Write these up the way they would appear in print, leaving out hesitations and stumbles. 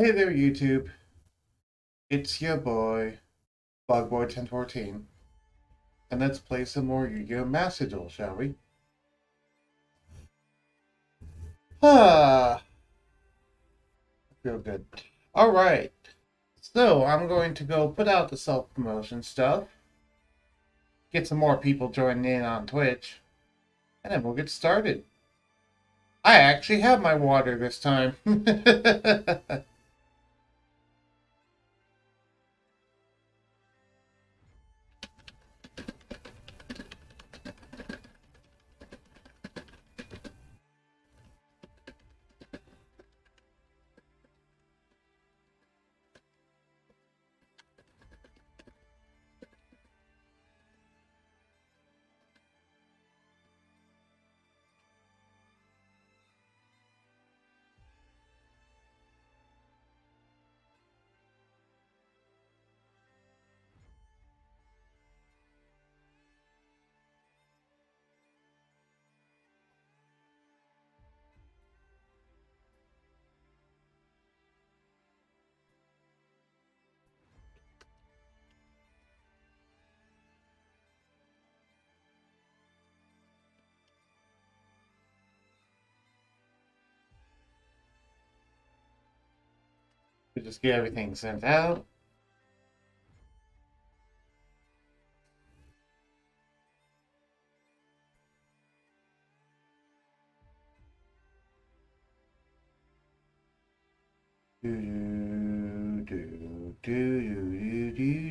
Hey there, YouTube. It's your boy, Bugboy1014, and let's play some more Yu-Gi-Oh! Master Duel, shall we? Ah, I feel good. Alright, so I'm going to go put out the self-promotion stuff, get some more people joining in on Twitch, and then we'll get started. I actually have my water this time. We just get everything sent out. Do do do do do do.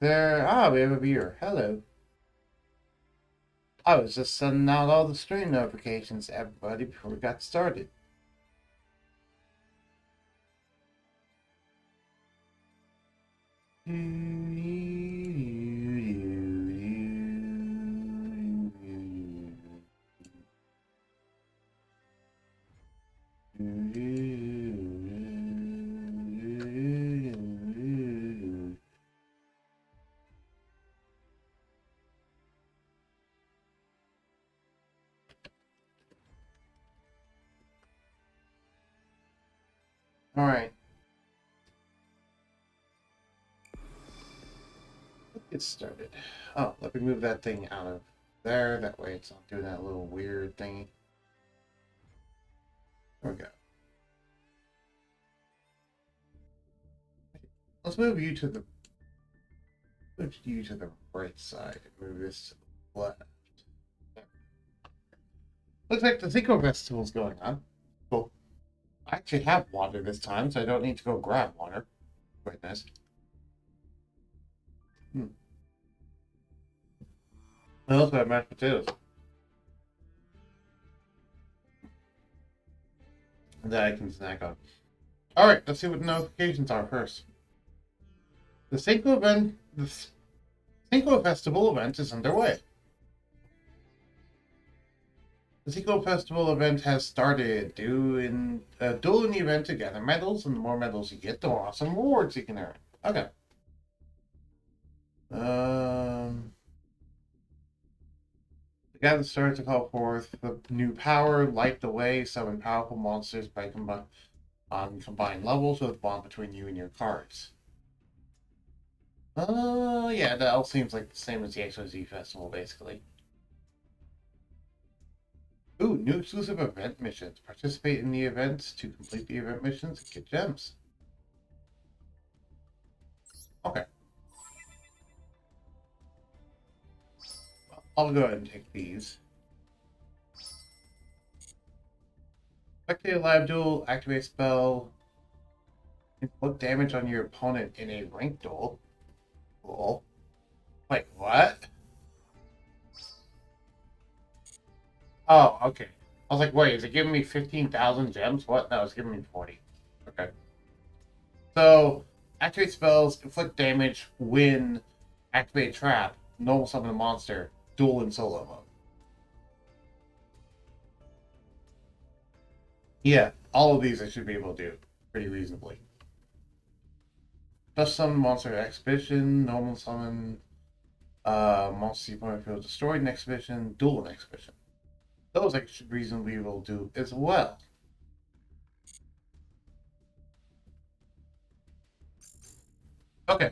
There, we have a viewer. Hello. I was just sending out all the stream notifications to everybody before we got started. All right. Let's get started. Oh, let me move that thing out of there. That way it's not doing that little weird thingy. There we go. Let's move you to the right side and move this to the left. Looks like the Zico Festival's going on. Cool. I actually have water this time, so I don't need to go grab water. Quite nice. I also have mashed potatoes that I can snack on. Alright, let's see what the notifications are first. The Cinco Festival event is underway. The Cinco Festival event has started. Duel an event to gather medals, and the more medals you get, the more awesome rewards you can earn. Okay. The gather starts to call forth the new power, light the way, summon powerful monsters by combined levels with bond between you and your cards. Yeah, that all seems like the same as the XYZ Festival, basically. Ooh, new exclusive event missions. Participate in the events to complete the event missions and get gems. Okay. Well, I'll go ahead and take these. Activate a live duel, activate spell, inflict damage on your opponent in a ranked duel. Cool. Wait, what? Oh, okay. I was like, wait, is it giving me 15,000 gems? What? No, it's giving me 40. Okay. So, activate spells, inflict damage, win, activate trap, normal summon a monster, duel in solo mode. Yeah, all of these I should be able to do pretty reasonably. Just summon monster exhibition, normal summon monster point field destroyed in exhibition, duel in exhibition. Those I should reasonably be able to do as well. Okay.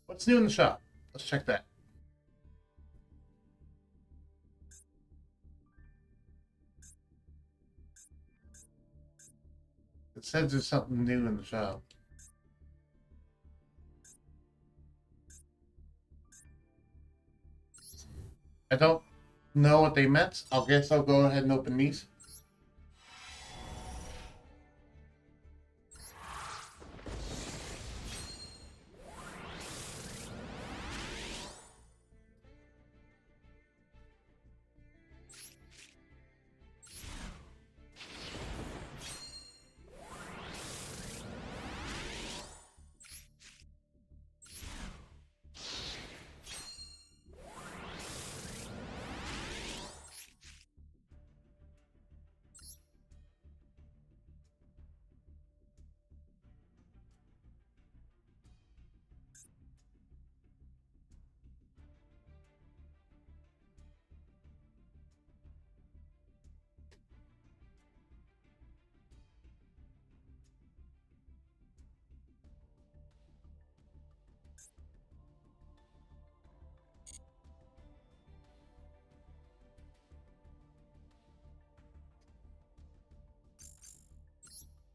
What's new in the shop? Let's check that. It says there's something new in the shop. I don't know what they meant. I guess I'll go ahead and open these.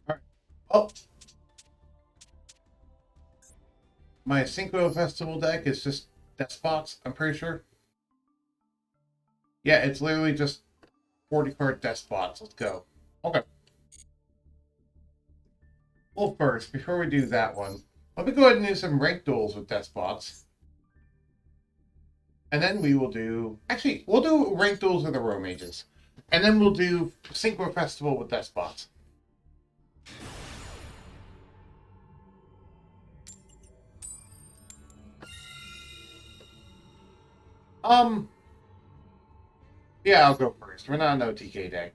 All right. Oh, my Synchro Festival deck is just Despots, I'm pretty sure. Yeah, it's literally just 40 card Despots. Let's go. Okay. Well, first, before we do that one, let me go ahead and do some ranked duels with Despots. And then we will do... Actually, we'll do ranked duels with the Row Mages. And then we'll do Synchro Festival with Despots. Um... Yeah, I'll go first. We're not an OTK deck.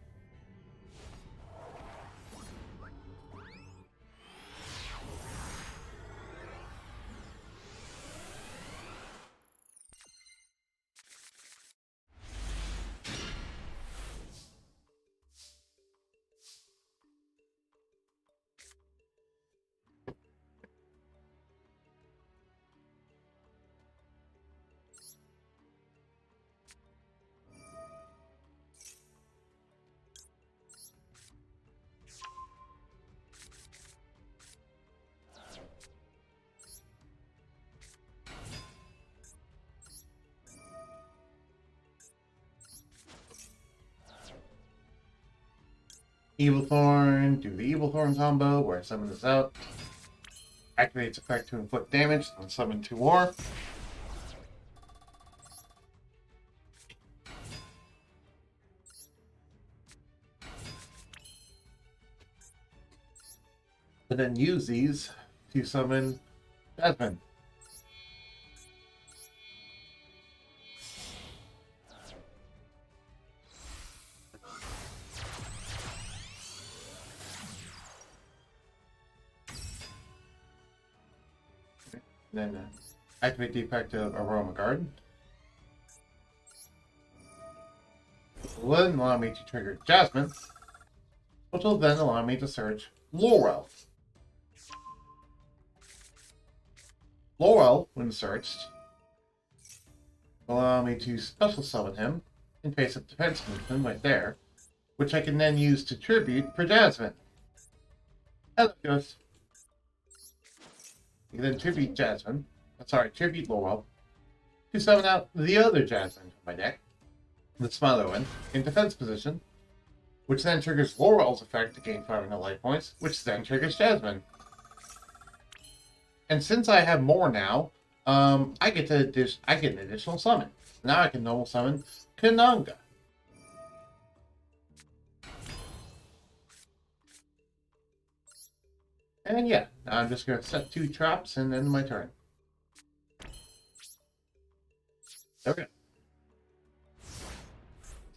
Evil Thorn, do the Evil Thorn combo where I summon this out. Activates effect to inflict damage, and summon 2 more. And then use these to summon Jasmine. Then activate the effect of Aroma Garden. Will then allow me to trigger Jasmine, which will then allow me to search Laurel. Laurel, when searched, will allow me to special summon him in face of defense movement right there, which I can then use to tribute for Jasmine. Hello, Ghost. You can then tribute tribute Laurel, to summon out the other Jasmine from my deck. the smaller one, in defense position, which then triggers Laurel's effect to gain 500 life points, which then triggers Jasmine. And since I have more now, I get an additional summon. Now I can normal summon Kananga. And yeah, I'm just going to set 2 traps and end my turn. Okay.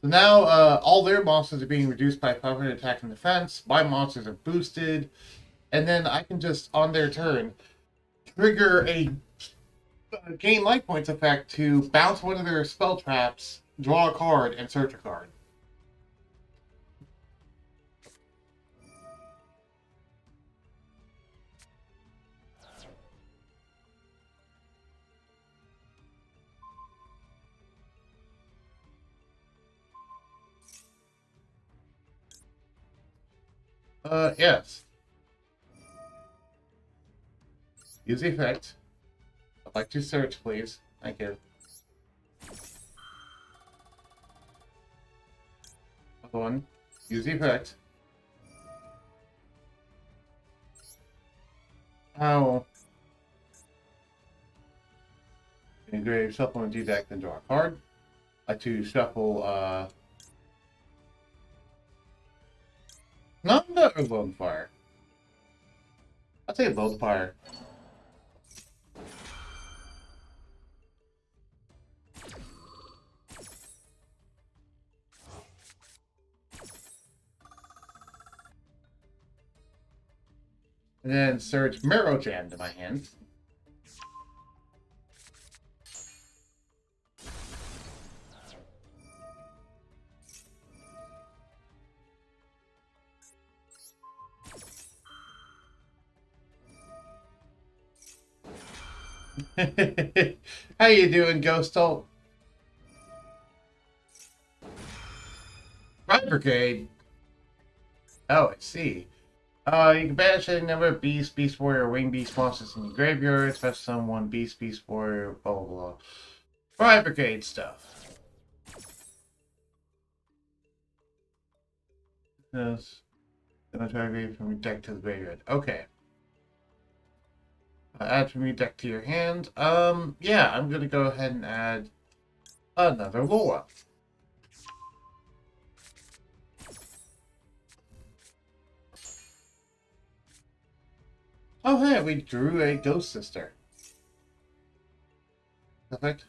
So now all their monsters are being reduced by 500 attack and defense. My monsters are boosted. And then I can just, on their turn, trigger a gain life points effect to bounce one of their spell traps, draw a card, and search a card. Yes. Use the effect. I'd like to search, please. Thank you. Other one. Use the effect. Oh. Engrave, shuffle and deck, then draw a card. I like to shuffle, Nanda or Lone Fire? I'd say Lone Fire. And then search Marrow Jam to my hand. How you doing, Ghost Ult? Fire Brigade. Oh, I see. You can banish any number of Beast, Beast Warrior, or Wing Beast monsters in your graveyard. Special summon one Beast, Beast Warrior, blah blah blah. Fire Brigade stuff. Yes. Then I try to read from your deck to the graveyard. Okay. Add from your deck to your hand. Yeah, I'm gonna go ahead and add another Laura. Oh, hey, we drew a Ghost Sister. Perfect.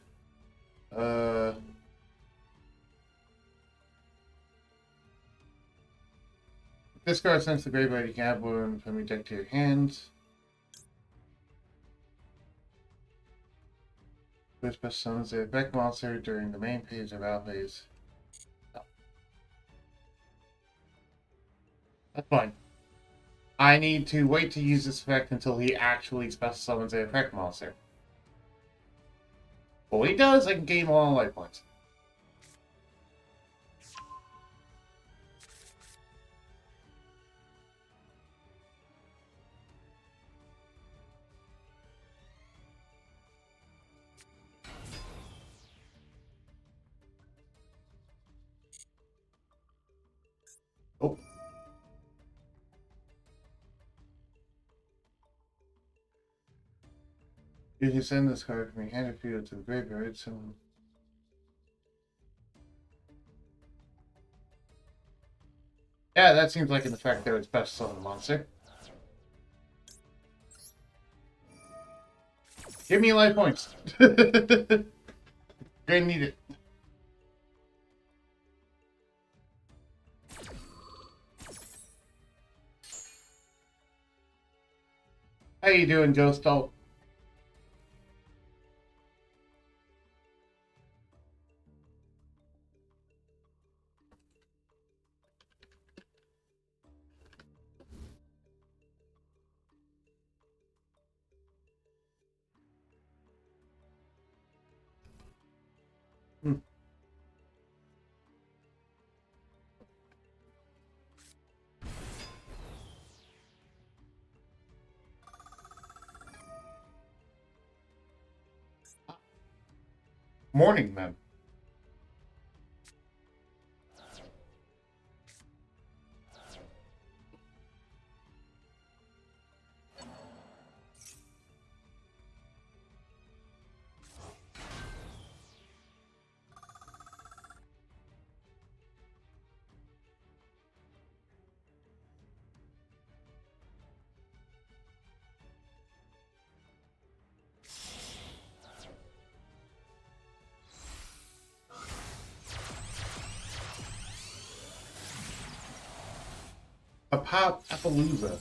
Discard sends the graveyard. You can add one from your deck to your hand. Which special summons the effect monster during the main phase or battle phase. No. That's fine. I need to wait to use this effect until he actually special summons the effect monster. But when he does, I can gain 1 life points. Oh. You can send this card from your hand field to the graveyard, so... Yeah, that seems like an effect that would special summon a monster. Give me life points! Gonna need it. How you doing, Ghost Ult? Hmm. Morning, man. Appaloosa.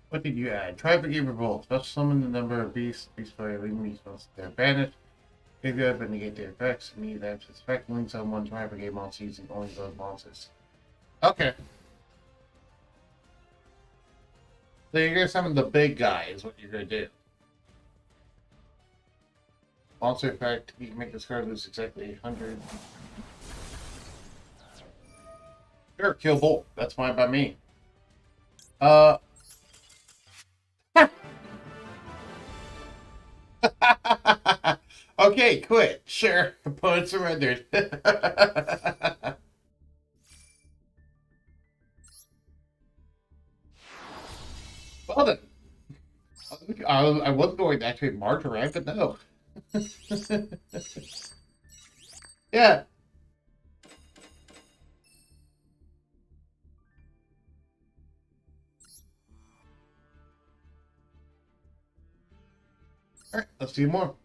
What did you add? Try Brigade Revolt. Special summon the number of beasts. Beast fire leaving these monsters. They're banished. If you have negate their effects, me that suspect links on one Try Brigade monster using only those monsters. Okay. So you're gonna summon the big guy is what you're gonna do. Monster effect, you can make this card lose exactly 800. Sure, kill Bolt. That's fine by me. Okay, quit. Sure. Opponent surrendered. Well then. I was going to actually march around, but no. Yeah. Alright, let's do more.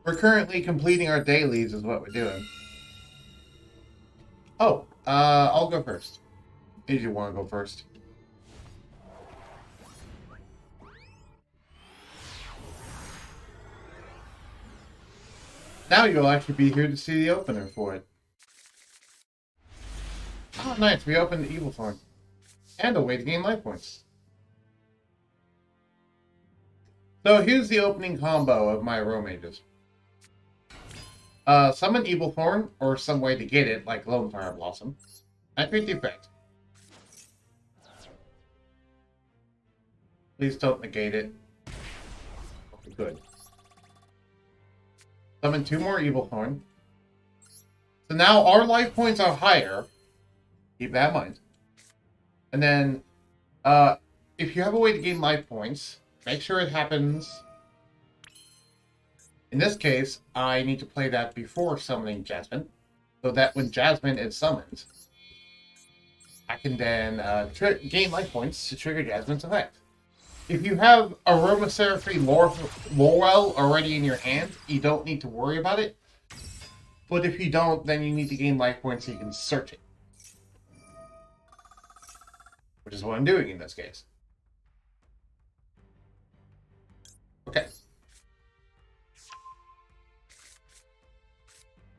We're currently completing our dailies is what we're doing. Oh, I'll go first. If you want to go first. Now you'll actually be here to see the opener for it. Oh, nice. We opened the Evil Thorn. And a way to gain life points. So here's the opening combo of my Row Mages. Summon Evil Thorn, or some way to get it, like Lone Fire Blossom. Activate the effect. Please don't negate it. Okay, good. Summon 2 more Evil Thorn. So now our life points are higher. Keep that in mind. And then, if you have a way to gain life points, make sure it happens. In this case, I need to play that before summoning Jasmine, so that when Jasmine is summoned, I can then gain life points to trigger Jasmine's effect. If you have Aromatherapy Laurel already in your hand, you don't need to worry about it. But if you don't, then you need to gain life points so you can search it. Which is what I'm doing in this case. Okay.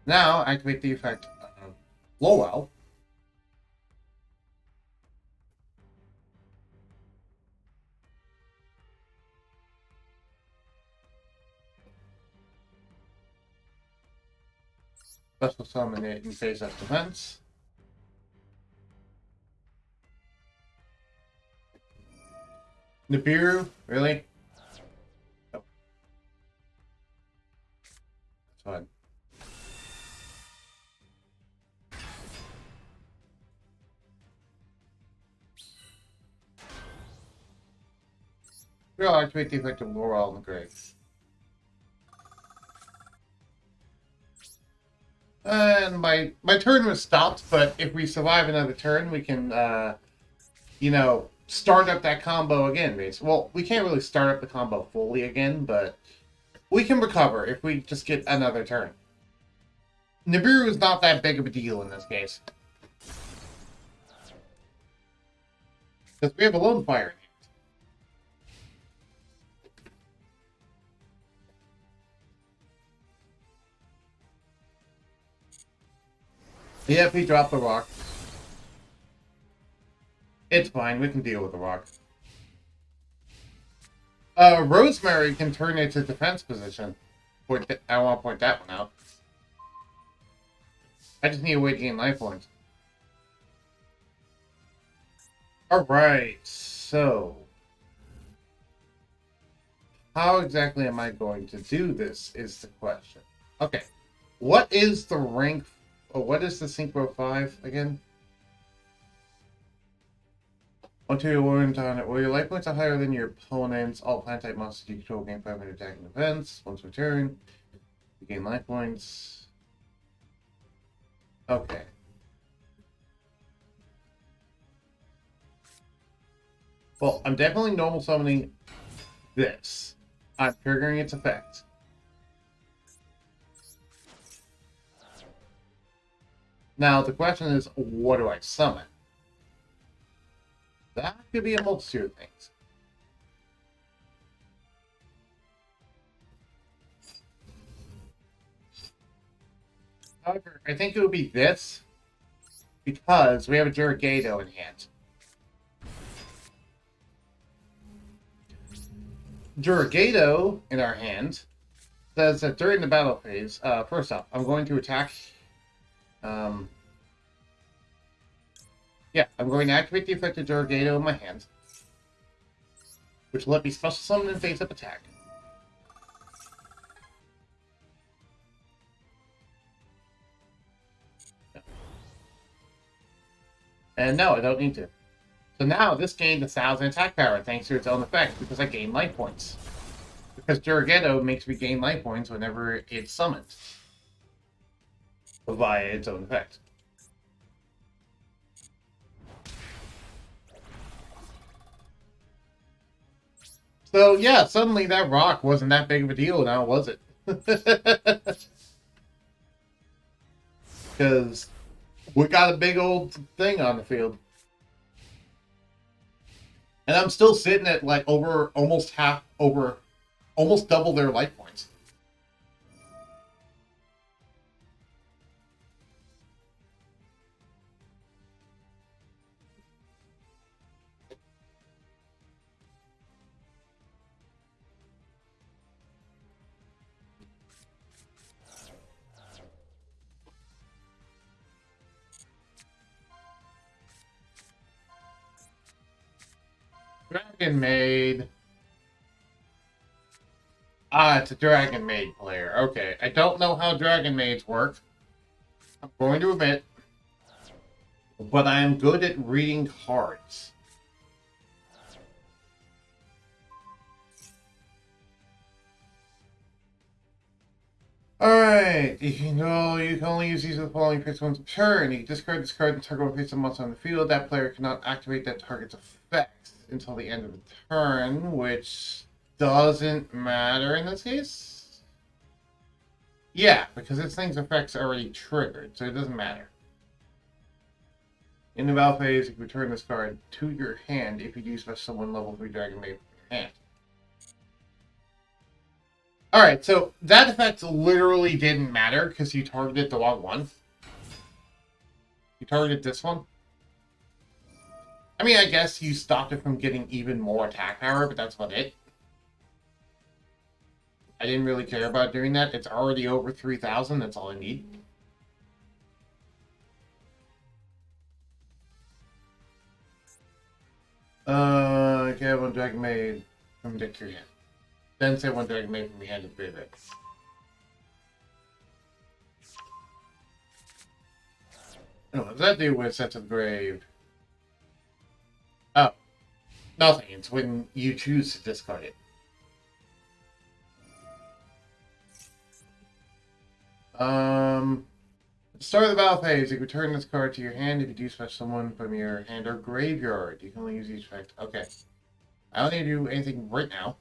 Now, activate the effect of Lowell. Special summon it in face-up defense. Nibiru? Really? Oh. That's fine. We'll activate the effect of Laurel in the grave. And my turn was stopped, but if we survive another turn, we can, you know, start up that combo again, basically. Well, we can't really start up the combo fully again, but we can recover if we just get another turn. Nibiru is not that big of a deal in this case. Because we have a Lone Fire. Yeah, if he dropped the rock. It's fine, we can deal with the rock. Rosemary can turn into defense position. I want to point that one out. I just need a way to gain life points. Alright, so... how exactly am I going to do this is the question. Okay, what is the rank... oh, what is the Synchro 5 again? Until you learn on it, where your life points are higher than your opponent's, all plant type monsters you control gain 500 attack and defense. Once per turn, you gain life points. Okay. Well, I'm definitely normal summoning this. I'm triggering its effect. Now, the question is, what do I summon? That could be a multitude of things. However, I think it would be this, because we have a Yugioh in hand. Yugioh in our hand says that during the battle phase, first off, I'm going to attack. Yeah, I'm going to activate the effect of Yugioh in my hand, which will let me special summon and face up attack. And no, I don't need to. So now this gained 1,000 attack power thanks to its own effect because I gain life points. Because Yugioh makes me gain life points whenever it's summoned via its own effect. So yeah, suddenly that rock wasn't that big of a deal now, was it? Because we got a big old thing on the field. And I'm still sitting at like almost double their life points. Dragon Maid. Ah, it's a Dragon Maid player. Okay, I don't know how Dragon Maids work. I'm going to admit. But I am good at reading cards. Alright, you can only use these with the following face once per turn. You can discard this card and target one face of monster on the field. That player cannot activate that target's effects until the end of the turn, which doesn't matter in this case. Yeah, because this thing's effects are already triggered, so it doesn't matter. In the battle phase, you can return this card to your hand if you do special summon level 3 Dragon Maid from your hand. Alright, so that effect literally didn't matter because you targeted the wrong one. You targeted this one. I mean, I guess you stopped it from getting even more attack power, but that's about it. I didn't really care about doing that. It's already over 3,000. That's all I need. Okay, one Dragon Maid from deck to your hand. Then say one Dragon Maid from your hand to the graveyard. What does that do when it's set to the grave? Oh, nothing. It's when you choose to discard it. Start of the battle phase, you can return this card to your hand if you do special someone from your hand or graveyard. You can only use each effect. Okay. I don't need to do anything right now.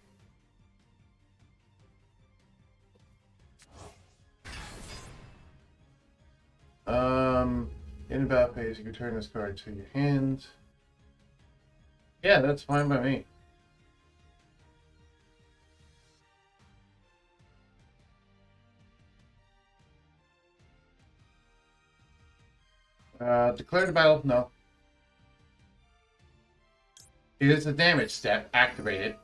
In the battle phase, you can return this card to your hand. Yeah, that's fine by me. Declare the battle? No. It is a damage step. Activate it.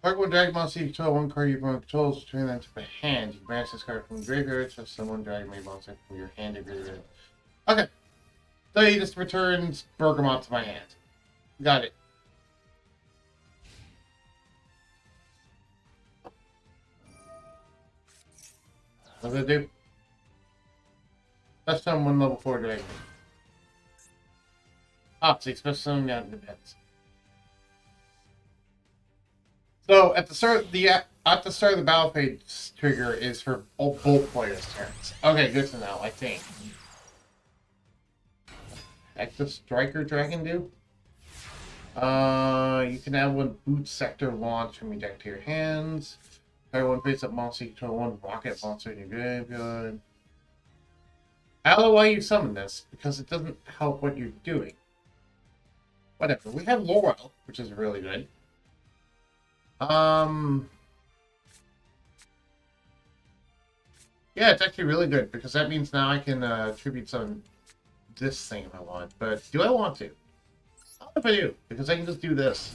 Target one Dragon Monster you control, one card your opponent controls, return that to the hand. You can banish this card from the graveyard, so summon Dragon Maid Monster from your hand to graveyard. Okay. So he just returns Bergamot to my hand. Got it. What does it do? Special summon 1 level 4 dragon. Ah, see, special summon down depends. So at the start, at the start of the battle phase trigger is for both players' turns. Okay, good to know. I think. Heck does Striker Dragon do? You can add 1 boot sector launch from your deck to your hands. Play 1 face up monster, you control 1 rocket monster in your graveyard. I don't know why you summon this, because it doesn't help what you're doing. Whatever. We have Laurel, which is really good. Yeah, it's actually really good, because that means now I can tribute summon this thing if I want. But do I want to? I don't know if I do, because I can just do this.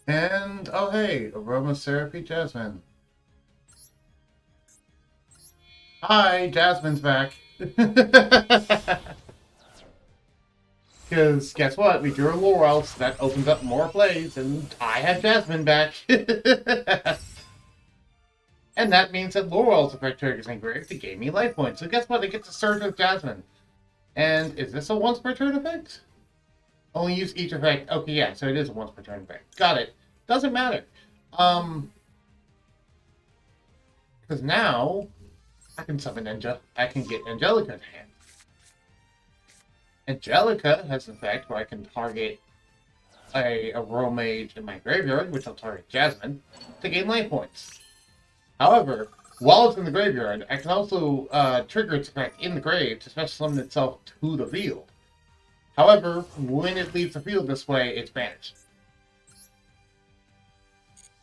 And, oh hey, Aromatherapy Jasmine. Hi, Jasmine's back. Because guess what? We drew a Laurel, so that opens up more plays, and I have Jasmine back. And that means that Laurel's effect triggers engraved to gain me life points. So guess what? I get to surge with Jasmine. And is this a once per turn effect? Only use each effect. Okay, yeah, so it is a once per turn effect. Got it. Doesn't matter. Because now I can summon I can get Angelica to hand. Angelica has an effect where I can target a Romage in my graveyard, which will target Jasmine, to gain life points. However, while it's in the graveyard, I can also trigger its effect in the grave to special summon itself to the field. However, when it leaves the field this way, it's banished.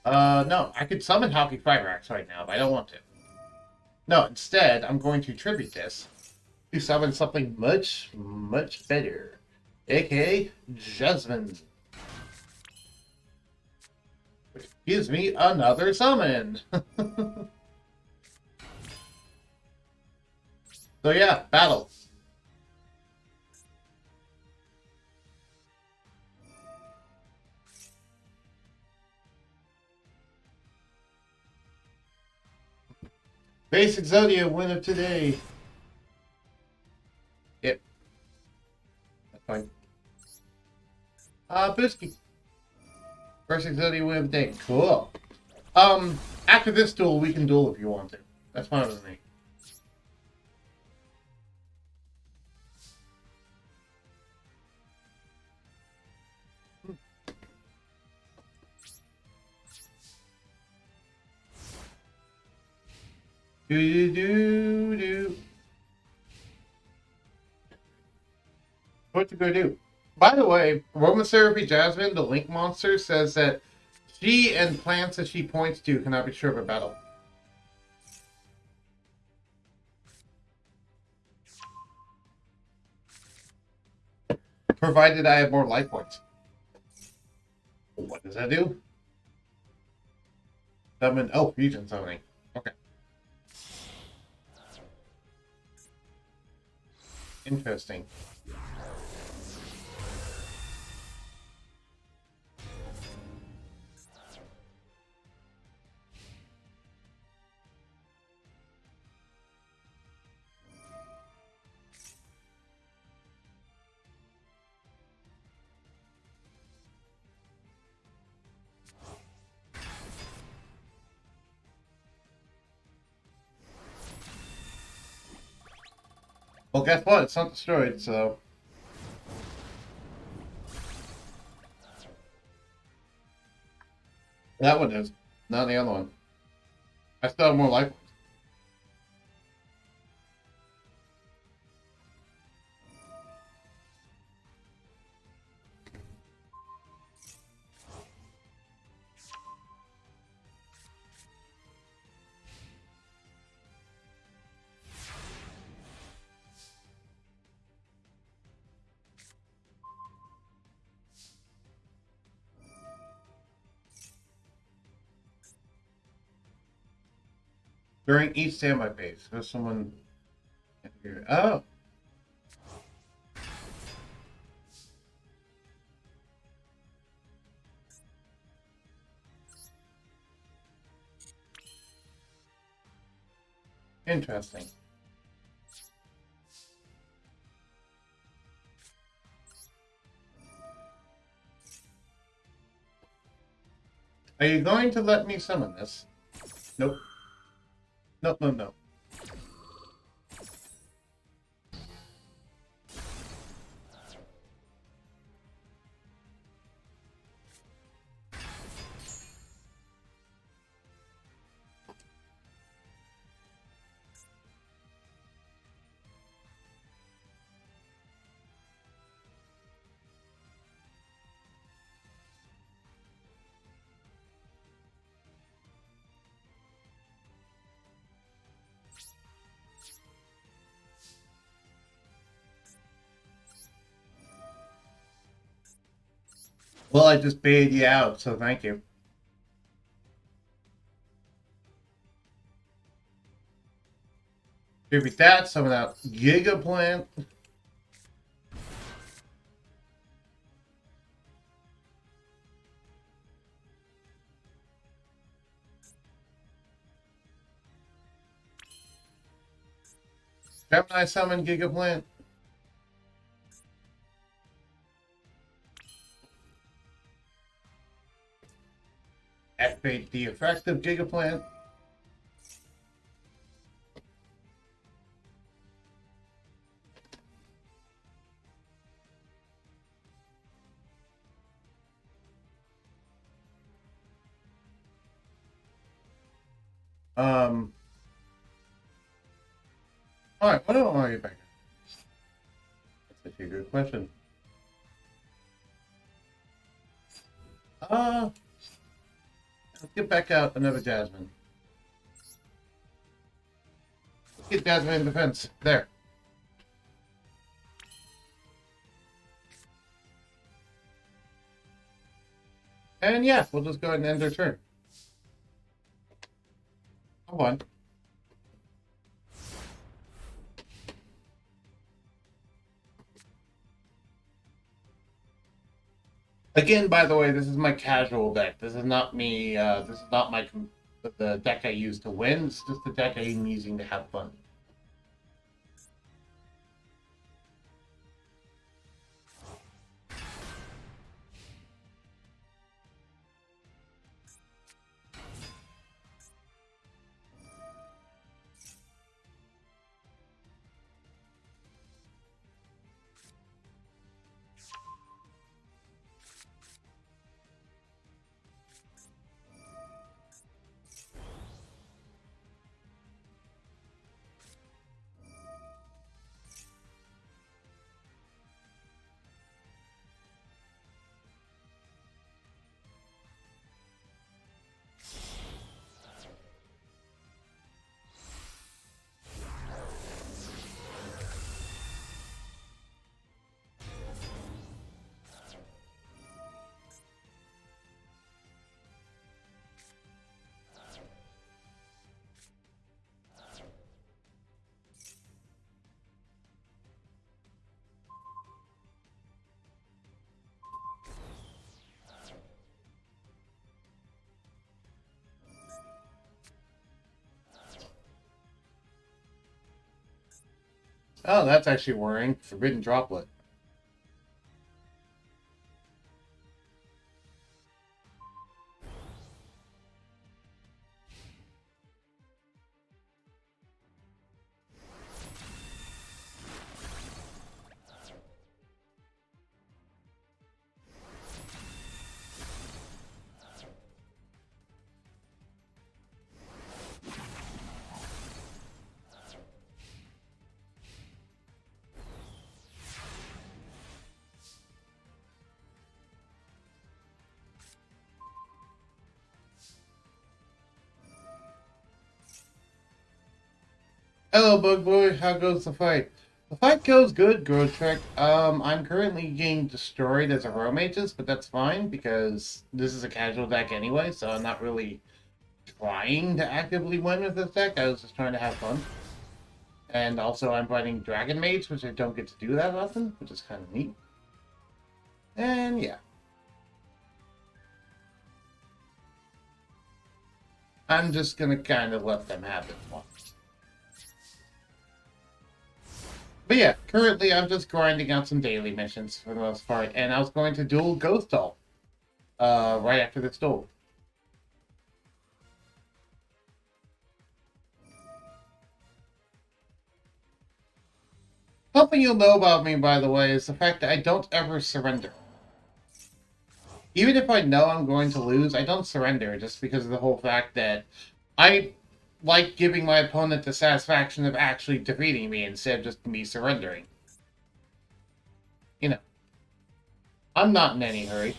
No, I could summon Halki Fibrax right now, but I don't want to. No, instead, I'm going to tribute this to summon something much, much better. AKA Jasmine. Which gives me another summon. So yeah, battle. Basic Zodia win of today. Yep. That's fine. Booski. Basic Zodia win of the day. Cool. After this duel, we can duel if you want to. That's fine with me. Do. What to go do? By the way, Aromatherapy Jasmine, the Link monster, says that she and plants that she points to cannot be sure of a battle. Provided I have more life points. What does that do? Summon. Oh, fusion summoning. Okay. Interesting. Well, guess what? It's not destroyed, so... That one is. Not the other one. I still have more life. During each standby phase, there's someone here. Oh, interesting. Are you going to let me summon this? Nope. Nope, no, no. Well, I just baited you out, so thank you. Maybe that, summon out Giga Plant. Gemini summon Giga Plant. Activate the effect of Giga Plant. Alright, what do I want to get back? That's actually a good question. Let's get back out another Jasmine. Let's get Jasmine in defense. There. And yeah, we'll just go ahead and end their turn. Come on. Again, by the way, this is my casual deck. This is not me. This is not the deck I use to win. It's just the deck I'm using to have fun. Oh, that's actually worrying. Forbidden Droplet. Hello, Bug Boy. How goes the fight? The fight goes good, Growtrek. I'm currently getting destroyed as a Romages, but that's fine because this is a casual deck anyway, so I'm not really trying to actively win with this deck. I was just trying to have fun. And also, I'm fighting Dragon Mage, which I don't get to do that often, which is kind of neat. And yeah. I'm just gonna kind of let them have this one. But yeah, currently I'm just grinding out some daily missions for the most part, and I was going to duel Ghost Doll right after this duel. Something you'll know about me, by the way, is the fact that I don't ever surrender. Even if I know I'm going to lose, I don't surrender just because of the whole fact that I like giving my opponent the satisfaction of actually defeating me instead of just me surrendering. You know, I'm not in any hurry.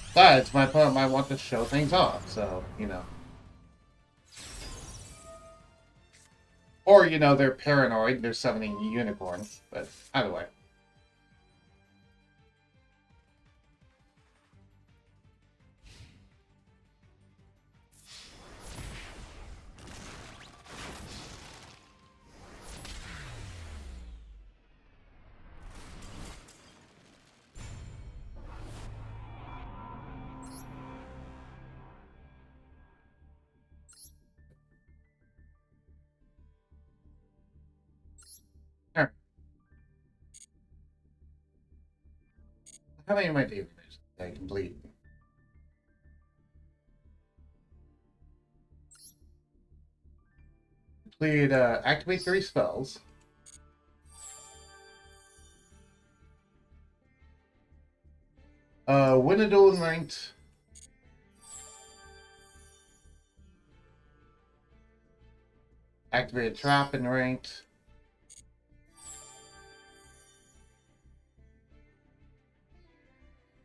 Besides, my opponent might want to show things off, so, you know. Or, you know, they're paranoid, they're summoning a unicorn, but either way. Alright. How many of my daily missions did I complete? Completed, activate 3 spells. Win a duel in ranked. Activate a trap in ranked.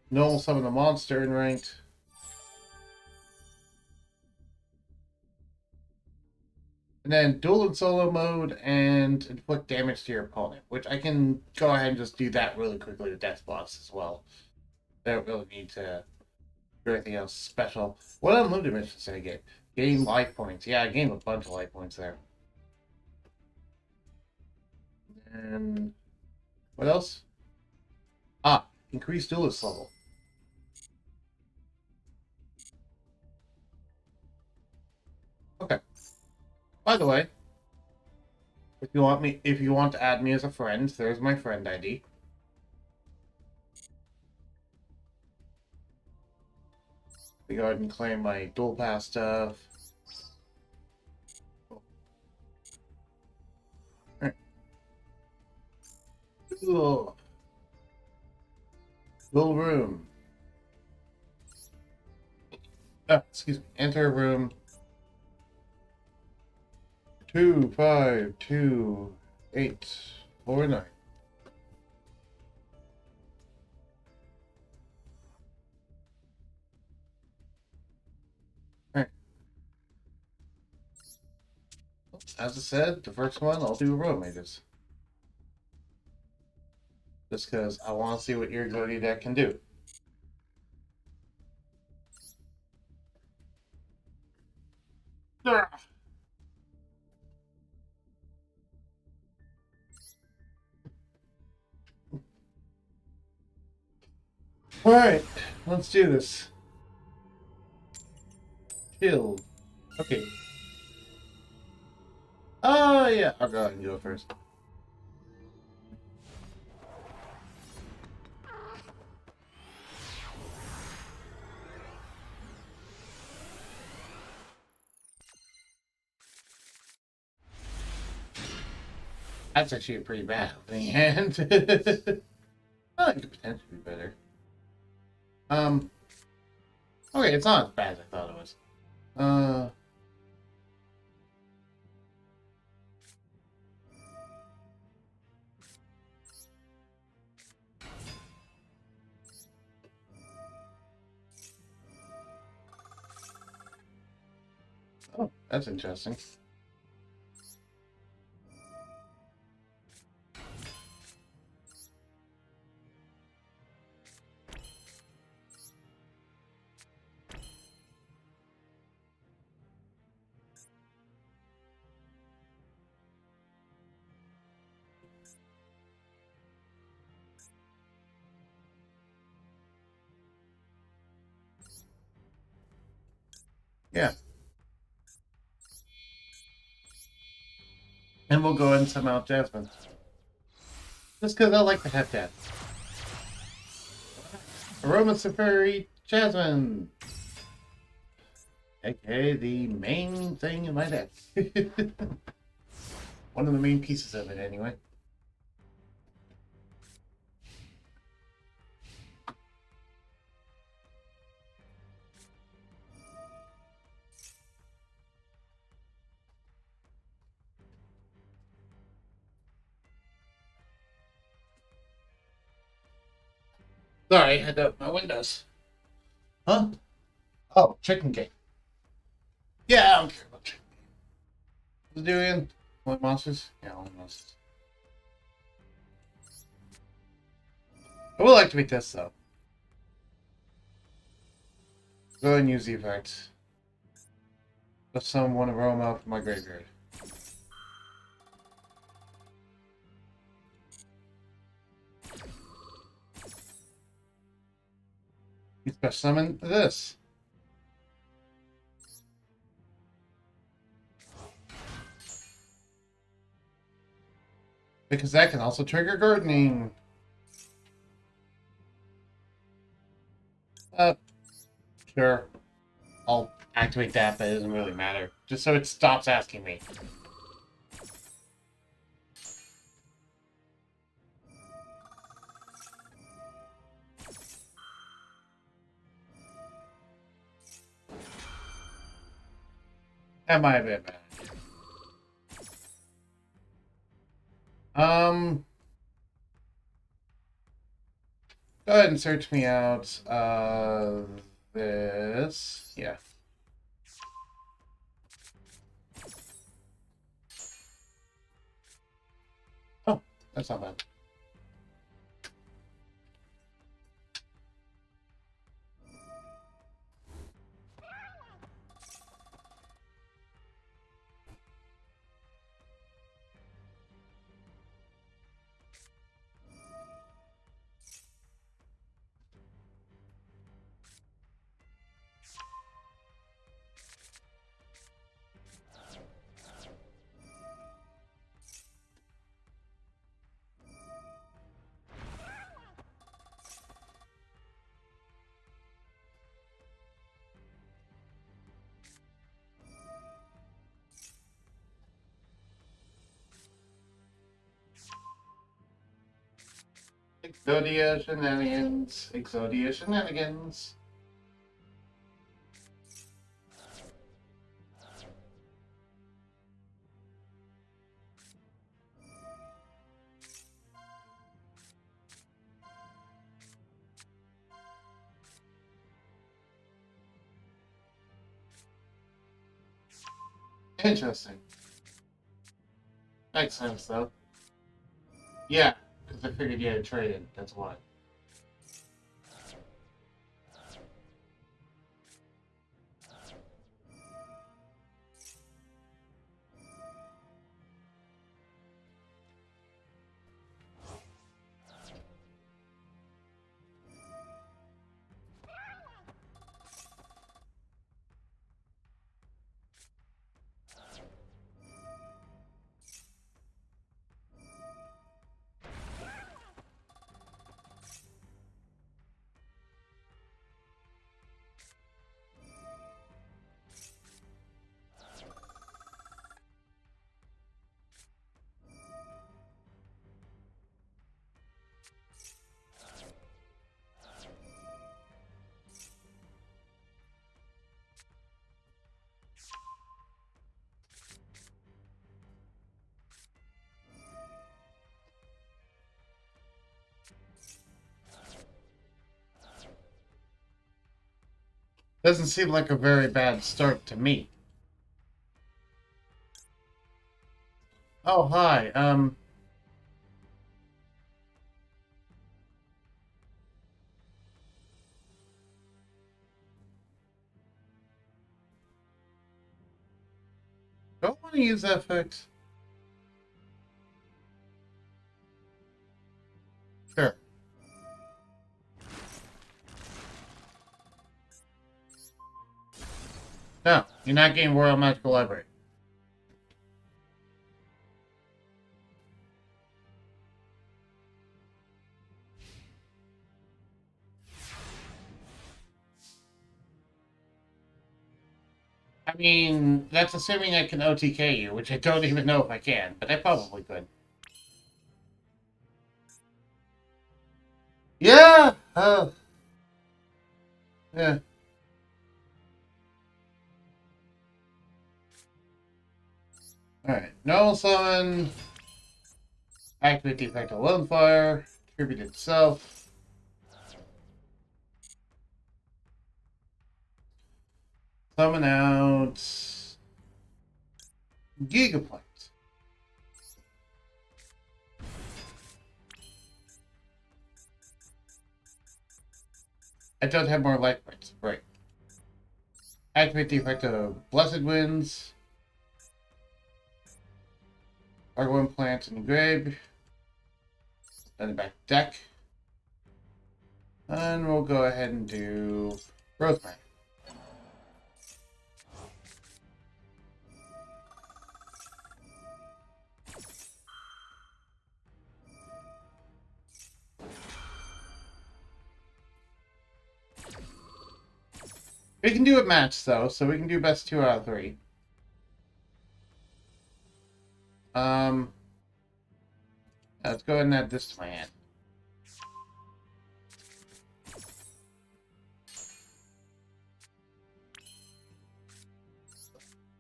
Normal summon a monster in ranked. And then duel in solo mode and inflict damage to your opponent, which I can go ahead and just do that really quickly with death blocks as well. I don't really need to do anything else special. What unlimited missions did I get? Gain life points. Yeah, I gained a bunch of life points there. And what else? Ah, increased duelist level. Okay. By the way, if you want to add me as a friend, there's my friend ID. We go ahead and claim my dual pass stuff. Alright. Cool. Little room. Excuse me. Enter room 252849. Alright. As I said, the first one I'll do road mages. Just because I want to see what your Yugioh deck can do. Alright, let's do this. Chill. Okay. Oh, yeah. I'll go ahead and go first. That's actually a pretty bad opening hand. I could potentially be better. Okay, it's not as bad as I thought it was. Uh, That's interesting. Yeah. And we'll go into Mount Jasmine. Just because I like to have that. Aromatherapy Jasmine! AKA the main thing in my deck. One of the main pieces of it, anyway. Sorry, I had to open my windows. Huh? Oh, chicken cake. Yeah, I don't care about chicken. What's it doing? Only monsters? Yeah, only monsters. I would like to make this, though. Go ahead and use the effects. Let someone roam out from my graveyard. You special summon this. Because that can also trigger gardening. Sure. I'll activate that, but it doesn't really matter. Just so it stops asking me. That might have been bad. Go ahead and search me out. This. Yeah. Oh, that's not bad. Exodia shenanigans. Exodia shenanigans. Interesting. Makes sense, though. Yeah, because I figured you had to trade it. That's why. Doesn't seem like a very bad start to me. Oh, hi. Do I want to use that fix? Sure. No, you're not getting Royal Magical Library. I mean, that's assuming I can OTK you, which I don't even know if I can, but I probably could. Yeah! Oh, yeah. Alright. Null summon. Activate the effect of Lone Fire. Tribute itself. Summon out. Gigaplant. I don't have more life points. Right. Activate the effect of Blessed Winds. Argon plant in the grave. Then the back deck. And we'll go ahead and do Rosemary. We can do it match though, so we can do best 2 out of 3. Let's go ahead and add this to my hand.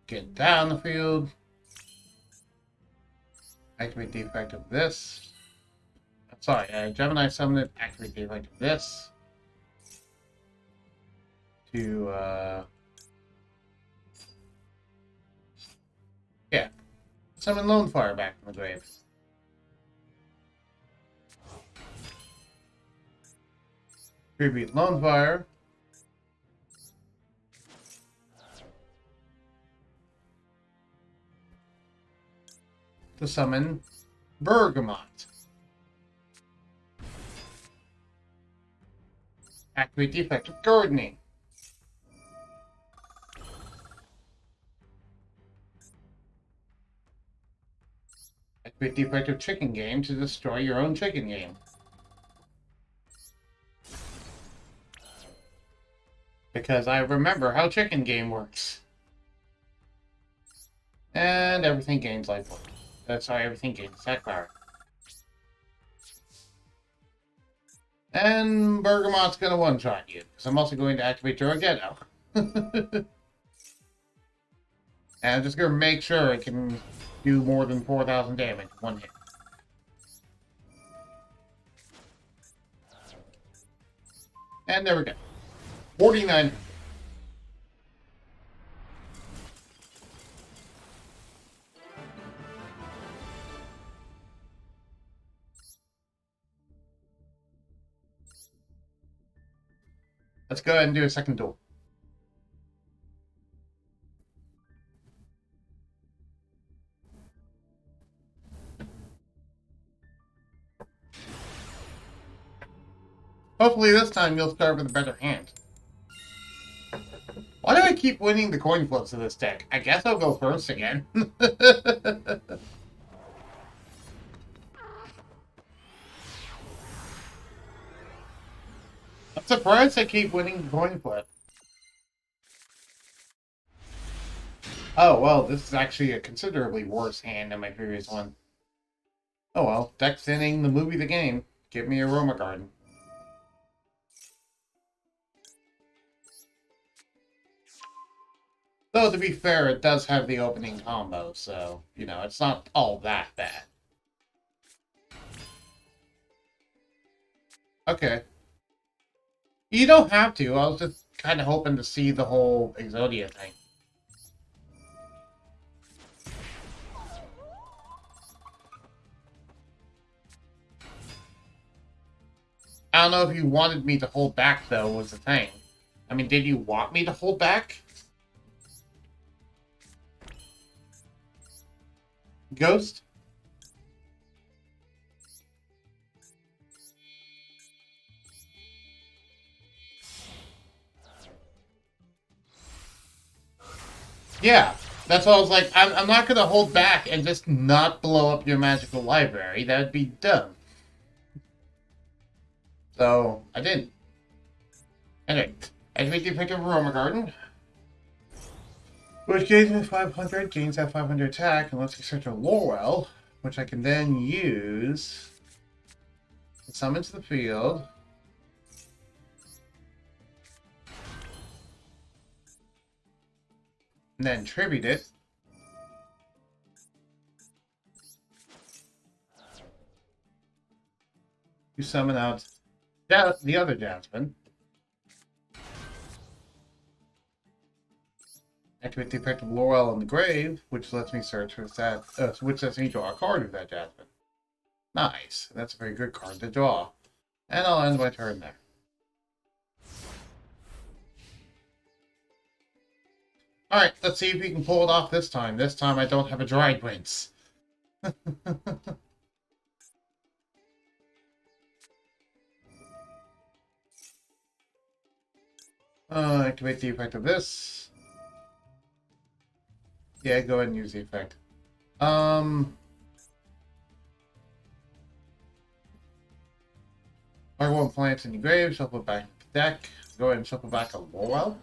Get down the field. Activate the effect of this. Sorry, Gemini summoned it. Activate the effect of this. To, yeah. Summon Lone Fire back from the grave. Tribute Lone Fire. To summon Bergamot. Activate the effect of Gardening. Activate the effect of Chicken Game to destroy your own chicken game. Because I remember how Chicken Game works. And everything gains life points. Sorry, everything gains attack power. And Bergamot's gonna one-shot you, because I'm also going to activate your Yugioh. And I'm just gonna make sure it can do more than 4,000 damage in one hit. And there we go. 49. Let's go ahead and do a second duel. Hopefully this time you'll start with a better hand. Why do I keep winning the coin flips of this deck? I guess I'll go first again. I'm surprised I keep winning the coin flip. Oh, well, this is actually a considerably worse hand than my previous one. Oh well, deck thinning the movie the game. Give me Aroma Garden. Though, to be fair, it does have the opening combo, so, you know, it's not all that bad. Okay. You don't have to. I was just kind of hoping to see the whole Exodia thing. don't know if you wanted me to hold back, though, was the thing. I mean, did you want me to hold back? Ghost? Yeah, that's why I was like, I'm not going to hold back and just not blow up your magical library. That would be dumb. So, I didn't. Anyway, activate the effect of Aroma Garden, which gains me 500, gains that 500 attack, and lets me search a Laurel, which I can then use to summon to the field. And then tribute it. You summon out the other Jasmine. Activate the effect of Laurel in the grave, which lets me search for that. Which lets me draw a card with that Jasmine. Nice. That's a very good card to draw. And I'll end my turn there. Alright, let's see if we can pull it off this time. This time I don't have a dried wince. Activate the effect of this. Yeah, go ahead and use the effect. Mark one plants in the grave, shuffle it back to the deck. Go ahead and shuffle back a Laurel.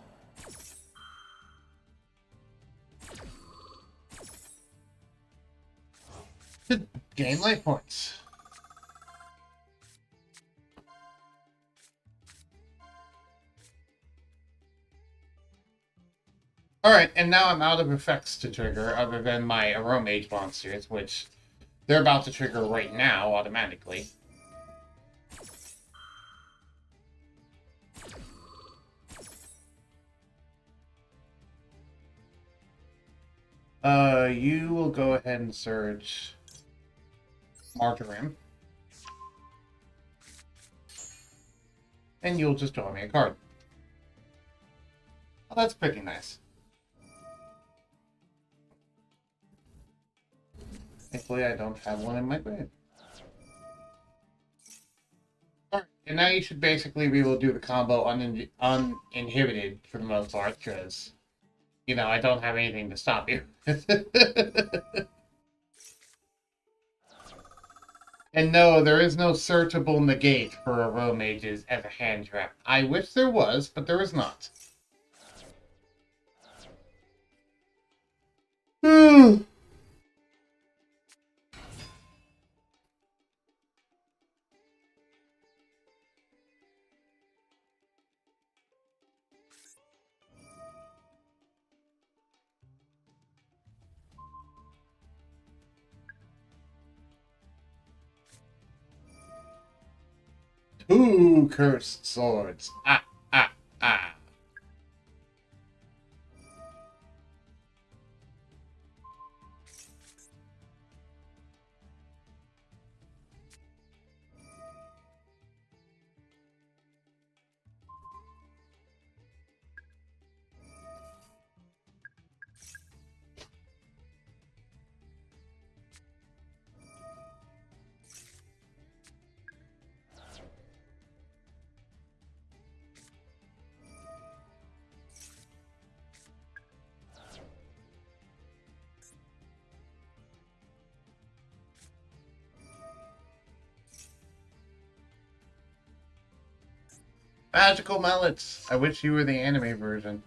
Gain life points. Alright, and now I'm out of effects to trigger, other than my Aromage monsters, which they're about to trigger right now, automatically. You will go ahead and search Marjoram. And you'll just draw me a card. Well, that's pretty nice. Thankfully, I don't have one in my grave. Alright, and now you should basically be able to do the combo uninhibited for the most part, because, you know, I don't have anything to stop you. And no, there is no searchable negate for Aromages as a hand trap. I wish there was, but there is not. Two cursed swords. Ah, ah, ah. Magical mallets. I wish you were the anime version.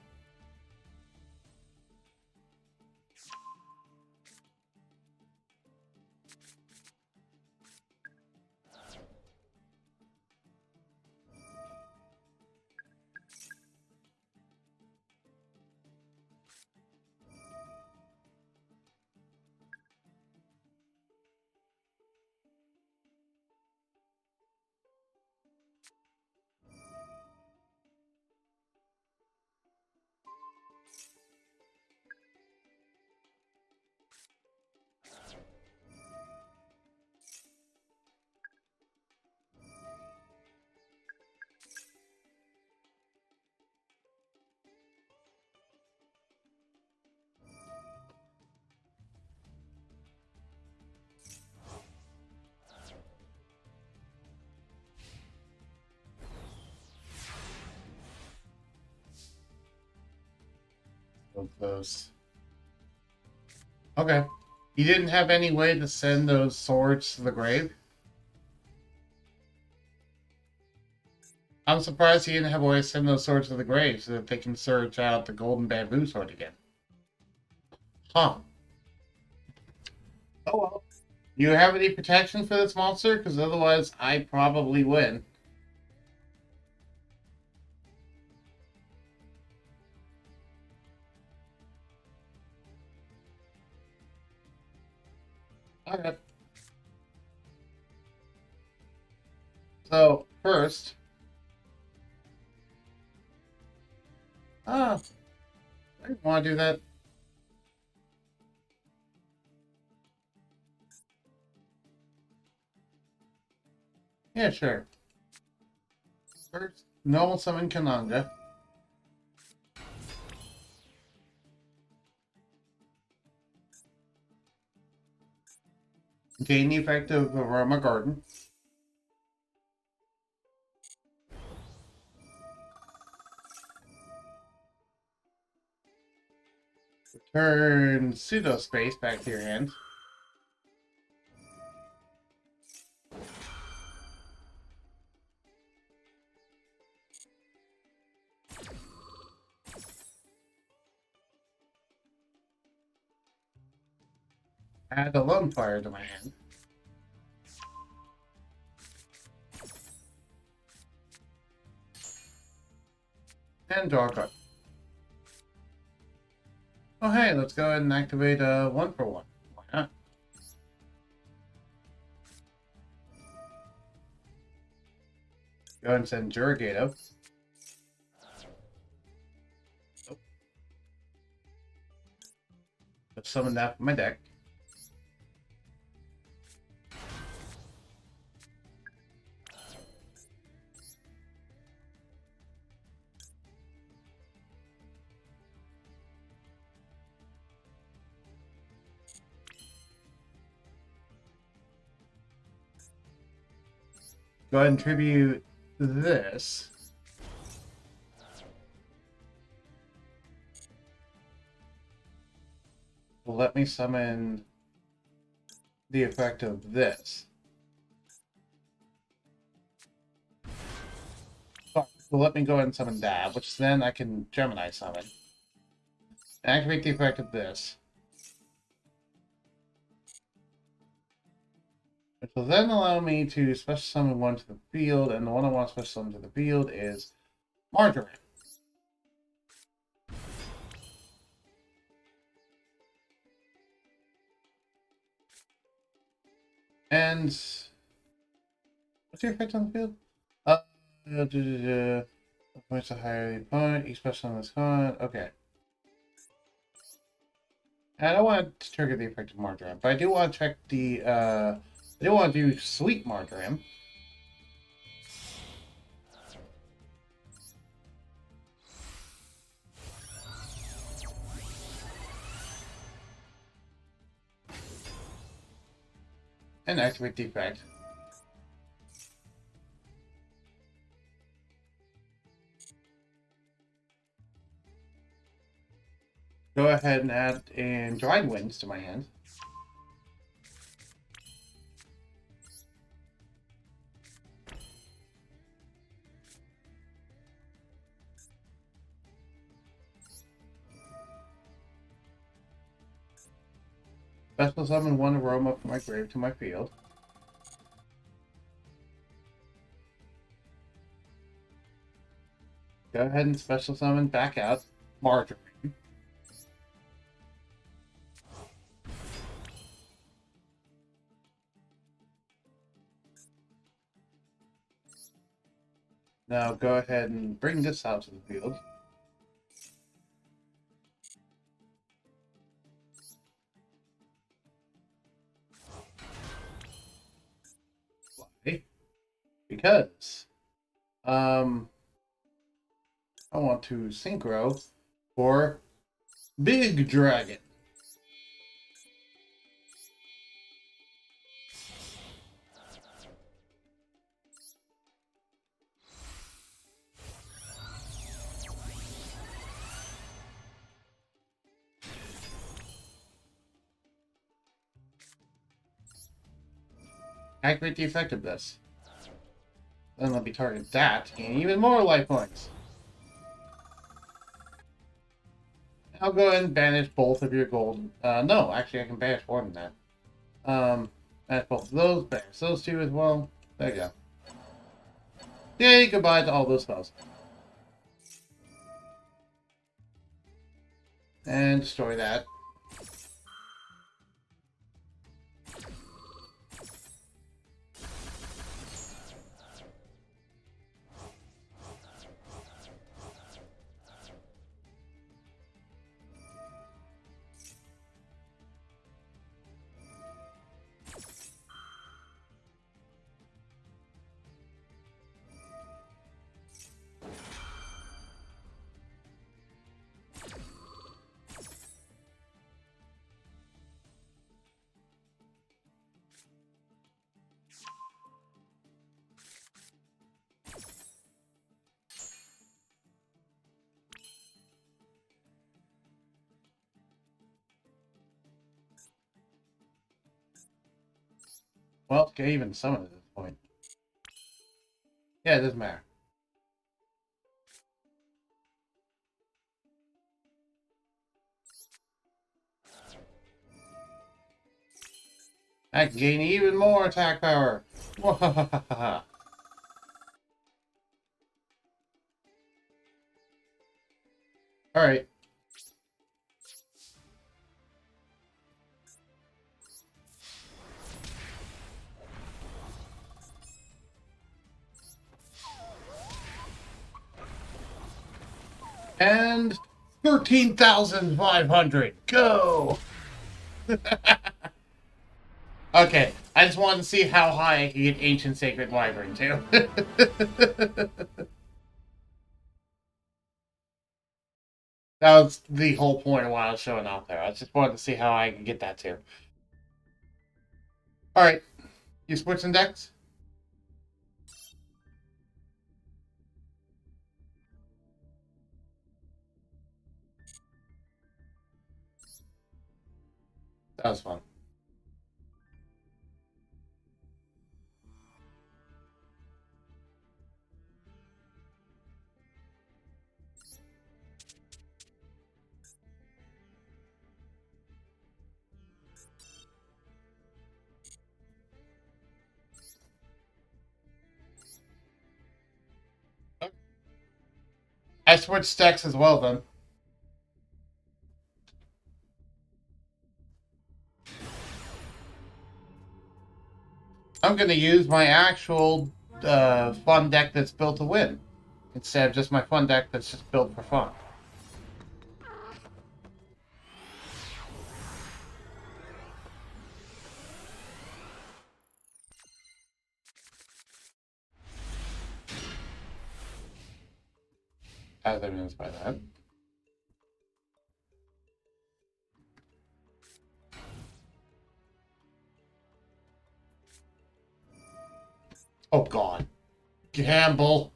of those. Okay. You didn't have any way to send those swords to the grave? I'm surprised he didn't have a way to send those swords to the grave so that they can search out the golden bamboo sword again. Huh. Oh well. You have any protection for this monster? Because otherwise, I probably win. Alright. So, first... Ah, I didn't want to do that. Yeah, sure. First, normal summon Kananga. Gain the effect of Aroma Garden. Return Pseudo Space back to your hand. Add a Lone Fire to my hand. And draw a card. Oh hey, let's go ahead and activate a 1-for-1. Why not? Go ahead and send Yugioh. Oh. Let's summon that from my deck. Go ahead and tribute this. Let me summon the effect of this. So let me go ahead and summon that, which then I can Gemini summon. Activate the effect of this. Which will then allow me to special summon one to the field, and the one I want to special summon to the field is Marjoram. And what's your effect on the field? Points to higher the opponent, each special on this card. Okay. And I don't want to trigger the effect of Marjoram, but I do want to check the I do want to do Sweet Marjoram. And activate the effect. Go ahead and add in Dried Winds to my hand. Special summon one aroma from my grave to my field. Go ahead and special summon back out Marjoram. Now go ahead and bring this out to the field. Why? Because I want to synchro for Big Dragon. Activate the effect of this. Then let me target that to gain even more life points. I'll go ahead and banish both of your gold. No, actually I can banish more than that. Banish both of those, banish those two as well. There you go. Yay, goodbye to all those spells. And destroy that. Well, can even summon at this point. Yeah, it doesn't matter. I can gain even more attack power. Alright. And 13,500. Go! Okay, I just wanted to see how high I could get Ancient Sacred Wyvern to. That was the whole point of why I was showing off there. I just wanted to see how I could get that too. Alright, you switching decks? That was fun. I switched decks as well then. I'm going to use my actual fun deck that's built to win, instead of just my fun deck that's just built for fun. As evidenced by that. Oh god. Gamble.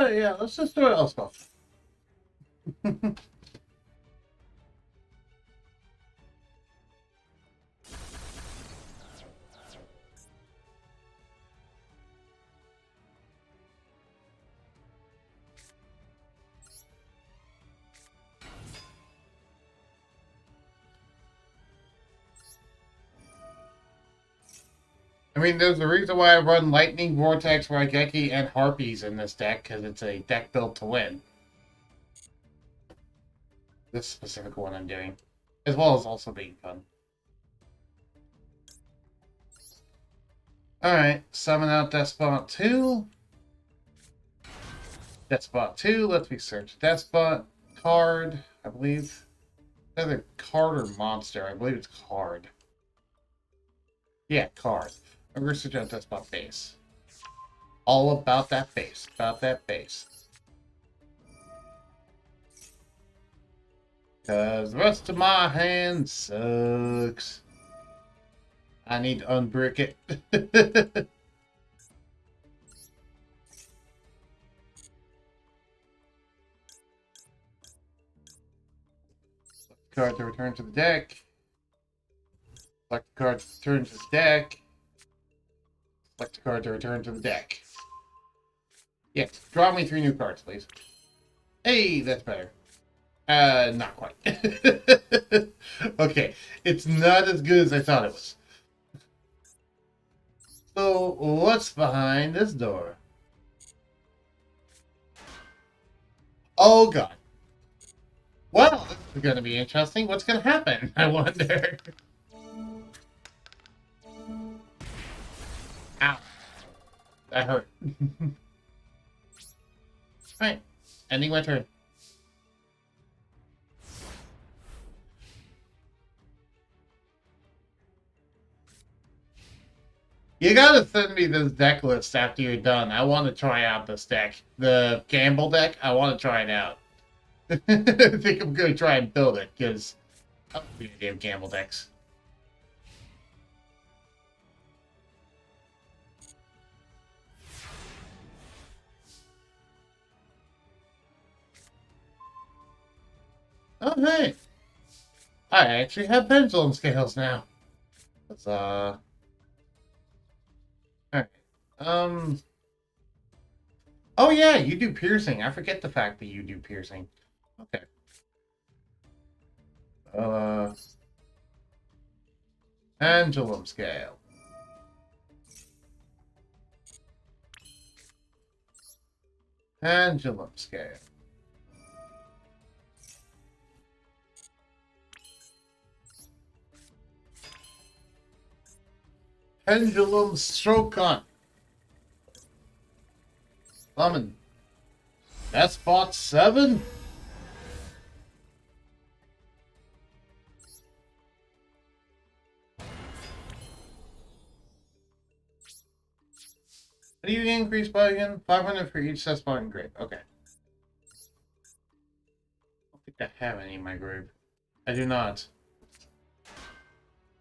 Yeah, let's just do it Elspeth. I mean, there's a reason why I run Lightning, Vortex, Raigeki, and Harpies in this deck, because it's a deck built to win. This specific one I'm doing. As well as also being fun. Alright, summon out Despot 2. Despot 2, let's research. Despot, card, I believe. Either card or monster. I believe it's card. Yeah, card. I'm research out Despot base. All about that base. About that base. Because the rest of my hand sucks. I need to unbrick it. Card to return to the deck. Select the card to return to the deck. Select the card to return to the deck. Yes, draw me 3 new cards, please. Hey, that's better. Not quite. Okay, it's not as good as I thought it was. So, what's behind this door? Oh, God. Well, this is going to be interesting. What's going to happen? I wonder. Ow. That hurt. Alright. Ending my turn. You gotta send me this deck list after you're done. I want to try out this deck. The Gamble deck, I want to try it out. I think I'm going to try and build it, because I don't really damn Gamble decks. Oh, hey. I actually have pendulum scales now. That's, alright. Oh, yeah, you do piercing. I forget the fact that you do piercing. Okay. Pendulum scale. Pendulum scale. Pendulum stroke on. Summon. That's bot 7? What do you increase by again? 500 for each set spot in grave. Okay. I don't think I have any in my grave. I do not.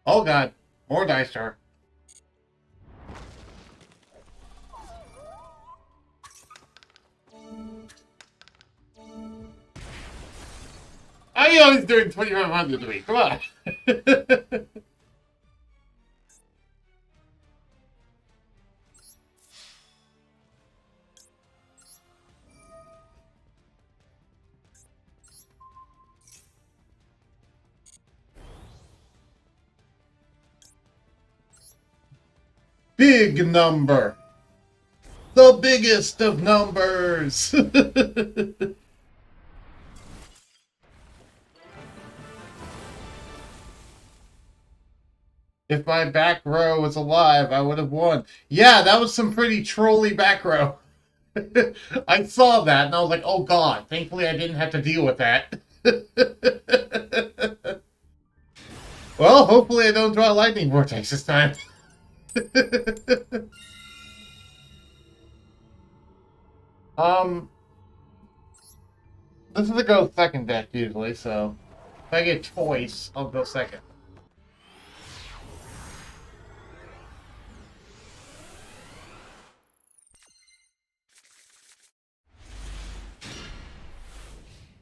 Oh god. More dice star. I always doing 2,500 to me. Come on. Big number. The biggest of numbers. If my back row was alive, I would have won. Yeah, that was some pretty trolly back row. I saw that and I was like, oh god, thankfully I didn't have to deal with that. Well, hopefully I don't draw a lightning vortex this time. um, this is a go second deck usually, so if I get choice, I'll go second.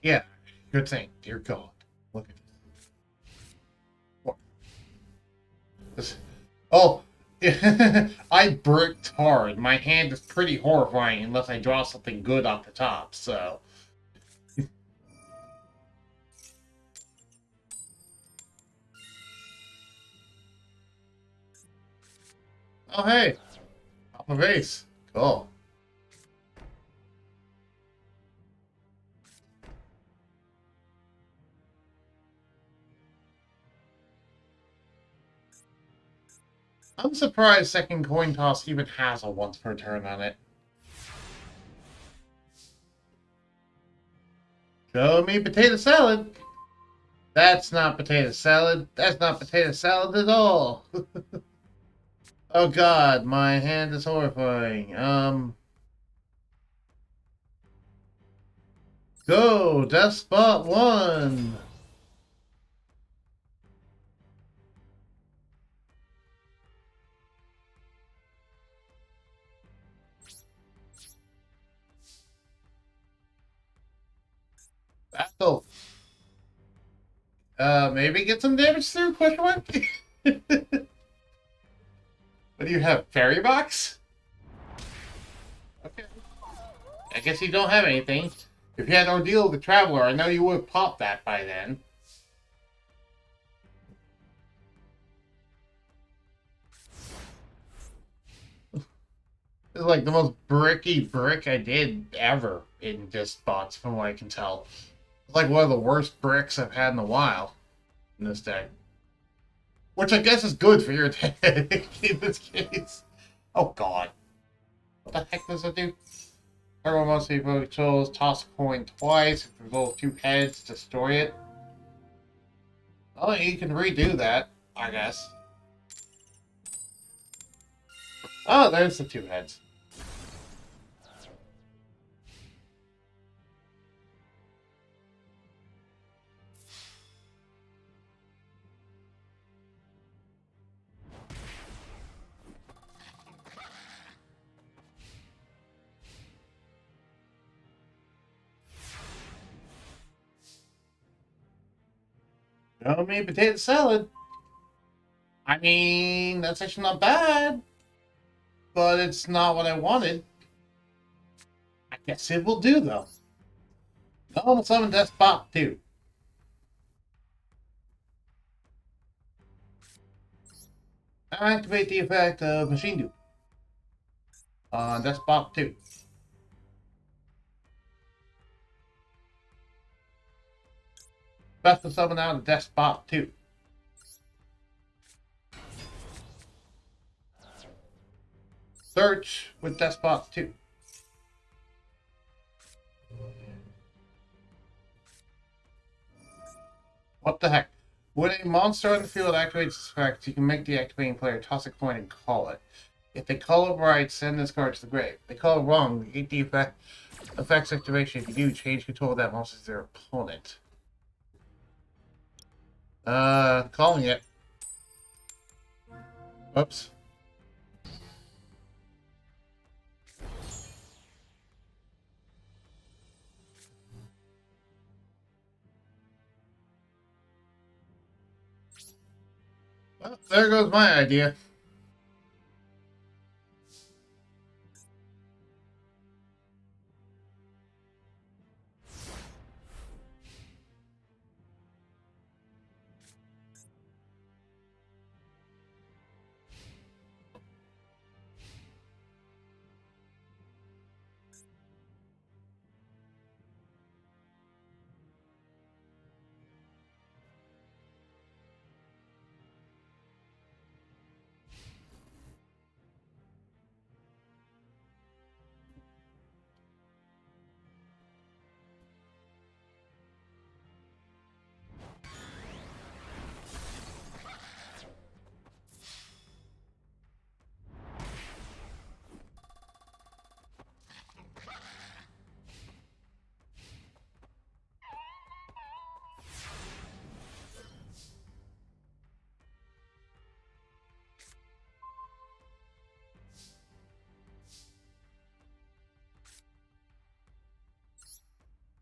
Yeah, good thing. Dear God, look at this. Oh, I bricked hard. My hand is pretty horrifying unless I draw something good off the top, so. Oh, hey. Top of ace. Cool. I'm surprised second coin toss even has a once per turn on it. Show me potato salad. That's not potato salad. That's not potato salad at all. Oh god, my hand is horrifying. Go! Death Spot 1! Battle! Maybe get some damage through? Question mark? What do you have? Fairy box? Okay. I guess you don't have anything. If you had Ordeal of the Traveler, I know you would have popped that by then. It's like the most bricky brick I did ever in just spots, from what I can tell. It's like one of the worst bricks I've had in a while in this deck. Which I guess is good for your deck in this case. Oh god. What the heck does it do? Everyone must be controls, toss a coin twice, if there's all 2 heads, destroy it. Oh, you can redo that, I guess. Oh, there's the 2 heads. No mean potato salad. I mean, that's actually not bad, but it's not what I wanted. I guess it will do, though. Normal summon Death Spot 2. Activate the effect of Machine Duel on Death Spot 2. Special summon out of Death Spot 2. Search with Death Spot 2. What the heck? When a monster on the field activates its effect, you can make the activating player toss a coin and call it. If they call it right, send this card to the grave. If they call it wrong, negate the effect's activation. If you do, change control of that monster to their opponent. Calling it. Oops. Well, there goes my idea.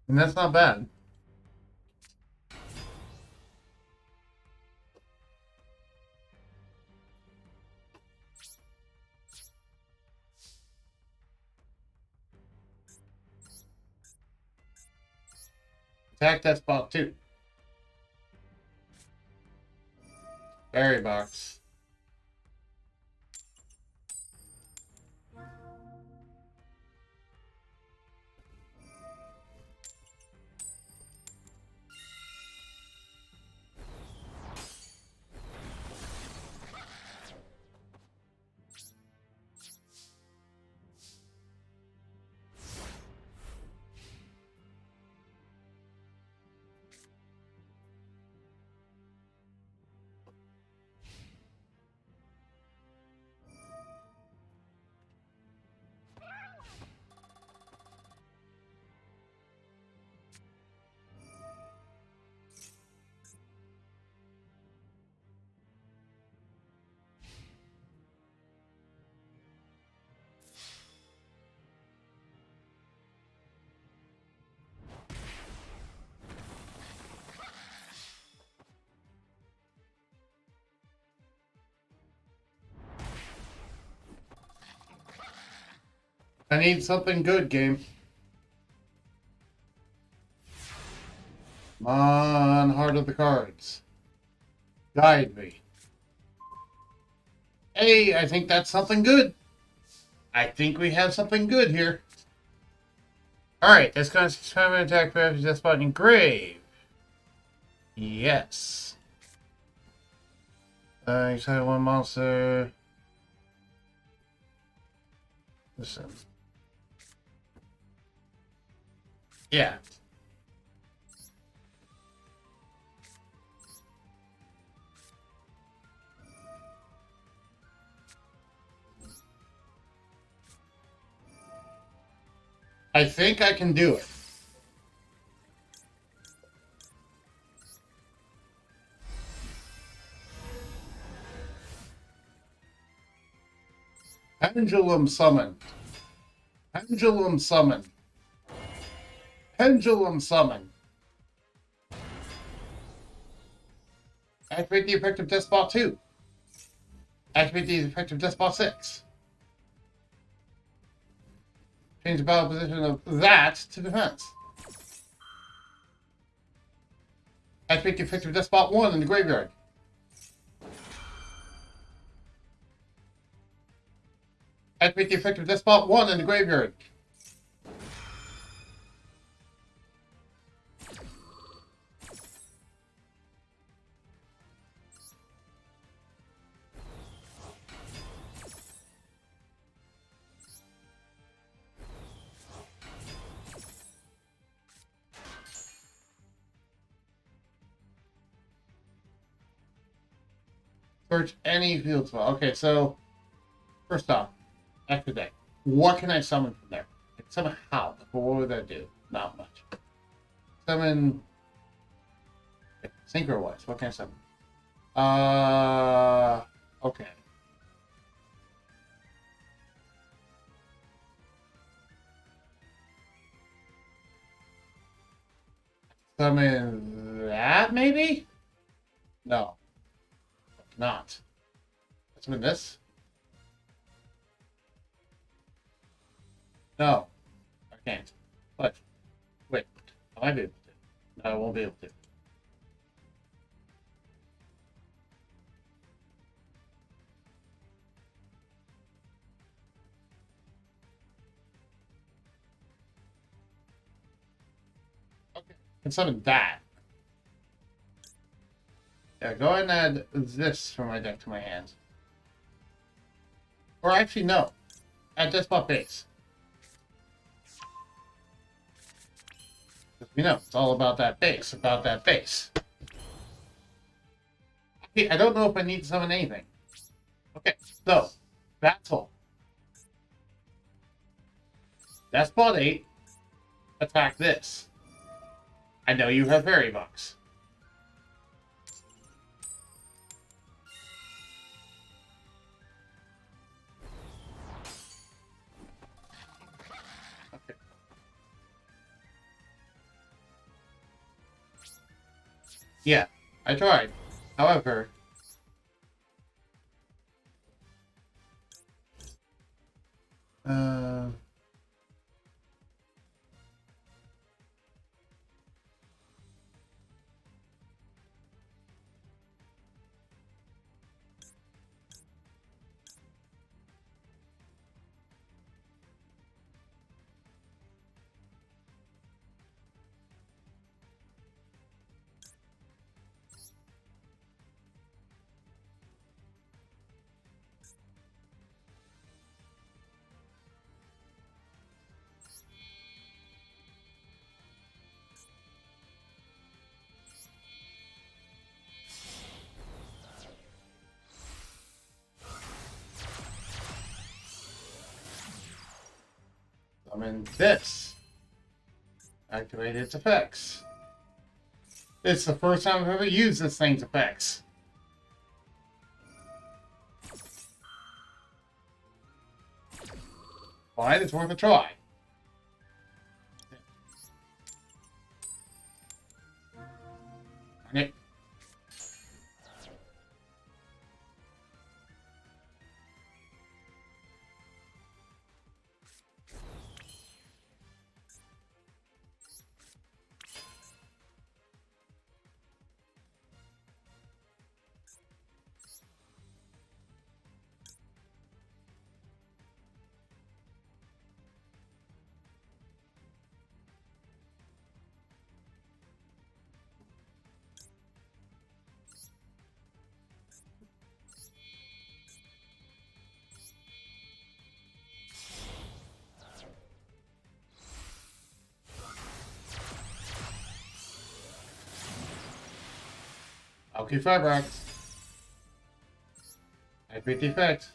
And that's not bad. Attack that spot too. Fairy box. I need something good, game. Come on, heart of the cards. Guide me. Hey, I think that's something good. I think we have something good here. Alright, that's going to determine attack for this spot in grave. Yes. You said one monster. Listen. Yeah. I think I can do it. Pendulum summon. Pendulum summon. Pendulum summon. Activate the effective Despot 2. Activate the effective Despot 6. Change the battle position of that to defense. Activate the effective Despot 1 in the graveyard. Activate the effective Despot 1 in the graveyard. Search any field spell. Okay, so first off, after that, what can I summon from there? I can summon how, but what would that do? Not much. Summon synchro wise. What can I summon? Okay. Summon that maybe? No, not. Summon this? No, I can't. But wait, I might be able to. No, I won't be able to. Okay, I can summon that. Yeah, go ahead and add this from my deck to my hands. Or actually, no. Add Despot base. You know, it's all about that base, about that base. Okay, I don't know if I need to summon anything. Okay, so, battle. Despot 8. Attack this. I know you have Fairy Bucks. Okay. Yeah, I tried. However, uh, summon this. Activate its effects. It's the first time I've ever used this thing's effects. Fine, it's worth a try. Okay. Okay, 5 rocks. I repeat the effect.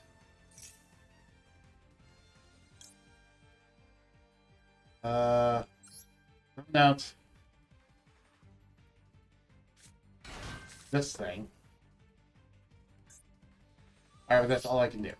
Coming out. This thing. Alright, that's all I can do.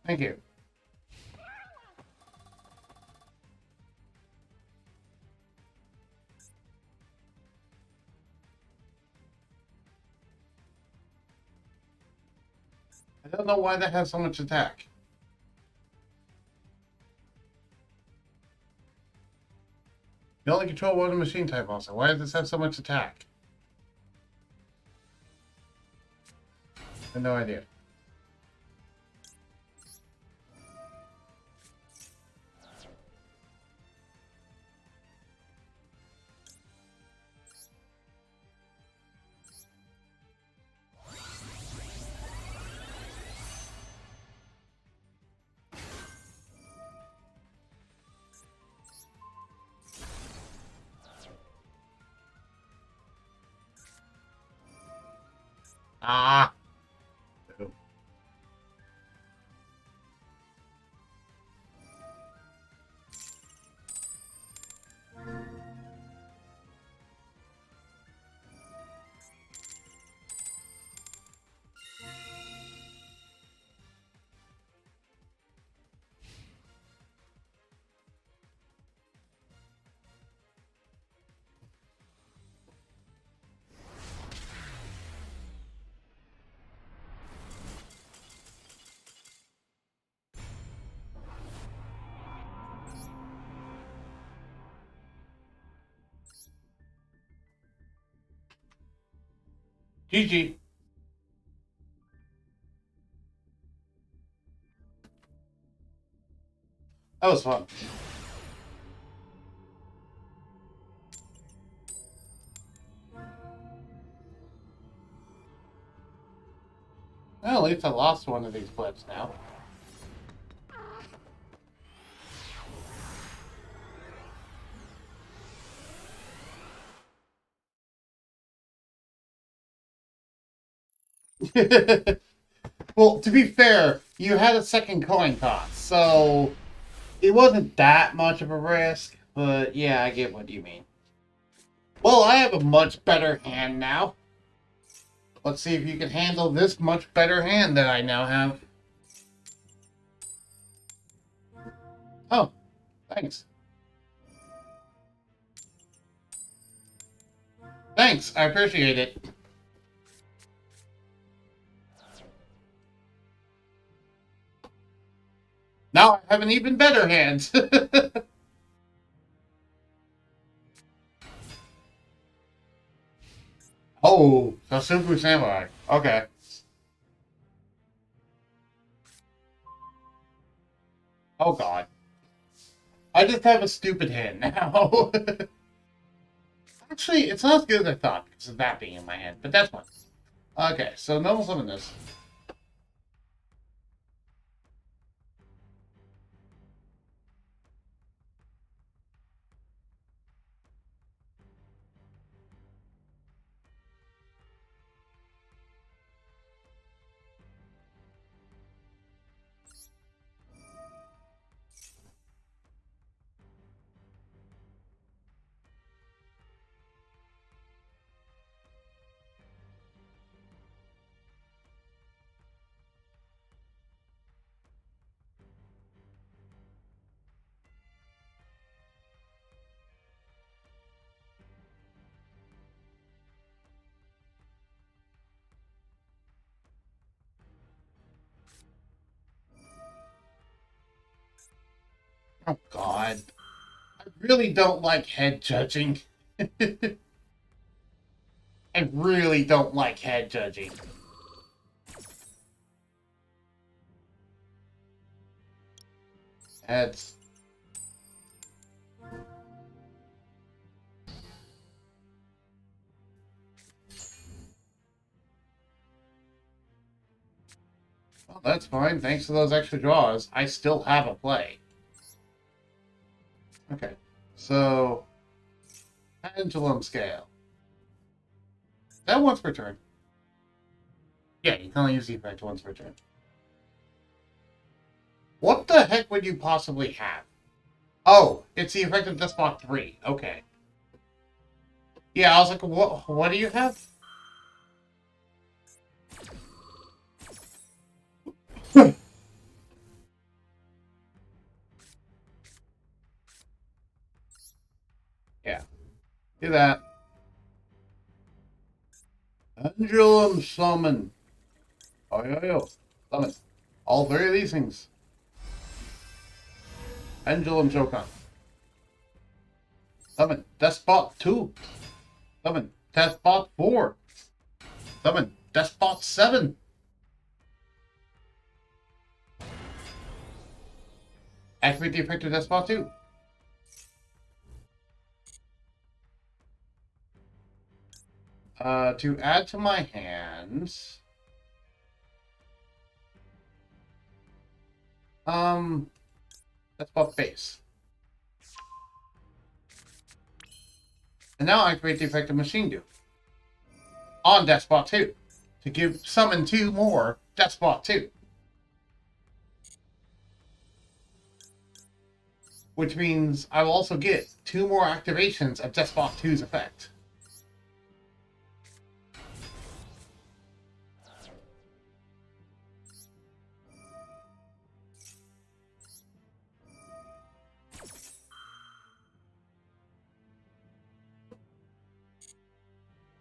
Thank you. I don't know why that has so much attack. You only control one machine type also. Why does this have so much attack? I have no idea. Ah! GG. That was fun. Well, at least I lost one of these flips now. Well, to be fair, you had a second coin toss, so it wasn't that much of a risk, but yeah, I get what you mean. Well, I have a much better hand now. Let's see if you can handle this much better hand that I now have. Oh, thanks. Thanks, I appreciate it. Now I have an even better hand. Oh, so Super Samurai. Okay. Oh god. I just have a stupid hand now. Actually, it's not as good as I thought because of that being in my hand, but that's fine. Okay, so normal summon this. Oh god. I really don't like head judging. I really don't like head judging. Heads. Well, that's fine. Thanks to those extra draws, I still have a play. Okay. So, pendulum scale. That once per turn. Yeah, you can only use the effect once per turn. What the heck would you possibly have? Oh, it's the effect of Despot 3. Okay. Yeah, I was like, what do you have? Yeah. Do that. Pendulum summon. Oh, yo. Summon. All three of these things. Pendulum Shokan. Summon. Despot 2. Summon. Despot 4. Summon. Despot 7. Activate the effect of Despot 2. To add to my hands. Despot base. And now activate the effect of Machine Do on Despot 2 to summon 2 more Despot 2. Which means I will also get 2 more activations of Despot 2's effect.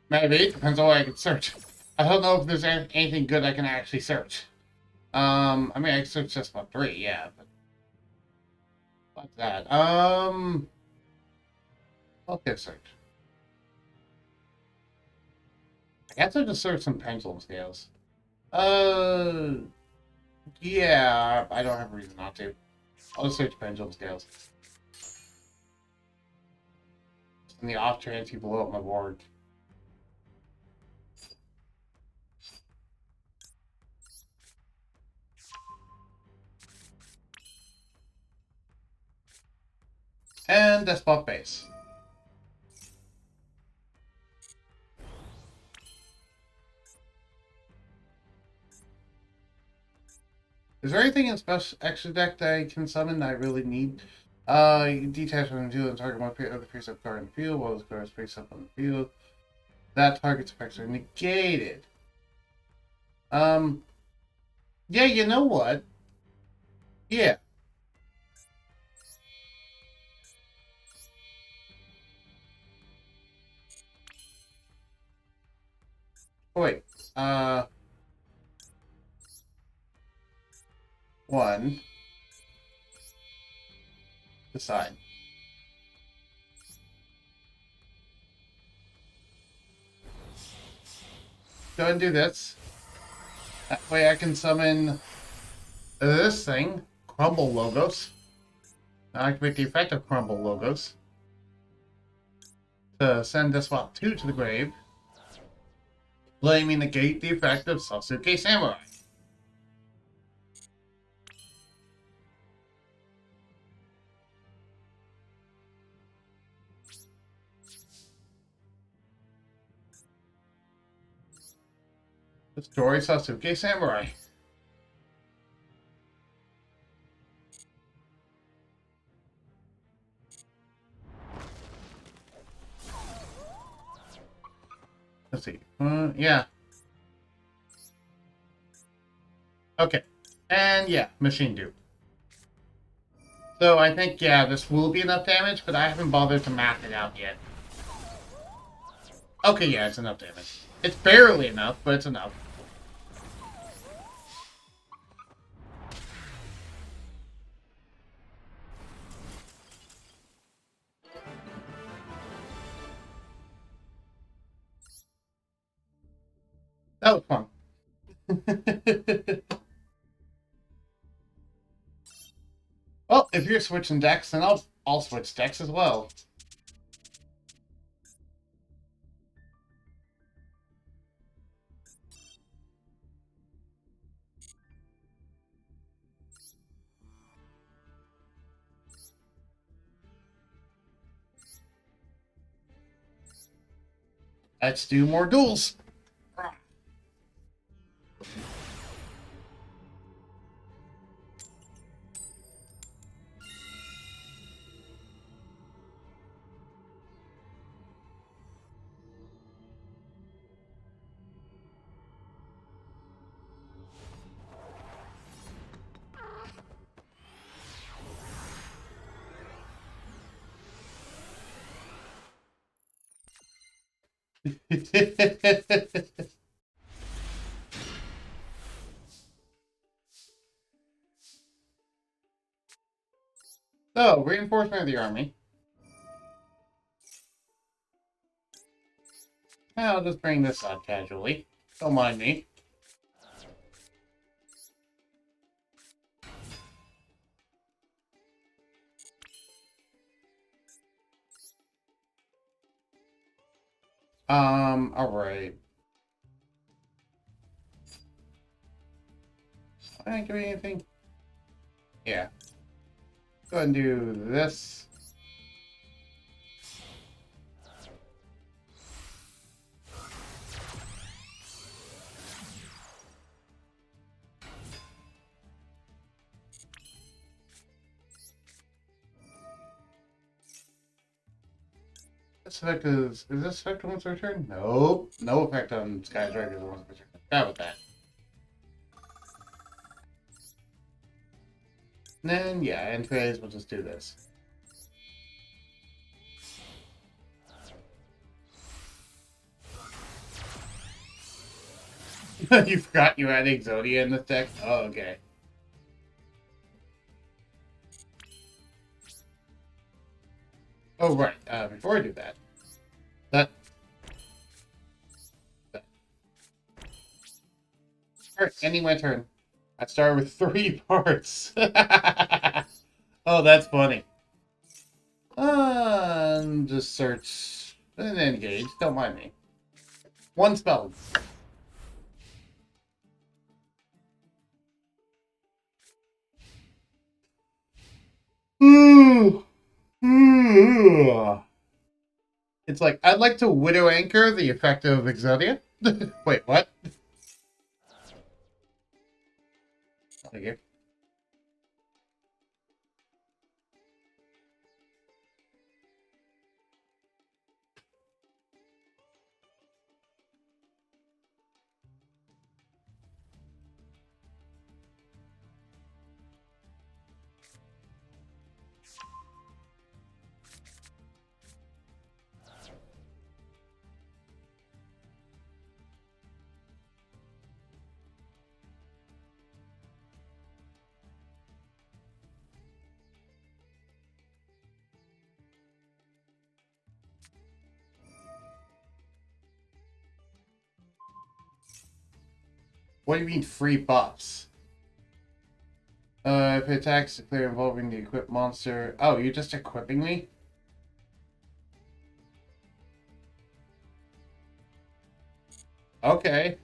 Maybe. Depends on what I can search. I don't know if there's anything good I can actually search. I mean, I can search Despot 3, yeah, but... Fuck that. Okay, search. I guess I'll just search some pendulum scales. Yeah, I don't have a reason not to. I'll just search pendulum scales. In the off chance you blow up my board. And Despot base. Is there anything in special extra deck that I can summon that I really need? You can detach from the field and target one other face-up card in the field while this card is face-up on the field. That target's effects are negated. Yeah, you know what? Yeah. Oh, wait. One. Decide. Go ahead and do this. That way I can summon this thing, Crumble Logos. Now activate the effect of Crumble Logos to send Despot 2 to the grave, letting me negate the effect of Sasuke Samurai. Destroy Sasuke Samurai. Let's see. Yeah. Okay. And yeah, Machine Do. So I think, yeah, this will be enough damage, but I haven't bothered to math it out yet. Okay, yeah, it's enough damage. It's barely enough, but it's enough. That was fun. Well, if you're switching decks, then I'll switch decks as well. Let's do more duels. So, reinforcement of the army. I'll just bring this out casually. Don't mind me. Alright. I didn't give me anything. Yeah. Go ahead and do this. This effect is this effect once per turn? Nope. No effect on Sky's regular once per turn. Forgot about that. And then, yeah, in phase, we'll just do this. You forgot you had Exodia in this deck? Oh, okay. Oh, right. Before I do that. Alright, ending my turn. I start with 3 parts. Oh, that's funny. Just search and engage. Don't mind me. 1 spell. It's like, I'd like to Widow Anchor the effect of Exodia. Wait, what? Thank you. What do you mean free buffs? If it attacks, declare involving the equipped monster. Oh, you're just equipping me? Okay.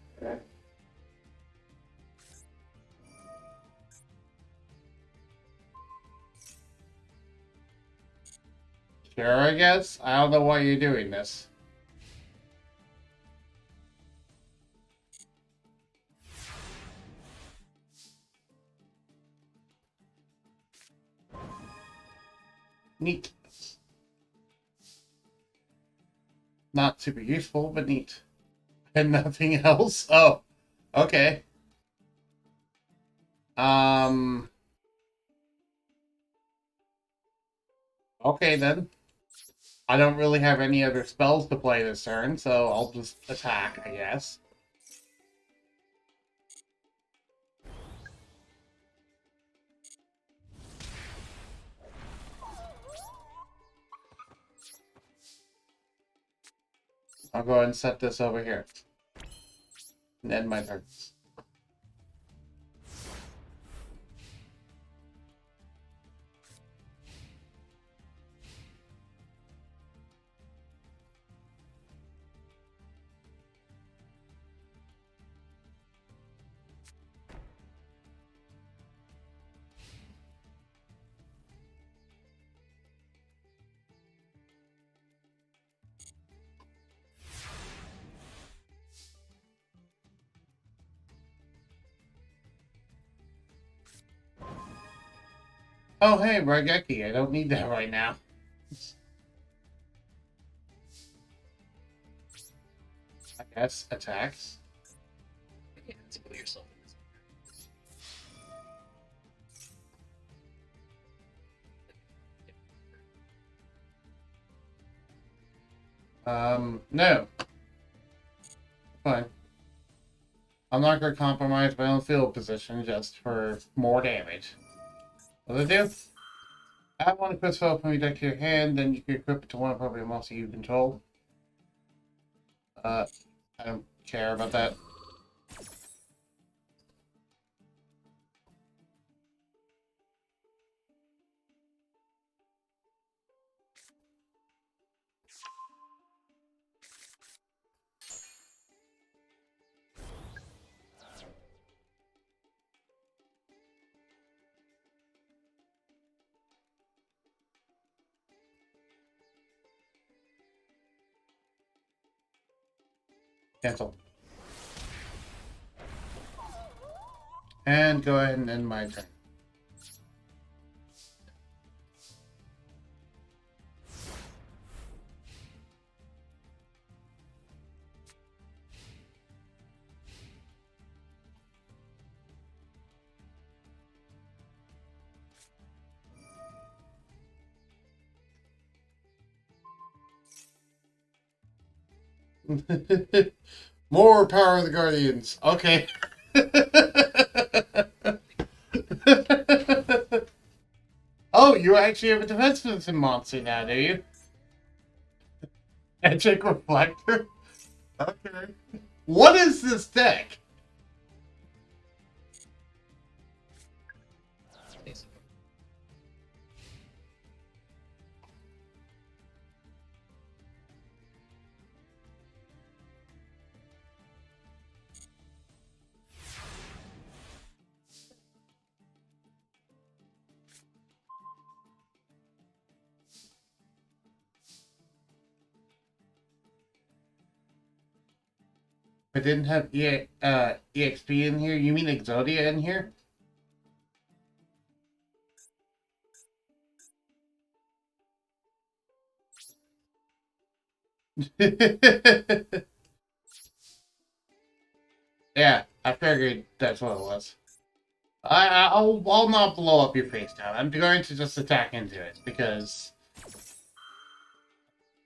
Sure, I guess. I don't know why you're doing this. Neat. Not super useful, but neat. And nothing else? Oh, okay. Um, okay then. I don't really have any other spells to play this turn, so I'll just attack, I guess. I'll go ahead and set this over here. And then my turn. Oh, hey, Raigeki, I don't need that right now. I guess attacks. Yeah, to put yourself in this. No. Fine. I'm not going to compromise my own field position just for more damage. What do I do? Add one equip spell from your deck to your hand, then you can equip it to one appropriate monster you control. I don't care about that. Cancel. And go ahead and end my turn. More power of the Guardians. Okay. Oh, you actually have a defensive monster now, do you? Magic Reflector? Okay. What is this deck? Basically. I didn't have EXP in here. You mean Exodia in here? Yeah, I figured that's what it was. I'll not blow up your face down. I'm going to just attack into it because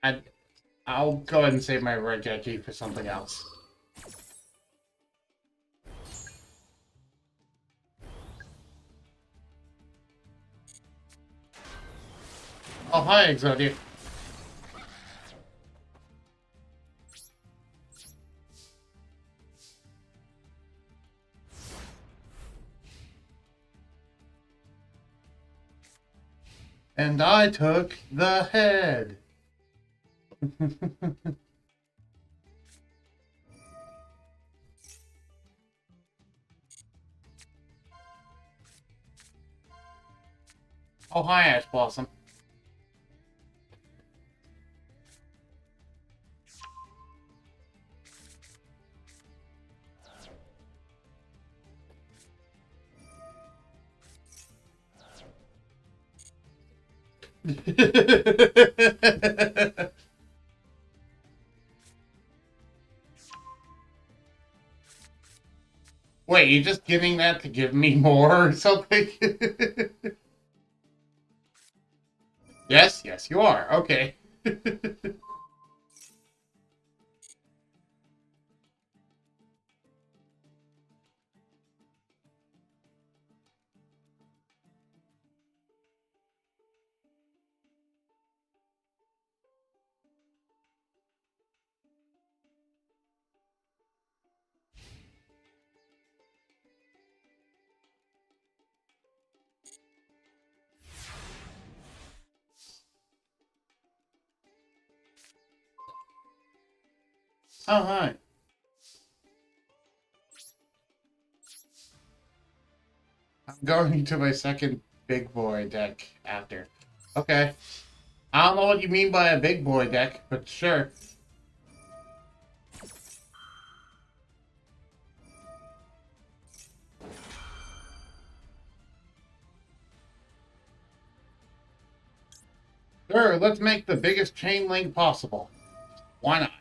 I I'll go ahead and save my Raigeki for something else. Oh, hi, Exodia. And I took the head. Oh, hi, Ash Blossom. Wait, you just giving that to give me more or something? Yes, yes, you are. Okay. Oh, hi. I'm going to my second big boy deck after. Okay. I don't know what you mean by a big boy deck, but sure. Sure, let's make the biggest chain link possible. Why not?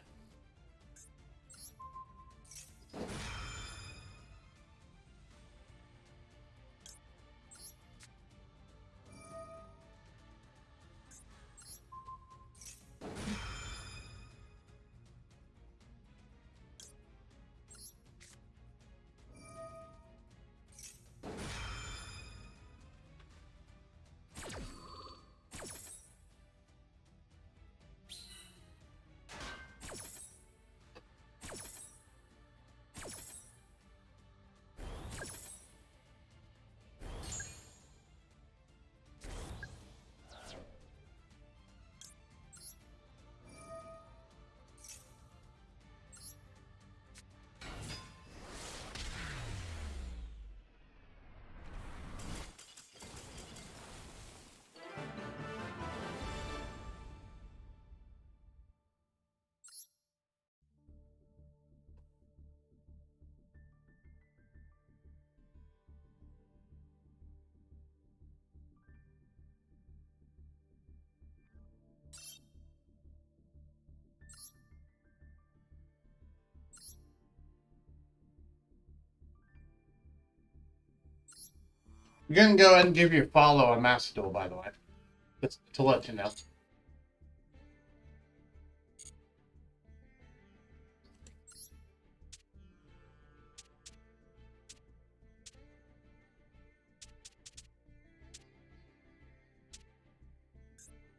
I'm gonna go ahead and give you a follow on Master Duel, by the way. Just to let you know.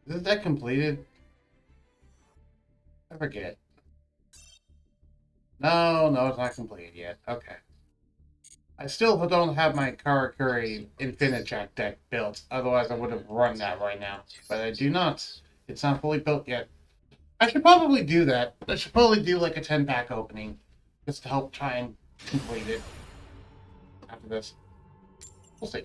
Is that completed? I forget. No, no, it's not completed yet. Okay. I still don't have my Karakuri Infinijack deck built, otherwise I would have run that right now. But I do not. It's not fully built yet. I should probably do that. I should probably do like a 10-pack opening, just to help try and complete it after this. We'll see.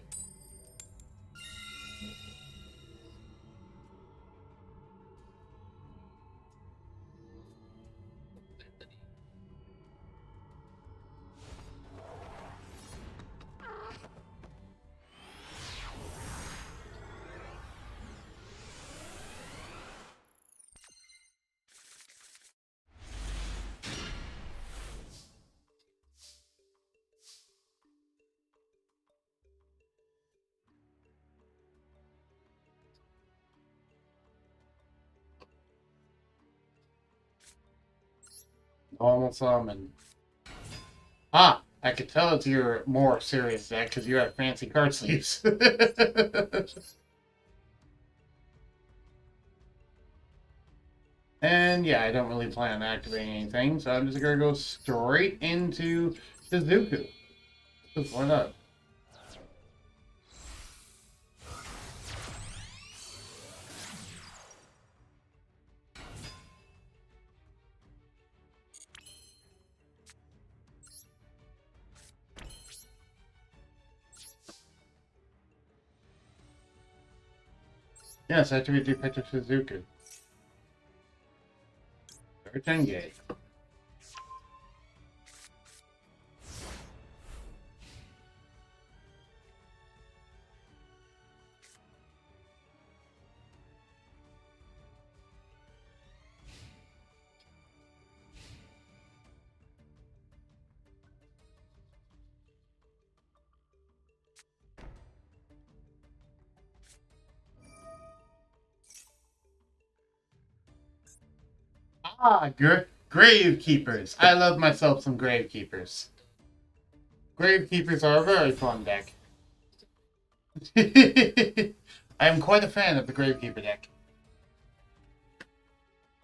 Normal summon. Ah, I could tell it's your more serious deck because you have fancy card sleeves. And yeah, I don't really plan on activating anything, so I'm just gonna go straight into Shizuku. Just why not? Yes, activate the effect of Shizuku. Return gate. Ah, Gravekeepers. I love myself some Gravekeepers. Gravekeepers are a very fun deck. I am quite a fan of the Gravekeeper deck.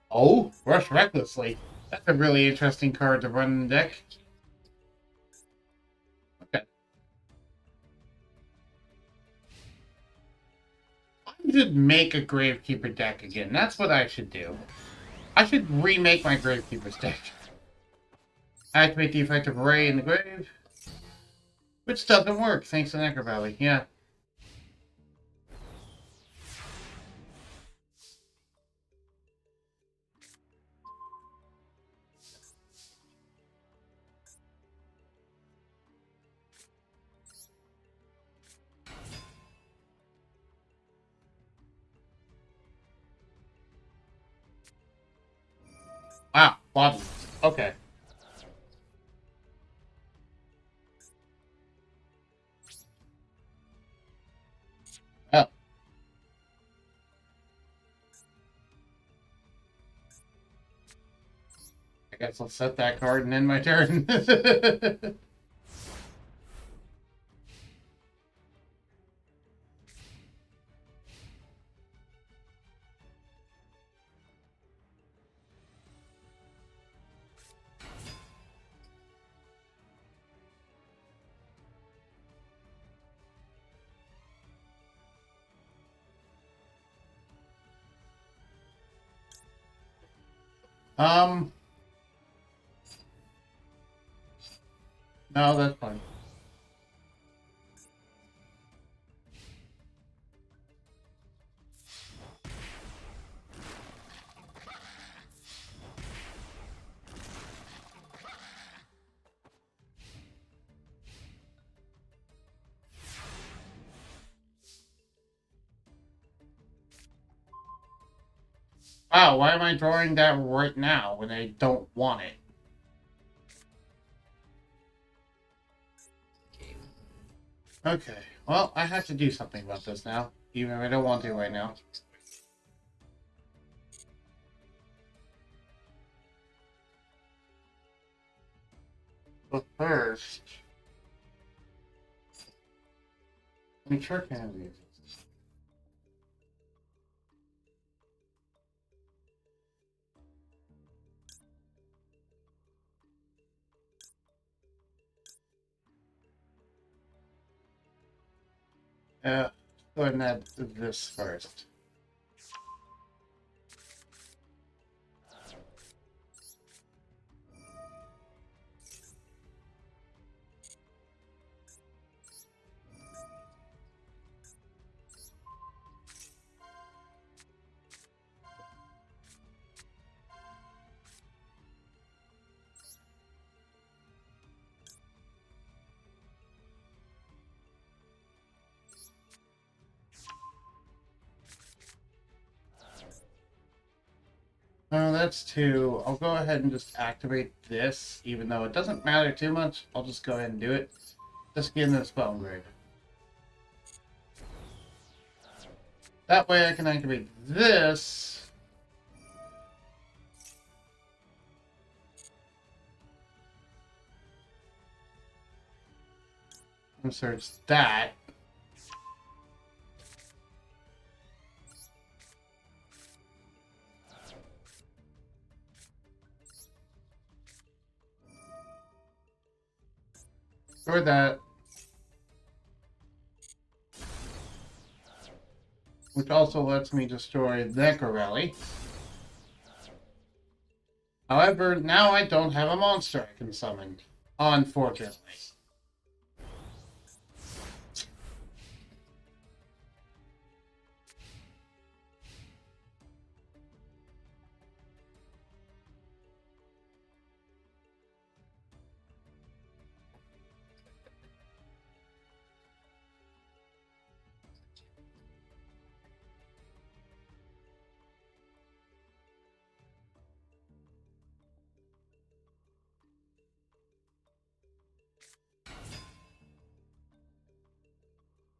Oh, Rush Recklessly. That's a really interesting card to run in the deck. Okay. I should make a Gravekeeper deck again. That's what I should do. I should remake my Gravekeeper's deck. Activate the effect of Ray in the grave. Which doesn't work, thanks to Necro Valley. Yeah. Wow, body. Okay. Oh, I guess I'll set that card and end my turn. um, no, that's fine. Wow, why am I drawing that right now when I don't want it? Okay, well, I have to do something about this now, even if I don't want to right now. But first, make sure I can use this. Go ahead and add this first. Oh, that's two. I'll go ahead and just activate this, even though it doesn't matter too much. I'll just go ahead and do it. Just get in the spell grave. That way I can activate this. And search that. Or that. Which also lets me destroy Necro Valley. However, now I don't have a monster I can summon. Unfortunately.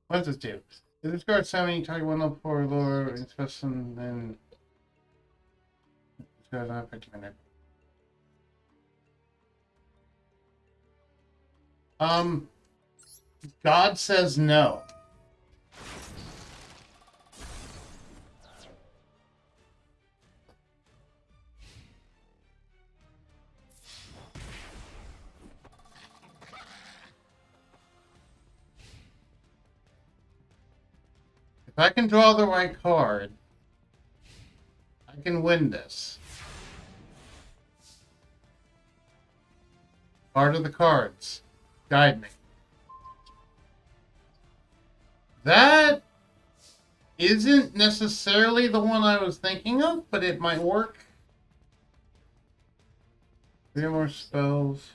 What does this do? If this card summoning target one up for lower inspection, then this card's not affecting my neck. God says no. If I can draw the right card, I can win this. Part of the cards. Guide me. That isn't necessarily the one I was thinking of, but it might work. 3 more spells.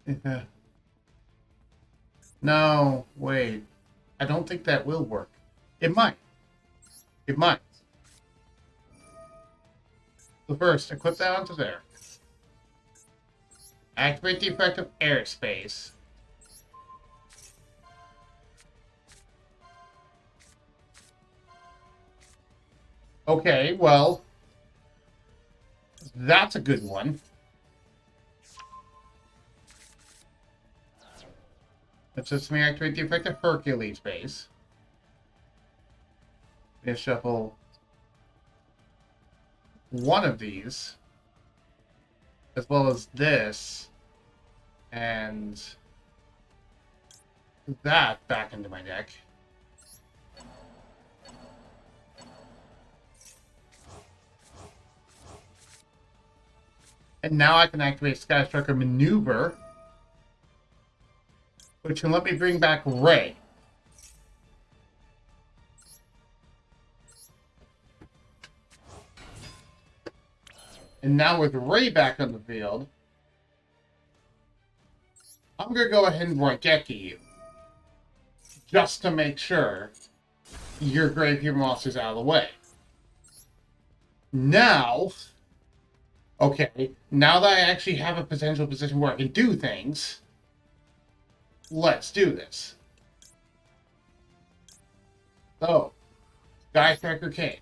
Yeah. No, wait. I don't think that will work. It might. It might. So first, equip that onto there. Activate the effect of airspace. Okay, well, that's a good one. Let's just me activate the effect of Hercules base. Gonna shuffle one of these, as well as this, and that back into my deck. And now I can activate Sky Striker Maneuver, which can let me bring back Ray. And now with Ray back on the field, I'm going to go ahead and Raigeki you. Just to make sure your Graveyard Monster's out of the way. Now, okay, now that I actually have a potential position where I can do things, let's do this. So, Sky Striker came.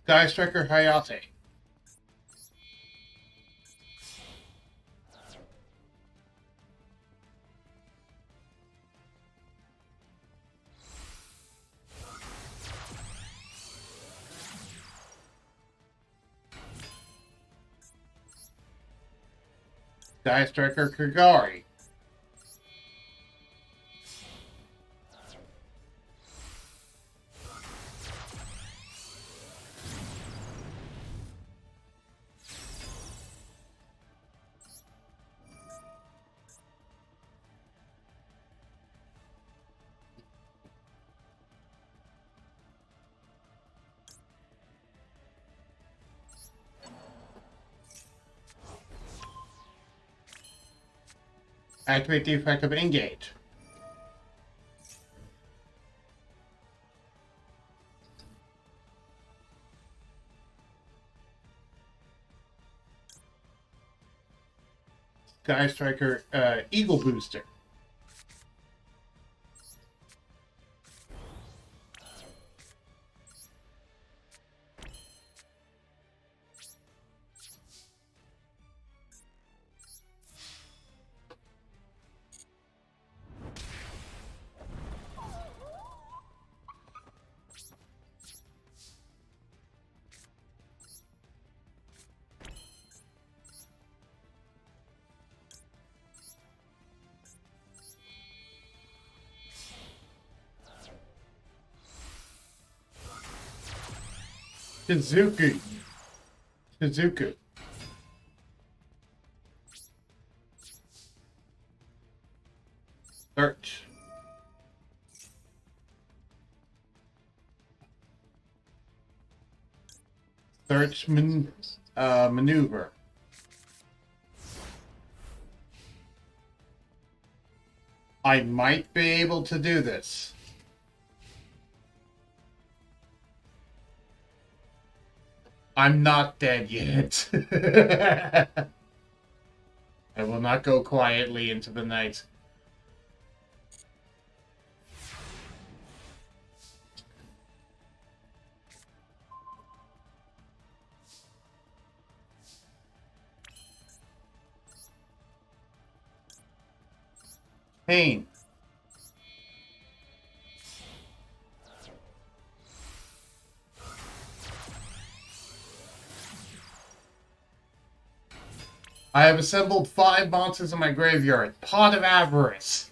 Sky Striker Hayate. Sky Striker Kagari. Activate the effect of Engage. Sky Striker Eagle Booster. Shizuku. Shizuku. Search. Maneuver. I might be able to do this. I'm not dead yet. I will not go quietly into the night. Pain. I have assembled 5 monsters in my graveyard. Pot of Avarice.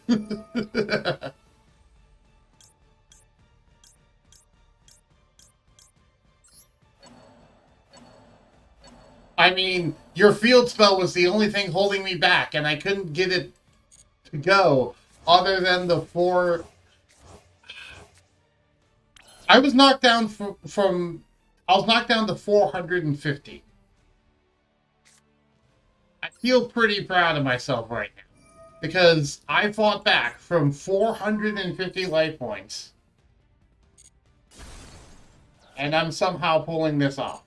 I mean, your field spell was the only thing holding me back, and I couldn't get it to go other than the 4. I was knocked down I was knocked down to 450. I feel pretty proud of myself right now because I fought back from 450 life points, and I'm somehow pulling this off.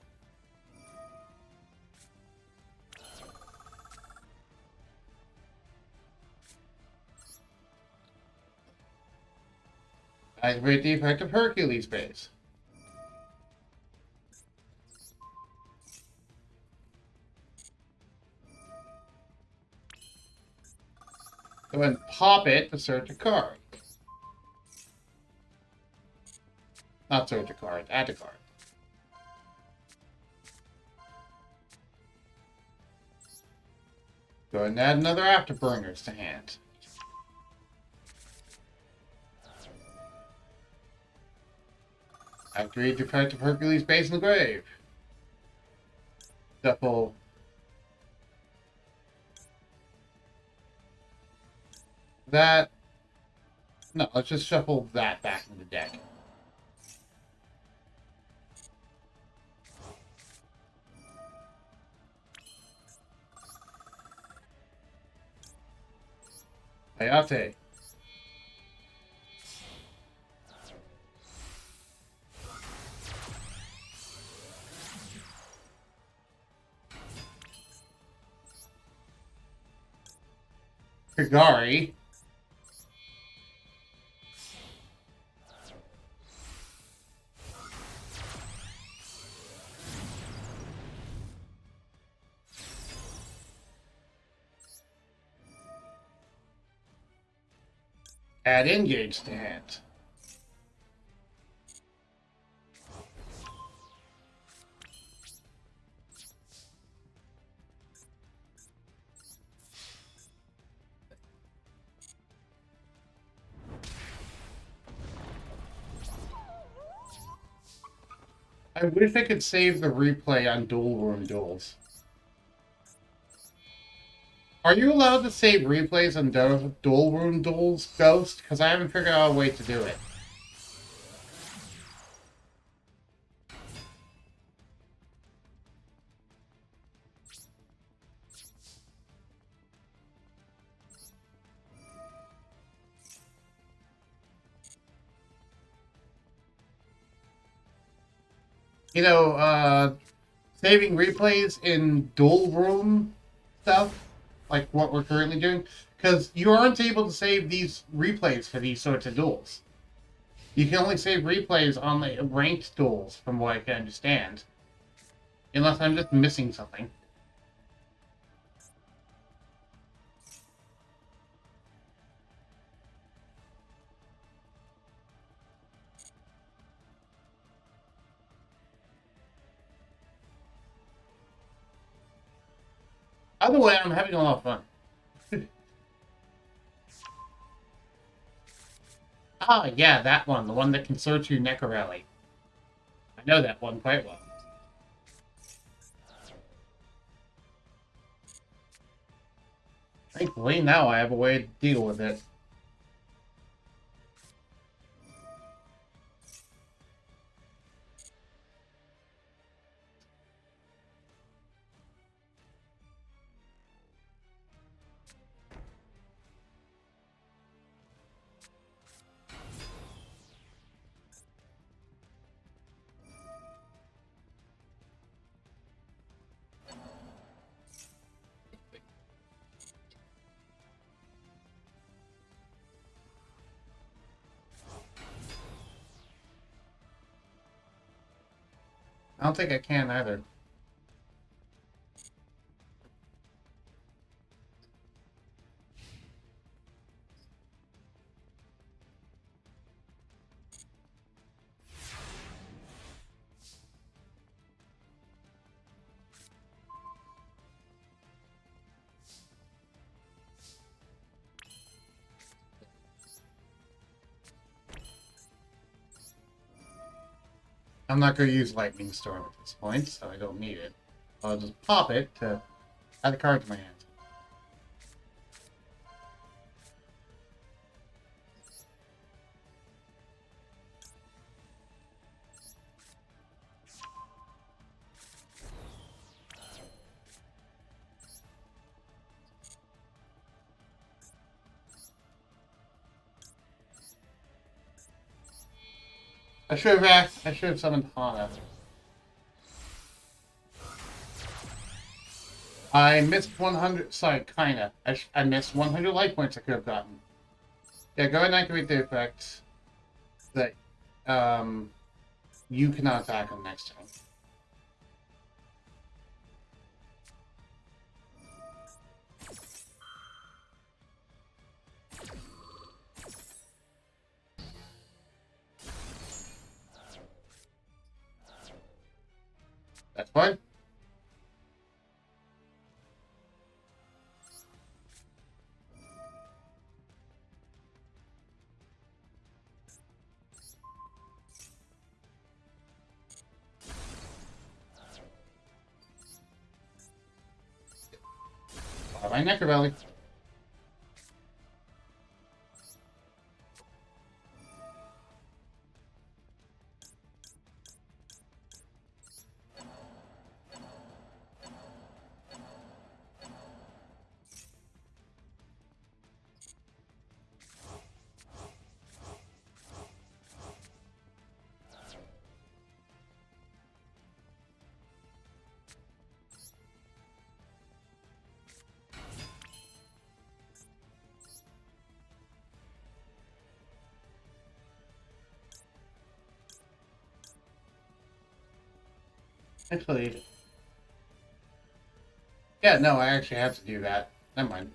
Activate the effect of Hercules base. Go ahead and pop it to search a card. Not search a card, add a card. Go ahead and add another Afterburners to hand. Activate the effect of Hercules base in the grave. Shuffle. That. No, let's just shuffle that back in the deck. Hayate. Kagari. Add Engage to hand. I wish I could save the replay on Duel Room Duels. Are you allowed to save replays on Duel Room Duels, Ghost? Because I haven't figured out a way to do it. You know, saving replays in Duel Room stuff, like what we're currently doing, because you aren't able to save these replays for these sorts of duels. You can only save replays on the ranked duels, from what I can understand. Unless I'm just missing something. Either way, I'm having a lot of fun. Ah, yeah, that one. The one that can search your Necrorally. I know that one quite well. Thankfully, now I have a way to deal with it. I don't think I can either. I'm not going to use Lightning Storm at this point, so I don't need it. I'll just pop it to add a card to my hand. I should have summoned Hana. I missed 100. Sorry, kinda. I missed 100 life points I could have gotten. Yeah, go ahead and activate the effect that you cannot attack him next time. That's fine. Bye-bye, Necrovalley. Actually, yeah, no, I actually have to do that. Never mind.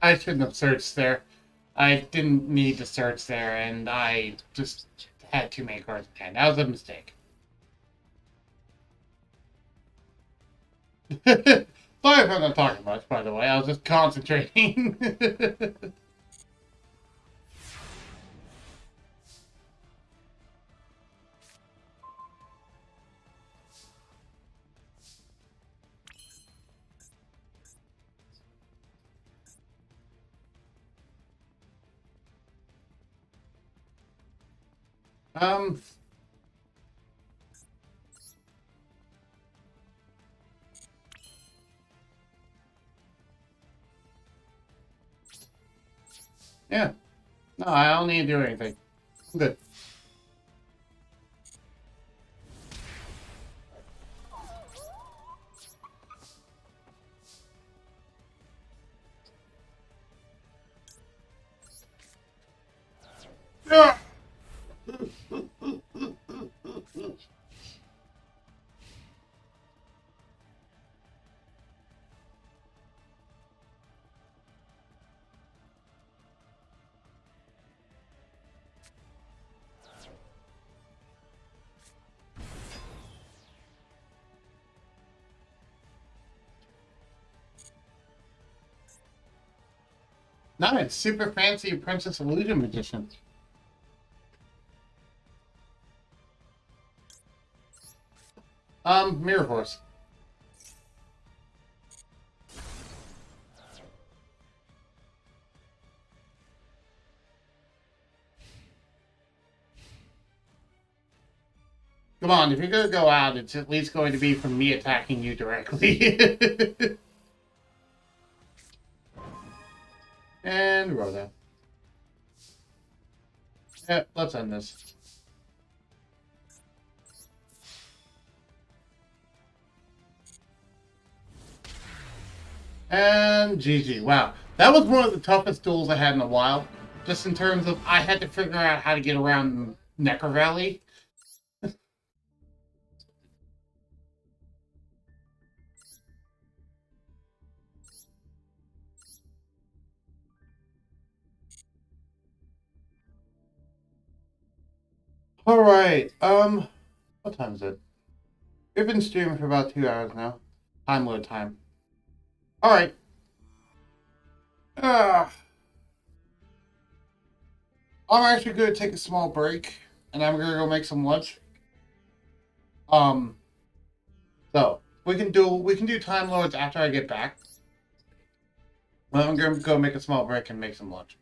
I shouldn't have searched there. I didn't need to search there, and I just had too many cards in hand. That was a mistake. Sorry if I'm not talking much, by the way. I was just concentrating. um, yeah. No, I don't need to do anything. I'm good. Yeah. Nice. Super fancy Princess Illusion Magician. Mirror Horse. Come on, if you're gonna go out, it's at least going to be from me attacking you directly. And Rhoda. Yeah, let's end this. And GG. Wow. That was one of the toughest duels I had in a while. Just in terms of I had to figure out how to get around Necker Valley. Alright, what time is it? We've been streaming for about 2 hours now. Time load time. Alright. I'm actually gonna take a small break and I'm gonna go make some lunch. Um so we can do time loads after I get back. Well, I'm gonna go make a small break and make some lunch.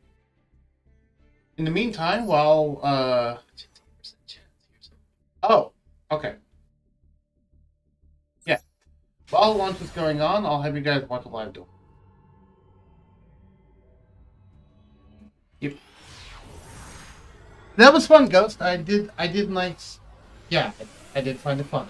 In the meantime, while 15% chance. Here's oh, okay. Yeah. While lunch is going on, I'll have you guys watch a live duel. Yep. That was fun, Ghost. I did nice. Yeah, I did find it fun.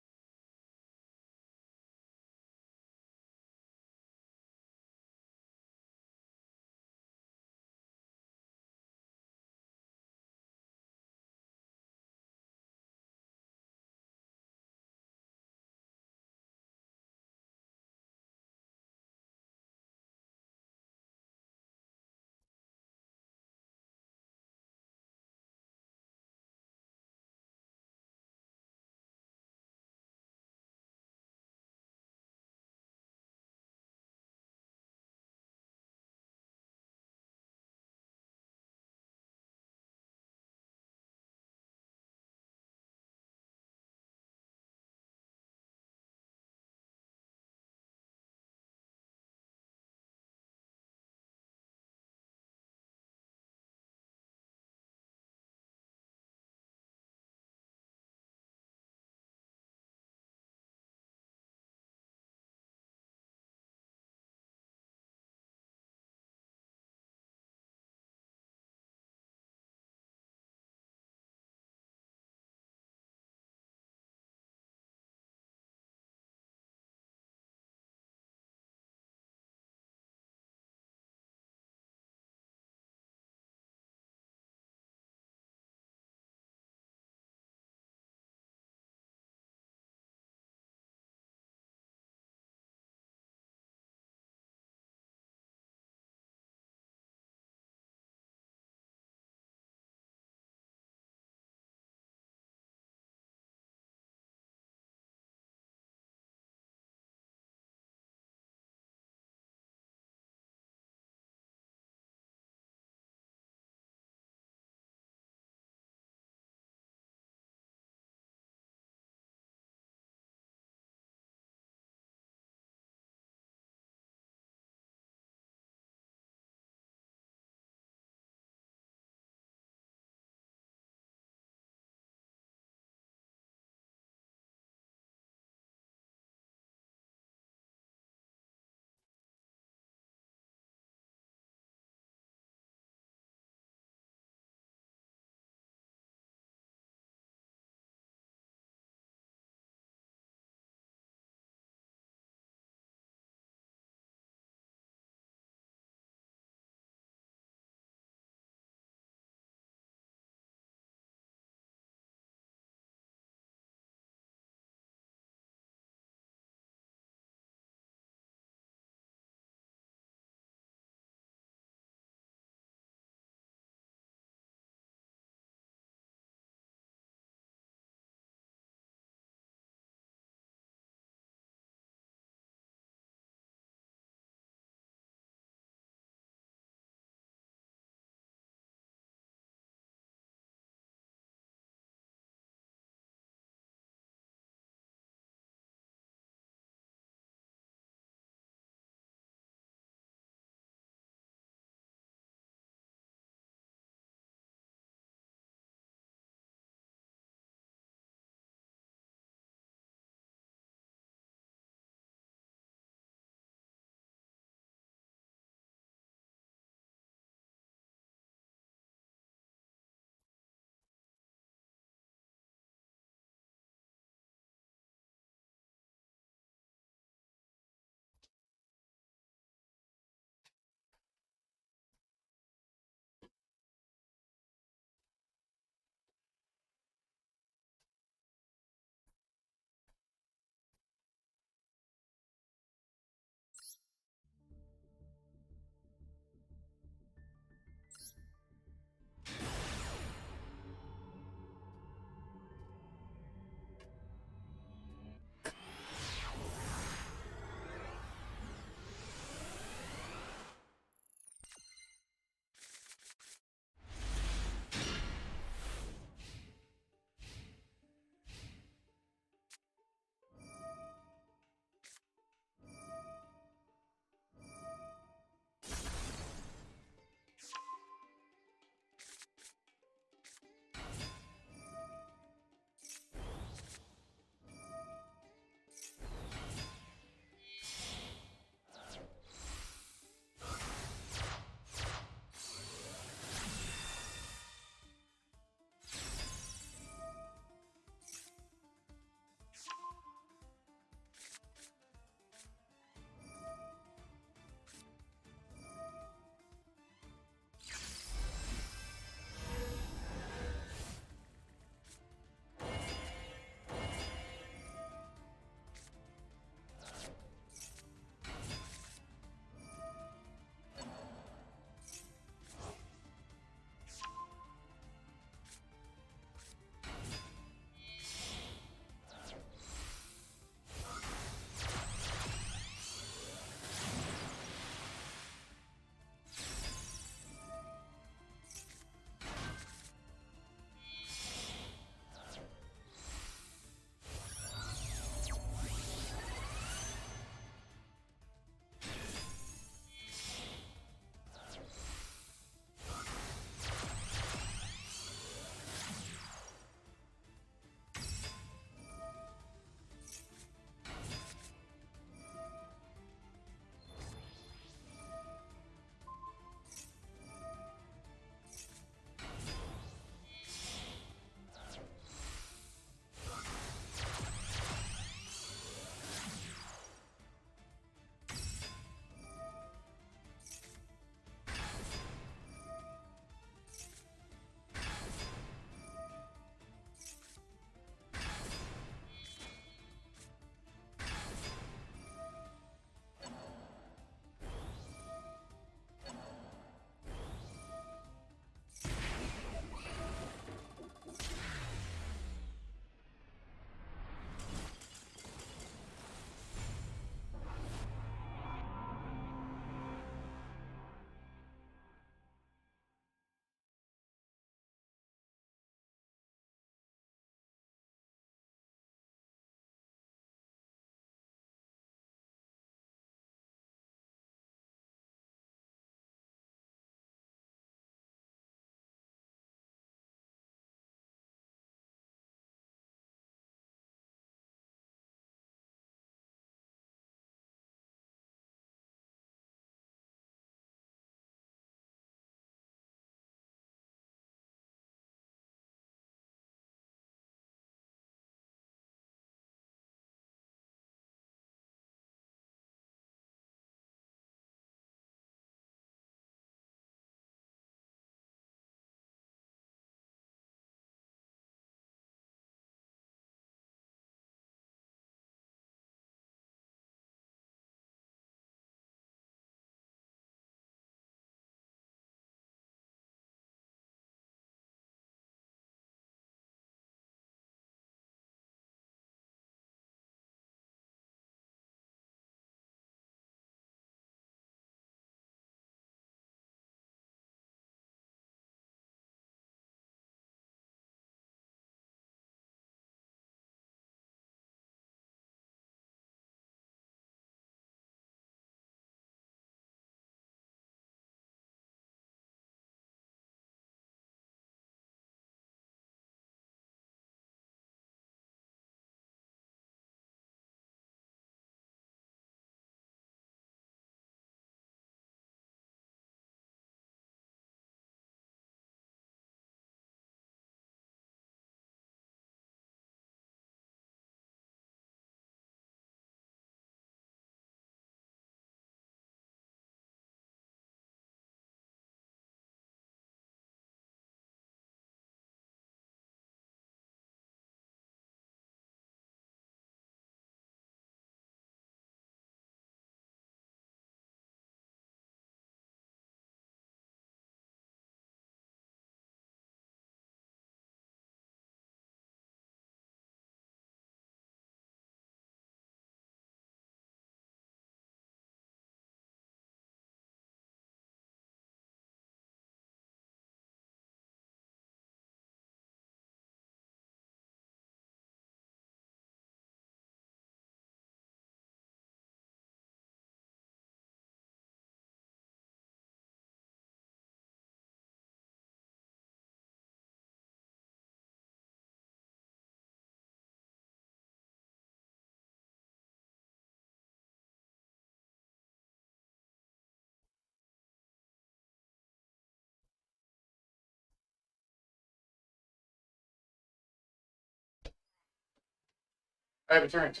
I have returned.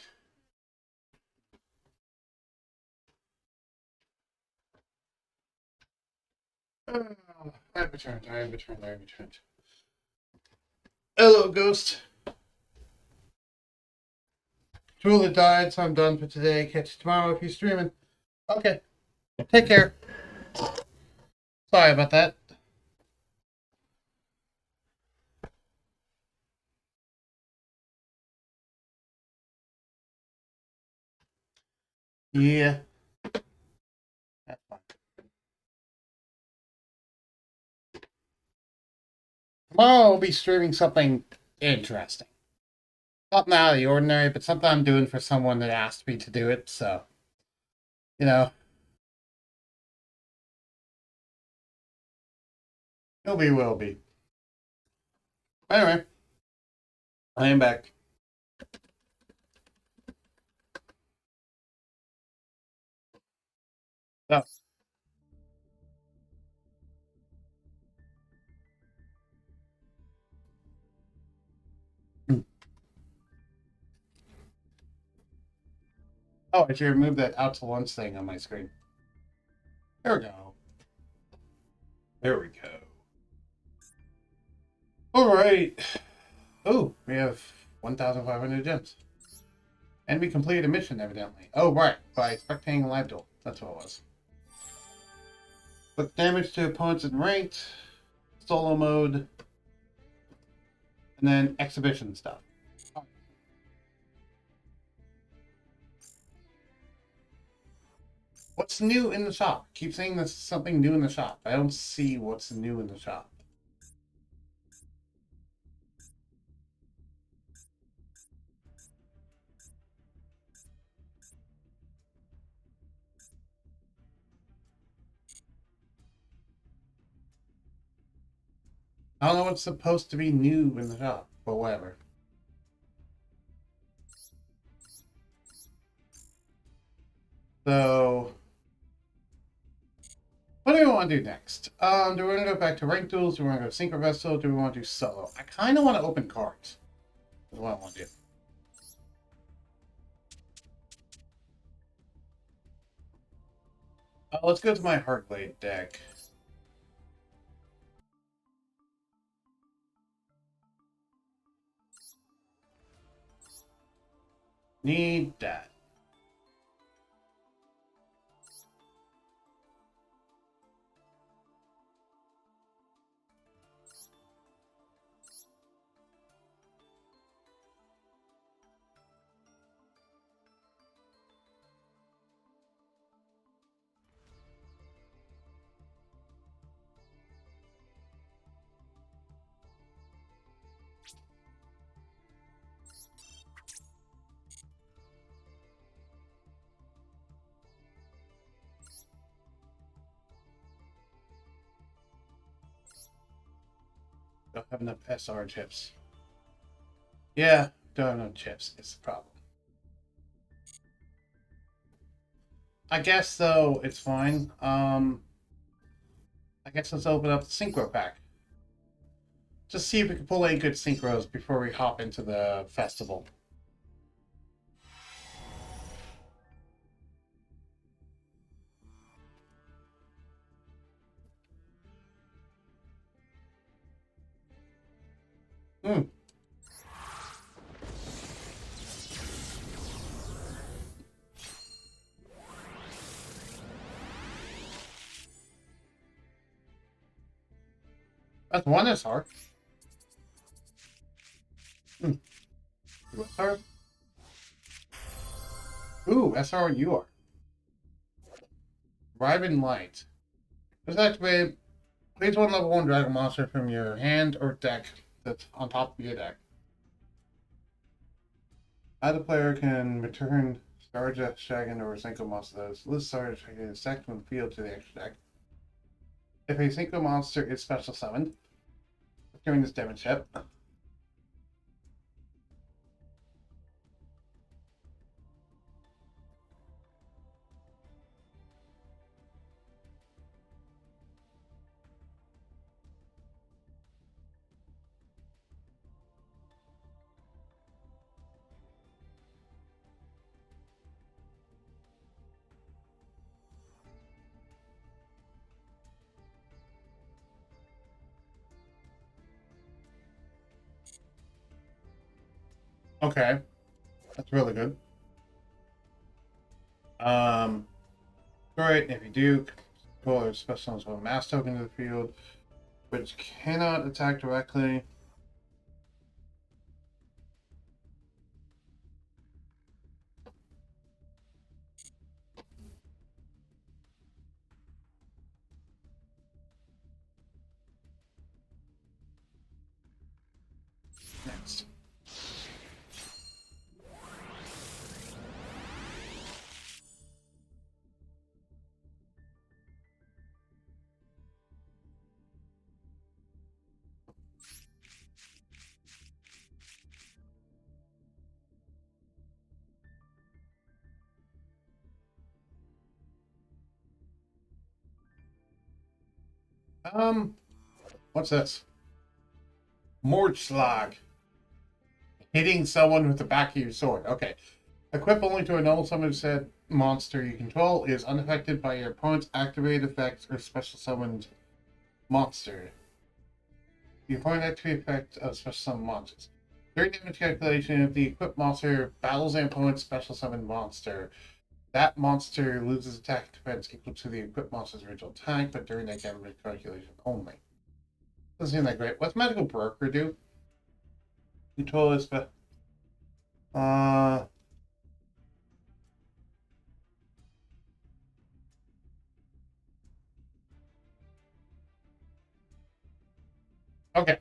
I have returned. I have returned. I have returned. Hello, Ghost. Duel had died, so I'm done for today. Catch you tomorrow if you're streaming. Okay. Take care. Sorry about that. Yeah. That's fine. Tomorrow I'll be streaming something interesting. Something out of the ordinary, but something I'm doing for someone that asked me to do it, so, you know, will be. Anyway, I am back. So, oh, I should remove that out to lunch thing on my screen. There we go. There we go. All right. Oh, we have 1,500 gems. And we completed a mission, evidently. Oh, right. By spectating a live duel. That's what it was. But damage to opponents in ranked, solo mode, and then exhibition stuff. What's new in the shop? Keep saying there's something new in the shop. I don't see what's new in the shop. I don't know what's supposed to be new in the shop, but whatever. So, what do we want to do next? Do we want to go back to ranked duels? Do we want to go synchro vessel? Do we want to do solo? I kind of want to open cards. That's what I want to do. Let's go to my Heartblade deck. Need that. Don't have enough SR chips. Yeah, don't have enough chips. It's the problem. I guess though it's fine. I guess let's open up the synchro pack. Just see if we can pull any good synchros before we hop into the festival. Hmm. That's one SR. Hmm. Two SR. Ooh, SR you are. Riven Light. This activate. Please one level 1 dragon monster from your hand or deck that's on top of your deck. Either player can return Starjet Dragon or Synchro monster. List Starjet Dragon is stacked from the field to the extra deck. If a Synchro monster is special summoned during this damage step, Okay, that's really good. Um, Great. If you do, pull a special ones with a mass token to the field, which cannot attack directly. Next. What's this? Mordschlag. Hitting someone with the back of your sword. Okay. Equip only to a normal summon said monster you control is unaffected by your opponent's activated effects or special summoned monster. The opponent activated effect of special summon monsters. During damage calculation, if the equipped monster battles an opponent's special summoned monster, that monster loses attack defense equal to the equipped monster's original attack, but during that damage calculation only. Doesn't seem that great. What's Magical Broker do? Control is uh okay.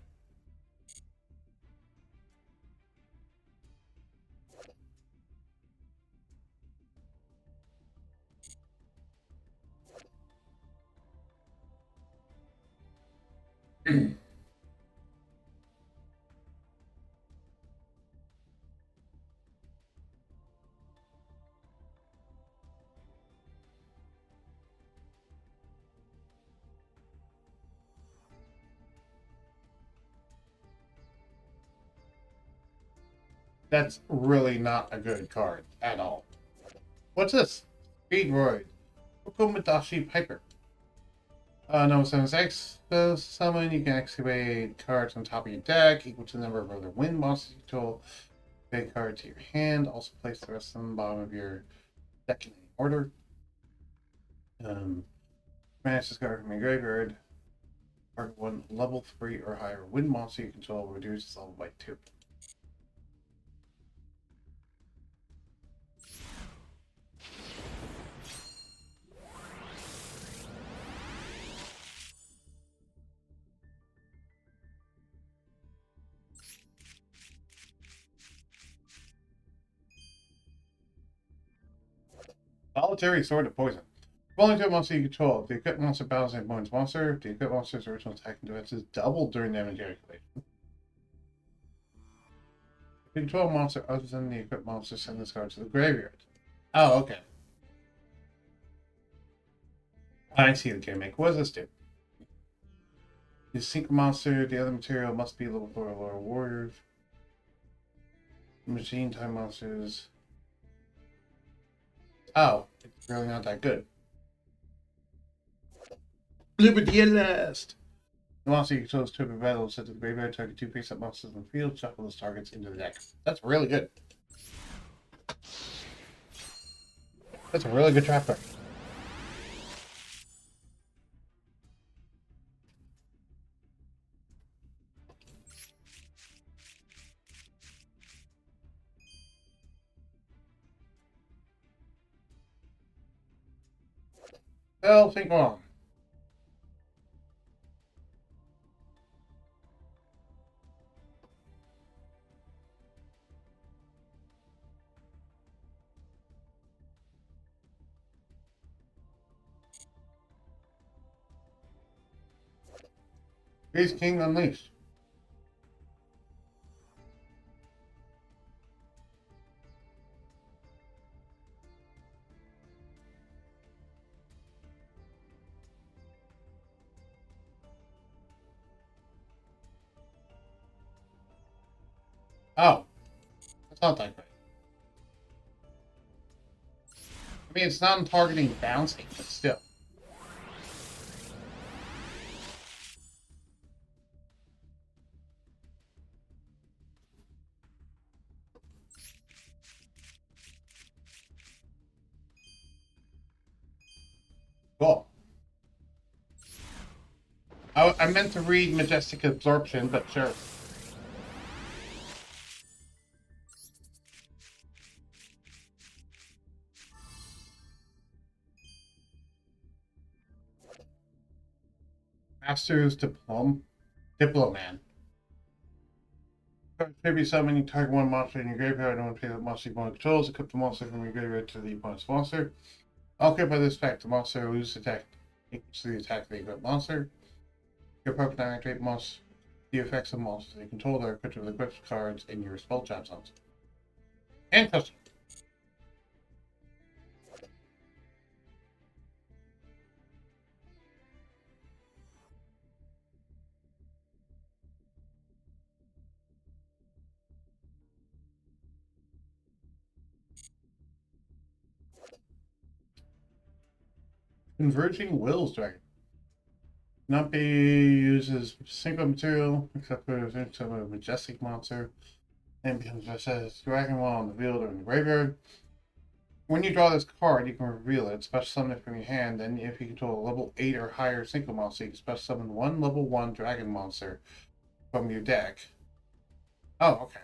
That's really not a good card at all. What's this? Speedroid. Okomadashi Piper. No, since X summon, you can activate cards on top of your deck equal to the number of other wind monsters you control. Big card to your hand. Also place the rest on the bottom of your deck in order. Manage this card from your graveyard. Target one level 3 or higher wind monster you control reduces level by 2. Solitary Sword of Poison. Rolling to a monster you control. If the equipped monster battles an opponent's monster, the equipped monster's original attack and defense is doubled during damage calculation. If you control a monster other than the equipped monster, send this card to the graveyard. Oh, okay. I see the gimmick. What does this do? You sink a monster, the other material must be level 4 or lower warriors. Machine time monsters. Oh, it's really not that good. Liberty at last! The monster you control is to battle, set to the graveyard, target 2 face-up monsters in the field, shuffle those targets into the deck. That's really good. That's a really good trap card. Well, think wrong. Grease King Unleashed. Oh, that's not that great. I mean, it's not targeting bouncing, but still. Cool. I meant to read Majestic Absorption, but sure. Master's Diploman. Maybe summoning target one monster in your graveyard and one pay that monster you want controls. Equip the monster from your graveyard to the opponent's monster. Okay, by this fact, the monster loses attack equals to the attack of the equipped monster. Your opponent can activate the effects of monsters they control that are equipped with equipped cards in your spell trap zones. And custom. Converging Wills Dragon. Not be used as single material except for a majestic monster. And becomes as dragon while on the field or in the graveyard. When you draw this card, you can reveal it, special summon it from your hand, and if you control a level 8 or higher single monster, you can special summon one level 1 dragon monster from your deck. Oh, okay.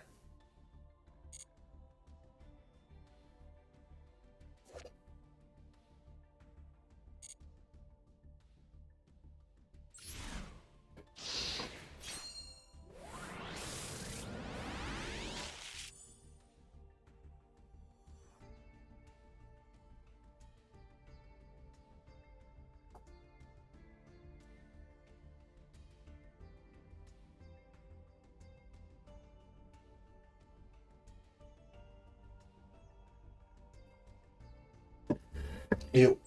Ew.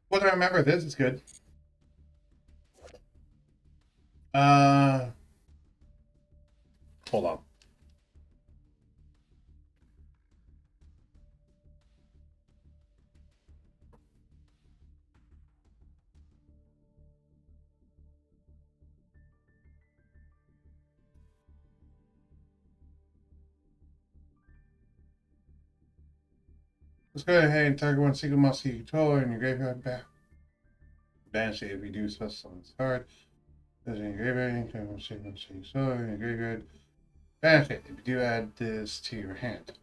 What I remember this is good. Uh, Hold on. Let's go ahead and target one single monster you control in your graveyard back. Banish it if you do special summon this card. This in your graveyard, target one single monster you saw in your graveyard. Banish it if you do add this to your hand.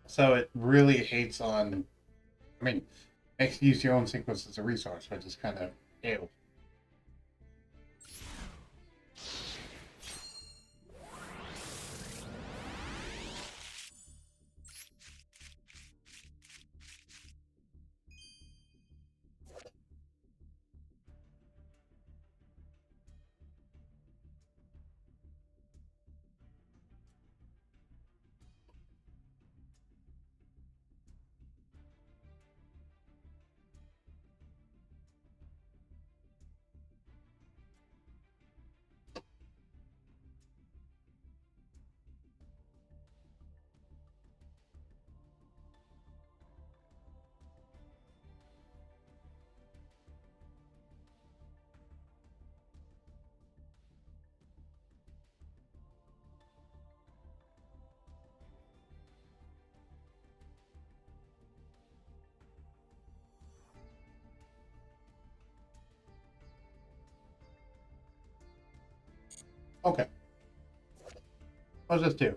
So it really hates on. I mean, makes you use your own sequence as a resource, which is kind of ew. Okay, what's this do?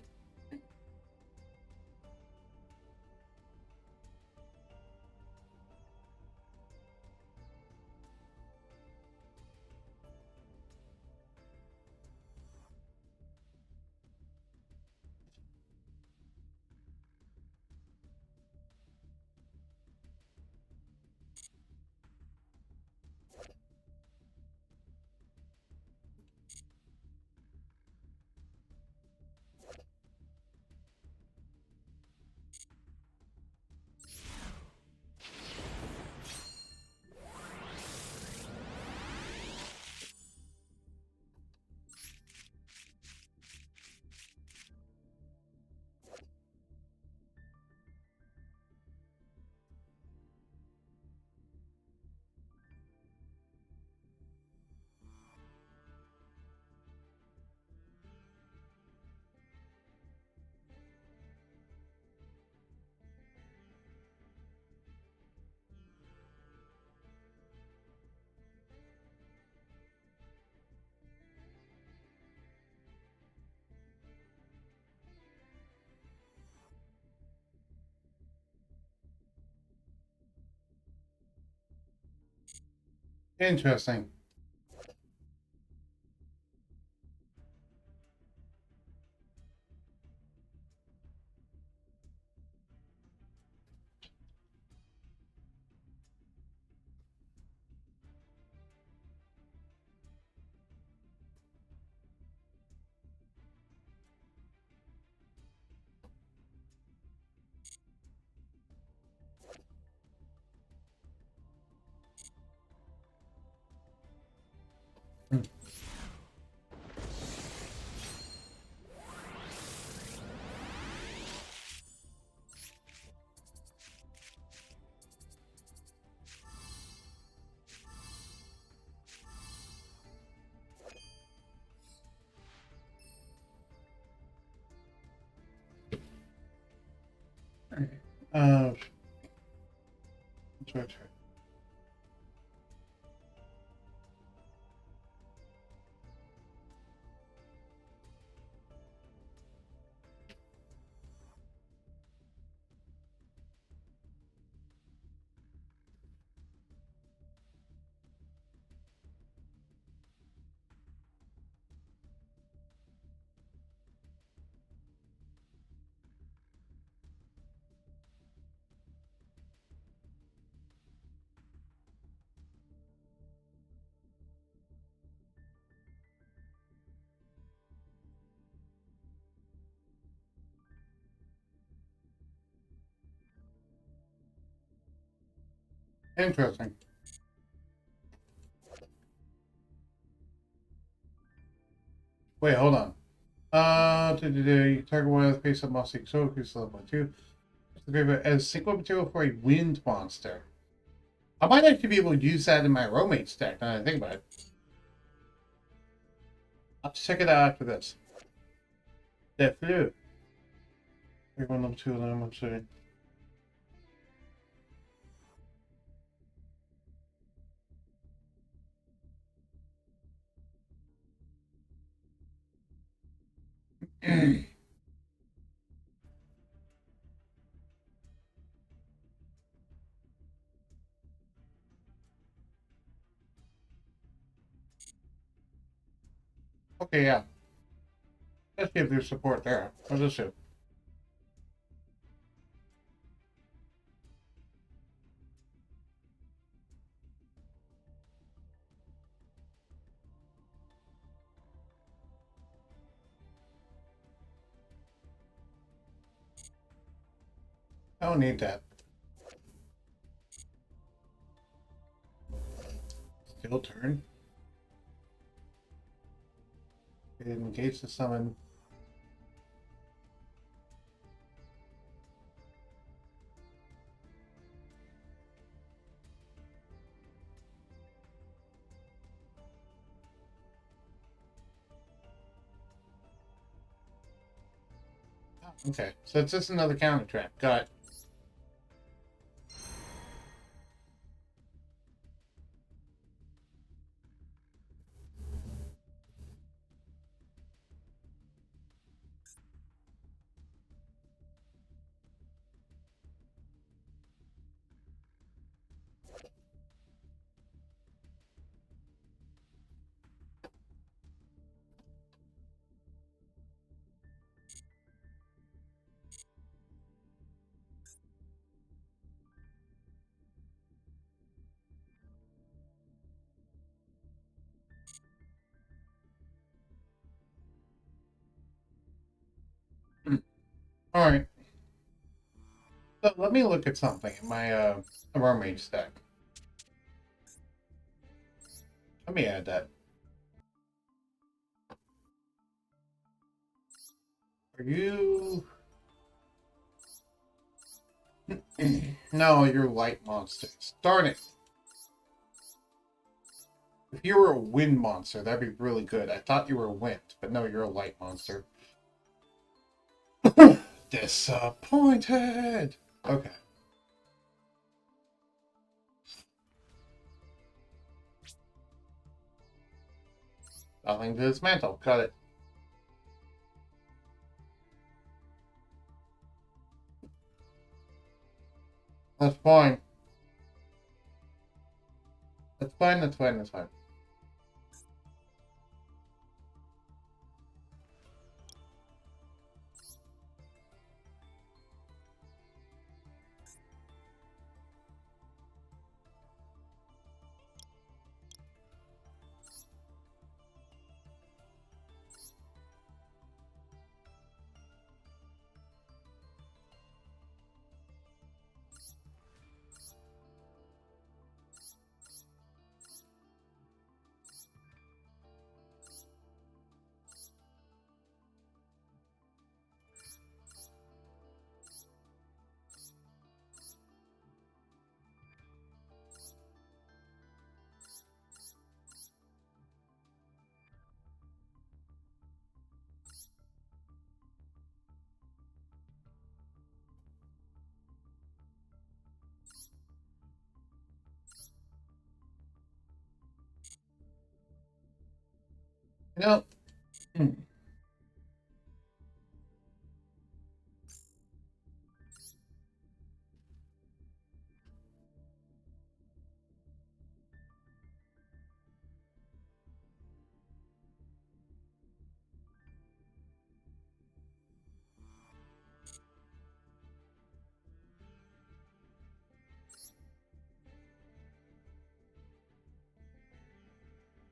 Interesting. Hmm. Uh, that's right. Interesting. Wait, hold on. Today, target one of the face of Mossy Soul, increase level 2. As single material for a wind monster. I might actually be able to use that in my romance deck now that I think about it. I'll check it out after this. The flu. Everyone level 2 alarm, I'm sorry. Okay, yeah. Let's give their support there. I'll just do. I don't need that. Still turn. Engage the summon. Okay, so it's just another counter trap. Got it. All right. So let me look at something in my mermaid deck. Let me add that. Are you? No, you're light monsters. Darn it! If you were a wind monster, that'd be really good. I thought you were a wind, but no, you're a light monster. Disappointed. Okay. Nothing to dismantle. Got it. That's fine. That's fine, that's fine, that's fine. You know, hmm.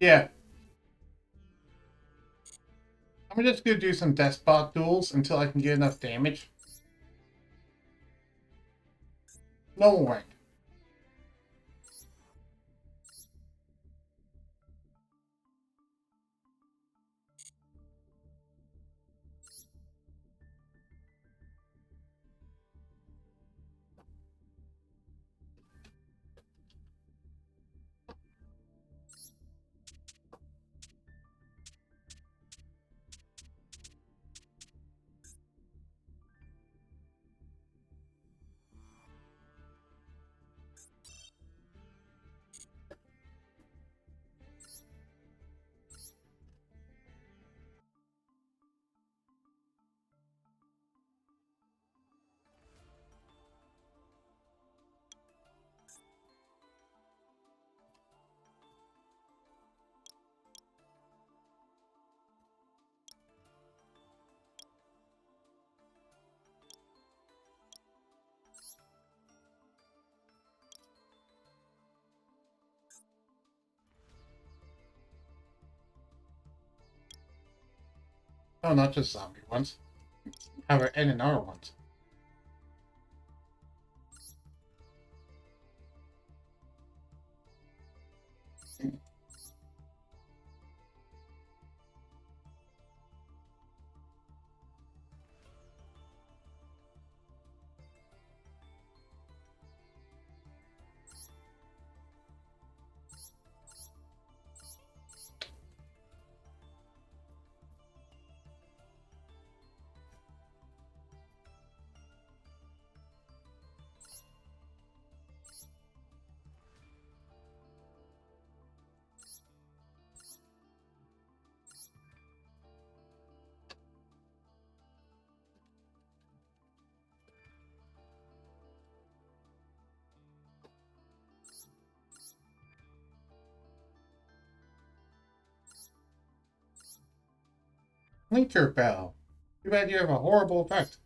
Yeah, I'm just gonna do some despot duels until I can get enough damage. No rank. No, not just zombie ones. Have NR ones. Link your bell. Too bad you have a horrible effect.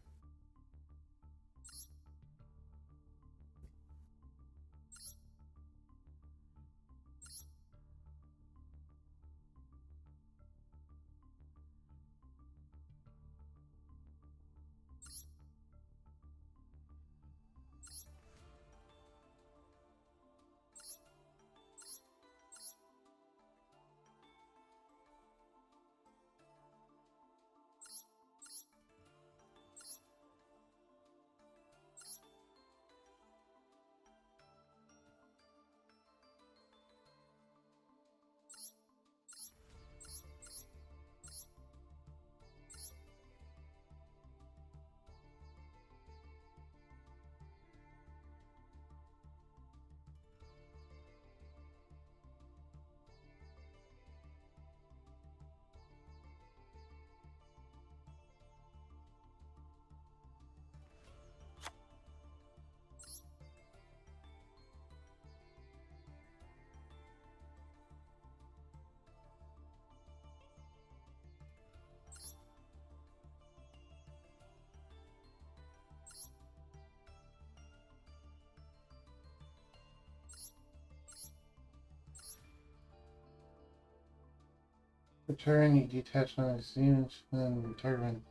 Return, you detach on his units, and return.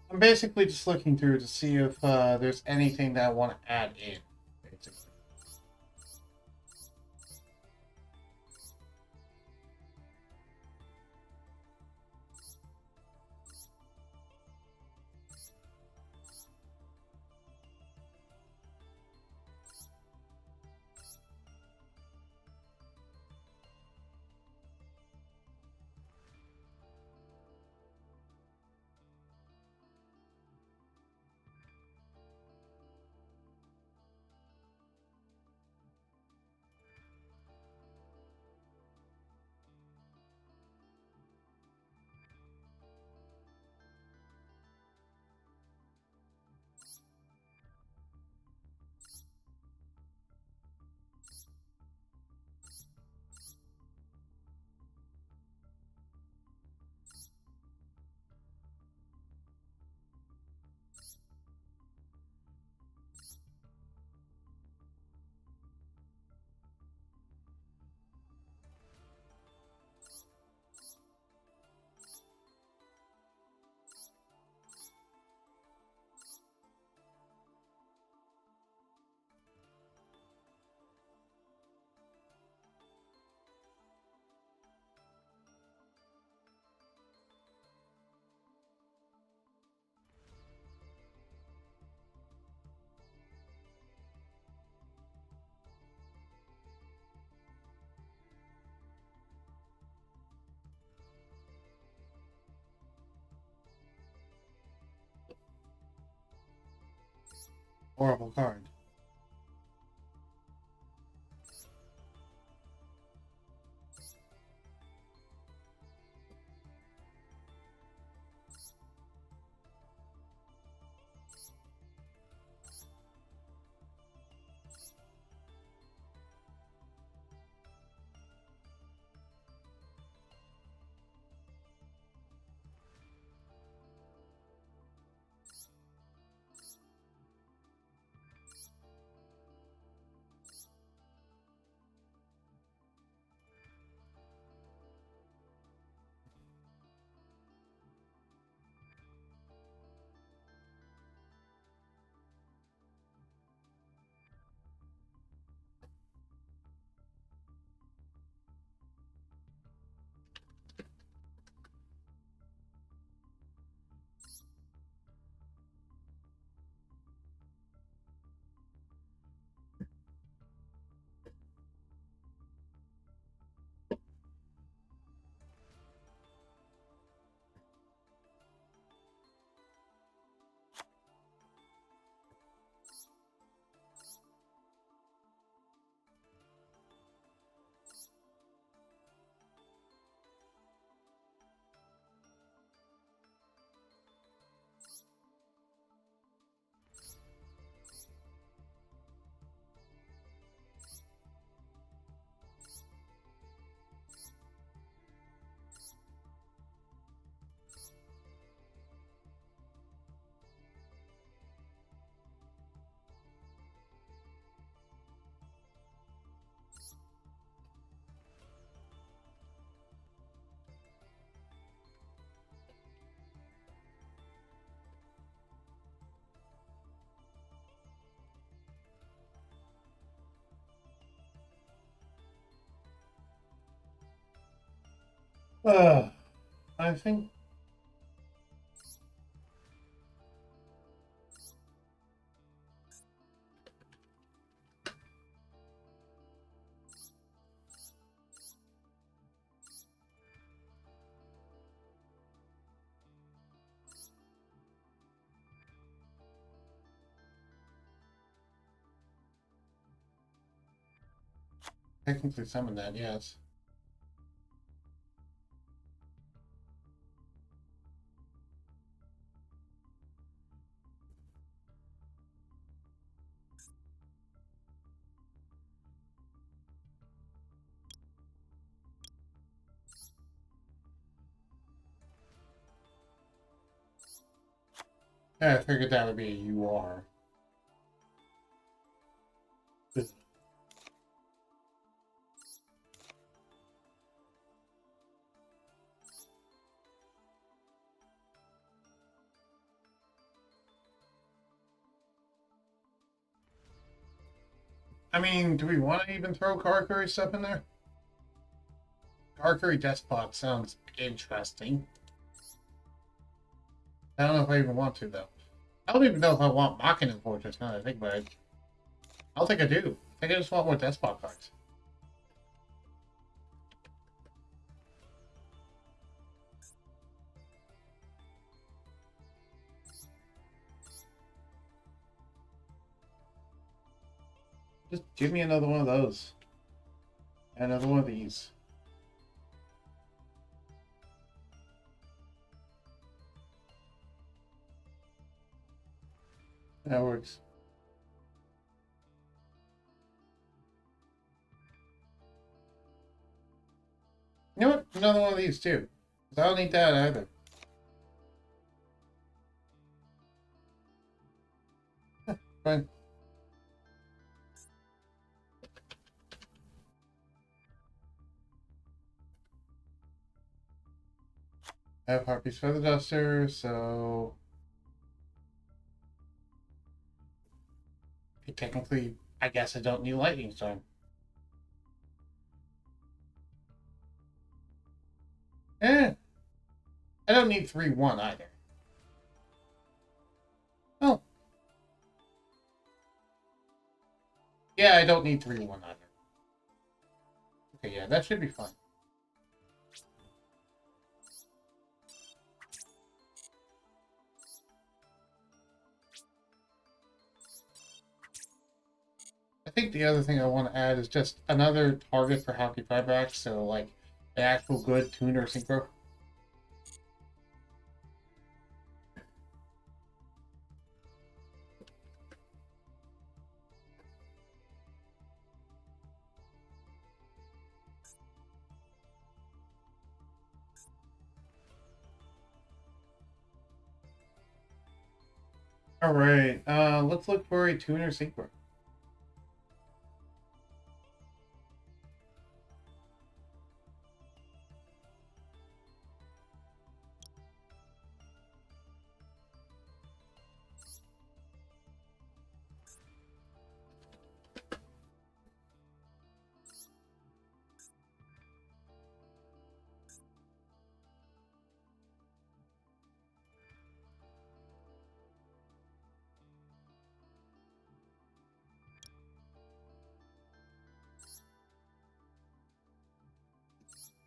I'm basically just looking through to see if there's anything that I want to add in. Basically. Horrible card. Uh, I think. Technically summon that, yes. Yeah, I figured that would be a UR. I mean, do we want to even throw Karkuri stuff in there? Karkuri Despot sounds interesting. I don't know if I even want to, though. I don't even know if I want Machina Fortress now that I think about it. I don't think I do. I think I just want more Despot cards. Just give me another one of those. And another one of these. That works. You know what? Another one of these, too. 'Cause I don't need that either. Fine. I have Harpy's Feather Duster, so... Technically, I guess I don't need Lightning Storm. Eh, I don't need 3-1 either. Oh. Yeah, I don't need 3-1 either. Okay, yeah, that should be fun. I think the other thing I want to add is just another target for Hockey Fireback, so like an actual good tuner synchro. Alright, let's look for a tuner synchro.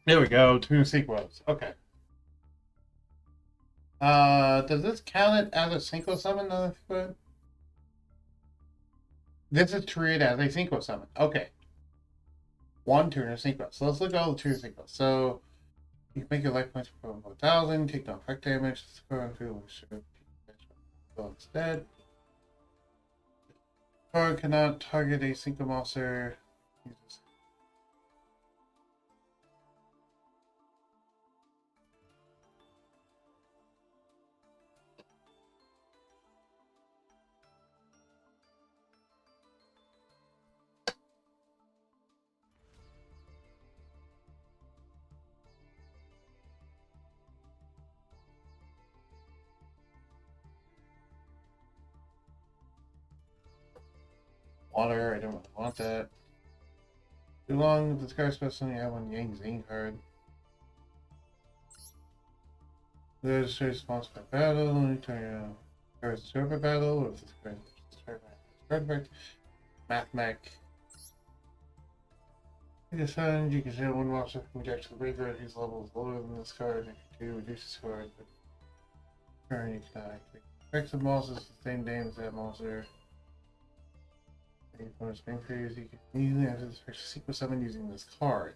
There we go, tuner synchros. Okay. Does this count it as a synchro summon? This is treated as a synchro summon. Okay. One tuner synchro. So let's look at all the tuner synchros. So you can make your life points for 1,000, take no effect damage, instead. Card cannot target a synchro monster. Water, I don't really want that. Too long, discard special, you have one Yang Zing card. There's a response by battle. Let me turn you. There's a server battle. Or is this server? Mathmech. You decide you can share one monster from deck to the graveyard whose level is lower than this card. If you do, reduce this card. But turn you can activate. Effective monsters the same name as that monster. Any bonus main phase, you can easily enter this special sequence summon using this card.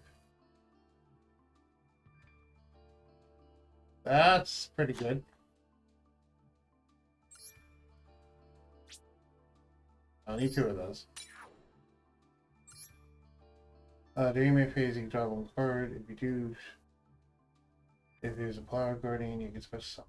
That's pretty good. I'll need 2 of those. During main phase, you can draw 1 card. If you do, if there's a Power Guardian, you can special summon.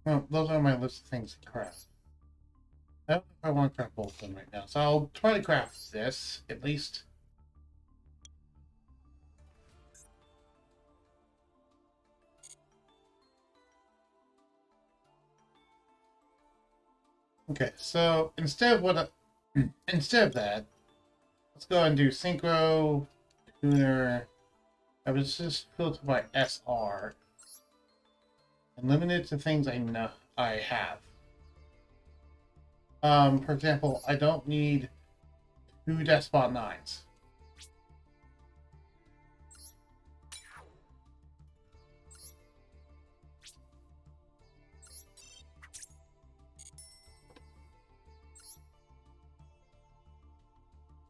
Well, those are my list of things to craft. I don't know if I want to craft both of them right now, so I'll try to craft this, at least. Okay, so instead of that, let's go and do Synchro, Tuner. I was just filter by SR and limit it to things I know I have. For example, I don't need 2 Despot 9s.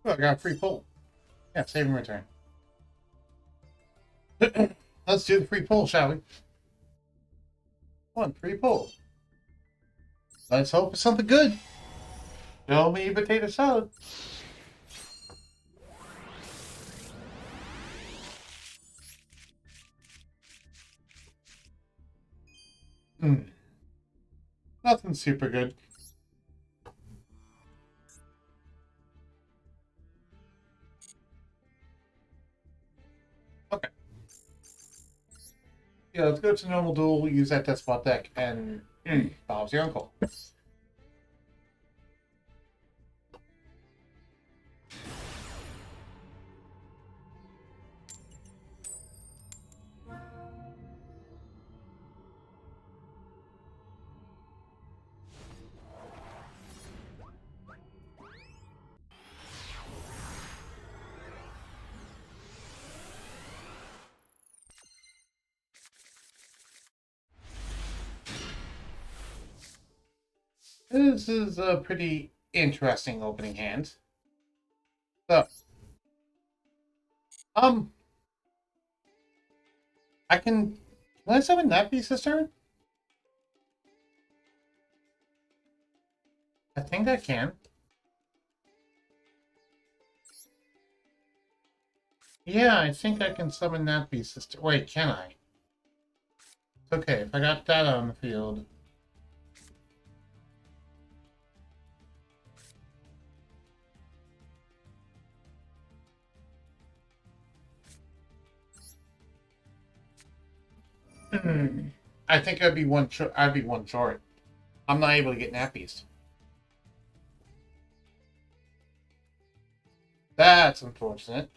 Oh, I got a free pull. Yeah, save and return. Let's do the free pull, shall we? One free pull. Let's hope it's something good. Show me potato salad. Nothing super good. Okay. Yeah, let's go to normal duel, use that Despot deck, and Bob's your uncle. This is a pretty interesting opening hand. So, I can I summon that piece this turn? I think I can. Yeah, I think I can summon that beast sister. Wait, can I? Okay, if I got that on the field. I think I'd be one. I'd be one short. I'm not able to get nappies. That's unfortunate.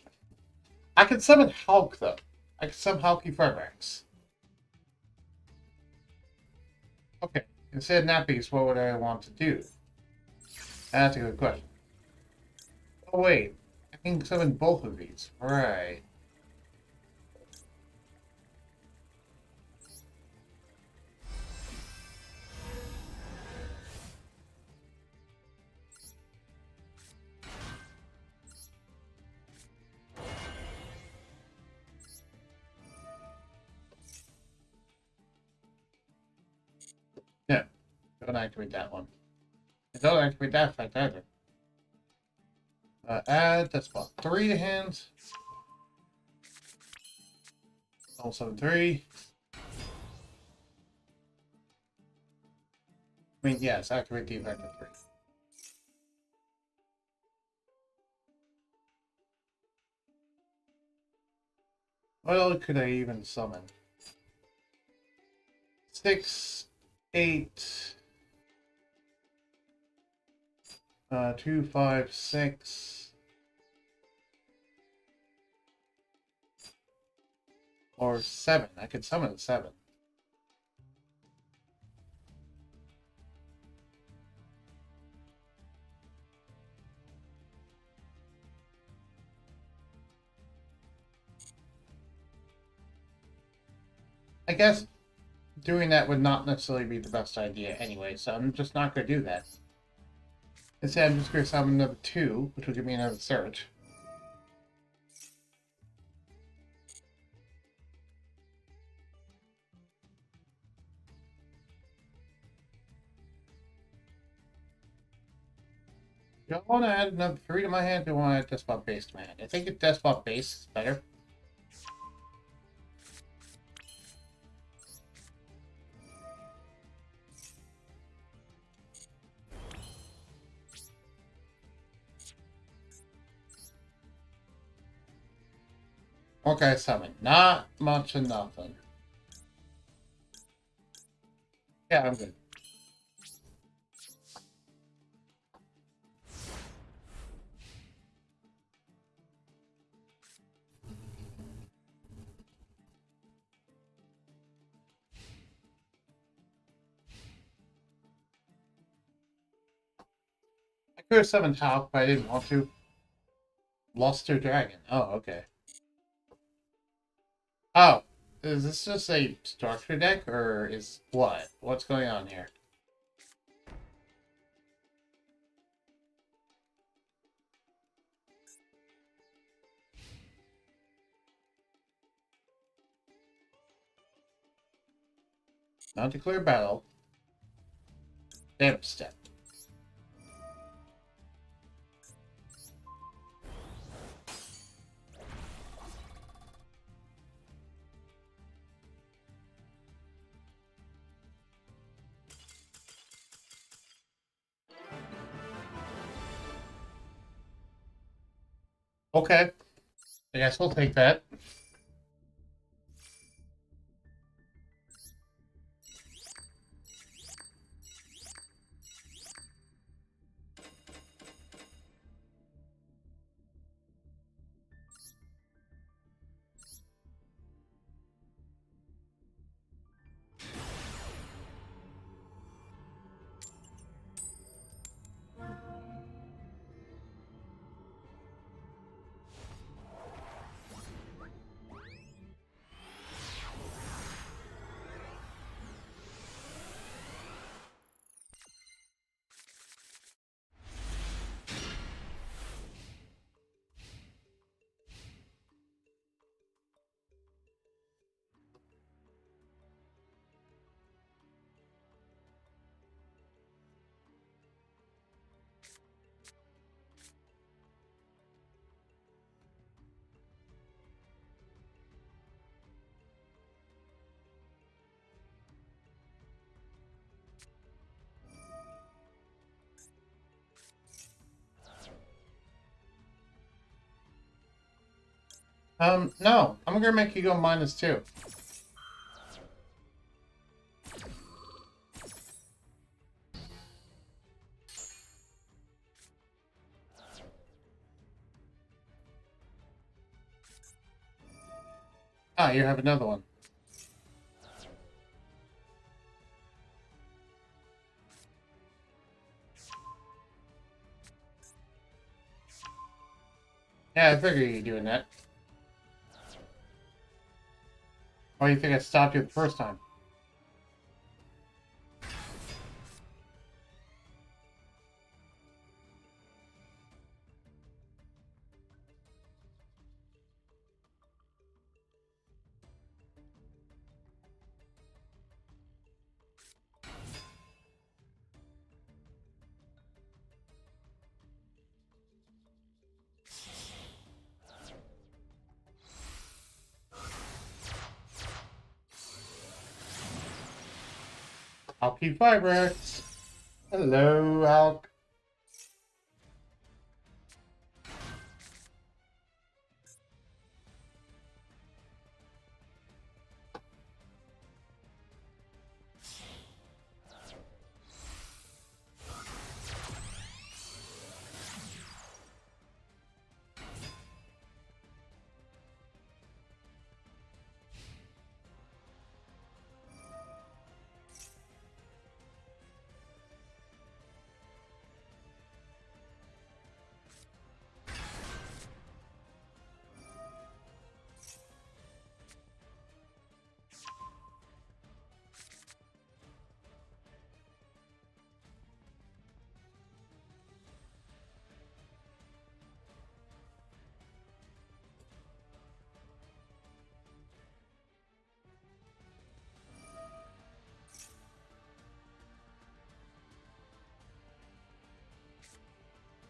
I can summon Hulk though. I can summon Hulky Fredrex. Okay. Instead of nappies, what would I want to do? That's a good question. Oh wait, I can summon both of these. Right. Yeah. Don't activate that one. And don't activate that effect either. Add that's about 3 to hands. All 7-3. I mean, yes, activate the effect of 3. What else could I even summon? 6, 8, 2, 5, 6, or 7. I could summon a 7. I guess doing that would not necessarily be the best idea anyway, so I'm just not going to do that. Instead, I'm just going to summon another 2, which will give me another search. Do I want to add another 3 to my hand, or do I want to add Despot base to my hand? I think if Despot base is better. Okay, summon. Not much of nothing. Yeah, I'm good. I could have summoned Hulk, but I didn't want to. Luster Dragon. Oh, okay. Oh, is this just a structure deck, or is what? What's going on here? Not declare battle. Damn step. Okay. I guess we'll take that. No. I'm gonna make you go -2. Ah, you have another one. Yeah, I figured you'd doing that. Why do you think I stopped you the first time? I'll keep Vibrax. Hello, Hulk.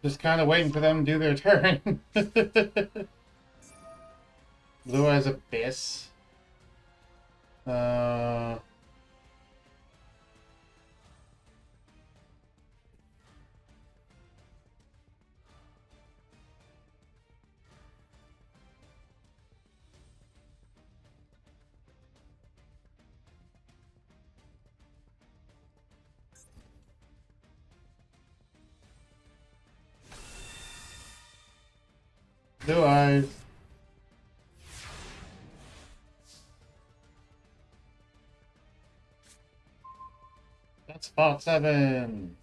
Just kind of waiting for them to do their turn. Blue Eyes Abyss. Uh, Blue Eyes. That's spot 7.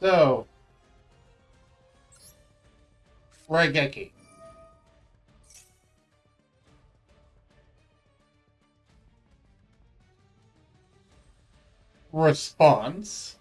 So, Raigeki. Response.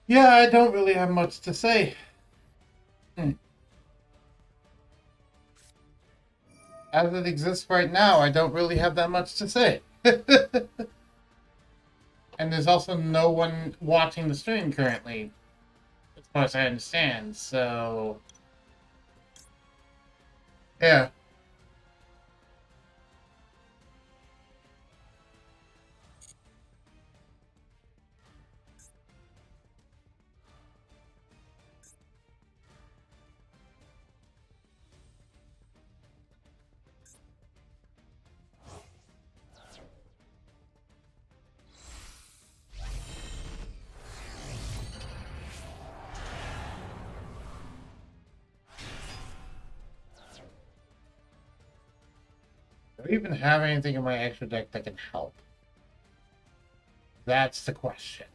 Yeah, I don't really have much to say. Hmm. As it exists right now, I don't really have that much to say. And there's also no one watching the stream currently, as far as I understand. So, yeah. Do I even have anything in my extra deck that can help? That's the question.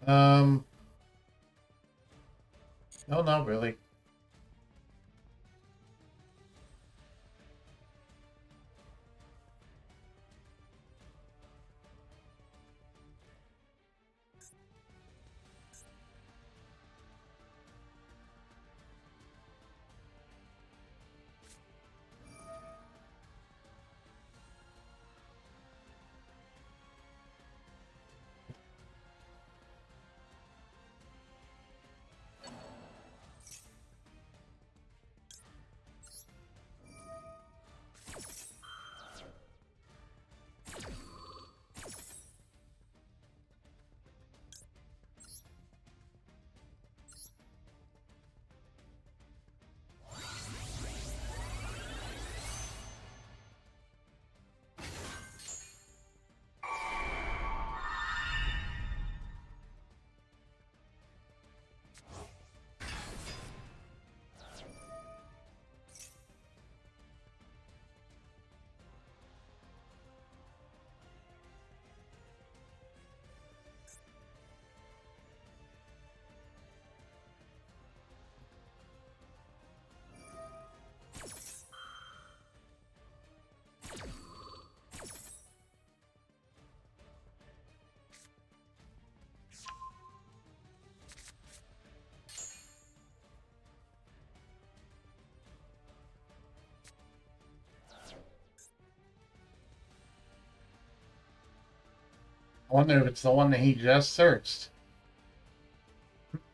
Um, no, not really. I wonder if it's the one that he just searched.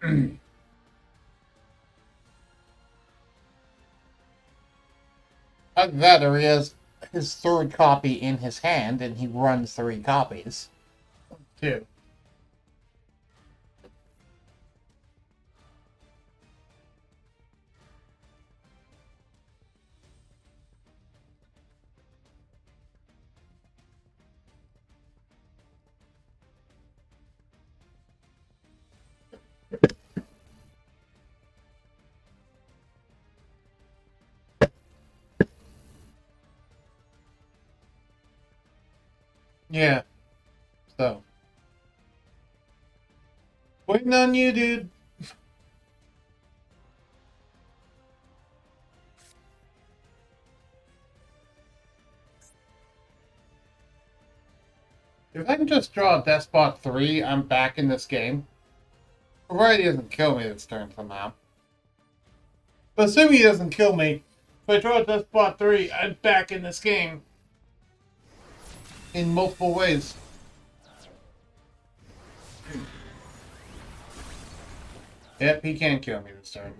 Either that or he has his third copy in his hand and he runs 3 copies. Too. Yeah, so. Waiting on you, dude. If I can just draw a Despot 3, I'm back in this game. Provided he doesn't kill me this turn somehow. But assuming he doesn't kill me, if I draw a Despot 3, I'm back in this game. In multiple ways. Yep, he can't kill me this turn.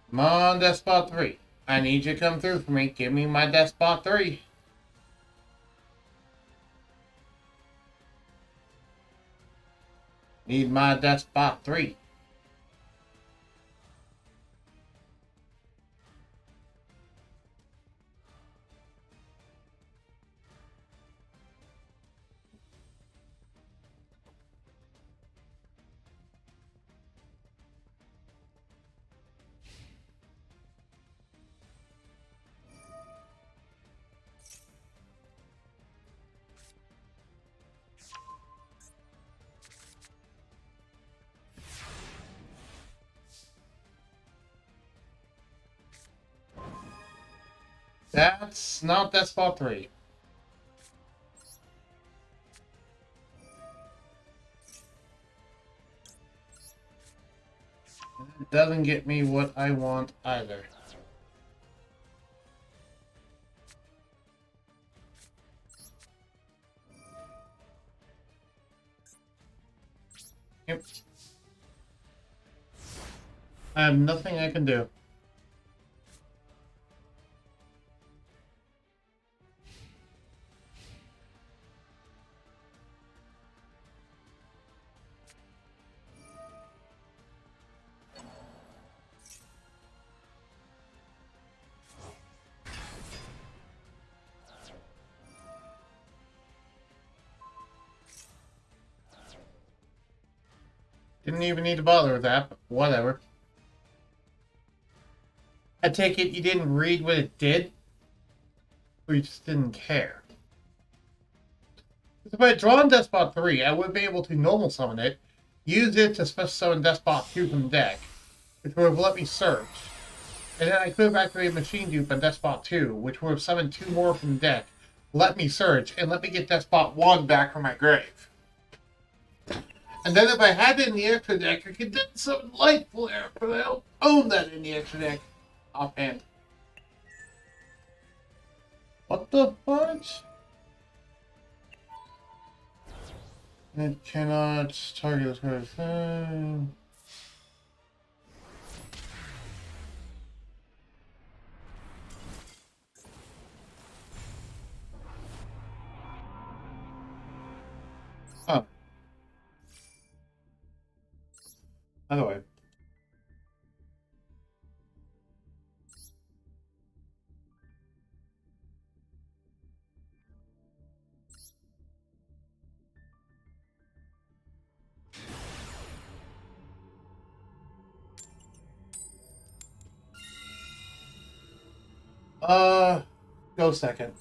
Come on, Despot 3. I need you to come through for me. Give me my Despot 3. Need my Despot 3. That's not that spot 3. It doesn't get me what I want either. Yep. I have nothing I can do. Didn't even need to bother with that, but whatever. I take it you didn't read what it did? Or you just didn't care? If I had drawn Despot 3, I would be able to normal summon it, use it to special summon Despot 2 from the deck, which would have let me search. And then I could have activated Machine Dupe on Despot 2, which would have summoned 2 more from the deck, let me search, and let me get Despot 1 back from my grave. And then if I had it in the extra deck, I could then summon Light Flare, but I don't own that in the extra deck. Offhand. What the fudge? It cannot target this person. Oh. Other way. Go second.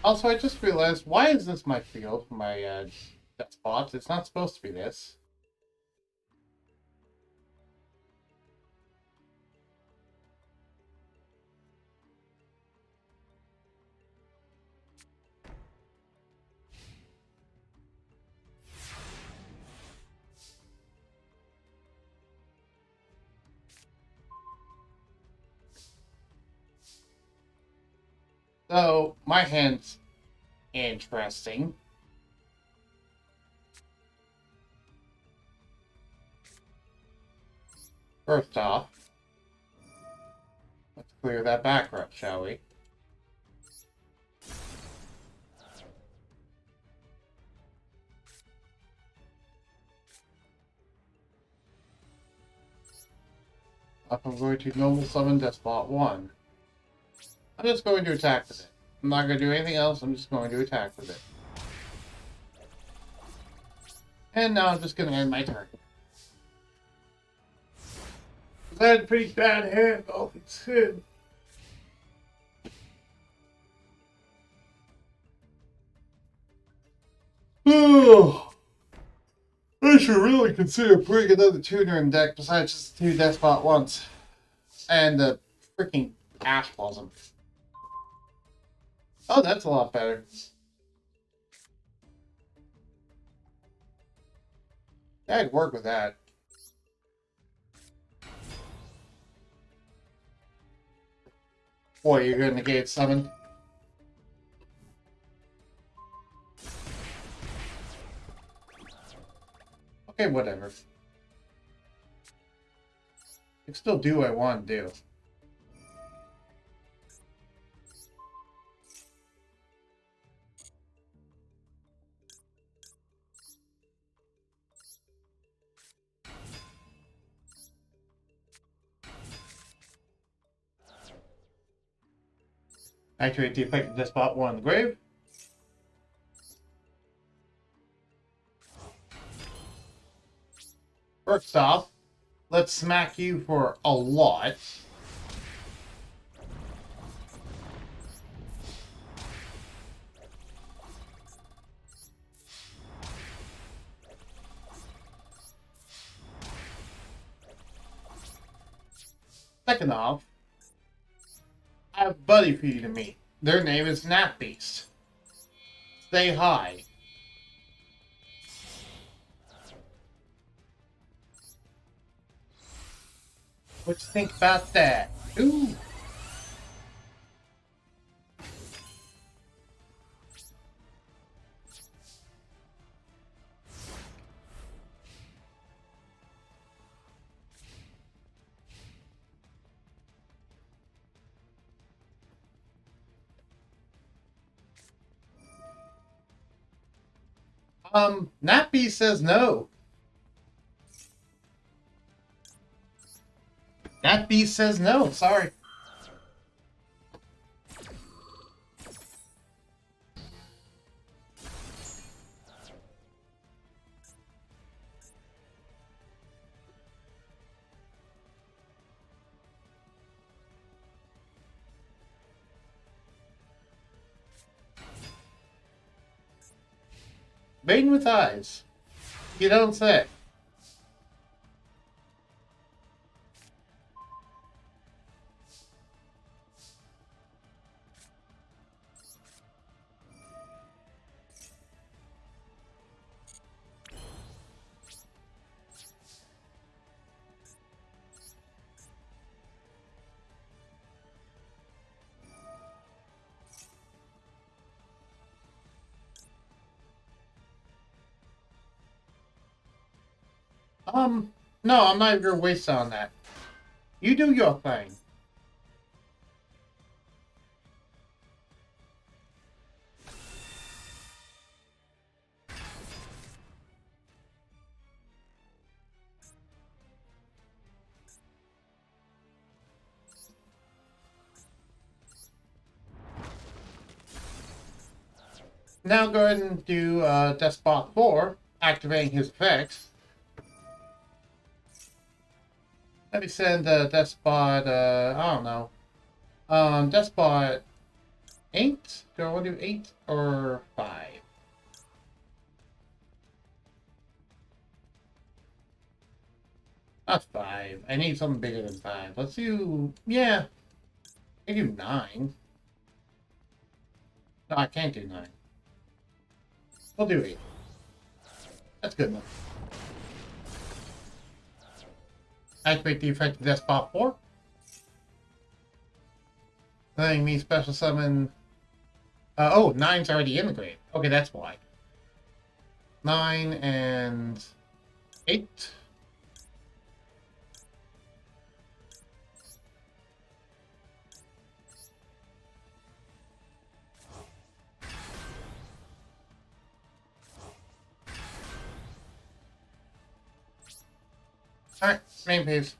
Also, I just realized, why is this my field for my death spots? It's not supposed to be this. So, my hand's interesting. First off, let's clear that background, shall we? Up, I'm going to normal summon Despot 1. I'm just going to attack with it. I'm not going to do anything else, I'm just going to attack with it. And now I'm just going to end my turn. I had a pretty bad hand off its head. Oh, I should really consider putting another tuner in deck besides just the 2 Despot ones. And the freaking Ash Blossom. Oh, that's a lot better. I'd work with that. Boy, you're gonna negate summon. Okay, whatever. I can still do what I want to do. Activate the effect of Despot 1 on the grave. First off, let's smack you for a lot. Second off, I have a buddy for you to meet. Their name is Nat Beast. Say hi. What you think about that? Ooh. Nat Beast says no. Nat Beast says no. Sorry. Maiden with eyes. You don't say. No, I'm not even gonna waste on that. You do your thing. Now go ahead and do Despot 4, activating his effects. Let me send Despot, I don't know. Despot 8? Do I want to do 8 or 5? That's 5. I need something bigger than 5. Let's do, yeah, I do 9. No, I can't do 9. We'll do 8. That's good enough. Activate the effect of Despot 4. Letting me special summon. Oh, 9's already integrated. Okay, that's why. 9 and 8. Alright, main phase.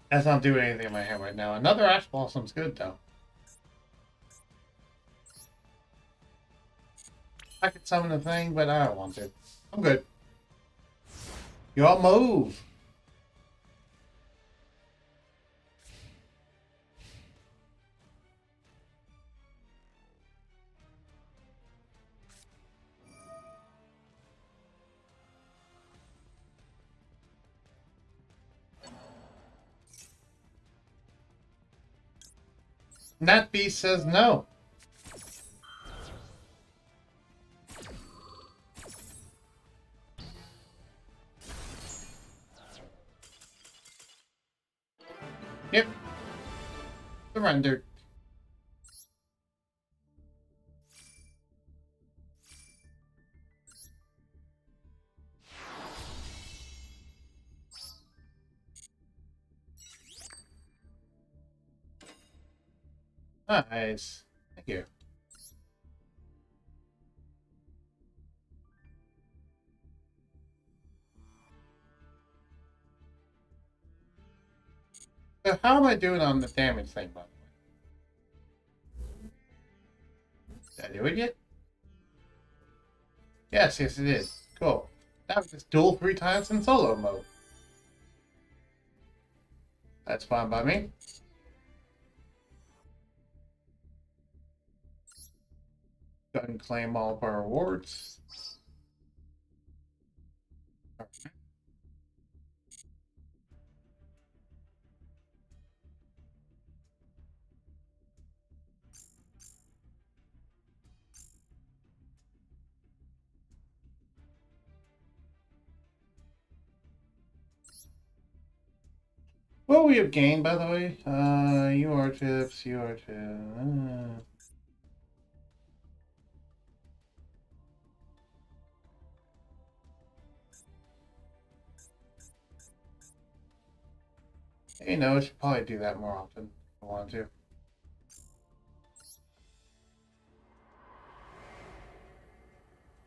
That's not doing anything in my hand right now. Another Ash Blossom's good, though. I could summon a thing, but I don't want to. I'm good. You all move! Nat Beast says no. Yep. Surrendered. Nice. Thank you. So how am I doing on the damage thing, by the way? Did I do it yet? Yes, yes it is. Cool. Now we just duel 3 times in solo mode. That's fine by me. Go ahead and claim all of our rewards. What we have gained, by the way? UR chips, UR chips. You know, I should probably do that more often if I want to.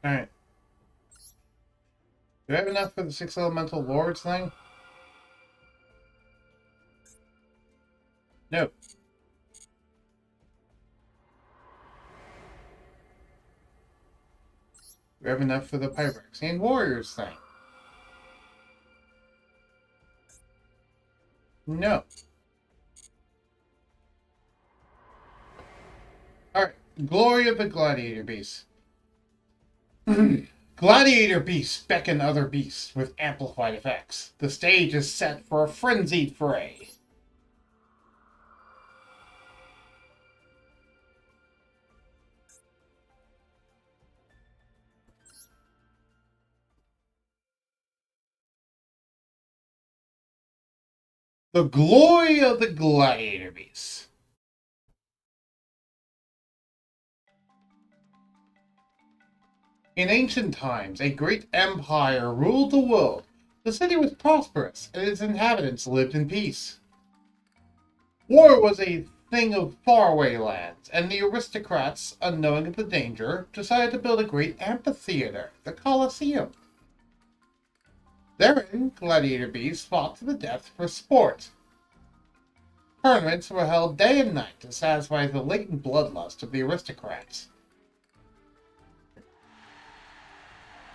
Alright. Do I have enough for the 6 elemental lords thing? No. Do we have enough for the Pyrexian warriors thing? No. Alright. Glory of the Gladiator Beast. Gladiator beasts beckon other beasts with amplified effects. The stage is set for a frenzied fray. The glory of the gladiator beasts. In ancient times, a great empire ruled the world. The city was prosperous, and its inhabitants lived in peace. War was a thing of faraway lands, and the aristocrats, unknowing of the danger, decided to build a great amphitheater, the Colosseum. Therein, gladiator beasts fought to the death for sport. Tournaments were held day and night to satisfy the latent bloodlust of the aristocrats.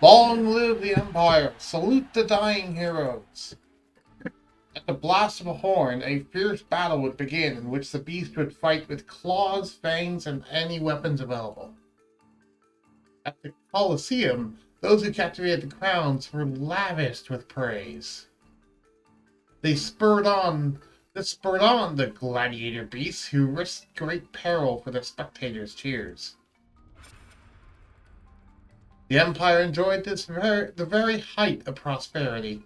Long live the Empire! Salute the dying heroes! At the blast of a horn, a fierce battle would begin in which the beast would fight with claws, fangs, and any weapons available. At the Colosseum, those who captivated the crowns were lavished with praise. This spurred on the gladiator beasts who risked great peril for their spectators' cheers. The Empire enjoyed the very height of prosperity,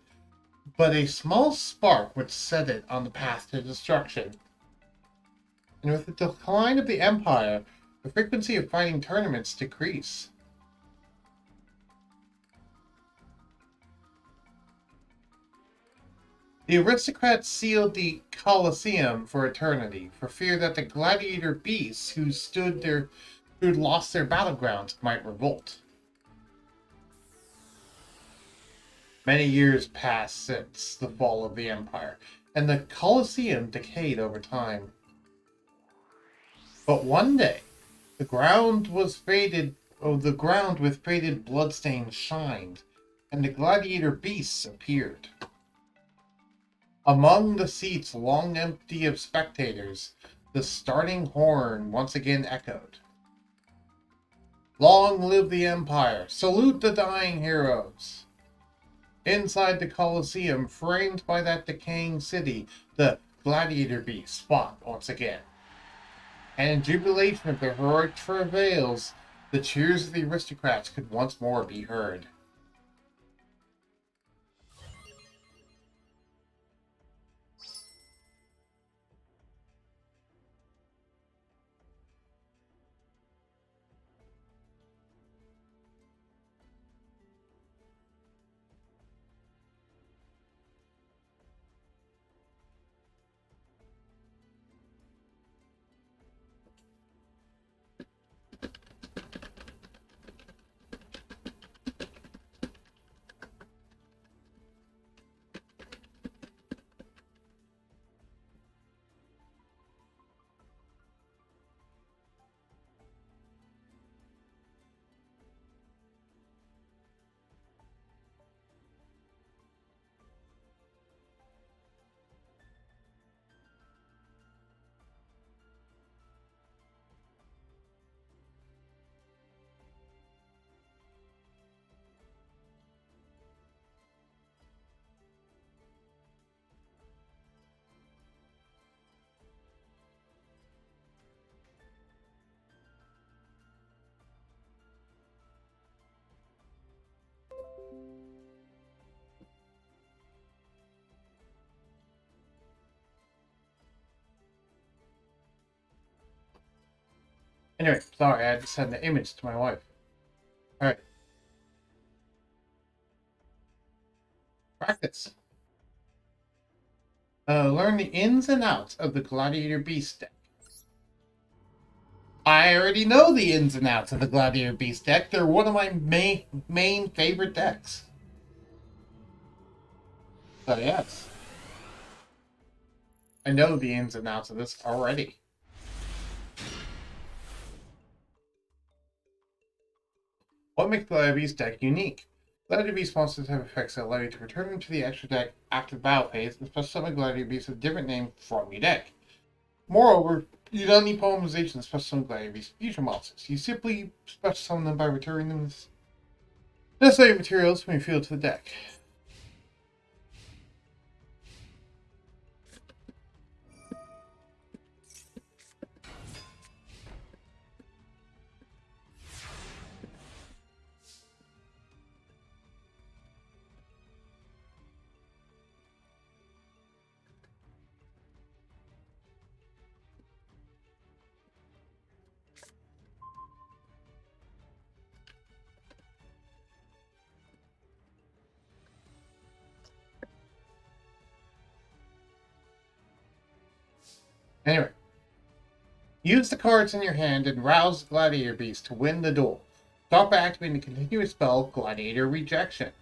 but a small spark would set it on the path to destruction. And with the decline of the Empire, the frequency of fighting tournaments decreased. The aristocrats sealed the Colosseum for eternity, for fear that the gladiator beasts who'd lost their battlegrounds might revolt. Many years passed since the fall of the Empire, and the Colosseum decayed over time. But one day, the ground with faded bloodstains shined, and the gladiator beasts appeared. Among the seats long empty of spectators, the starting horn once again echoed. Long live the Empire! Salute the dying heroes! Inside the Colosseum, framed by that decaying city, the gladiator beasts fought once again. And in jubilation of their heroic travails, the cheers of the aristocrats could once more be heard. Anyway, sorry, I had to send the image to my wife. Alright. Practice. Learn the ins and outs of the Gladiator Beast deck. I already know the ins and outs of the Gladiator Beast deck. They're one of my main favorite decks. So yes. I know the ins and outs of this already. What makes the Gladiator Beast deck unique? Gladiator Beast monsters have effects that allow you to return them to the extra deck after the battle phase, and special summon Gladiator Beasts with a different name from your deck. Moreover, you don't need polemization of special summon Gladiator Beast fusion monsters. You simply special summon them by returning them necessary materials from your field to the deck. Anyway, use the cards in your hand and rouse the Gladiator Beast to win the duel. Start by activating the continuous spell Gladiator Rejection.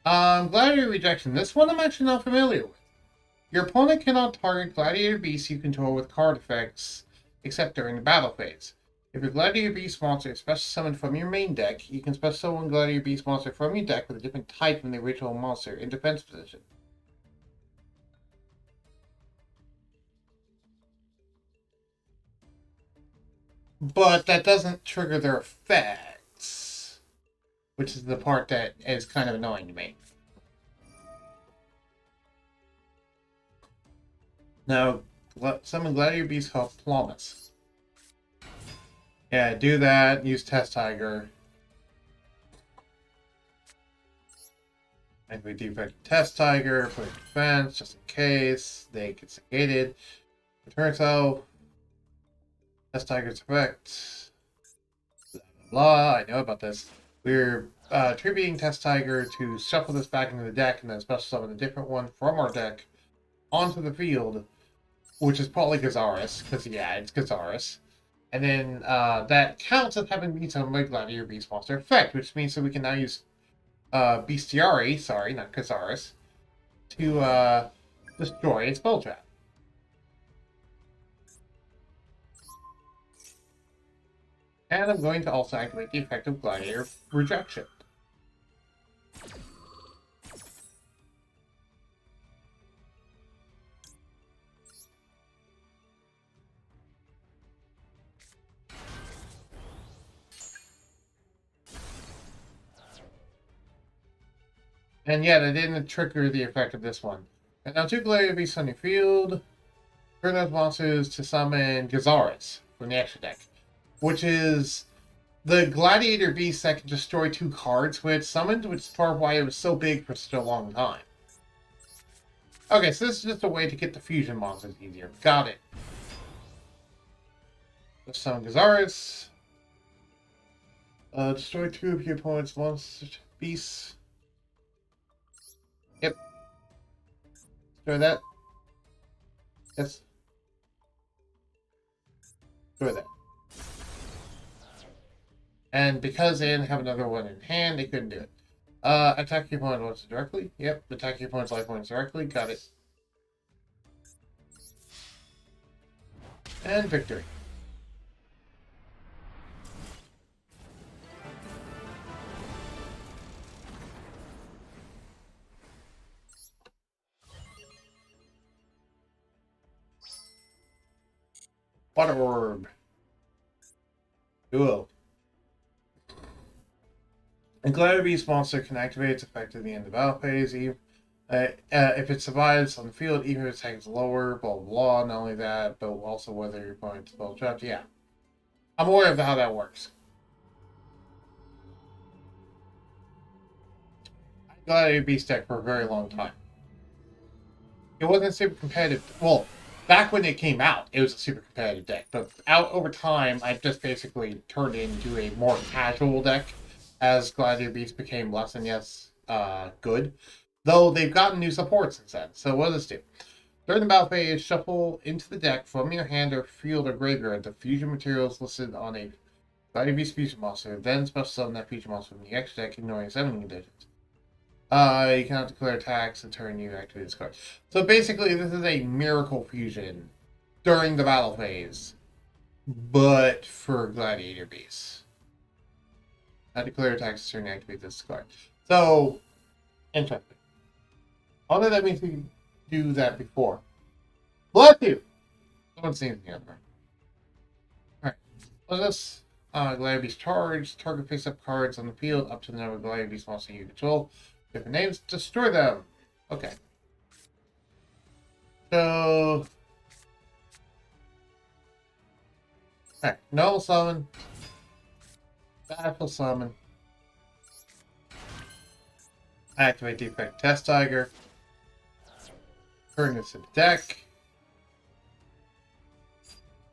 Gladiator Rejection. This one I'm actually not familiar with. Your opponent cannot target Gladiator Beasts you control with card effects, except during the battle phase. If your Gladiator Beast monster is special summoned from your main deck, you can special summon Gladiator Beast monster from your deck with a different type from the original monster in defense position. But that doesn't trigger their effects, which is the part that is kind of annoying to me. Now, summon Gladiator Beast called Plomus. Yeah, do that. Use Test Tiger. And we defect Test Tiger, put defense just in case they get negated. Return itself. Test Tiger's effect. Blah, blah, blah. I know about this. We're tributing Test Tiger to shuffle this back into the deck and then special summon a different one from our deck onto the field, which is probably Gazaris, because yeah, it's Gazaris. And then that counts as having been summoned by Gladiator Beast monster effect, which means that we can now use Bestiari, sorry, not Gazaris, to destroy its spell trap. And I'm going to also activate the effect of Gladiator Rejection. And yet, I didn't trigger the effect of this one. And now 2 Gladiator Beasts on your field. Turn those monsters to summon Gazaris from the extra deck, which is the Gladiator Beast that can destroy 2 cards when it's summoned, which is part of why it was so big for such a long time. Okay, so this is just a way to get the fusion monsters easier. Got it. Let's summon Gazaris. Destroy 2 of your opponent's monster beasts. Yep. Destroy that. Yes. Destroy that. And because they didn't have another one in hand, they couldn't do it. Attack your opponent once directly. Yep, attack your opponent's life points directly. Got it. And victory. Water Orb. Duel. A Gladiator Beast monster can activate its effect at the end of the battle phase. If it survives on the field, even if its attack is lower, blah blah blah. Not only that, but also whether your opponent's spell trapped. Yeah. I'm aware of how that works. I Gladiator Beast deck for a very long time. It wasn't super competitive. Well, back when it came out, it was a super competitive deck. But out over time, I've just basically turned it into a more casual deck as Gladiator Beast became less and less good. Though they've gotten new support since then. So what does this do? During the battle phase, shuffle into the deck from your hand or field or graveyard the fusion materials listed on a Gladiator Beast fusion monster. Then special summon that fusion monster from the extra deck, ignoring summoning conditions. You cannot declare attacks the turn you activate this card. So basically, this is a miracle fusion during the battle phase, but for Gladiator Beasts. I declare attacks the turn you activate this card. So, interesting. Although that means we can do that before. Bless you! Someone's seen the other. Alright. Let us Gladiator Beast charge. Target face-up cards on the field up to the number of Gladiator Beast monsters you control. Different names. Destroy them. Okay. So... Alright. Null summon. Battle summon. Activate the effect Test Tiger. Turn this to the deck.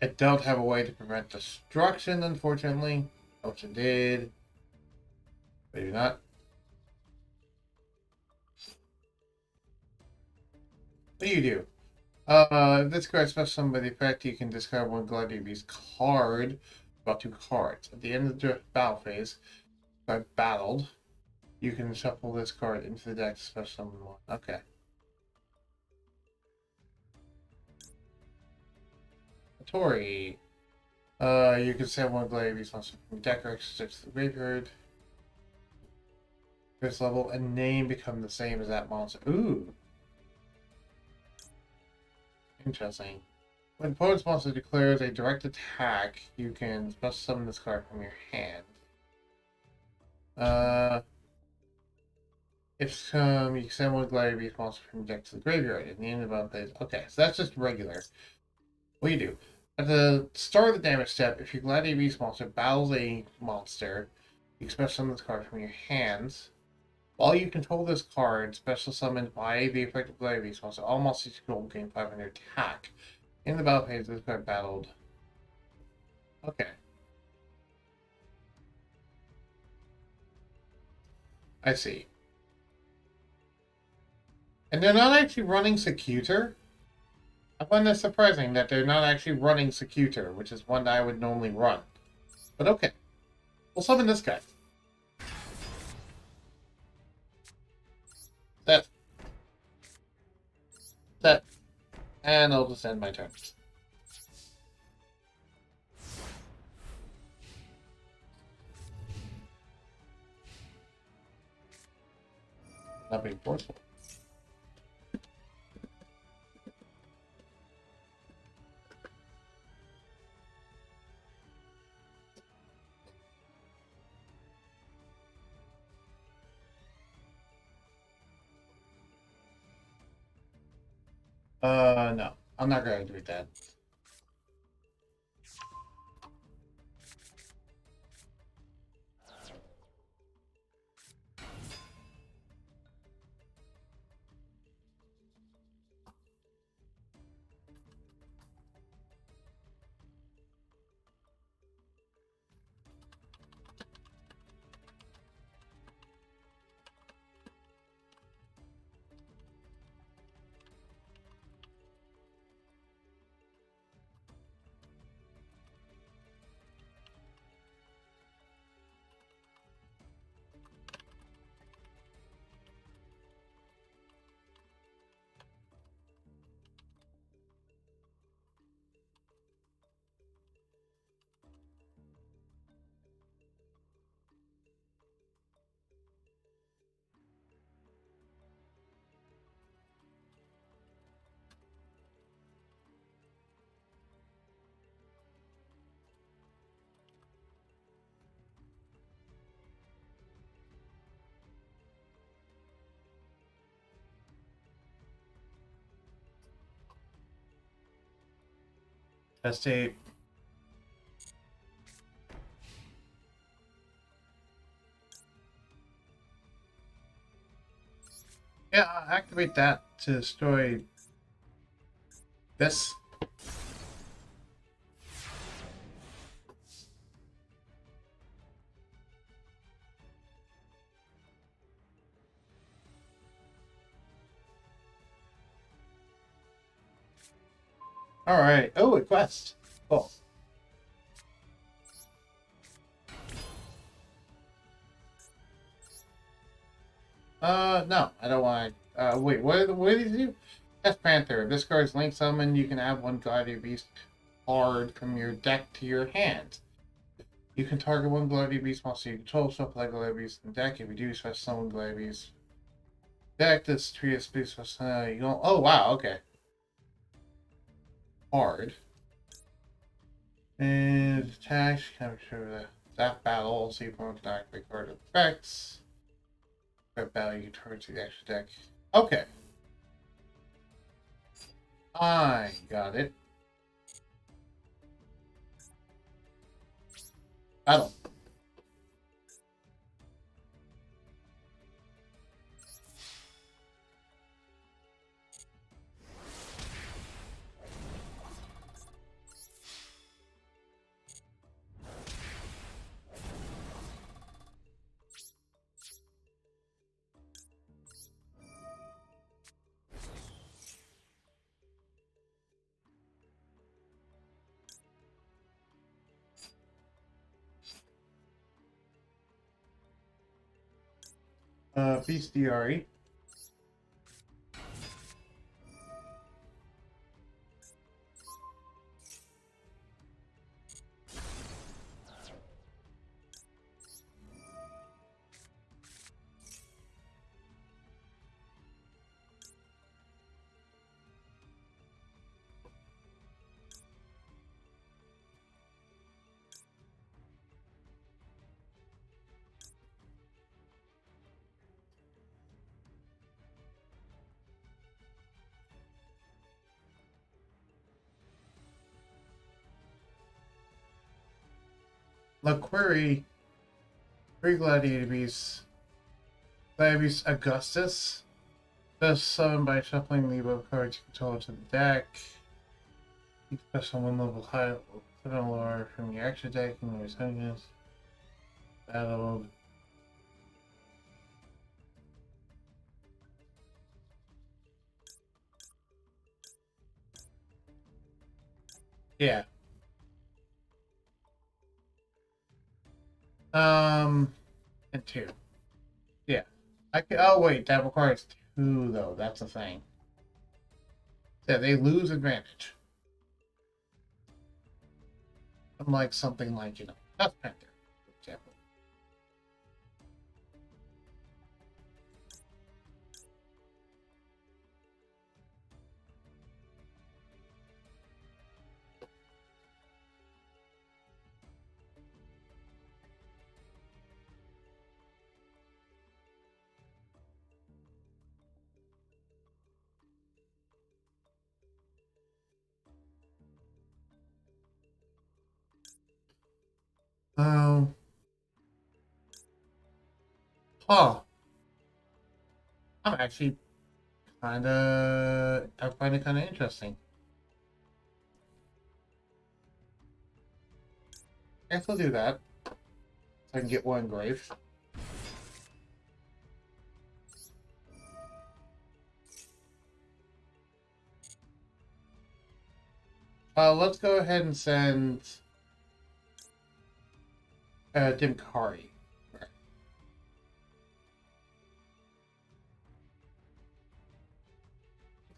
I don't have a way to prevent destruction, unfortunately. I wish I did. Maybe not. What do you do? If this card special summon by the effect, you can discard one Gladiator Beast card. About 2 cards. At the end of the battle phase, if I battled, you can shuffle this card into the deck to special summon one. Okay. Tori. You can send one Gladiator Beast monster from deck or extra to the graveyard. This level and name become the same as that monster. Ooh. Interesting. When opponent's monster declares a direct attack, you can special summon this card from your hand. If you send one Gladiator Beast monster from deck to the graveyard at the end of the phase. Okay, so that's just regular. What do you do? At the start of the damage step, if your Gladiator Beast monster battles a monster, you can special summon this card from your hands. While you control this card, special summoned by the effective Gladiator Beast monster, all monsters you control gain 500 attack. In the battle phase, this card battled. Okay. I see. And they're not actually running Secutor? I find that surprising that they're not actually running Secutor, which is one that I would normally run. But okay. We'll summon this guy. Set. Set. And I'll just end my turn. Not being forceful. No. I'm not going to do that. Test tape. Yeah, I'll activate that to destroy this. Alright. Oh, a quest. Cool. No, I don't want to. Wait, what did you do? Test Panther. If this card is link summon, you can add one Gladiator Beast card from your deck to your hand. You can target one Gladiator Beast monster you control, shuffle that Gladiator Beast in the deck. If you do, special summon Gladiator Beast. Deck this tree of space for you don't. Oh, wow, okay. Hard. And attack, can be sure that battle, see if one can activate card effects. That battle, you turn to the extra deck. Okay. I got it. Battle. Bestiary. Laquerie. Three Gladiator Beasts. Gladiator Beast Augustus. Just summon by shuffling the above cards you control to the deck. You special one level high lower from your extra deck and your seconds. Battle. Yeah. And two. Yeah. I can, oh wait, that requires two though. That's the thing. Yeah, they lose advantage. Unlike something like, Death Panther, for example. Um, huh. I'm actually I find it kind of interesting. I guess I'll do that. So I can get one grave. Let's go ahead and send Dimkari.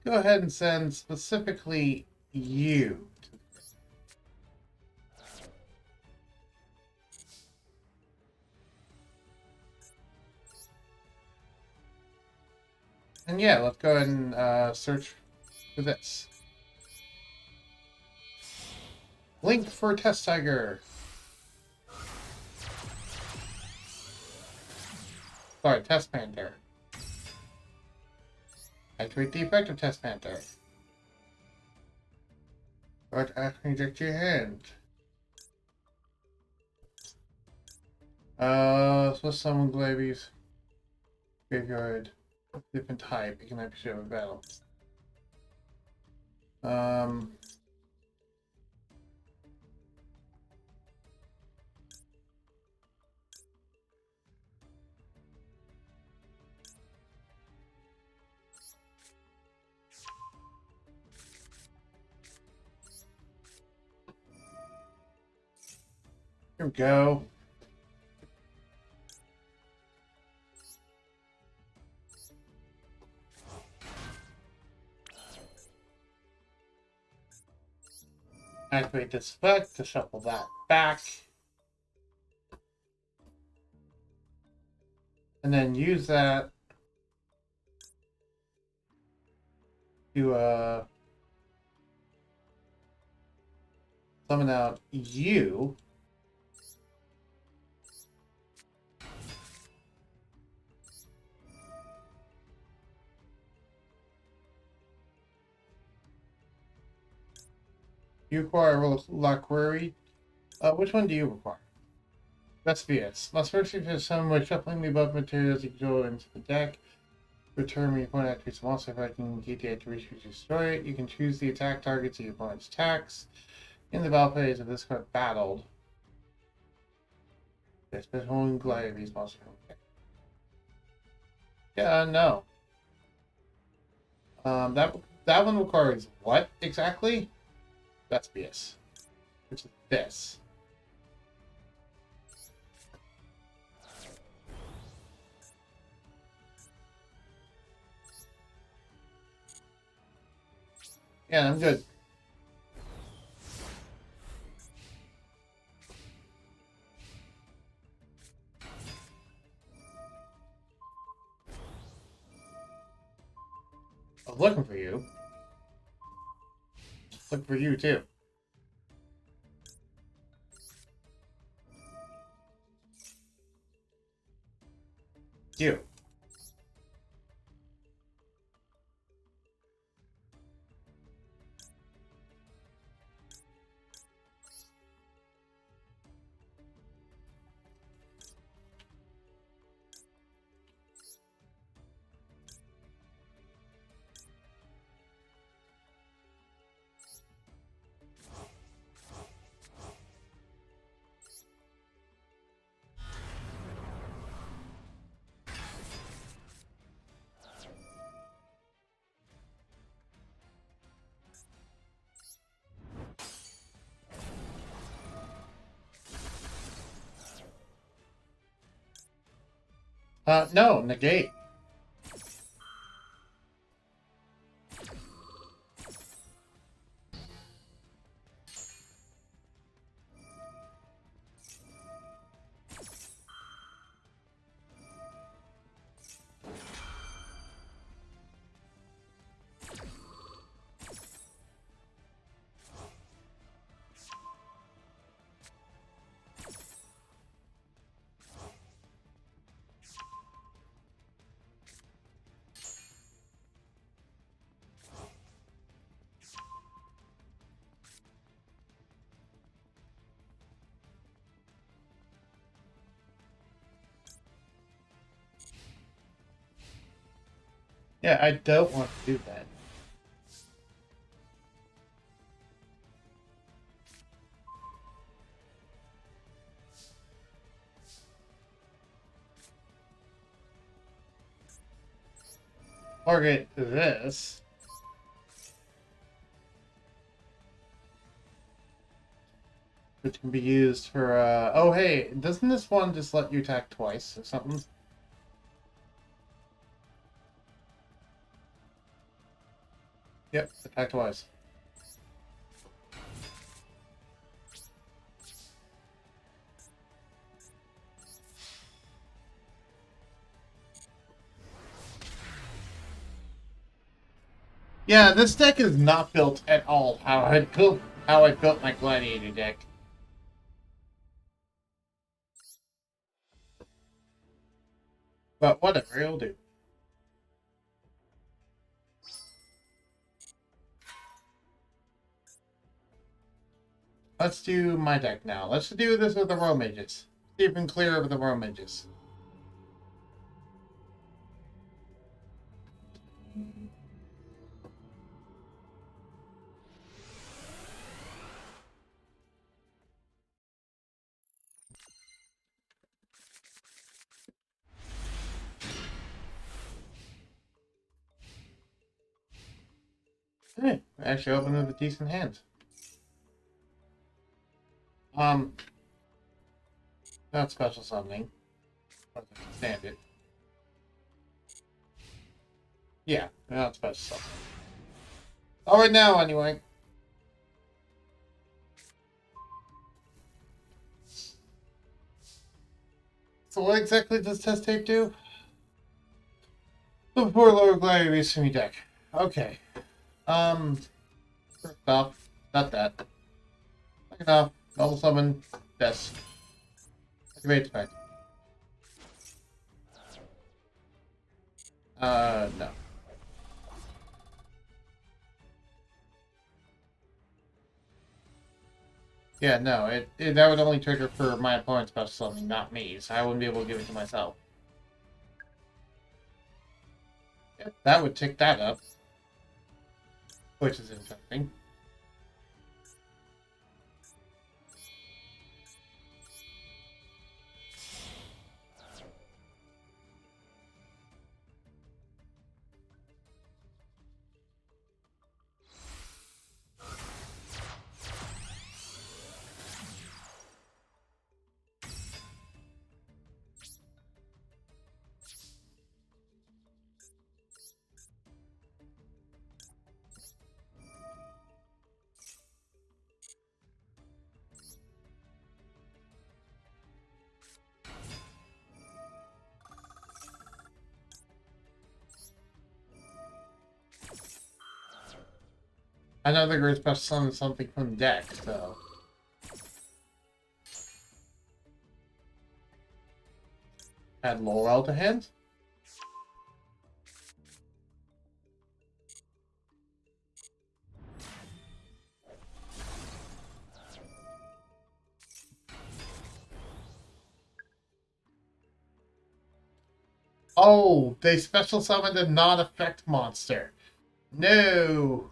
Go ahead and send specifically you. And yeah, let's go ahead and search for this. Link for Test Tiger. Sorry, Test Panther. Activate the effect of Test Panther. But inject your hand. Supposed summon Glavies. Graveyard. Different type. You can have show of battle. Um. Here we go. Activate this effect to shuffle that back. And then use that to summon out you. You acquire a Laquerie. Which one do you require? That's VS. Must first use summon by shuffling the above materials you control into the deck. Return when your opponent activates a monster effect and get the activation to destroy it. You can choose the attack targets of your opponent's attacks. In the battle phase of this card battled. There's special only glide these monsters. Yeah, no. That one requires what exactly? That's BS. Which is this. Yeah, I'm good. I was looking for you. Looking for you too. You. No, negate. Yeah, I don't want to do that. Target this. Which can be used for, oh hey, doesn't this one just let you attack twice or something? Yep, attack twice. Yeah, this deck is not built at all how I built my gladiator deck. But whatever, it'll do. Let's do my deck now. Let's do this with the Row Mages. See if we can clear over the Row Mages. Hey, I actually opened with a decent hand. Not special summoning. I can stand it. Yeah, not special summoning. Alright now, anyway. So what exactly does test tape do? The poor lower gladiator me deck. Okay. First off, not that. Second off, double summon, this. Activate effect. No. Yeah, no, that would only trigger for my opponent's special summoning, not me, so I wouldn't be able to give it to myself. Yep, that would tick that up. Which is interesting. I know they're going to special summon something from the deck, so... Add Laurel to hand? Oh, they special summoned a non-effect monster. No!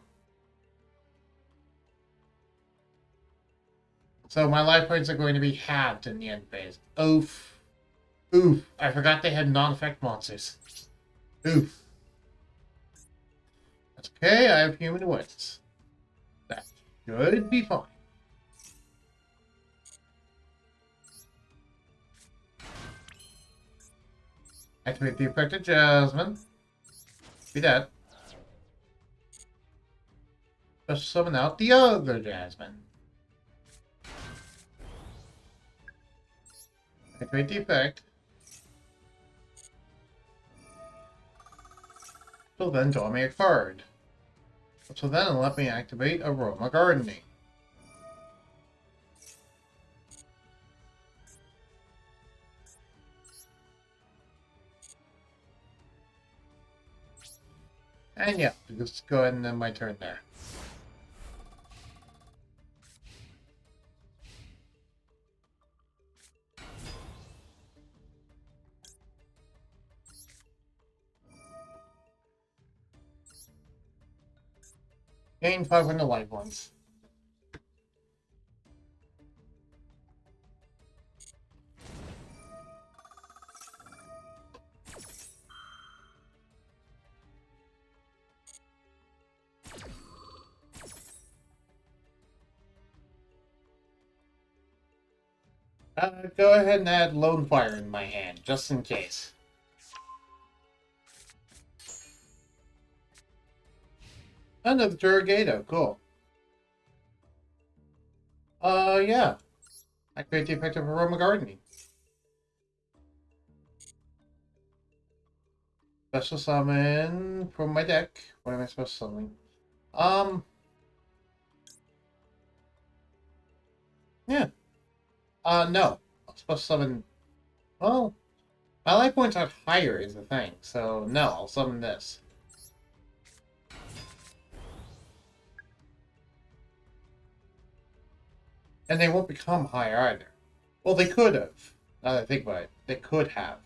So my life points are going to be halved in the end phase. Oof. Oof. I forgot they had non-effect monsters. Oof. That's okay, I have human wits. That should be fine. Activate the effect of Jasmine. Be that. Special summon out the other Jasmine. Activate the effect. So then draw me a card. So then let me activate Aroma Gardening. And yeah, just go ahead and end my turn there. Gain 500 life points. Go ahead and add Lone Fire in my hand, just in case. Another Turrigato, cool. Yeah. Activate the effect of Aroma Gardening. Special summon from my deck. What am I special summoning? Yeah. No. I'll special summon... Well, my life points are higher is the thing, so no, I'll summon this. And they won't become higher either. Well, they could have. Now that I think about it, they could have.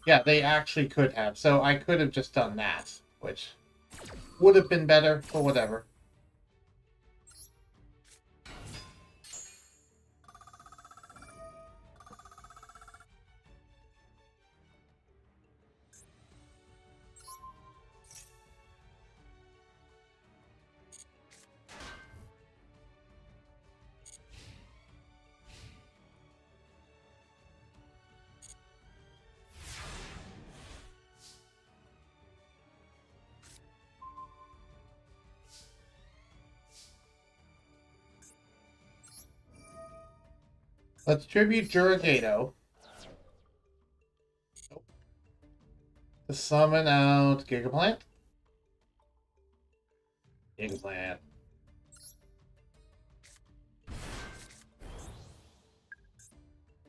Yeah, they actually could have. So I could have just done that, which would have been better, but whatever. Let's tribute Yugioh to summon out Gigaplant. Gigaplant.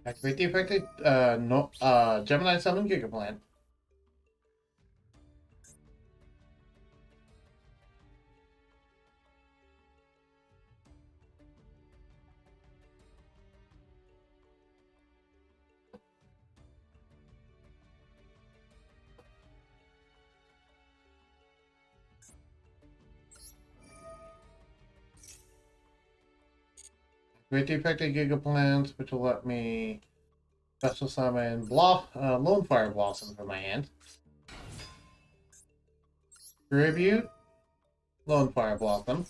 Activate the affected Gemini summon Gigaplant. Activate the affected Gigaplant, which will let me special summon Lone Fire Blossom from my hand. Tribute Lone Fire Blossom.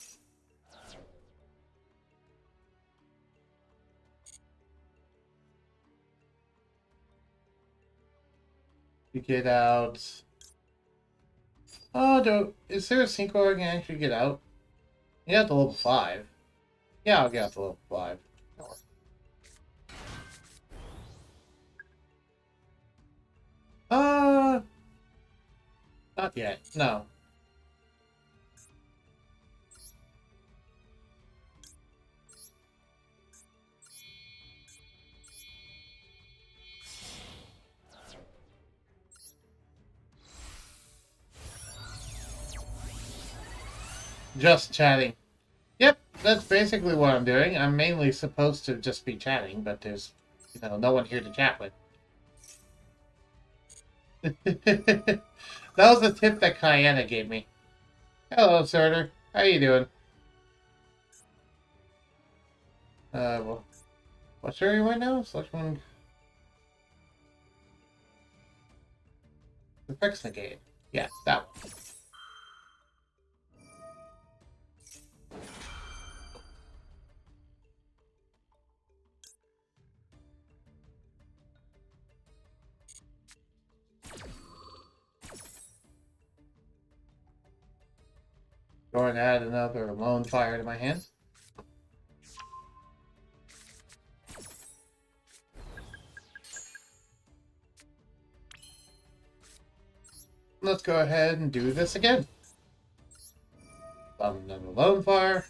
You get out. Oh, is there a synchro I can actually get out? You have to level 5. Yeah, I'll get out to level 5. Uh, Not yet. No. Just chatting. Yep, that's basically what I'm doing. I'm mainly supposed to just be chatting, but there's, no one here to chat with. That was the tip that Kayana gave me. Hello, Surtur. How you doing? Well, what's your right now? Select one. Effects negate. Yeah, that one. Go and add another Lone Fire to my hand. Let's go ahead and do this again. Another Lone Fire.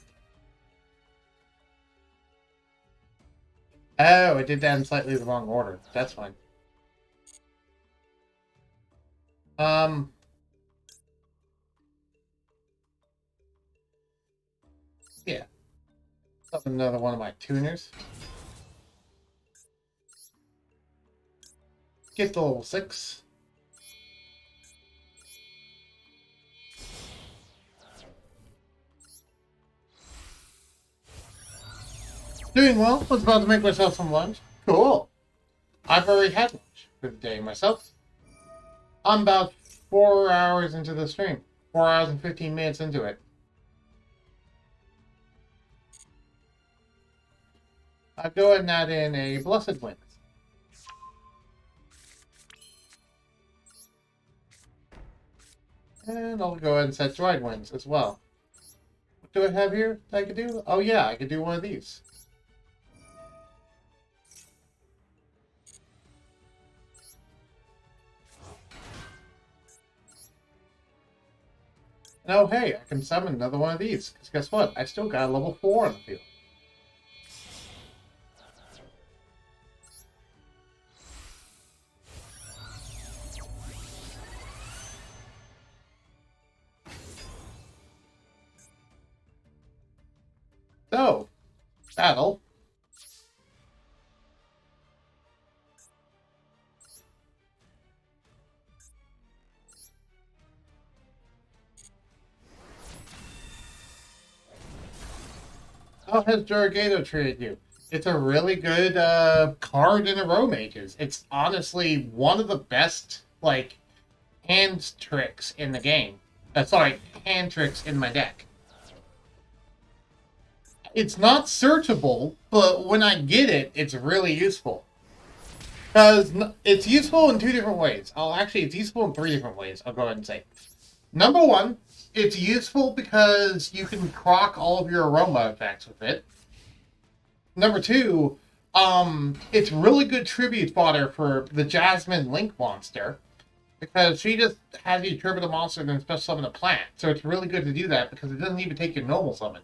Oh, I did that in slightly the wrong order. That's fine. Yeah. Another one of my tuners. Get to level 6. Doing well. Was about to make myself some lunch. Cool. I've already had lunch for the day myself. I'm about 4 hours into the stream. 4 hours and 15 minutes into it. I'll go ahead and add in a Blessed Wind. And I'll go ahead and set Dried Winds as well. What do I have here that I could do? Oh yeah, I could do one of these. And oh hey, I can summon another one of these. Because guess what? I still got a level 4 on the field. So, battle. How has Yugioh treated you? It's a really good card in a row mages. It's honestly one of the best, hand tricks in the game. Sorry, hand tricks in my deck. It's not searchable, but when I get it, it's really useful. Because it's useful in 2 different ways. It's useful in 3 different ways, I'll go ahead and say. Number 1, it's useful because you can proc all of your aroma effects with it. Number 2, It's really good tribute fodder for the Jasmine Link monster because she just has you tribute a monster and then special summon a plant. So it's really good to do that because it doesn't even take your normal summon.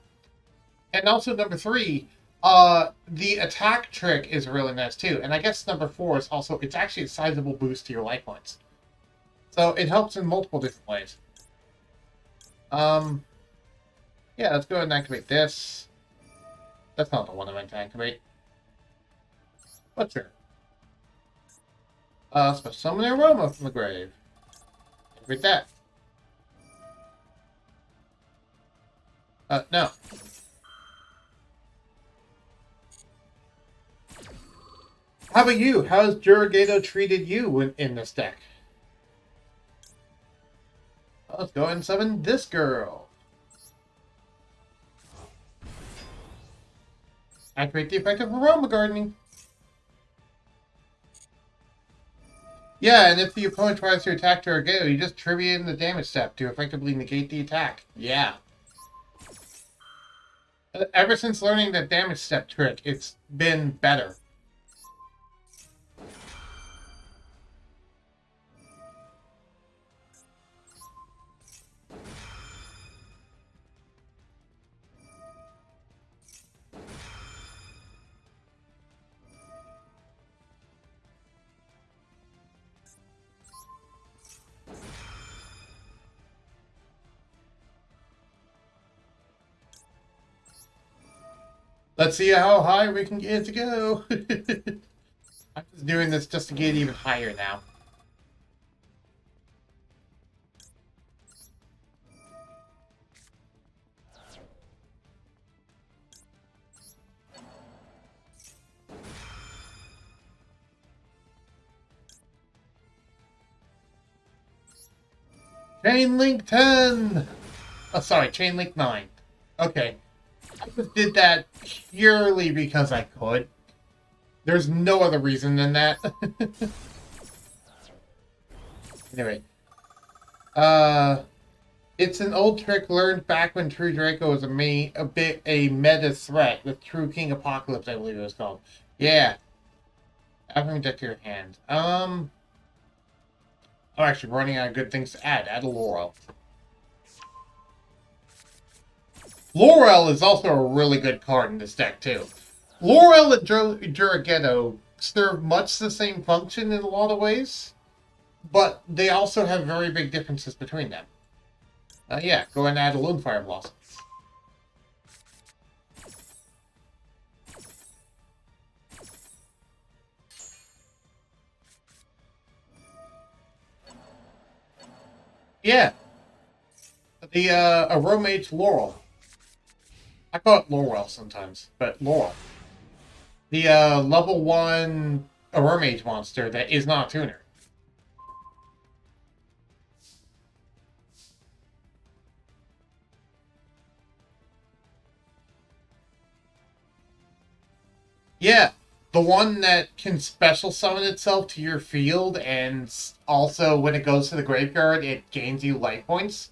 And also number 3, the attack trick is really nice too. And I guess number 4 is also it's actually a sizable boost to your life points. So it helps in multiple different ways. Yeah, let's go ahead and activate this. That's not the one I meant to activate. What's here? Special summon an aroma from the grave. Activate that. No. How about you? How's Yugioh treated you in this deck? Let's go ahead and summon this girl. Activate the effect of aroma gardening. Yeah, and if the opponent tries to attack Yugioh, you just tribute in the damage step to effectively negate the attack. Yeah. Ever since learning that damage step trick, it's been better. Let's see how high we can get it to go. I'm just doing this just to get even higher now. Chain Link 10! Oh, sorry, Chain Link 9. Okay. I just did that purely because I could. There's no other reason than that. Anyway. It's an old trick learned back when True Draco was a meta threat with True King Apocalypse, I believe it was called. Yeah. After me deck to your hand. I'm actually running out of good things to add. Add a Laurel. Laurel is also a really good card in this deck, too. Laurel and Yugioh serve much the same function in a lot of ways, but they also have very big differences between them. Yeah, go ahead and add a Lone Fire Blossom. Yeah, the Aromage Laurel. I call it Laurel sometimes, but Laurel. The level 1 Aromage monster that is not a tuner. Yeah, the one that can special summon itself to your field, and also when it goes to the graveyard, it gains you life points,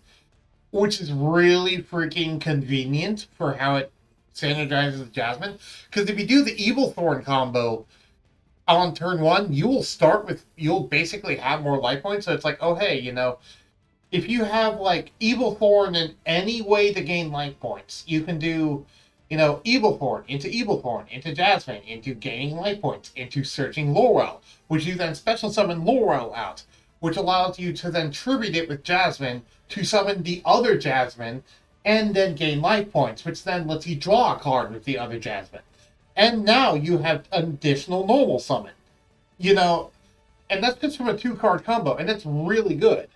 which is really freaking convenient for how it synergizes Jasmine. Because if you do the Evil Thorn combo on turn 1, you'll basically have more life points. So it's like, oh hey, if you have like Evil Thorn in any way to gain life points, you can do, Evil Thorn into Jasmine, into gaining life points, into searching Laurel, which you then special summon Laurel out, which allows you to then tribute it with Jasmine to summon the other Jasmine and then gain life points, which then lets you draw a card with the other Jasmine. And now you have an additional normal summon. And that's just from a 2-card combo, and that's really good.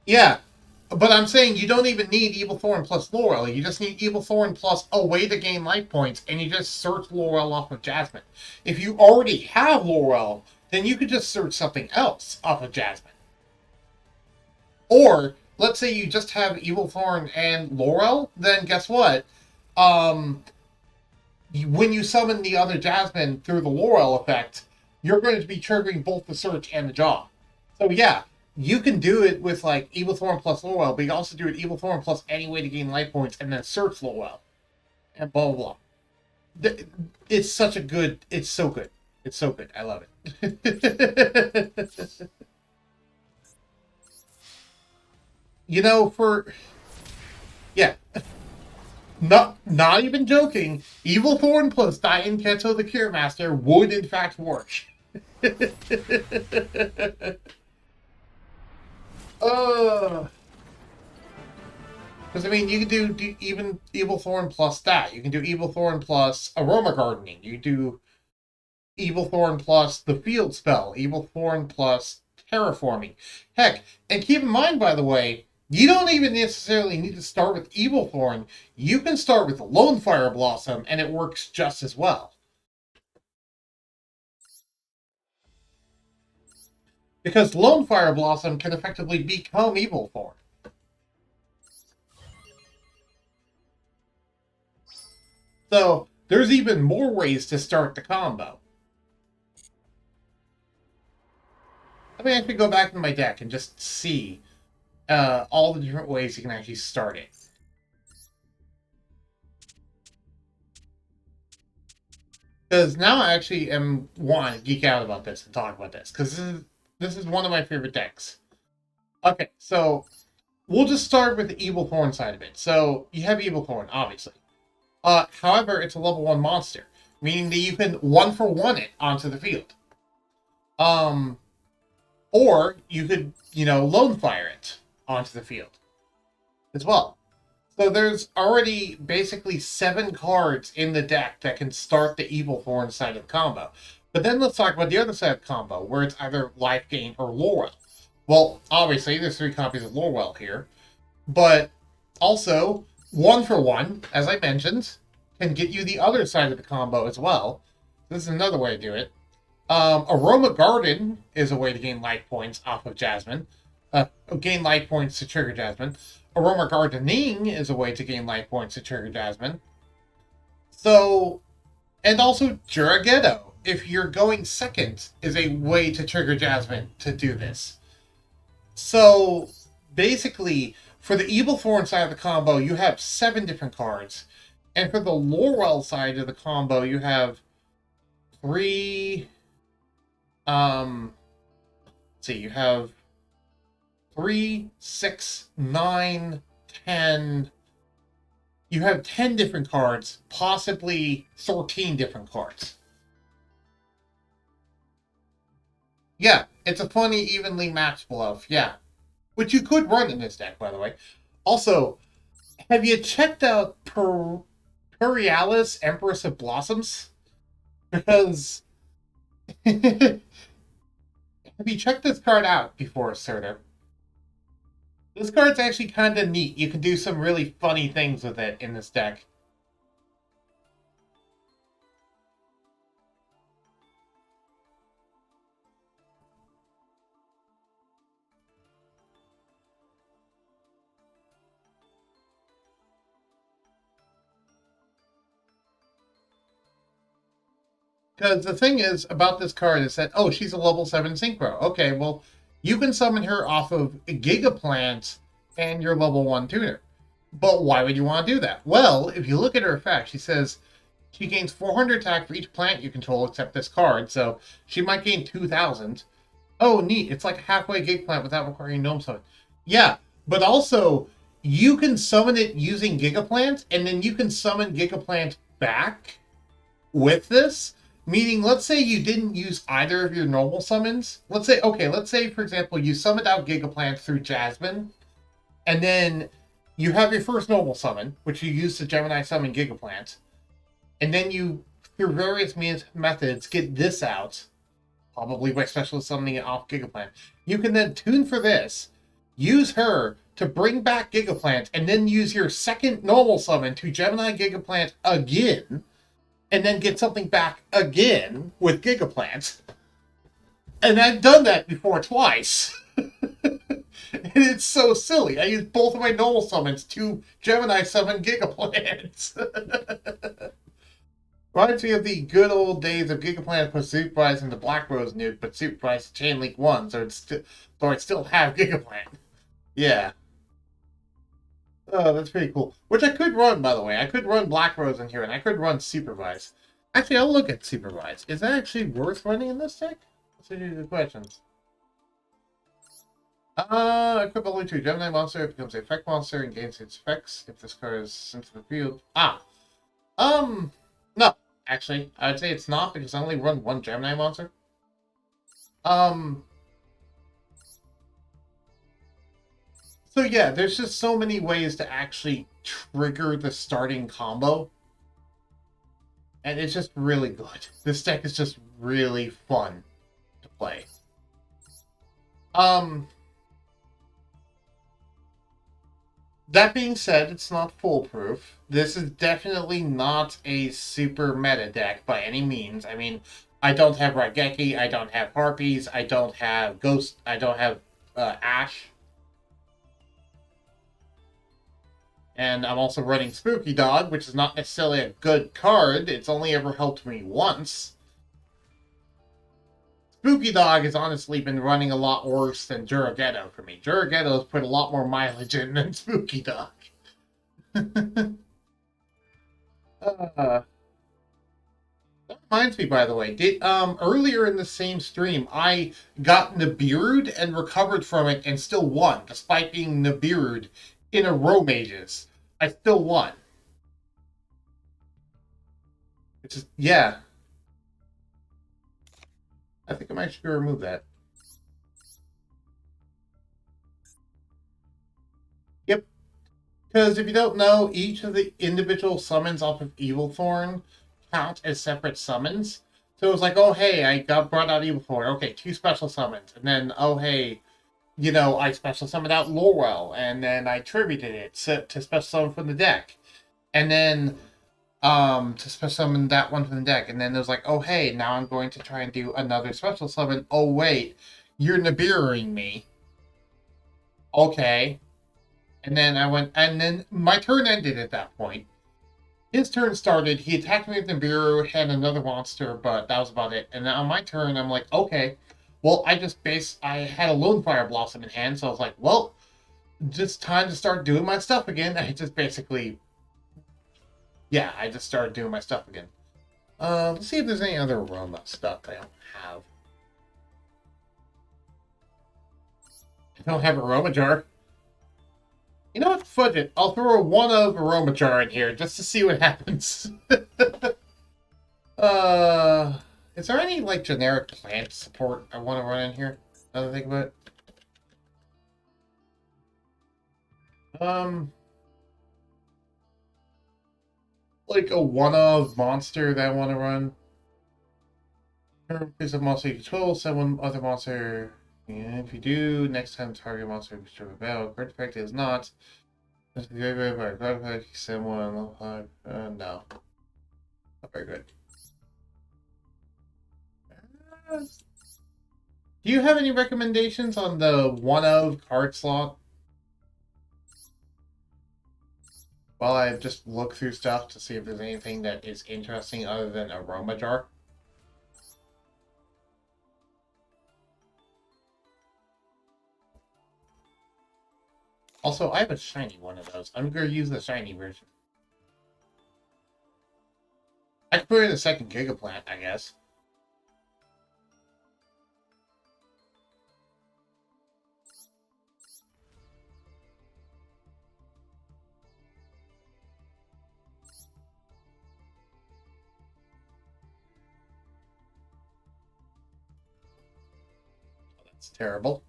Yeah, but I'm saying you don't even need Evil Thorn plus Laurel. You just need Evil Thorn plus a way to gain life points, and you just search Laurel off of Jasmine. If you already have Laurel, then you could just search something else off of Jasmine. Or, let's say you just have Evil Thorn and Laurel, then guess what? When you summon the other Jasmine through the Laurel effect, you're going to be triggering both the search and the draw. So yeah, you can do it with like Evil Thorn plus Lowell, but you can also do it Evil Thorn plus any way to gain life points, and then search Lowell, and blah blah blah. It's such a good. It's so good. It's so good. I love it. For yeah, not even joking. Evil Thorn plus Diane Keto the Cure Master would in fact work. uh Because, I mean, you can do even Evil Thorn plus that. You can do Evil Thorn plus Aroma Gardening. You can do Evil Thorn plus the Field Spell. Evil Thorn plus Terraforming. Heck, and keep in mind, by the way, you don't even necessarily need to start with Evil Thorn. You can start with Lone Fire Blossom, and it works just as well. Because Lone Fire Blossom can effectively become Evil Thorn. So, there's even more ways to start the combo. Let me actually go back to my deck and just see all the different ways you can actually start it. Because now I actually am want to geek out about this and talk about this, because this is one of my favorite decks. Okay, so we'll just start with the Evil Thorn side of it. So you have Evil Thorn, obviously. However, it's a level 1 monster, meaning that you can 1-for-1 it onto the field. Or you could, Lone Fire it onto the field as well. So there's already basically 7 cards in the deck that can start the Evil Thorn side of the combo. But then let's talk about the other side of the combo, where it's either life gain or Lorwell. Well, obviously, there's 3 copies of Lorwell here. But also, 1-for-1, as I mentioned, can get you the other side of the combo as well. This is another way to do it. Aroma Garden is a way to gain life points off of Jasmine. Gain life points to trigger Jasmine. Aroma Gardening is a way to gain life points to trigger Jasmine. So, and also Juraghetto, if you're going second, is a way to trigger Jasmine to do this. So, basically, for the Evil Thorn side of the combo, you have 7 different cards. And for the Lorwell side of the combo, you have 3... let's see, you have 3, 6, 9, 10. You have 10 different cards, possibly 13 different cards. Yeah, it's a funny, evenly matched bluff, yeah. Which you could run in this deck, by the way. Also, have you checked out Purialis, Empress of Blossoms? Because... have you checked this card out before, Surtur? This card's actually kind of neat. You can do some really funny things with it in this deck. Because the thing is about this card is that, oh, she's a level 7 Synchro. Okay, well, you can summon her off of Gigaplant and your level 1 tuner. But why would you want to do that? Well, if you look at her effect, she says she gains 400 attack for each plant you control except this card, so she might gain 2,000. Oh, neat. It's like a halfway Gigaplant without requiring Gnome Summon. Yeah, but also, you can summon it using Gigaplant, and then you can summon Gigaplant back with this. Meaning, let's say you didn't use either of your normal summons. Let's say, for example, you summoned out Gigaplant through Jasmine, and then you have your first normal summon, which you use to Gemini summon Gigaplant, and then you, through various methods, get this out, probably by special summoning it off Gigaplant. You can then tune for this, use her to bring back Gigaplant, and then use your second normal summon to Gemini Gigaplant again, and then get something back again with Gigaplant. And I've done that before twice. And it's so silly. I used both of my normal summons to Gemini summon Gigaplant. Reminds me of the good old days of Gigaplanet put Supervise into Black Rose nuke, but Supervise Chain Link 1, so I still have Gigaplanet. Yeah. Oh, that's pretty cool. Which I could run, by the way. I could run Black Rose in here, and I could run Supervise. Actually, I'll look at Supervise. Is that actually worth running in this deck? Let's see the questions. Equip only to a Gemini monster. It becomes an effect monster and gains its effects if this card is sent to the field. No. Actually, I'd say it's not because I only run one Gemini monster. Um, so yeah, there's just so many ways to actually trigger the starting combo. And it's just really good. This deck is just really fun to play. Um, that being said, it's not foolproof. This is definitely not a super meta deck by any means. I mean, I don't have Raigeki, I don't have Harpies, I don't have Ghost, I don't have Ash. And I'm also running Spooky Dog, which is not necessarily a good card. It's only ever helped me once. Spooky Dog has honestly been running a lot worse than Juraghetto for me. Juraghetto's put a lot more mileage in than Spooky Dog. uh, that reminds me, by the way, earlier in the same stream, I got Nibiru'd and recovered from it and still won, despite being Nibiru'd in a row mages. I still won. It's just, yeah. I think I might should remove that. Yep. Because if you don't know, each of the individual summons off of Evilthorn count as separate summons. So it was like, oh hey, I got brought out Evilthorn. Okay, 2 special summons. And then, oh hey, I special summoned out Lorwell, and then I tributed it to special summon from the deck. And then to special summon that one from the deck. And then it was like, oh hey, now I'm going to try and do another special summon. Oh wait, you're Nibiruing me. Okay. And then and then my turn ended at that point. His turn started, he attacked me with Nibiru, had another monster, but that was about it. And then on my turn, I'm like, okay, well, I had a Lone Fire Blossom in hand, so I was like, well, just time to start doing my stuff again. I just basically, yeah, I just started doing my stuff again. Let's see if there's any other Roma stuff I don't have. I don't have a Roma jar. You know what? Fudge it. I'll throw a one of Aroma Jar in here just to see what happens. uh, is there any like generic plant support I want to run in here? Another thing about it. Like a one of monster that I want to run. Is a monster you control, someone other monster. And if you do, next time target monster is destroyed by battle. Card effect is not. Someone no. Not very good. Do you have any recommendations on the one of card slot? While I just look through stuff to see if there's anything that is interesting other than Aroma Jar. Also, I have a shiny one of those. I'm going to use the shiny version. I could put in a second Gigaplant, I guess. Oh, that's terrible.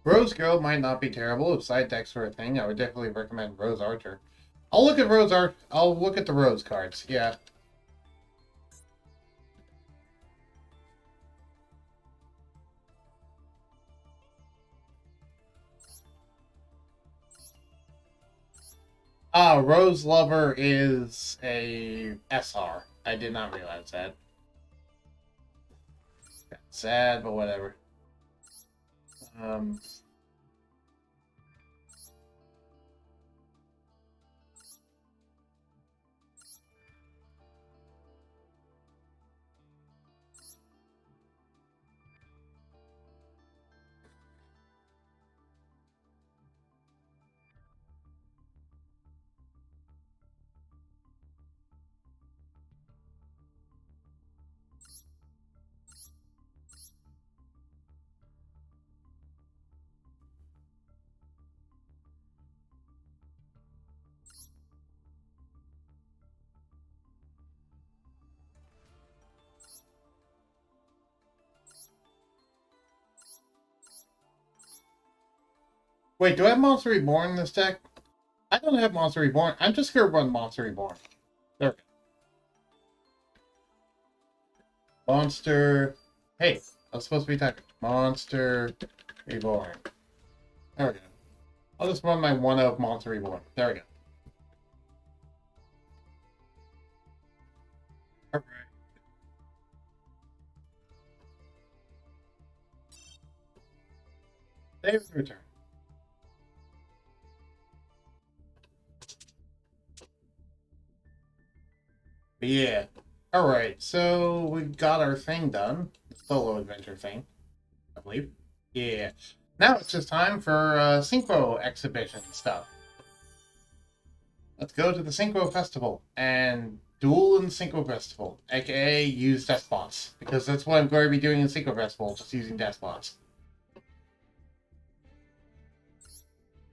Rose Girl might not be terrible. If side decks were a thing, I would definitely recommend Rose Archer. I'll look at Rose Art. I'll look at the Rose cards. Yeah. Rose Lover is a SR. I did not realize that. That's sad, but whatever. Um, Wait, do I have Monster Reborn in this deck? I don't have Monster Reborn. I'm just gonna run Monster Reborn. There we go. Monster. Hey, I was supposed to be typing. Monster Reborn. There we go. I'll just run my one of Monster Reborn. There we go. Alright. Dave's return. But yeah. Alright, so we got our thing done. The solo adventure thing, I believe. Yeah. Now it's just time for Synchro exhibition stuff. Let's go to the Synchro Festival and duel in Synchro Festival, aka use despots. Because that's what I'm going to be doing in Synchro Festival, just using despots.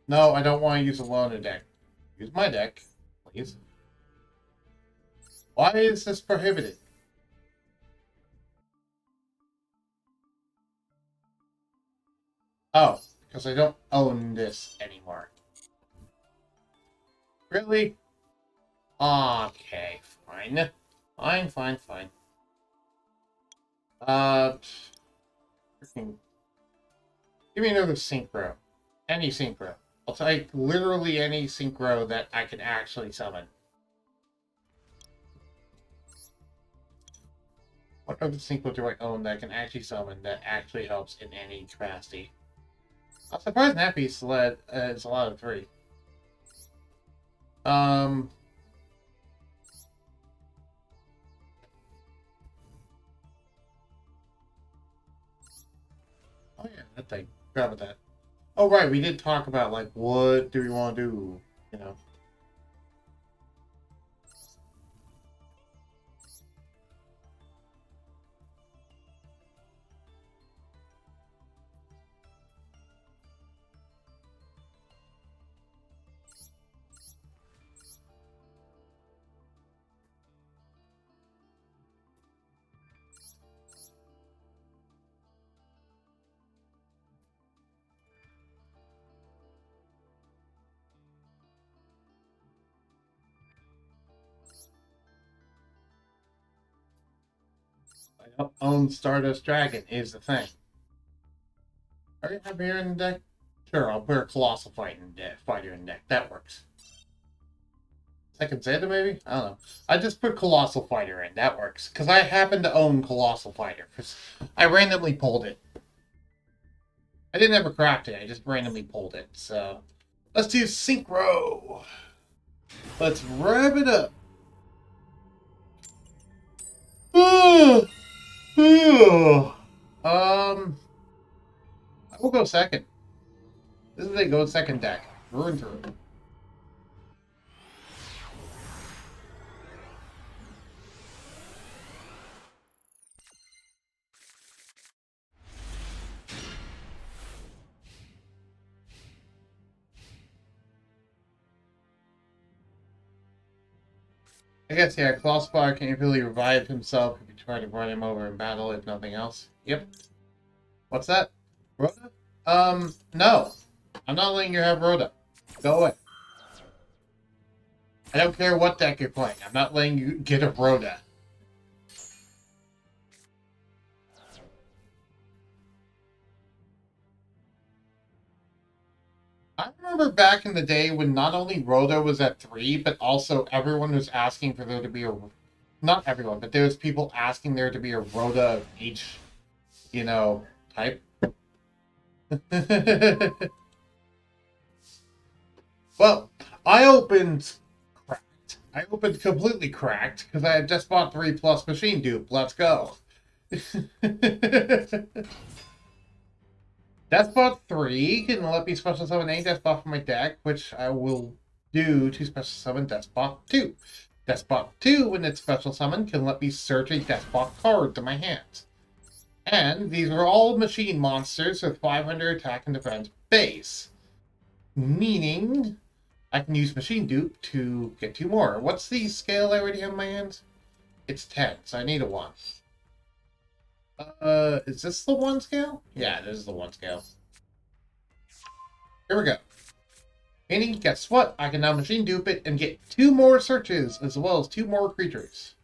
No, I don't want to use a loner deck. Use my deck, please. Why is this prohibited? Oh, because I don't own this anymore. Really? Okay, fine. Fine. Freaking... Give me another synchro. Any synchro. I'll take literally any synchro that I can actually summon. What other synchro do I own that I can actually summon that actually helps in any capacity? I'm surprised Nappy Sled is a lot of 3. Oh yeah, that thing. Forgot about that. Oh right, we did talk about like what do we want to do, you know. I don't own Stardust Dragon is the thing. Are you have here in the deck? Sure, I'll put a Colossal Fighter in the deck. That works. Second Zeta, maybe? I don't know. I just put Colossal Fighter in. That works. Because I happen to own Colossal Fighter. I randomly pulled it. I didn't ever craft it. I just randomly pulled it. So, let's do Synchro. Let's rev it up. I will go second. This is a go second deck. Through and through. I guess, yeah, Clawspire can really revive himself if you try to run him over in battle, if nothing else. Yep. What's that? Rhoda? No. I'm not letting you have Rhoda. Go away. I don't care what deck you're playing. I'm not letting you get a Rhoda. I remember back in the day when not only Rhoda was at 3, but also everyone was asking for there to be a... Not everyone, but there was people asking there to be a Rhoda of each, you know, type. Well, I opened cracked. I opened completely cracked because I had just bought 3 plus machine dupe. Let's go. Despot 3 can let me special summon any Despot from my deck, which I will do to special summon Despot 2. Despot 2, when it's special summon, can let me search a Despot card to my hands. And these are all machine monsters with 500 attack and defense base. Meaning, I can use machine dupe to get 2 more. What's the scale I already have in my hands? It's 10, so I need a 1. Is this the 1 scale? Yeah, this is the 1 scale. Here we go. Meaning, guess what? I can now machine dupe it and get 2 more searches as well as 2 more creatures.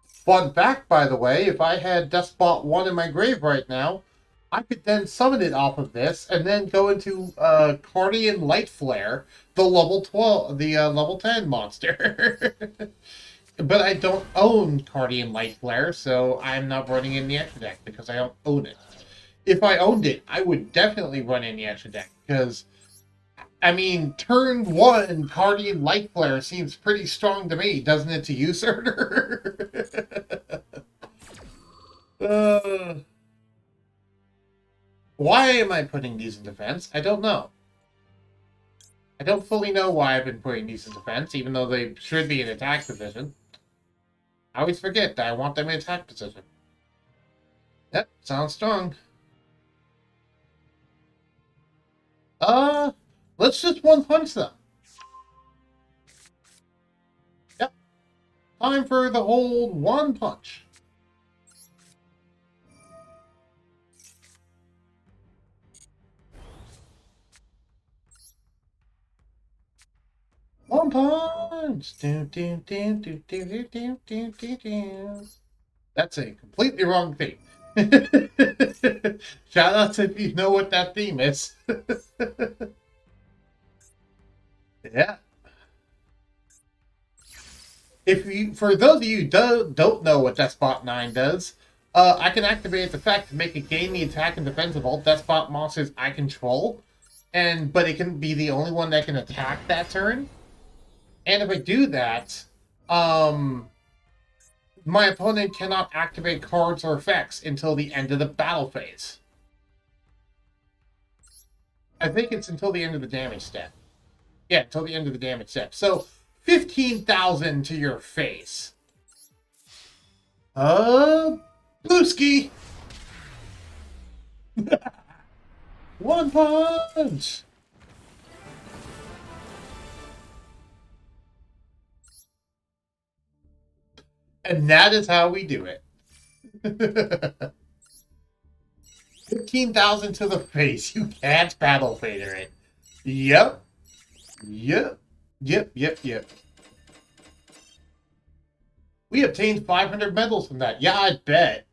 Fun fact, by the way, if I had Despot 1 in my grave right now, I could then summon it off of this and then go into Guardian Light Flare, the level 12, the level 10 monster. But I don't own Guardian Light Flare, so I'm not running in the extra deck because I don't own it. If I owned it, I would definitely run in the extra deck because, I mean, turn 1 Guardian Light Flare seems pretty strong to me, doesn't it to you, Surtur? Why am I putting these in defense? I don't know. I don't fully know why I've been putting these in defense, even though they should be in attack position. I always forget that I want them in attack position. Yep, sounds strong. Let's just one punch them. Yep. Time for the whole one punch. One punch. That's a completely wrong theme. Shout out if you know what that theme is. Yeah. If you, for those of you who don't know what Despot 9 does, I can activate the fact to make it gain the attack and defense of all Despot monsters I control, but it can be the only one that can attack that turn. And if I do that, my opponent cannot activate cards or effects until the end of the battle phase. I think it's until the end of the damage step. Yeah, until the end of the damage step. So, 15,000 to your face. Booski! One punch! And that is how we do it. 15,000 to the face. You can't battle fader it. Yep. Yep. Yep. We obtained 500 medals from that. Yeah, I bet.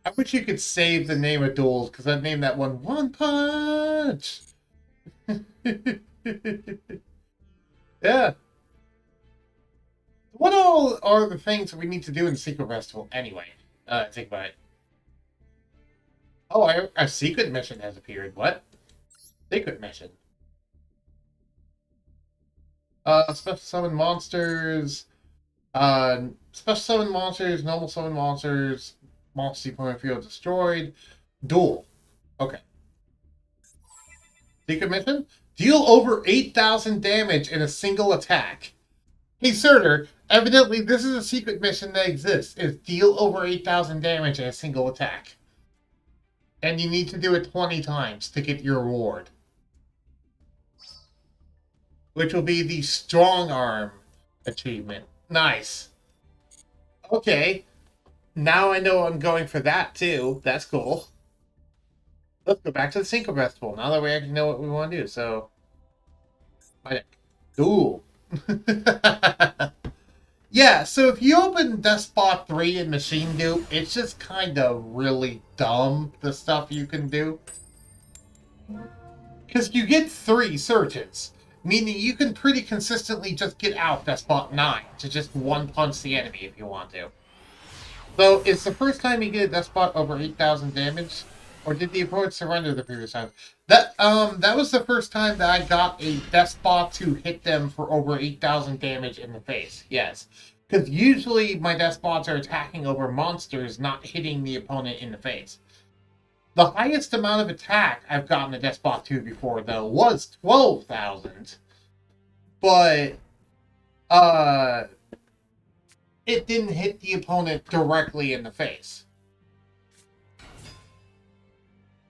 I wish you could save the name of duels, because I'd name that one Punch. Yeah. What all are the things that we need to do in the Secret Festival anyway? Think about it. Oh, a secret mission has appeared. What? Secret mission. Special summon monsters. Special summon monsters, normal summon monsters, monster point field destroyed. Duel. Okay. Secret mission? Deal over 8,000 damage in a single attack. Hey, Surtur, evidently this is a secret mission that exists. It's deal over 8,000 damage in a single attack. And you need to do it 20 times to get your reward. Which will be the Strong Arm achievement. Nice. Okay. Now I know I'm going for that, too. That's cool. Let's go back to the Synchro Festival, now that we actually know what we want to do. So, my deck. Duel. Yeah, so if you open Despot 3 in Machine Dupe, it's just kind of really dumb, the stuff you can do. Because you get 3 searches, meaning you can pretty consistently just get out Despot 9 to just one-punch the enemy if you want to. So, it's the first time you get a Despot over 8,000 damage, or did the opponent surrender the previous time? That was the first time that I got a Despot to hit them for over 8,000 damage in the face. Yes. Because usually my Despots are attacking over monsters, not hitting the opponent in the face. The highest amount of attack I've gotten a Despot to before, though, was 12,000. But, it didn't hit the opponent directly in the face.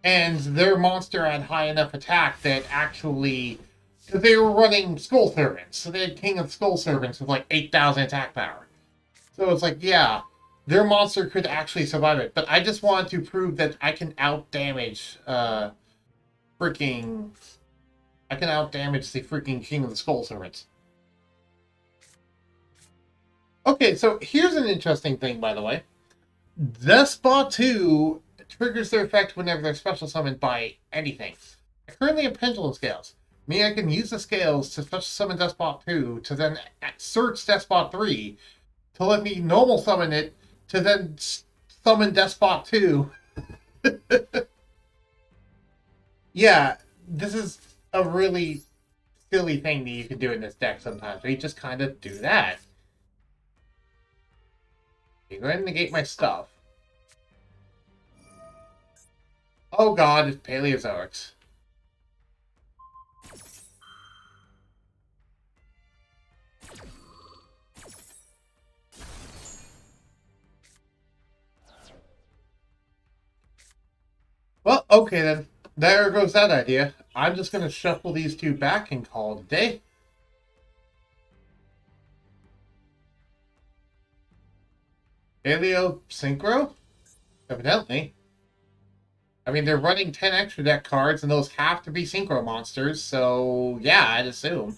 And their monster had high enough attack that actually... Because they were running Skull Servants. So they had King of Skull Servants with like 8,000 attack power. So it's like, yeah. their monster could actually survive it. But I just wanted to prove that I can outdamage freaking I can outdamage the freaking King of the Skull Servants. Okay, so here's an interesting thing, by the way. Despot 2 triggers their effect whenever they're special summoned by anything. I currently have Pendulum Scales, meaning I can use the scales to special summon Despot 2 to then search Despot 3 to let me normal summon it to then summon Despot 2. Yeah, this is a really silly thing that you can do in this deck sometimes. You just kind of do that. Okay, go ahead and negate my stuff. Oh god, it's Paleozoics. Well, okay then. There goes that idea. I'm just going to shuffle these two back and call it a day. Paleo Synchro? Evidently. I mean, they're running 10 extra deck cards, and those have to be Synchro monsters, so yeah, I'd assume.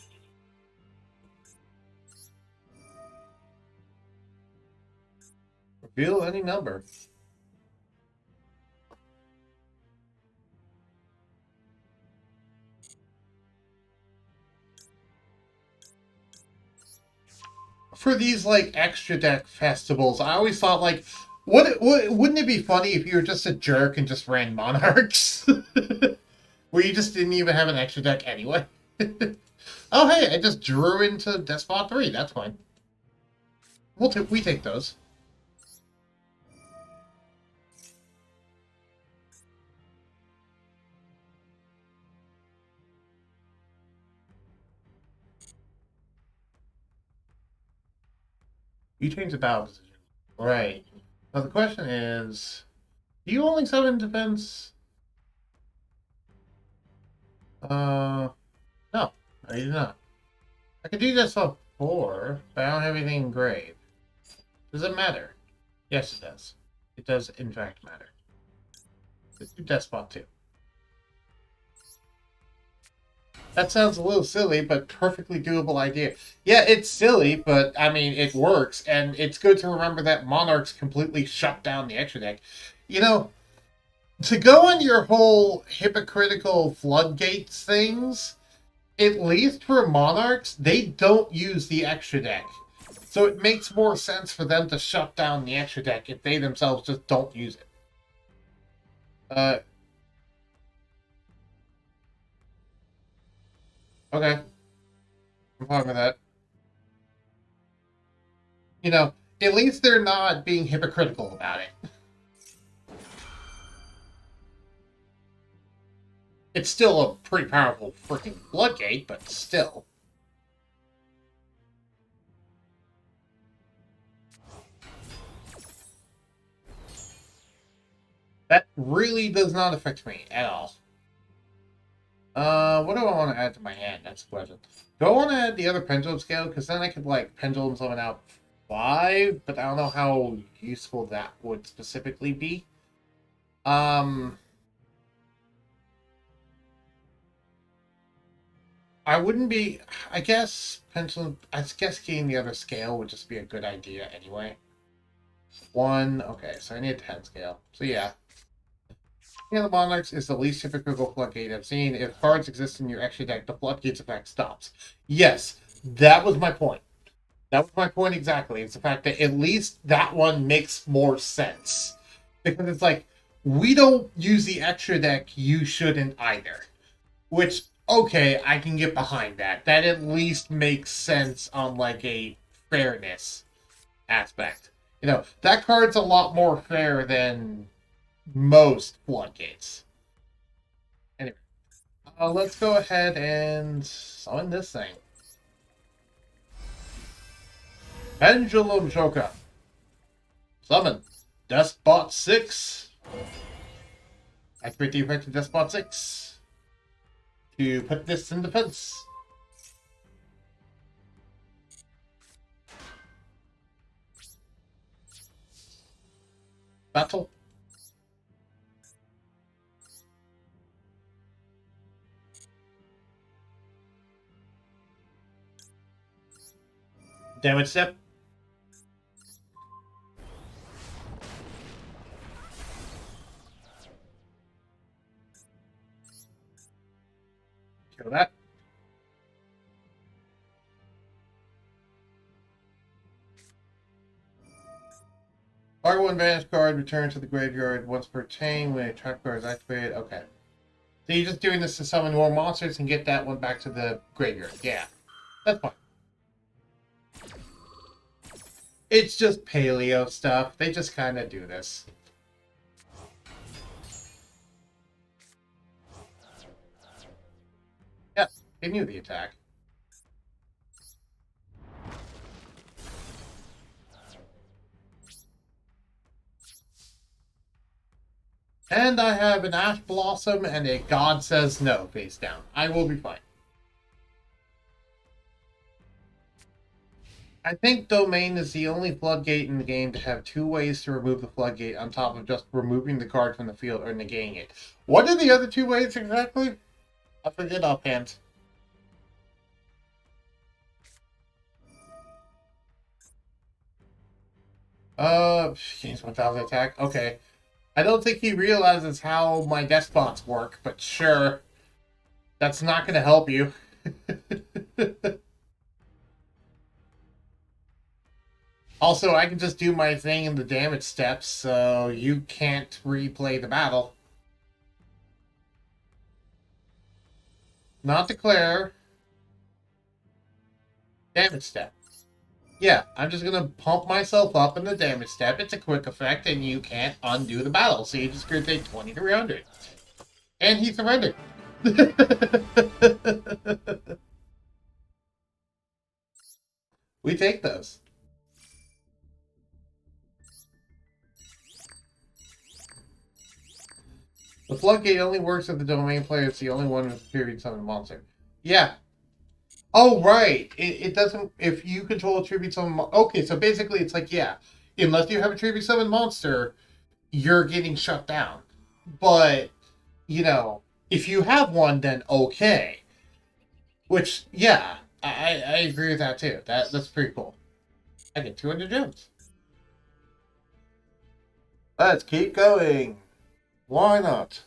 Reveal any number. For these, like, extra deck festivals, I always thought, like, wouldn't it be funny if you were just a jerk and just ran Monarchs? Where you just didn't even have an extra deck anyway? Oh, hey, I just drew into Despot 3. That's fine. We take those. You change the battle position. Right. Now the question is, do you only summon defense? No, I do not. I could do this on 4, but I don't have anything engraved. Does it matter? Yes, it does. It does, in fact, matter. Let's do Despot 2. That sounds a little silly, but perfectly doable idea. Yeah, it's silly, but I mean, it works, and it's good to remember that Monarchs completely shut down the extra deck. You know, to go on your whole hypocritical floodgates things, at least for Monarchs, they don't use the extra deck. So it makes more sense for them to shut down the extra deck if they themselves just don't use it. Okay, I'm fine with that. You know, at least they're not being hypocritical about it. It's still a pretty powerful freaking floodgate, but still. That really does not affect me at all. What do I want to add to my hand? That's the question. Do I want to add the other pendulum scale? Because then I could, like, pendulum summon out 5, but I don't know how useful that would specifically be. Um, I wouldn't be. I guess pendulum. I guess getting the other scale would just be a good idea anyway. 1. Okay, so I need a 10 scale. So yeah. Yeah, the Monarchs is the least typical floodgate I've seen. If cards exist in your extra deck, the floodgate's effect stops. Yes, that was my point. That was my point exactly. It's the fact that at least that one makes more sense. Because it's like, we don't use the extra deck, you shouldn't either. Which, okay, I can get behind that. That at least makes sense on, like, a fairness aspect. You know, that card's a lot more fair than most floodgates. Anyway, let's go ahead and summon this thing. Pendulum Joker. Summon. Despot 6. Activate the effect of Despot 6 to put this in defense. Battle. Damage step. Kill that. R1 Vanish card return to the graveyard once per chain when a trap card is activated. Okay. So you're just doing this to summon more monsters and get that one back to the graveyard. Yeah. That's fine. It's just paleo stuff. They just kind of do this. Yep. Continue the attack. And I have an Ash Blossom and a God Says No face down. I will be fine. I think Domain is the only floodgate in the game to have two ways to remove the floodgate on top of just removing the card from the field or negating it. What are the other two ways exactly? I forget offhand. Gains 1,000 attack. Okay. I don't think he realizes how my despots work, but sure. That's not going to help you. Also, I can just do my thing in the damage steps, so you can't replay the battle. Not declare. Damage step. Yeah, I'm just gonna pump myself up in the damage step. It's a quick effect, and you can't undo the battle, so you're just gonna take 2,300. And he surrendered. We take those. The floodgate only works if the domain player is the only one with tribute summon monster. Yeah. Oh, right. It doesn't... If you control a tribute summon... Okay, so basically it's like, yeah. Unless you have a tribute summon monster, you're getting shut down. But, you know, if you have one, then okay. Which, yeah. I agree with that, too. That's pretty cool. I get 200 gems. Let's keep going. Why not?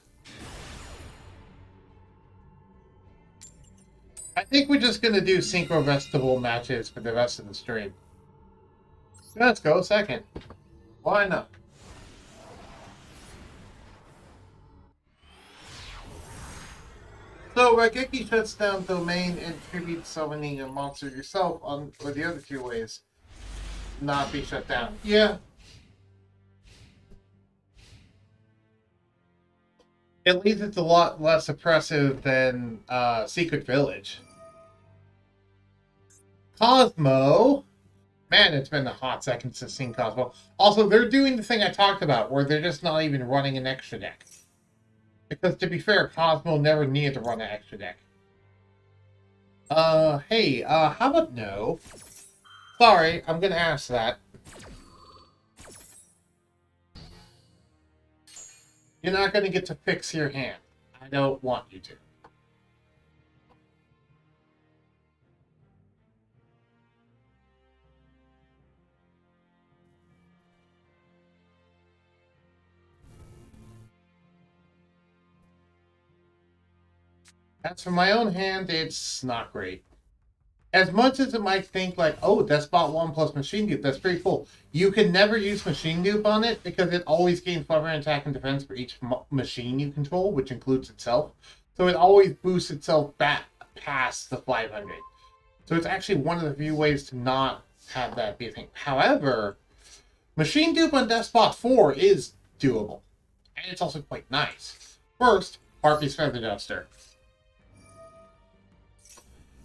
I think we're just going to do Synchro Festival matches for the rest of the stream. Let's go second. Why not? So, Raigeki shuts down Domain and tribute summoning a monster yourself on or the other two ways. Not be shut down. Yeah. At least it's a lot less oppressive than Secret Village. Cosmo. Man, it's been a hot second since seeing Cosmo. Also, they're doing the thing I talked about, where they're just not even running an extra deck. Because, to be fair, Cosmo never needed to run an extra deck. Hey, how about no? Sorry, I'm gonna ask that. You're not gonna get to fix your hand. I don't want you to. As for my own hand, it's not great. As much as it might think like, oh, Despot 1 plus Machine Dupe, that's pretty cool. You can never use Machine Dupe on it because it always gains +1 attack and defense for each machine you control, which includes itself. So it always boosts itself back past the 500. So it's actually one of the few ways to not have that be a thing. However, Machine Dupe on Despot 4 is doable. And it's also quite nice. First, Harpy's Feather Duster.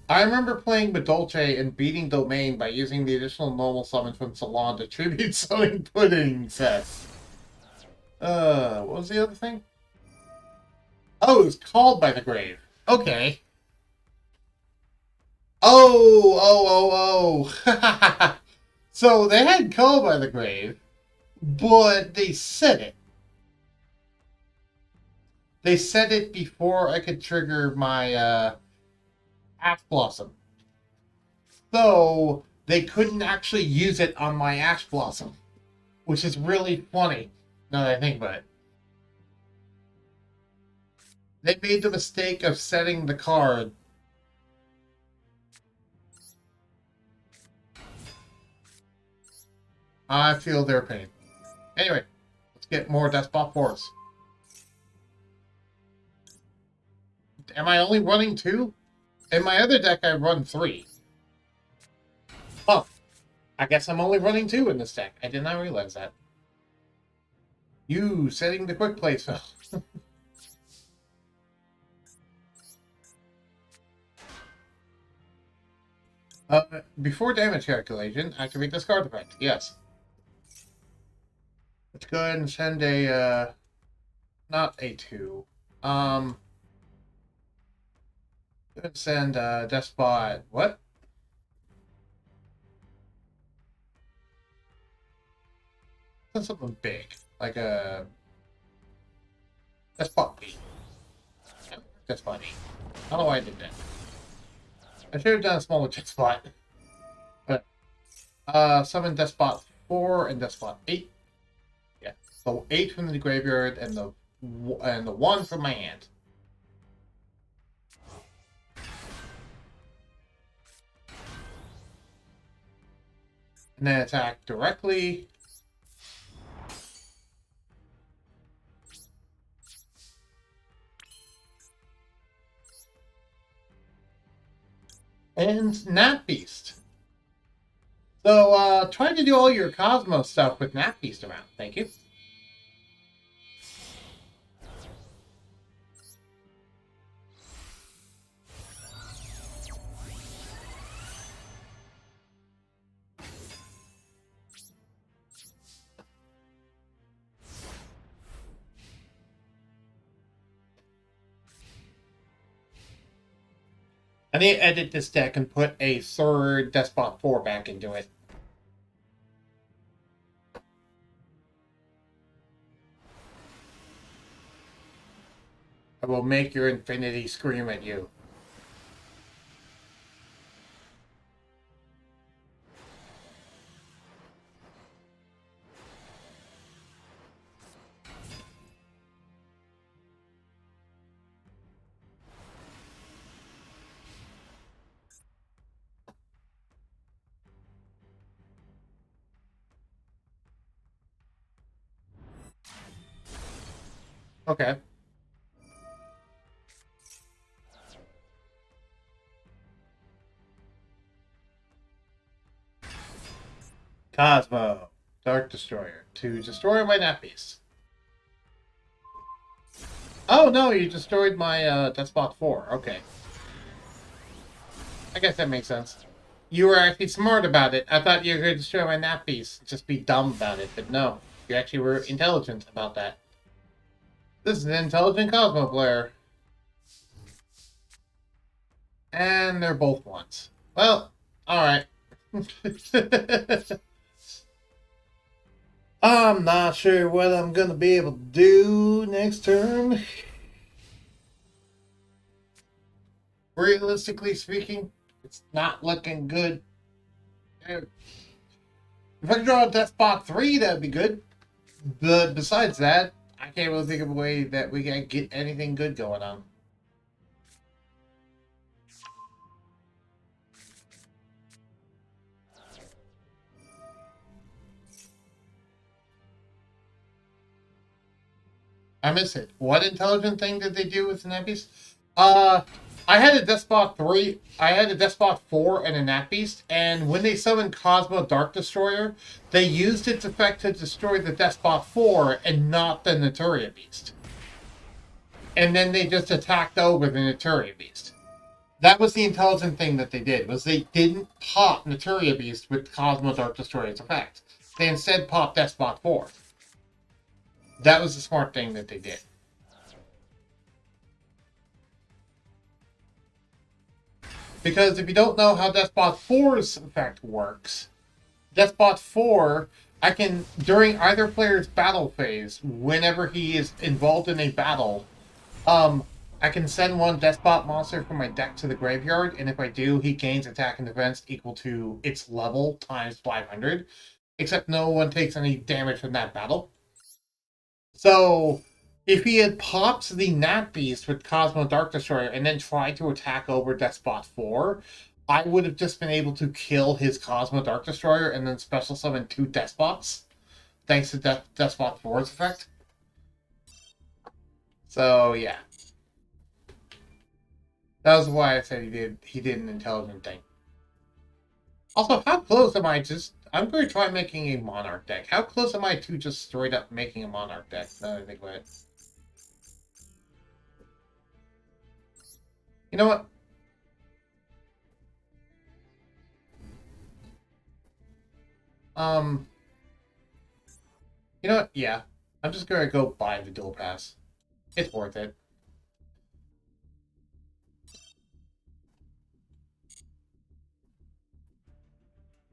I remember playing Badolce and beating Domain by using the additional normal summon from Salon to tribute summoning Pudding set. What was the other thing? Oh, it was Called by the Grave. Okay. Oh. So they had Called by the Grave, But they said it. They said it before I could trigger my Ash Blossom. So they couldn't actually use it on my Ash Blossom, which is really funny now that I think about it. They made the mistake of setting the card. I feel their pain. Anyway, let's get more Despot 4s. Am I only running 2? In my other deck, I run 3. Oh, I guess I'm only running 2 in this deck. I did not realize that. You setting the quick play spell. Before damage calculation, activate this card effect. Yes. Let's go ahead and send a, not a 2. Let's send, Despot, what? Send something big, like a Despot 8. Despot 8. I don't know why I did that. I should have done a smaller Despot. But, summon Despot 4 and Despot 8. Yeah, so 8 from the graveyard and the 1 from my hand. And then attack directly. And Nat Beast. So, try to do all your Cosmos stuff with Nat Beast around. Thank you. I need to edit this deck and put a third Despot 4 back into it. I will make your infinity scream at you. Okay. Cosmo. Dark Destroyer. To destroy my Nat Beast. Oh no, you destroyed my Despot 4. Okay. I guess that makes sense. You were actually smart about it. I thought you were going to destroy my Nat Beast. Just be dumb about it. But no. You actually were intelligent about that. This is an intelligent Cosmo player. And they're both ones. Well, alright. I'm not sure what I'm going to be able to do next turn. Realistically speaking, it's not looking good. If I could draw a Despot 3, that'd be good. But besides that, I can't really think of a way that we can get anything good going on. I miss it. What intelligent thing did they do with the Nat Beast? I had a Despot 3, I had a Despot 4 and a Nat Beast, and when they summoned Cosmo Dark Destroyer, they used its effect to destroy the Despot 4 and not the Naturia Beast. And then they just attacked over the Naturia Beast. That was the intelligent thing that they did, was they didn't pop Naturia Beast with Cosmo Dark Destroyer's effect. They instead popped Despot 4. That was the smart thing that they did. Because if you don't know how Despot 4's effect works, Despot 4 I can, during either player's battle phase, whenever he is involved in a battle, um, I can send one Despot monster from my deck to the graveyard, and if I do, he gains attack and defense equal to its level times 500, except no one takes any damage from that battle. So, if he had popped the Nat Beast with Cosmo Dark Destroyer and then tried to attack over Despot 4, I would have just been able to kill his Cosmo Dark Destroyer and then special summon 2 Despots, thanks to Despot 4's effect. So, yeah. That was why I said he did an intelligent thing. Also, how close am I I'm going to try making a Monarch deck. How close am I to just straight up making a Monarch deck? Now that I think about it. You know what? Um, you know what? Yeah. I'm just going to go buy the Duel Pass. It's worth it.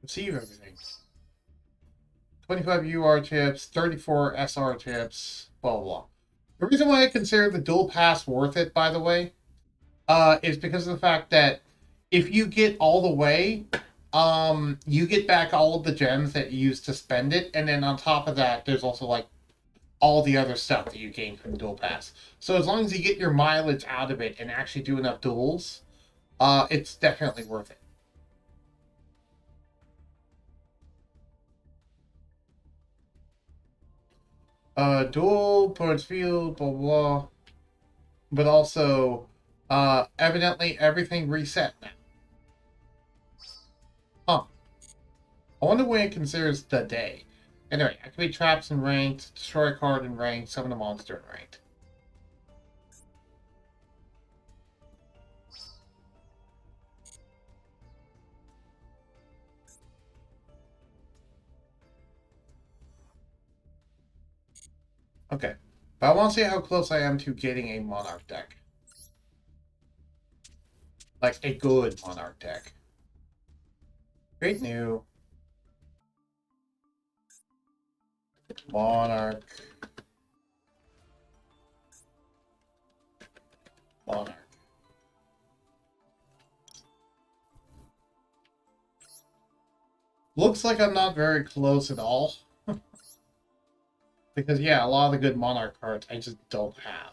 Receive everything. 25 UR chips, 34 SR chips, blah, blah, blah. The reason why I consider the Duel Pass worth it, by the way, is because of the fact that if you get all the way, you get back all of the gems that you used to spend it, and then on top of that, there's also like all the other stuff that you gain from the Duel Pass. So as long as you get your mileage out of it and actually do enough duels, it's definitely worth it. Duel, Poet's Field, blah, blah, blah. But also, evidently everything reset now. Huh. I wonder when it considers the day. Anyway, activate traps in ranked, destroy a card in ranked, summon a monster in ranked. Okay. But I want to see how close I am to getting a Monarch deck. Like a good Monarch deck. Great new. Monarch. Monarch. Looks like I'm not very close at all. Because, yeah, a lot of the good Monarch cards I just don't have.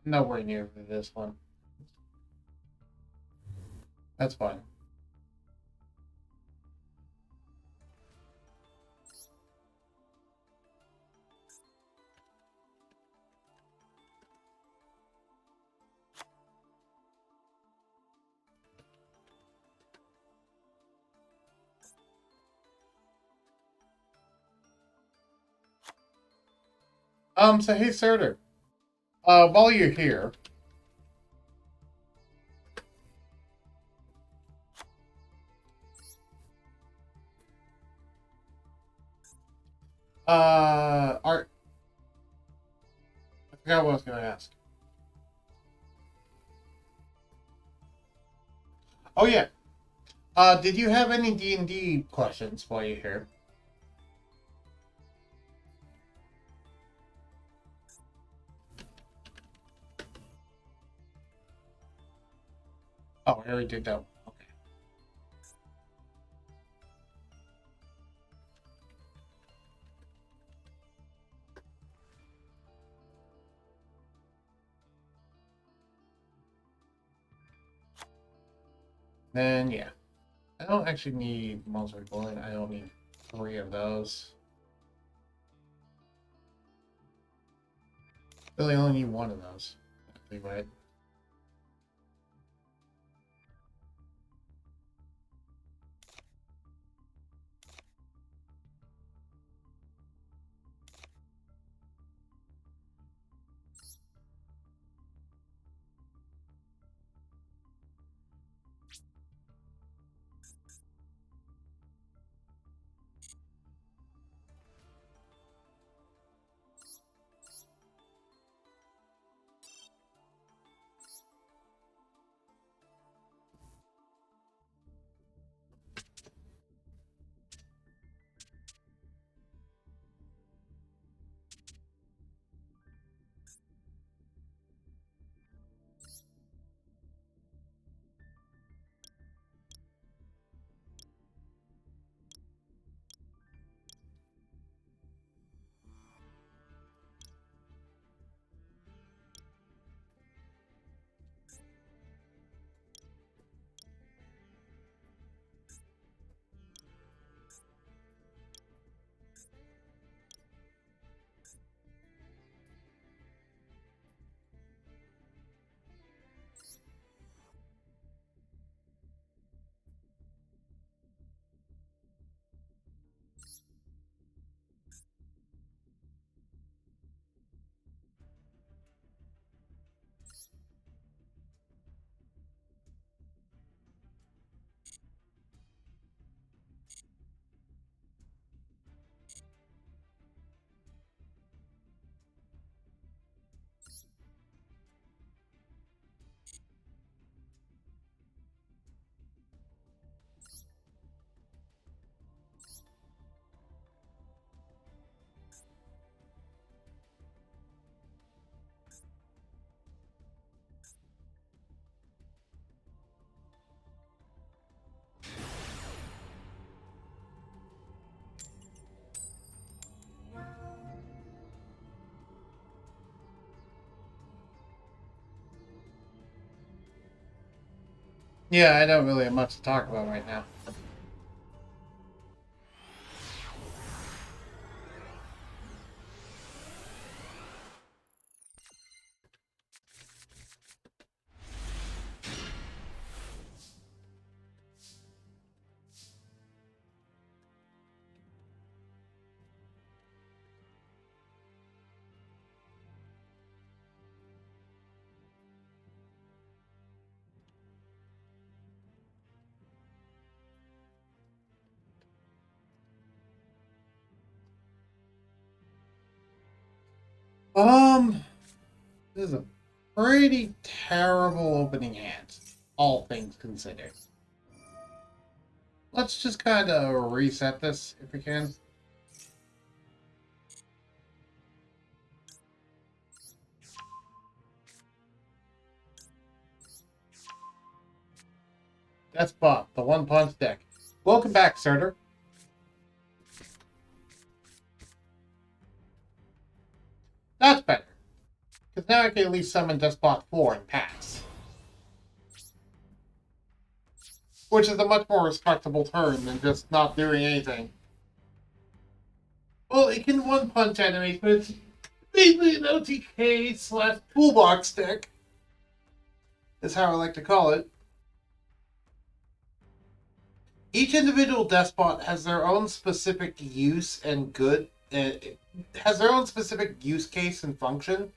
I'm nowhere near this one. That's fine. So hey, Surtur. While you're here, are I forgot what I was gonna ask. Oh yeah. Did you have any D&D questions while you're here? Oh, I already did that. Okay. Then yeah, I don't actually need monster bullet. I don't need 3 of those. Really, only need 1 of those. Right. Yeah, I don't really have much to talk about right now. Um, this is a pretty terrible opening hand, all things considered. Let's just kind of reset this if we can. That's Bob, the one punch deck. Welcome back, Surtur. That's better. Because Now I can at least summon Despot 4 and pass. Which is a much more respectable turn than just not doing anything. Well, it can one-punch enemies, but it's basically an OTK slash toolbox deck. Is how I like to call it. Each individual despot has their own specific use and good. Has their own specific use case and function.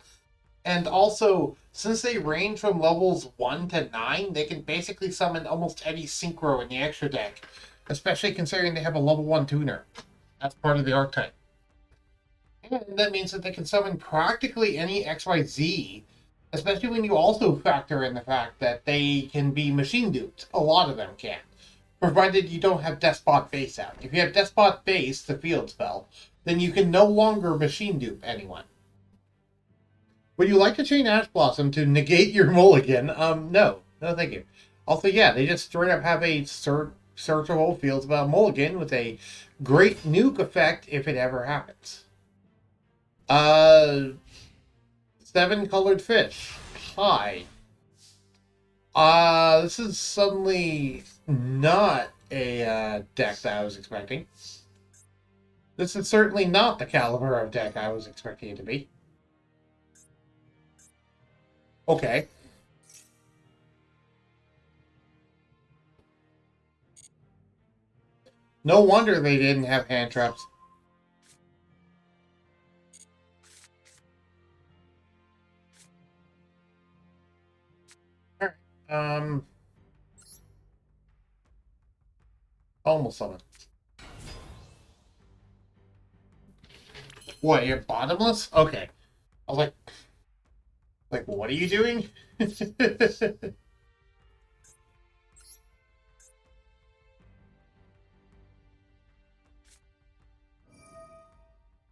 And also, since they range from levels 1 to 9, they can basically summon almost any synchro in the extra deck. Especially considering they have a level 1 tuner. That's part of the archetype. And that means that they can summon practically any XYZ, especially when you also factor in the fact that they can be machine duped. A lot of them can. Provided you don't have Despot Base out. If you have Despot Base, the field spell, then you can no longer machine dupe anyone. Would you like to chain Ash Blossom to negate your mulligan? No. No, thank you. Also, yeah, they just straight up have a searchable field spell mulligan with a great nuke effect if it ever happens. 7 colored fish. Hi. This is suddenly not a deck that I was expecting. This is certainly not the caliber of deck I was expecting it to be. Okay. No wonder they didn't have hand traps. Alright. Almost summon. What, you're bottomless? Okay. I was like, what are you doing?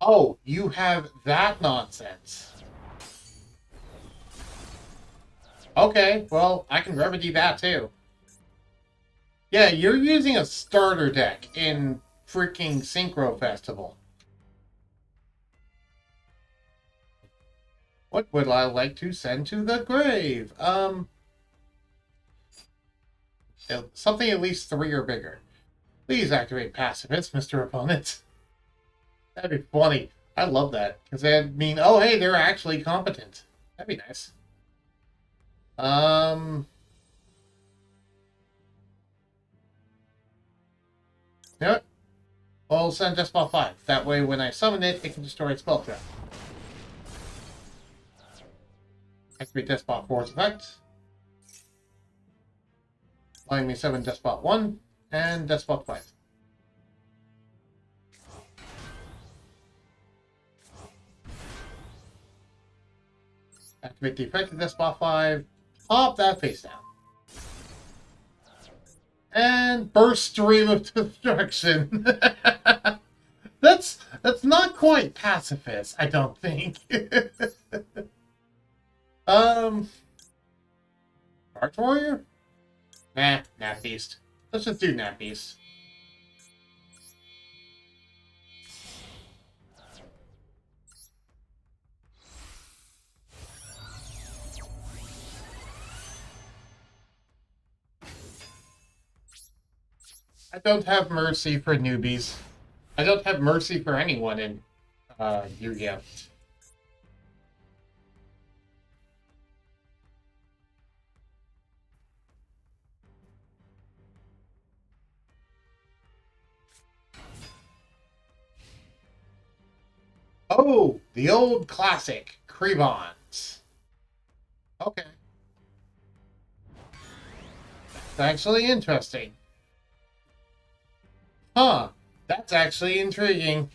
Oh, you have that nonsense. Okay, well, I can remedy that too. Yeah, you're using a starter deck in freaking Synchro Festival. What would I like to send to the grave? Something at least 3 or bigger. Please activate Pacifist, Mr. Opponent. That'd be funny. I love that. Because that'd mean, oh, hey, they're actually competent. That'd be nice. You know what? I'll send Despot 5. That way, when I summon it, it can destroy its spell trap. Activate Despot 4's effect. Allowing me 7 Despot 1 and Despot 5. Activate the effect of Despot 5. Pop that face down. And burst stream of destruction. That's not quite pacifist, I don't think. Arch Warrior? Nah, Nap Beast. Let's just do Nap Beast. I don't have mercy for newbies. I don't have mercy for anyone in Yugioh. Oh, the old classic, Krebons. Okay. That's actually interesting. Huh. That's actually intriguing.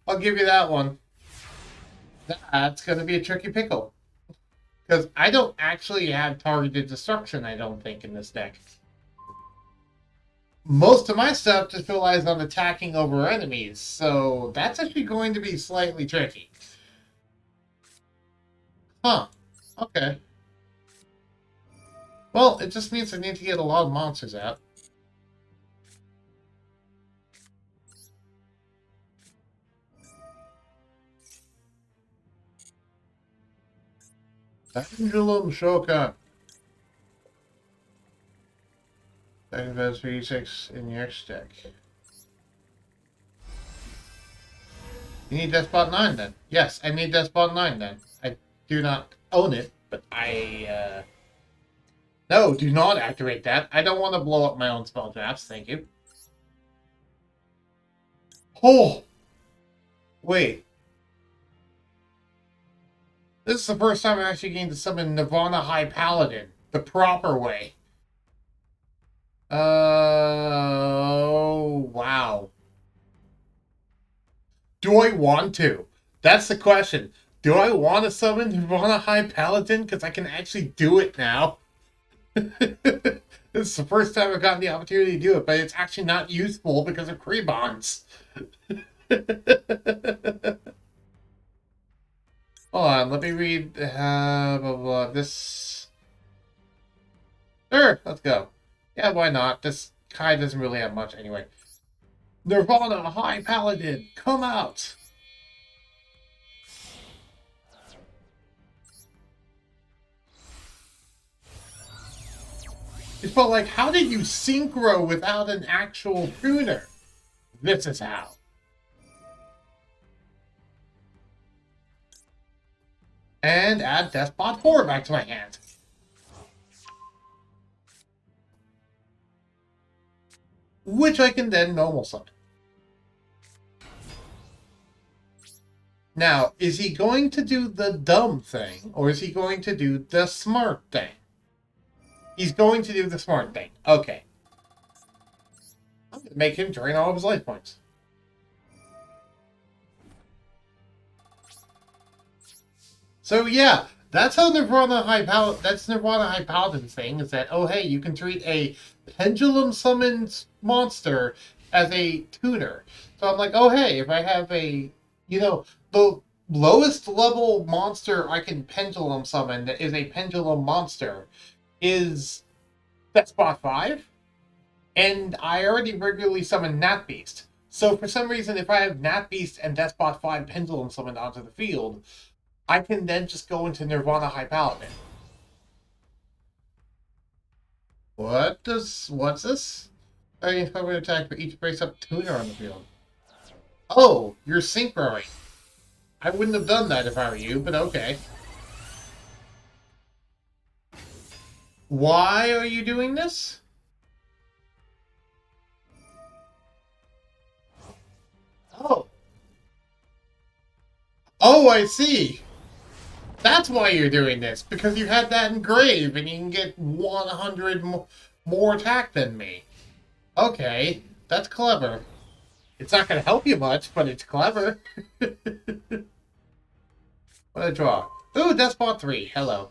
I'll give you that one. That's going to be a tricky pickle. Because I don't actually have targeted destruction, I don't think, in this deck. Most of my stuff just relies on attacking over enemies, so that's actually going to be slightly tricky. Huh. Okay. Well, it just means I need to get a lot of monsters out. Pendulum Shokan. That invests 36 in your X deck. You need Despot 9 then. Yes, I need Despot 9 then. I do not own it, but No, do not activate that. I don't want to blow up my own spell drafts, thank you. Oh! Wait. This is the first time I'm actually getting to summon Nirvana High Paladin. The proper way. Oh, wow. Do I want to? That's the question. Do I want to summon Nirvana High Paladin? Because I can actually do it now. This is the first time I've gotten the opportunity to do it, but it's actually not useful because of Krebons. Hold on, let me read blah, blah, this. Sure, let's go. Yeah, why not? This Kai doesn't really have much anyway. Nirvana High Paladin, come out! But like, how did you synchro without an actual tuner? This is how. And add Despot 4 back to my hand. Which I can then normal summon. Now, is he going to do the dumb thing, or is he going to do the smart thing? He's going to do the smart thing. Okay. I'm going to make him drain all of his life points. So yeah, that's how Nirvana High Paladin. That's Nirvana High Paladin's thing. Is that, oh hey, you can treat a pendulum summoned monster as a tutor. So I'm like, oh hey, if I have a, the lowest level monster I can pendulum summon that is a pendulum monster is Despot 5, and I already regularly summon Nat Beast. So for some reason, if I have Nat Beast and Despot 5 pendulum summoned onto the field, I can then just go into Nirvana High Paladin. What's this? I mean, if I would attack for each brace up tuner on the field. Oh, you're synchroing. I wouldn't have done that if I were you, but okay. Why are you doing this? Oh. Oh, I see. That's why you're doing this, because you had that engrave and you can get 100 more attack than me. Okay, that's clever. It's not going to help you much, but it's clever. What a draw. Ooh, Despot 3. Hello.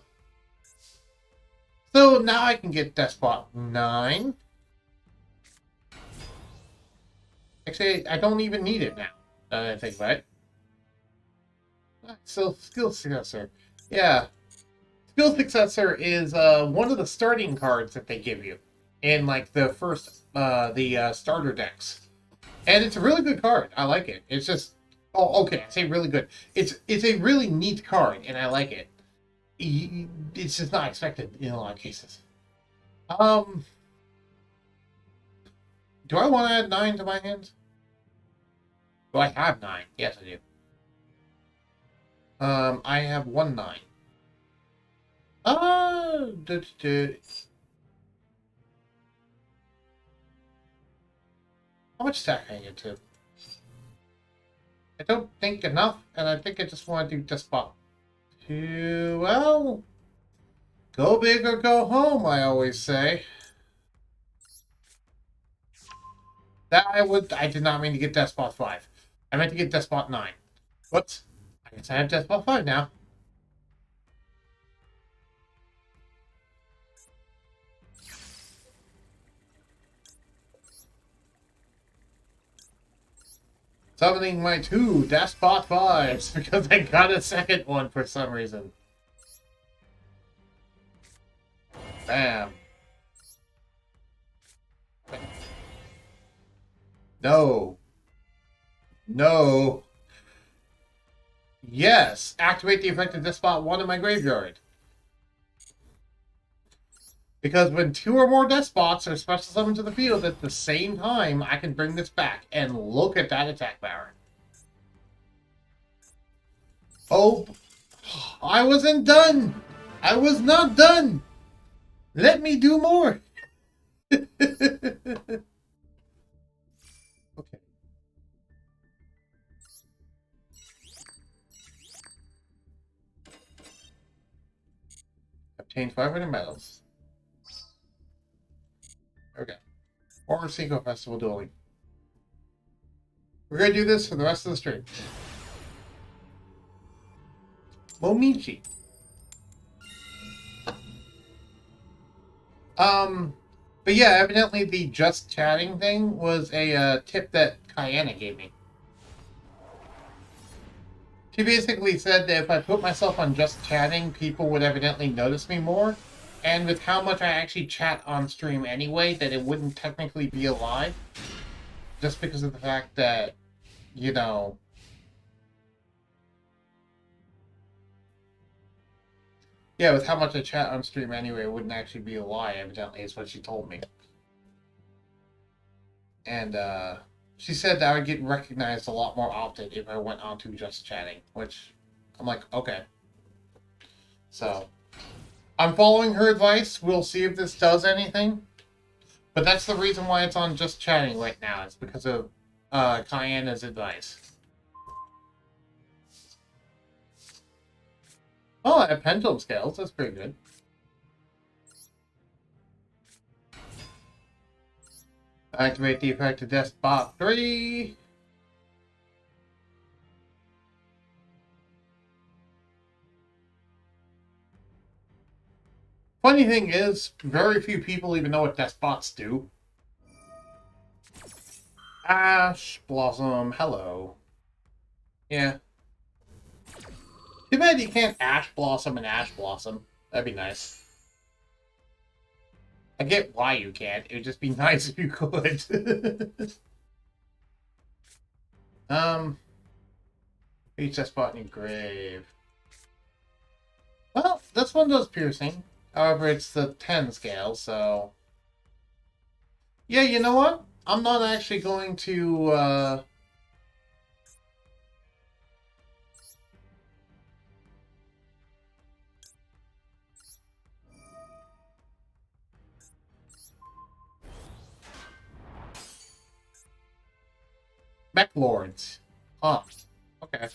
So now I can get Despot 9. Actually, I don't even need it now. I think, right? So, Skill Successor. Yeah. Skill Successor is one of the starting cards that they give you in, like, the first, starter decks. And it's a really good card. I like it. It's just... Oh, okay, I say really good. It's a really neat card, and I like it. It's just not expected in a lot of cases. Do I want to add 9 to my hands? Do I have 9? Yes, I do. I have 1 9. How much stack can I get to? I don't think enough, and I think I just want to do Despot 2. Well, go big or go home, I always say. I did not mean to get Despot 5. I meant to get Despot 9. Whoops. I guess I have Despot 5 now. Summoning my 2 Despot 5s because I got a second one for some reason. Bam. No. No. Yes. Activate the effect of Despot 1 in my graveyard. Because when 2 or more despots are special summoned to the field at the same time, I can bring this back. And look at that attack power. Oh, I wasn't done. I was not done. Let me do more. Okay. Obtain 500 medals. Okay. Or Cinco Festival dueling. We're gonna do this for the rest of the stream. Momichi. But yeah, evidently the just chatting thing was a tip that Kayana gave me. She basically said that if I put myself on just chatting, people would evidently notice me more. And with how much I actually chat on stream anyway, that it wouldn't technically be a lie. Just because of the fact that, you know... Yeah, with how much I chat on stream anyway, it wouldn't actually be a lie, evidently, is what she told me. And, she said that I would get recognized a lot more often if I went on to just chatting, which I'm like, okay. So, I'm following her advice. We'll see if this does anything. But that's the reason why it's on just chatting right now. It's because of Kayana's advice. Oh, I have pendulum scales. That's pretty good. Activate the effect of Despot 3. Funny thing is, very few people even know what Despots do. Ash Blossom, hello. Yeah. Too bad you can't Ash Blossom and Ash Blossom. That'd be nice. I get why you can't. It would just be nice if you could. Reach that spot in your grave. Well, this one does piercing. However, it's the 10 scale, so... Yeah, you know what? I'm not actually going to, Mech Lords. Huh. Okay.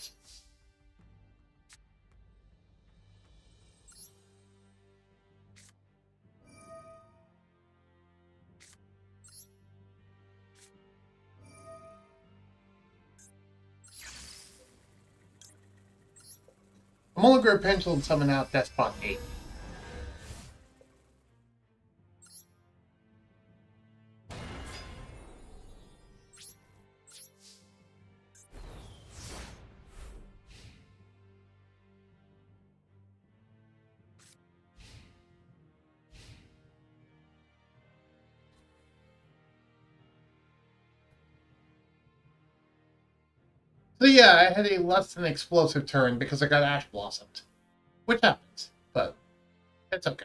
I'm only going to pencil and summon out Despot 8. So yeah, I had a less than explosive turn because I got Ash Blossomed. Which happens, but it's okay.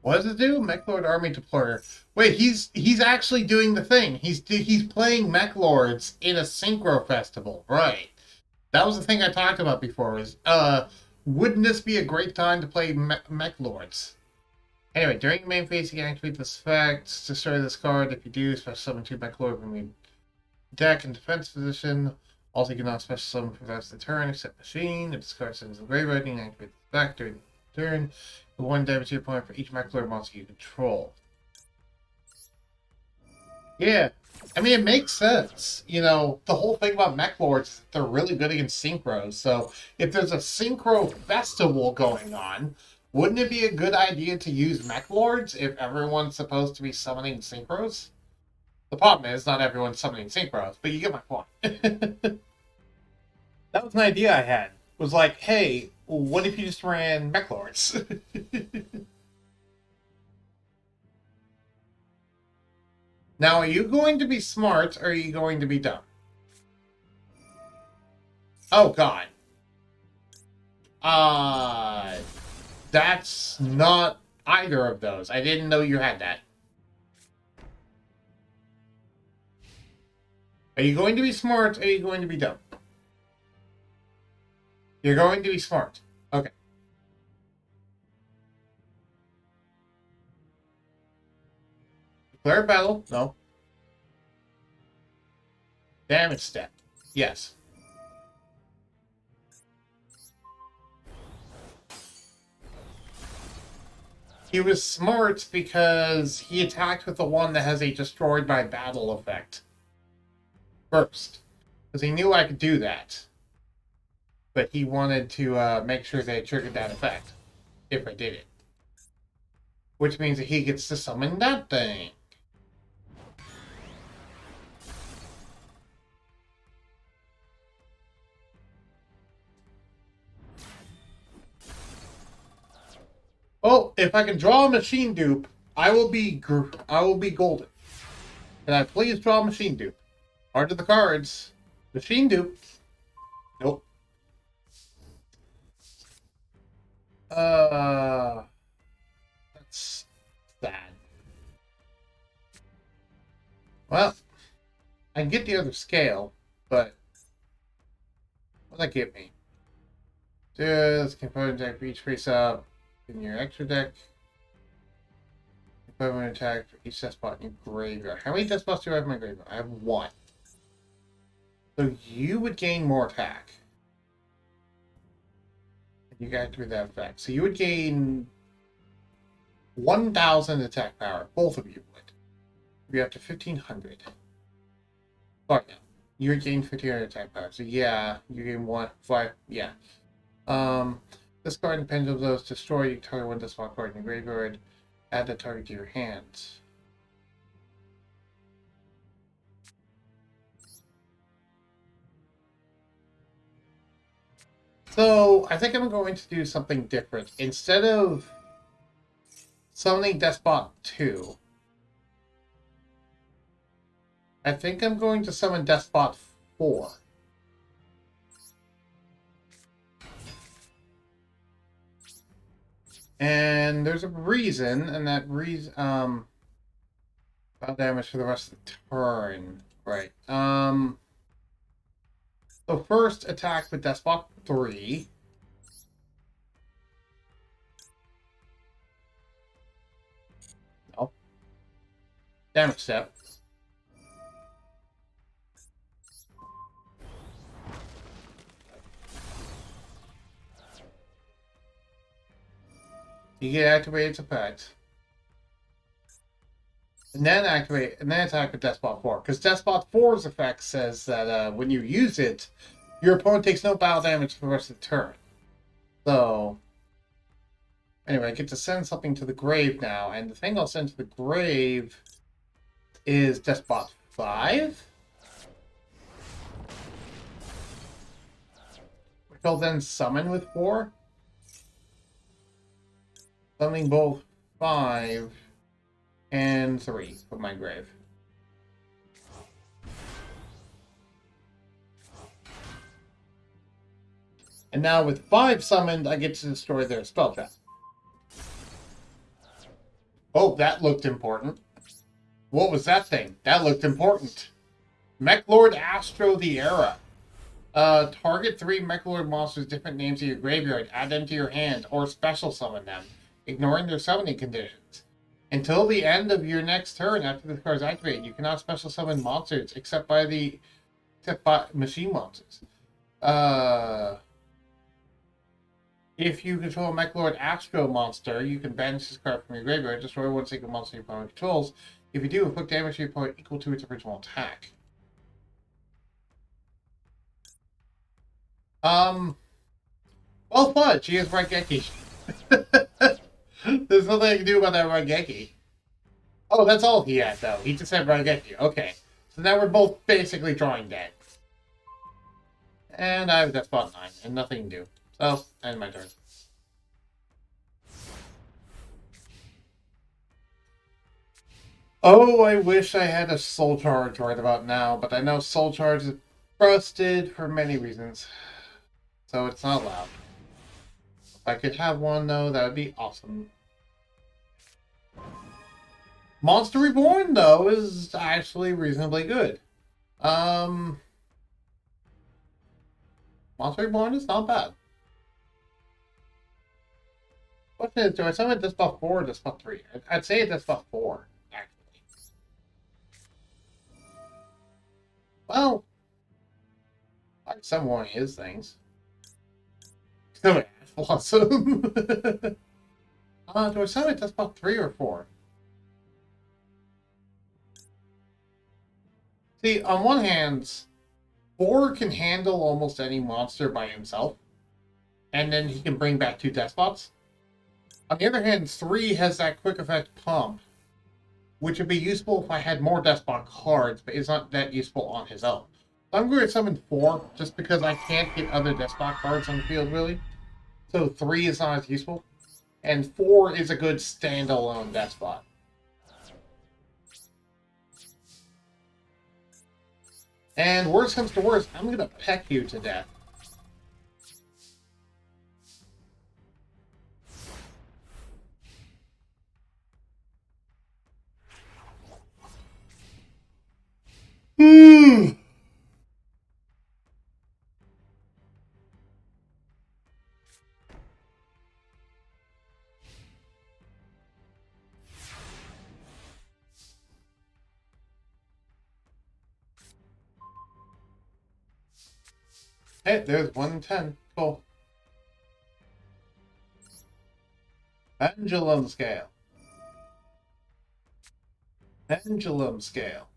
What does it do? Mechlord Army Deployer. Wait, he's actually doing the thing. He's playing Mechlords in a Synchro Festival, right? That was the thing I talked about before. Wouldn't this be a great time to play Mechlords? Anyway, during the main phase, you can activate this effect. Destroy this card. If you do, special summon 2 Mechlord from your deck in defense position. Also, you cannot special summon for the rest of the turn, except Machine. If this card sends a graveyard, you can activate this back during the turn. 1 damage to your opponent for each Mechlord monster you control. Yeah. I mean, it makes sense. You know, the whole thing about Mechlords is that they're really good against Synchros. So, if there's a Synchro Festival going on, wouldn't it be a good idea to use Mechlords if everyone's supposed to be summoning Synchros? The problem is, not everyone's summoning Synchros, but you get my point. That was an idea I had. Was like, hey, what if you just ran Mechlords? Now, are you going to be smart, or are you going to be dumb? Oh, God. That's not either of those. I didn't know you had that. Are you going to be smart or are you going to be dumb? You're going to be smart. Okay. Declare battle? No. Damage step? Yes. He was smart because he attacked with the one that has a destroyed by battle effect first. Because he knew I could do that. But he wanted to make sure they triggered that effect. If I did it. Which means that he gets to summon that thing. Oh, if I can draw a machine dupe, I will be golden. Can I please draw a machine dupe? Art of the cards. Machine dupe. Nope. That's sad. Well, I can get the other scale, but what does that get me? Just component deck for each face up in your extra deck. Component attack for each death spot in your graveyard. How many death spots do I have in my graveyard? I have one. So you would gain more attack. You got through that effect. So you would gain 1,000 attack power. Both of you would. You're up to 1,500. Oh, yeah. You would gain 1,500 attack power. So yeah, you gain 5. Yeah. Discard and pendulum those destroy you target one spot card in your graveyard. Add the target to your hands. So I think I'm going to do something different. Instead of summoning Despot 2, I think I'm going to summon Despot 4. And there's a reason, and that reason, battle damage for the rest of the turn. Right. So first attack with Despot 3. No. Damage step. You get activate its effect. And then attack with Despot 4. Because Despot 4's effect says that when you use it, your opponent takes no battle damage for the rest of the turn. So, anyway, I get to send something to the grave now. And the thing I'll send to the grave is Despot 5. Which I'll then summon with 4. Summoning both 5 and 3 from my grave. And now with 5 summoned, I get to destroy their spell trap. Oh, that looked important. What was that thing? That looked important. Mechlord Astro the Era. Target 3 Mechlord monsters, different names of your graveyard. Add them to your hand, or special summon them, ignoring their summoning conditions. Until the end of your next turn, after the card is activated, you cannot special summon monsters except by machine monsters. If you control a Mechlord Astro monster, you can banish this card from your graveyard, destroy one single monster your opponent controls. If you do, inflict damage to your opponent equal to its original attack. Well, fudge, he has Raigeki. There's nothing I can do about that Raigeki. Oh, that's all he had, though. He just had Raigeki. Okay. So now we're both basically drawing dead. And I have that spot 9, and nothing to do. So, end my turn. Oh, I wish I had a Soul Charge right about now, but I know Soul Charge is busted for many reasons. So it's not allowed. I could have one though, that would be awesome. Monster Reborn though is actually reasonably good. Monster Reborn is not bad. Question is, do I summon this buff 4 or this buff 3? I'd say this buff 4, actually. Well, I can summon one of his things. Summon Ash Blossom. Do I summon this buff 3 or 4? See, on one hand, 4 can handle almost any monster by himself, and then he can bring back 2 Despots. On the other hand, 3 has that quick effect pump, which would be useful if I had more Despot cards, but it's not that useful on his own. So I'm going to summon 4, just because I can't get other Despot cards on the field, really. So 3 is not as useful, and 4 is a good standalone Despot. And worst comes to worst, I'm going to peck you to death. Hey, there's 110. Cool. Pendulum Scale. Pendulum Scale.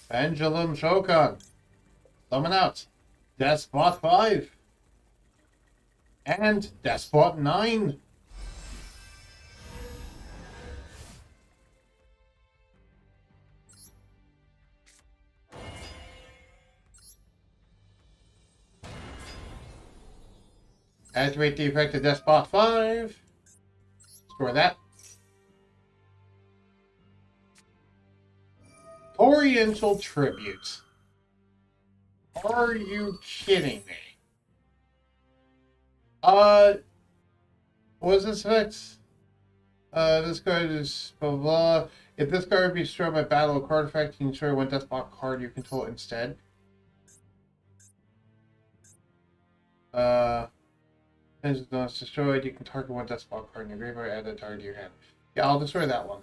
Pendulum Shokan. Summon out. Despot 5. And Despot 9. Activate the effect of Despot 5. Destroy that. Oriental Tribute. Are you kidding me? What was this effect? This card is blah blah blah. If this card be destroyed by battle or card effect, you can destroy one Despot card you control instead. As it's not destroyed, you can target one Despot card in your graveyard, add that target to your hand. Yeah, I'll destroy that one.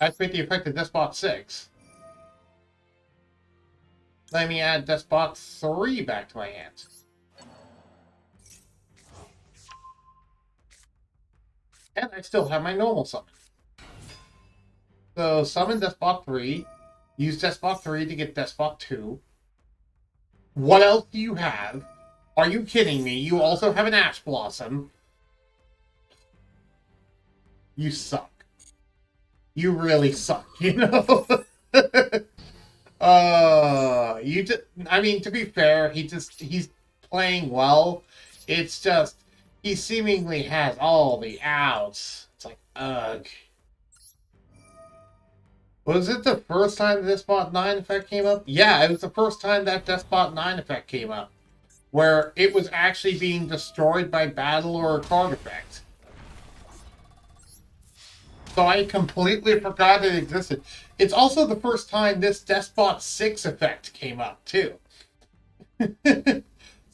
Activate the effect of Despot 6. Let me add Despot 3 back to my hand. And I still have my normal summon. So summon Despot 3. Use Despot 3 to get Despot 2. What else do you have? Are you kidding me? You also have an Ash Blossom. You suck. You really suck, you know? You just, I mean, to be fair, he's playing well. It's just, he seemingly has all the outs. It's like, ugh. Was it the first time the Despot 9 effect came up? Yeah, it was the first time that Despot 9 effect came up. Where it was actually being destroyed by battle or a card effect. So I completely forgot it existed. It's also the first time this Despot 6 effect came up, too.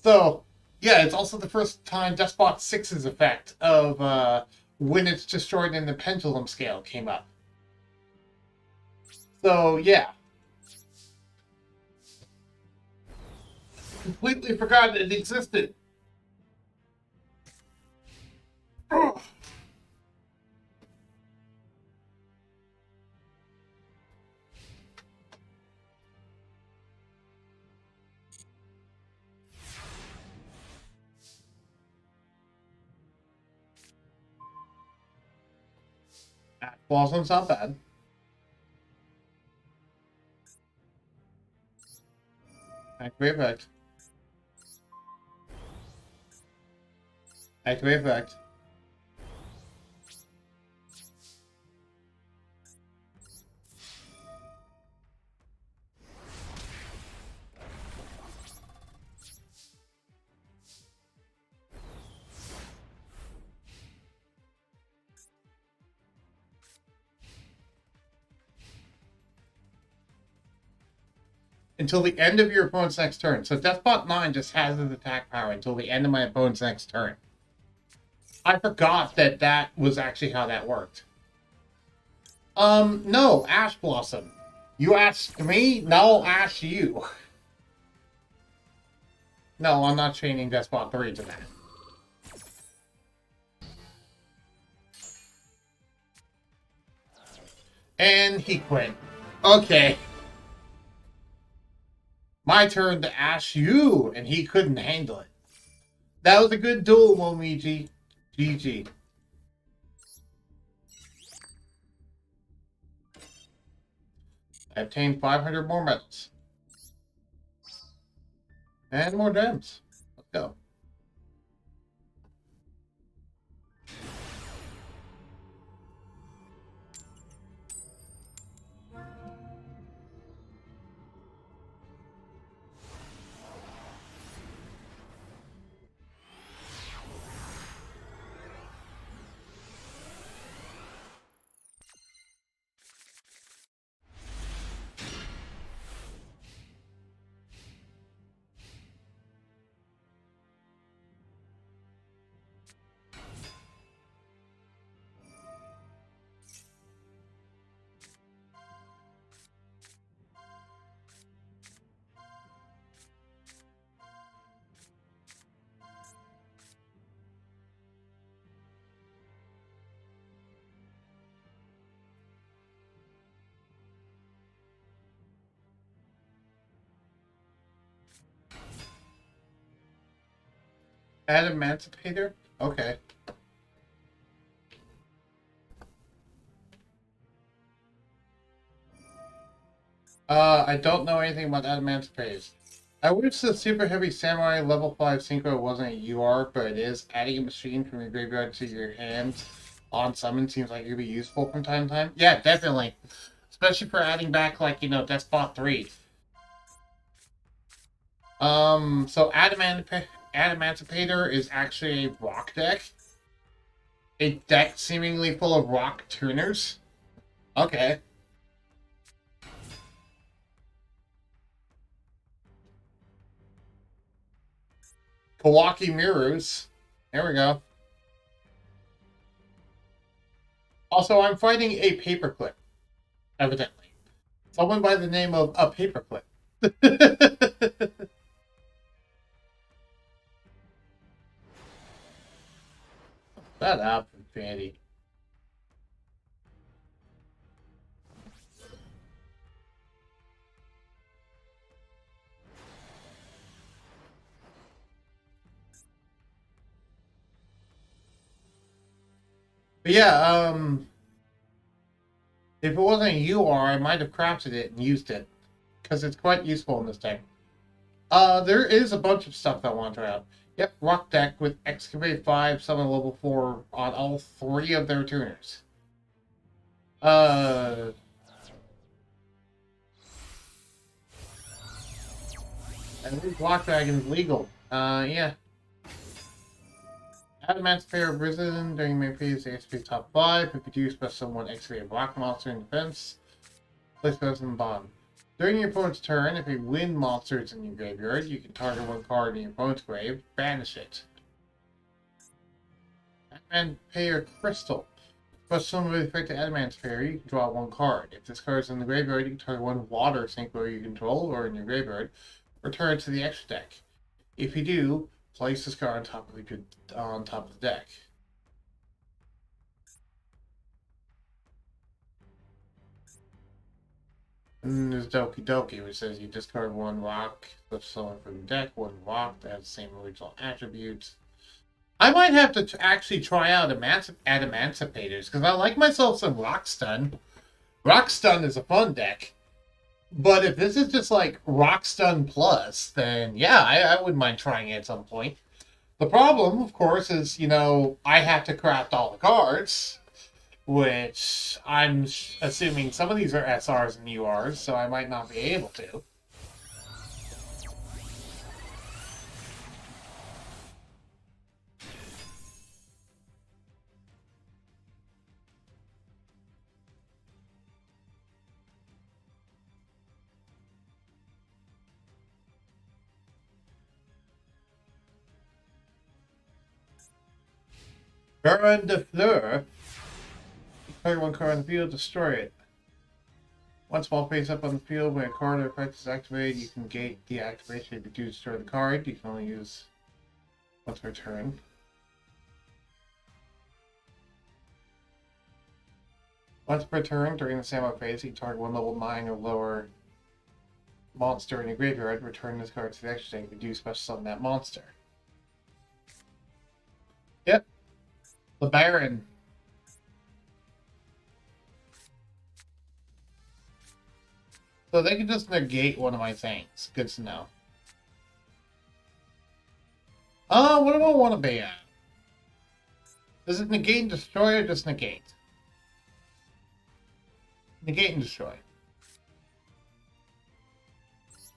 So, yeah, it's also the first time Despot 6's effect of when it's destroyed in the pendulum scale came up. So, yeah. Completely forgot it existed. Ugh. Blossom's not bad. Activate effect. Activate effect. until the end of your opponent's next turn. So Despot 9 just has its attack power until the end of my opponent's next turn. I forgot that that was actually how that worked. No, Ash Blossom. You asked me? No, I'll ask you. No, I'm not chaining Despot 3 to that. And he quit. Okay. My turn to ask you, and he couldn't handle it. That was a good duel, Momiji. GG. I obtained 500 more medals. And more gems. Let's go. Add Emancipator? Okay. I don't know anything about Adamantipator. I wish the Super Heavy Samurai level 5 Synchro wasn't a UR, but it is. Adding a machine from your graveyard to your hand on summon seems like it could be useful from time to time. Yeah, definitely. Especially for adding back, like, you know, Despot 3. So Adamantipator is actually a rock deck. A deck seemingly full of rock tuners. Okay. Kawaki Mirrors. There we go. Also, I'm fighting a paperclip, evidently. Someone by the name of a paperclip. That up, Fanny. But yeah, if it wasn't a UR, I might have crafted it and used it. Because it's quite useful in this deck. There is a bunch of stuff that I want to try out. Yep, rock deck with Excavate 5, summon level 4 on all 3 of their tuners. And Block Dragon's legal. Yeah. Adamant's pair of risen during main phase, the XP top 5. If you do, special someone excavate a rock monster in defense. Place those in the bottom. During your opponent's turn, if a wind monster is in your graveyard, you can target one card in your opponent's grave, banish it. Adamant Pair Crystal. Special summon with effect to Adamant's Pair, you can draw one card. If this card is in the graveyard, you can target one water synchro you control or in your graveyard, return it to the extra deck. If you do, place this card on top of the deck. And there's Doki Doki, which says you discard one rock, flip someone from the deck, one rock that has the same original attributes. I might have to actually try out Adamanticators, because I like myself some Rock Stun. Rock Stun is a fun deck. But if this is just like Rock Stun Plus, then yeah, I wouldn't mind trying it at some point. The problem, of course, is, you know, I have to craft all the cards, which I'm assuming some of these are SRs and URs, so I might not be able to. Burn the Fleur. Declare one card on the field, destroy it. One small face up on the field, when a card or effect is activated, you can gate the activation if you do destroy the card. You can only use once per turn. Once per turn, during the standby phase, you target one level 9 or lower monster in your graveyard. Return this card to the extra deck if you do special summon that monster. Yep. The Baron. So they can just negate one of my things. Good to know. What do I want to be at? Does it negate and destroy or just negate? Negate and destroy.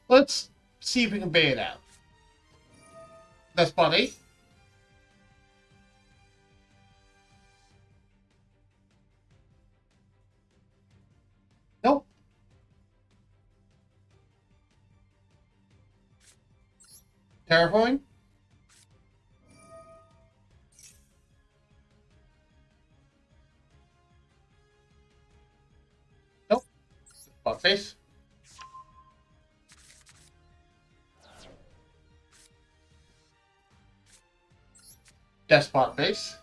Let's see if we can bait it out. That's spot 8. Nope. Terrifying. Nope. Spot face. Despot base.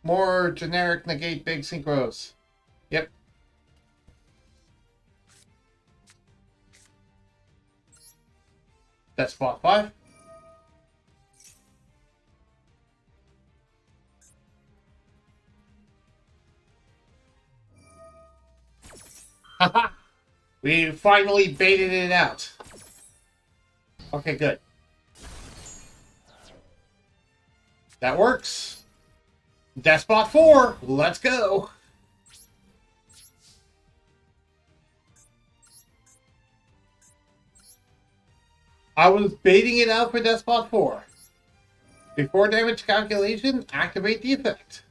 More generic negate big synchros. Yep. That's spot 5. Haha! We finally baited it out. Okay, good. That works. Despot 4. Let's go. I was baiting it out for Despot 4. Before damage calculation, activate the effect.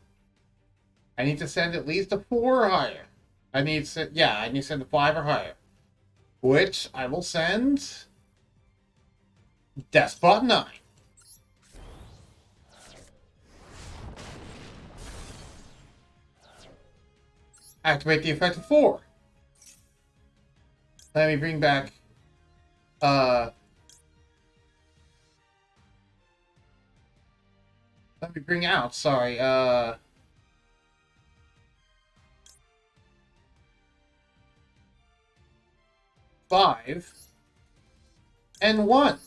I need to send at least a 4 or higher. I need to send a 5 or higher. Which I will send Despot 9. Activate the effect of 4. Let me bring back let me bring out, sorry, 5 and 1.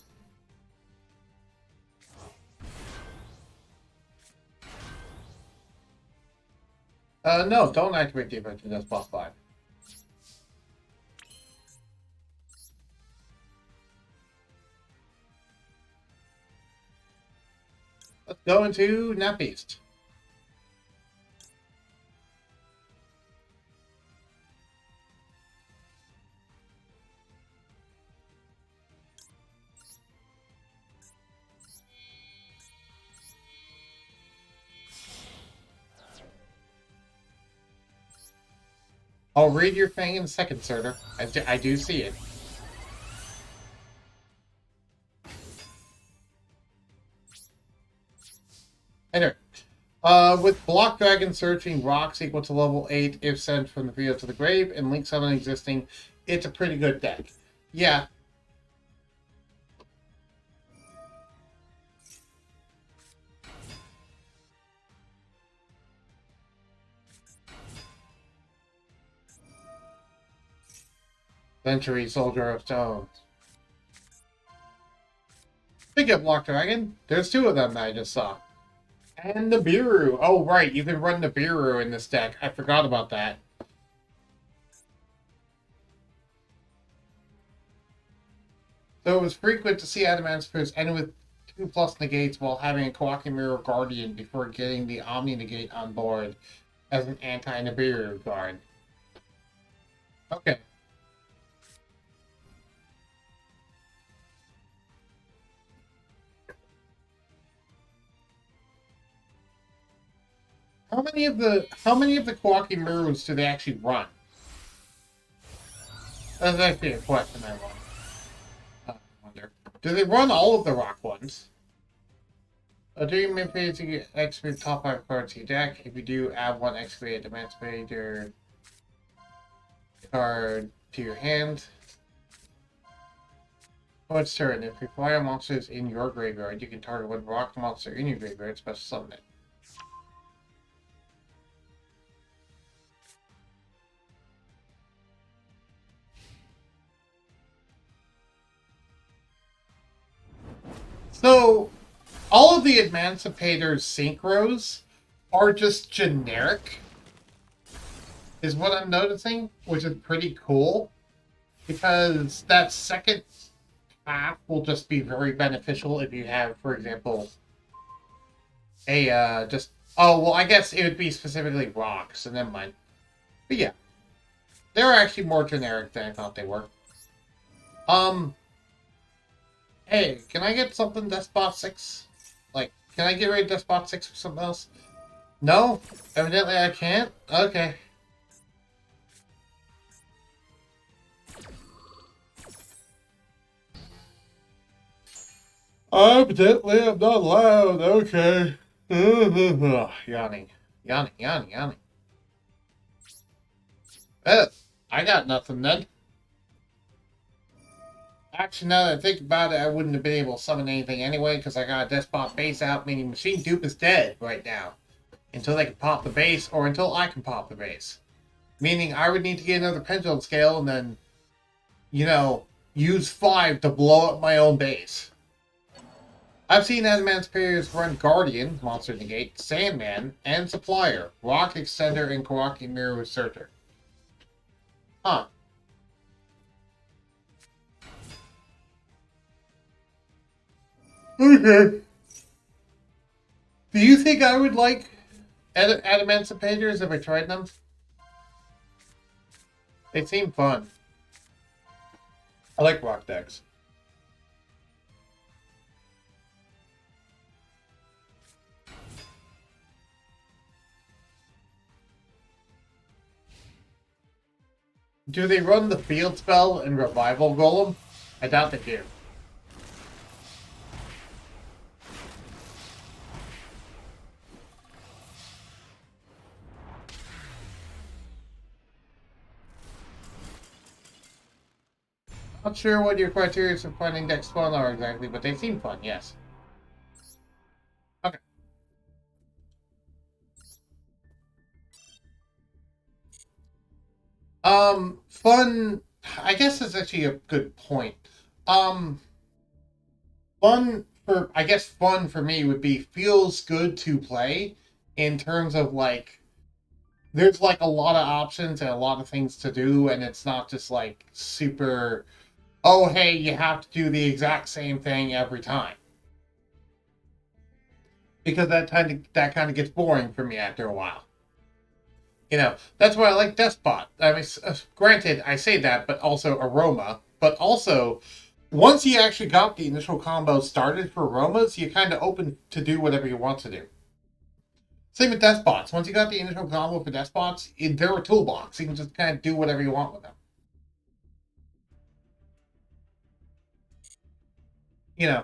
No, don't activate the effect of Despot 5. Let's go into Nap East. I'll read your thing in a second, Surtur. I do see it. Anyway, with Block Dragon searching rocks equal to level 8 if sent from the field to the grave, and Link Summon existing, it's a pretty good deck. Yeah. Century Soldier of Stone. Speaking of Block Dragon, there's 2 of them that I just saw. And the Nibiru. Oh, right, you can run the Nibiru in this deck. I forgot about that. So it was frequent to see Adamancipator's end with 2+ negates while having a Kawaki Mirror Guardian before getting the Omni Negate on board as an anti-Nibiru card. Okay. How many of the Kawaki Mirrors do they actually run? That's actually a question I wonder. Do they run all of the rock ones? Do you maybe to get excavate top 5 cards to your deck? If you do, add one excavated emancipator card to your hand. Oh, its turn. If you fire monsters in your graveyard, you can target one rock monster in your graveyard, special summon it. So, all of the Emancipator's synchros are just generic, is what I'm noticing, which is pretty cool, because that second half will just be very beneficial if you have, for example, just, oh, well, I guess it would be specifically rocks, and then mine. But yeah, they're actually more generic than I thought they were. Um, hey, can I get something Despot 6? Like, can I get rid of Despot 6 for something else? No? Evidently I can't? Okay. Evidently I'm not allowed. Okay. Yawning. Yawning, yawning, yawning. I got nothing then. Actually, now that I think about it, I wouldn't have been able to summon anything anyway, because I got a Despot base out, meaning Machine Dupe is dead right now. Until they can pop the base, or until I can pop the base. Meaning I would need to get another Pendulum Scale, and then, you know, use 5 to blow up my own base. I've seen Emancipators run Guardian, Monster Negate, Sandman, and Supplier, Rock Extender, and Kawaki Mirror Researcher. Huh. Okay. Do you think I would like Emancipators if I tried them? They seem fun. I like rock decks. Do they run the field spell and revival golem? I doubt they do. Not sure what your criteria for finding decks fun are exactly, but they seem fun, yes. Okay. Fun, I guess that's actually a good point. Um, fun for me would be feels good to play in terms of like, there's like a lot of options and a lot of things to do, and it's not just like super, oh, hey, you have to do the exact same thing every time. Because that kind of gets boring for me after a while. You know, that's why I like Despot. I mean, granted, I say that, but also Aroma. But also, once you actually got the initial combo started for Aromas, you kind of open to do whatever you want to do. Same with Despots. Once you got the initial combo for Despots, they're a toolbox. You can just kind of do whatever you want with them. You know,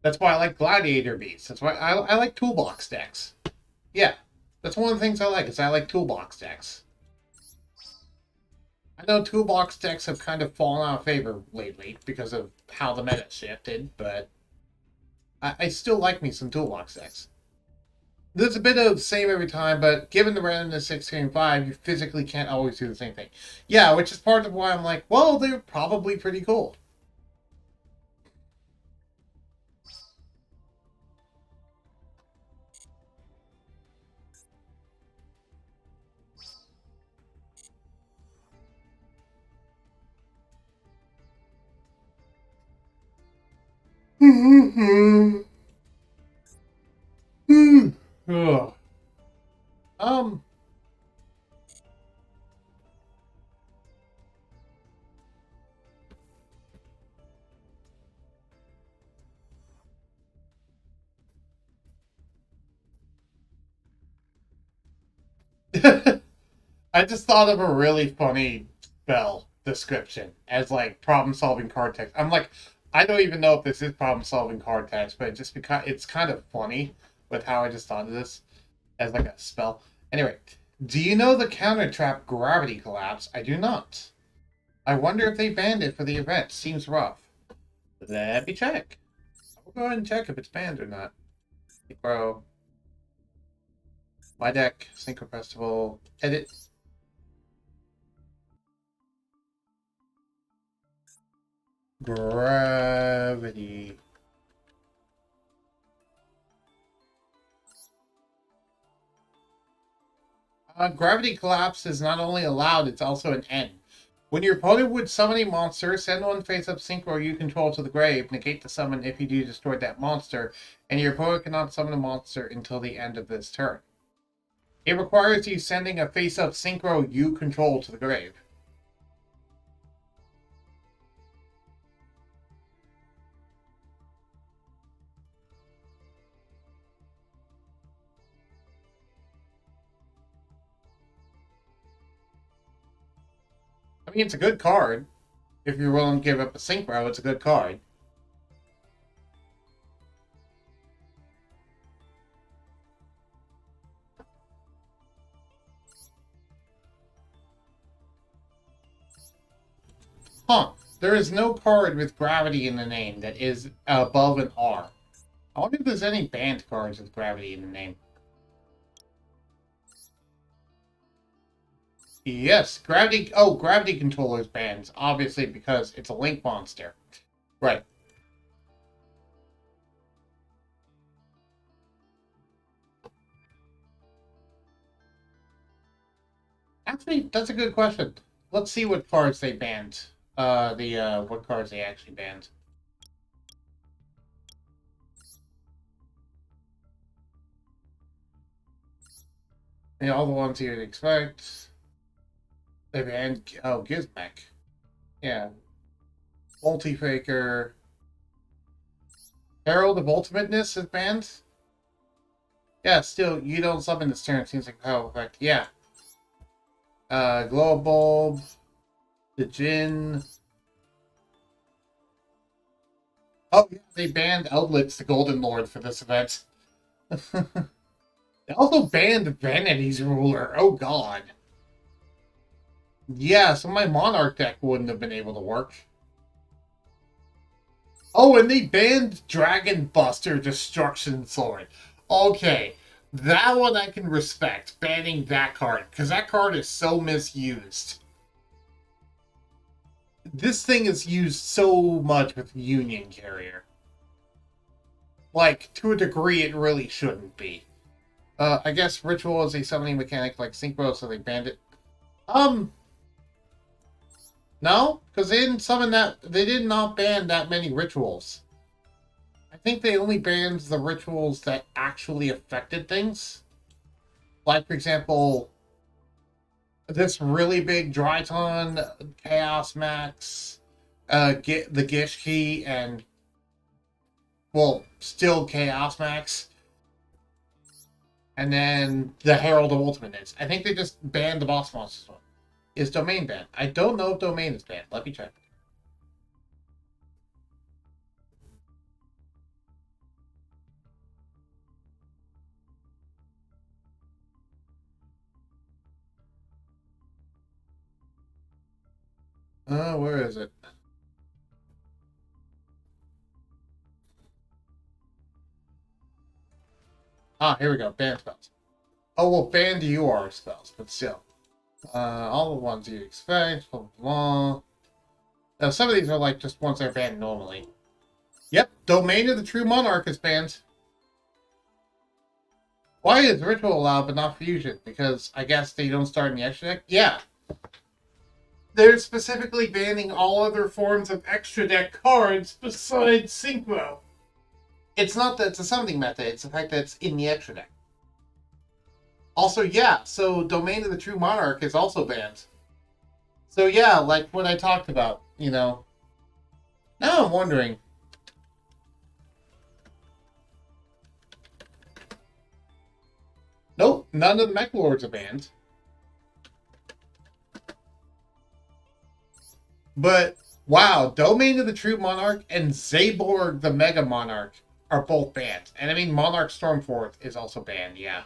that's why I like Gladiator Beasts. That's why I like toolbox decks. Yeah, that's one of the things I like, is I like toolbox decks. I know toolbox decks have kind of fallen out of favor lately because of how the meta shifted, but I still like me some toolbox decks. There's a bit of same every time, but given the randomness 16-5, you physically can't always do the same thing. Yeah, which is part of why I'm like, well, they're probably pretty cool. Ugh. um, I just thought of a really funny spell description as like problem solving card text. I'm like, I don't even know if this is problem-solving card text, but just because it's kind of funny with how I just thought of this as like a spell. Anyway, do you know the counter trap Gravity Collapse? I do not. I wonder if they banned it for the event. Seems rough. Let me check. I'll go ahead and check if it's banned or not. Hey, bro. My deck, Synchro Festival, edit. Gravity. Gravity Collapse is not only allowed, it's also an end. When your opponent would summon a monster, send one face-up synchro you control to the grave, negate the summon if you do destroy that monster, and your opponent cannot summon a monster until the end of this turn. It requires you sending a face-up synchro you control to the grave. I mean, it's a good card. If you're willing to give up a synchro, it's a good card. Huh. There is no card with gravity in the name that is above an R. I wonder if there's any banned cards with gravity in the name. Yes, gravity. Oh, gravity controllers bans, obviously because it's a link monster. Right. Actually, that's a good question. Let's see what cards they banned. What cards they actually banned. And all the ones you'd expect. They banned. Oh, Gizmek. Yeah. Multi-Faker. Herald of Ultimateness is banned. Yeah, still, you don't summon this turn. Seems like power effect. Yeah. Glow Bulb. The Jin. Oh, yeah, they banned Eldritch, the Golden Lord, for this event. They also banned Vanity's Ruler. Oh, God. Yeah, so my Monarch deck wouldn't have been able to work. Oh, and they banned Dragon Buster Destruction Sword. Okay, that one I can respect, banning that card, because that card is so misused. This thing is used so much with Union Carrier. Like, to a degree, it really shouldn't be. I guess Ritual is a summoning mechanic like Synchro, so they banned it. No, because they didn't summon that. They did not ban that many rituals. I think they only banned the rituals that actually affected things. Like, for example, this really big Dryton, Chaos Max, get the Gish Key, and well, still Chaos Max, and then the Herald of Ultimateness. I think they just banned the boss monsters one. Is Domain banned? I don't know if Domain is banned. Let me check. Where is it? Ah, here we go. Ban spells. Oh, well, banned UR spells, but still. All the ones you expect, blah, blah, blah. Now, some of these are like just ones that are banned normally. Yep, Domain of the True Monarch is banned. Why is Ritual allowed but not Fusion? Because I guess they don't start in the extra deck? Yeah. They're specifically banning all other forms of extra deck cards besides Synchro. It's not that it's a summoning method, it's the fact that it's in the extra deck. Also, yeah, so Domain of the True Monarch is also banned. So yeah, like what I talked about, you know. Now I'm wondering. Nope, none of the Mech Lords are banned. But Wow, Domain of the True Monarch and Zaborg the Mega Monarch are both banned. And I mean, Monarch Stormforth is also banned, yeah.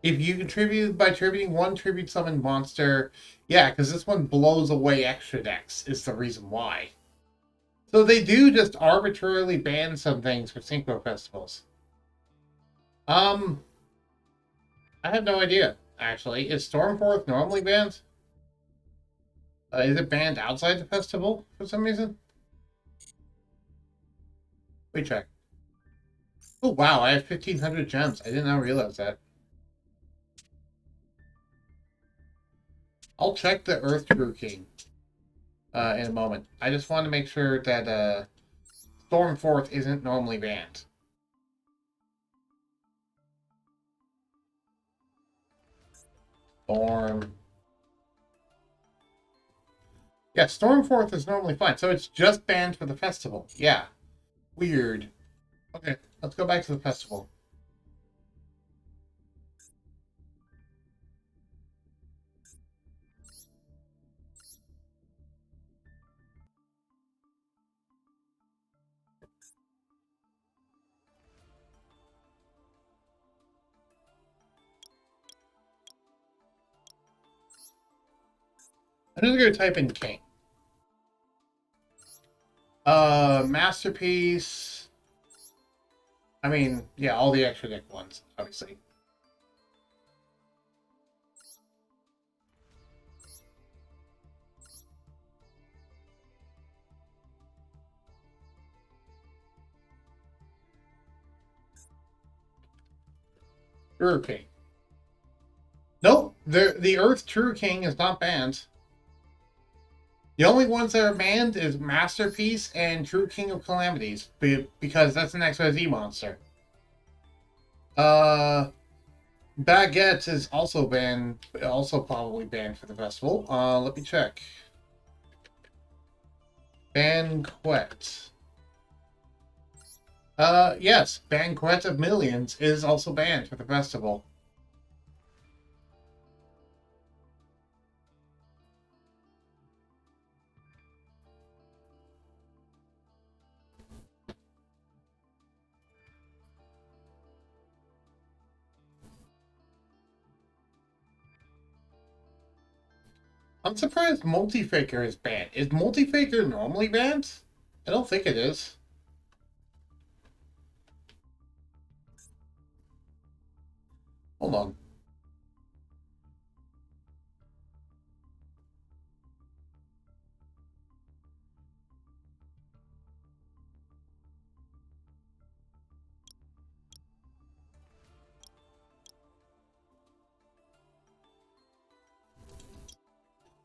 If you contribute by tributing one tribute summon monster, yeah, because this one blows away extra decks, is the reason why. So they do just arbitrarily ban some things for Synchro Festivals. Um, I have no idea, actually. Is Stormforth normally banned? Is it banned outside the festival for some reason? Wait, check. Oh, wow, I have 1,500 gems. I did not realize that. I'll check the Earth True King in a moment. I just want to make sure that Stormforth isn't normally banned. Storm. Yeah, Stormforth is normally fine, so it's just banned for the festival. Yeah. Weird. Okay, let's go back to the festival. I'm just gonna type in King. Masterpiece. I mean, yeah, all the extra deck ones, obviously. True King. Nope, the Earth True King is not banned. The only ones that are banned is Masterpiece and True King of Calamities, because that's an XYZ monster. Uh, Baguette is also banned, also probably banned for the festival. Let me check. Banquet. Yes, Banquet of Millions is also banned for the festival. I'm surprised Multifaker is banned. Is Multifaker normally banned? I don't think it is. Hold on.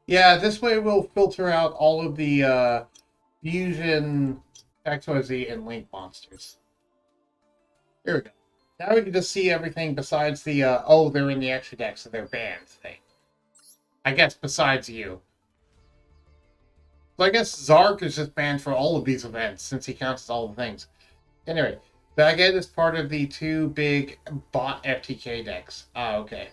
Yeah, this way we'll filter out all of the Fusion, XYZ, and Link monsters. Here we go. Now we can just see everything besides the, oh, they're in the extra deck, so they're banned thing. I guess besides you. So I guess Zark is just banned for all of these events, since he counts as all the things. Anyway, Baguette is part of the two big bot FTK decks. Ah, okay.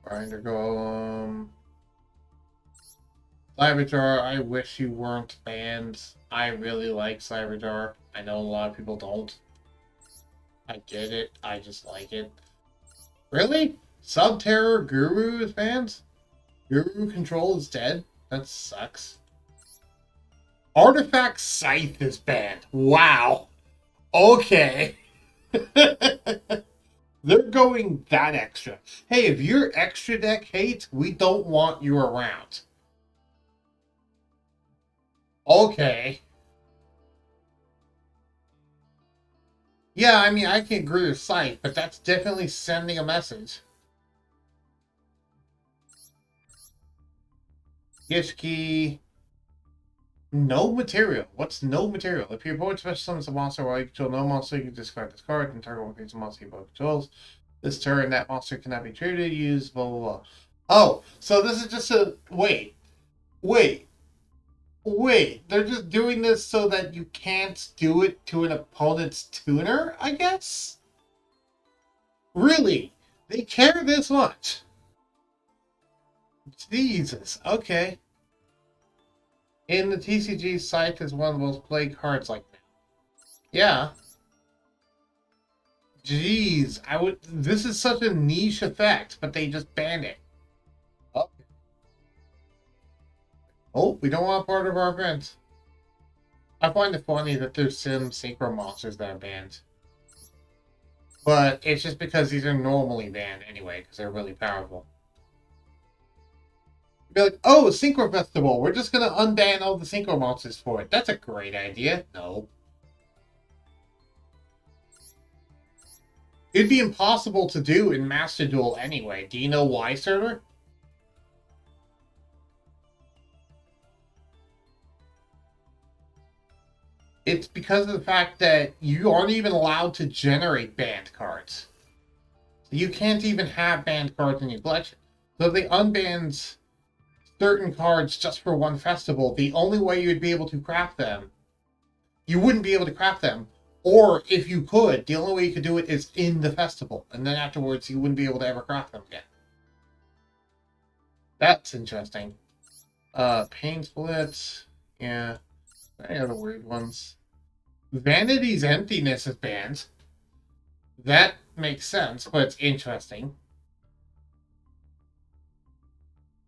Grinder Golem. Cyberjar, I wish you weren't banned. I really like Cyberjar. I know a lot of people don't. I get it. I just like it. Really? Subterror Guru is banned? Guru Control is dead? That sucks. Artifact Scythe is banned. Wow. Okay. They're going that extra. Hey, if you're extra deck hate, we don't want you around. Okay. Yeah, I mean, I can agree with Scythe, but that's definitely sending a message. Gishki. No material. What's no material? If your opponent special summons a monster while you control no monster, you can discard this card and target one piece of monster your opponent controls. This turn, that monster cannot be treated, used, blah, blah, blah. Oh, so this is just a. Wait. Wait. Wait. They're just doing this so that you can't do it to an opponent's tuner, I guess? Really? They care this much? Jesus. Okay. In the TCG, Scythe is one of the most played cards like that. Yeah. Jeez. I would. This is such a niche effect, but they just banned it. Okay. Oh, we don't want part of our event. I find it funny that there's some synchro monsters that are banned. But it's just because these are normally banned anyway, because they're really powerful. Be like, oh, Synchro Festival, we're just gonna unban all the Synchro monsters for it. That's a great idea. No. It'd be impossible to do in Master Duel anyway. Do you know why, server? It's because of the fact that you aren't even allowed to generate banned cards. You can't even have banned cards in your collection. So if they unbans certain cards just for one festival, the only way you'd be able to craft them, you wouldn't be able to craft them. Or if you could, the only way you could do it is in the festival. And then afterwards, you wouldn't be able to ever craft them again. That's interesting. Pain Splits. Yeah. Any other weird ones? Vanity's Emptiness is banned. That makes sense, but it's interesting.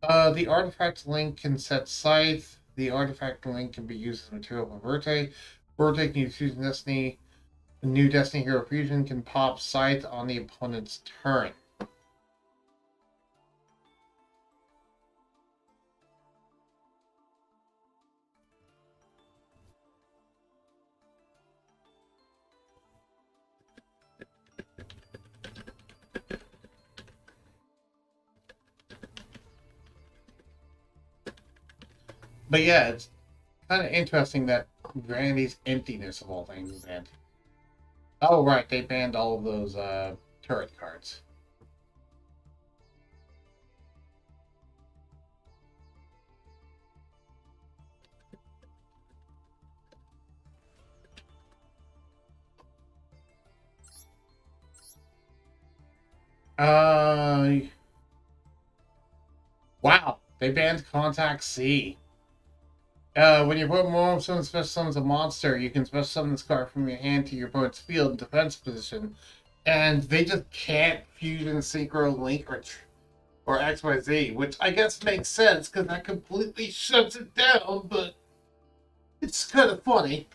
The artifact link can set Scythe. The artifact link can be used as material for Verte. Verte can use Fusion Destiny. The new Destiny Hero Fusion can pop Scythe on the opponent's turn. But yeah, it's kind of interesting that Granny's Emptiness of all things is banned. Oh, right, they banned all of those turret cards. Uh, wow, they banned Contact C. When you put more summon special summons a monster, you can special summon this card from your hand to your opponent's field defense position. And they just can't fusion synchro link or XYZ, which I guess makes sense because that completely shuts it down, but it's kind of funny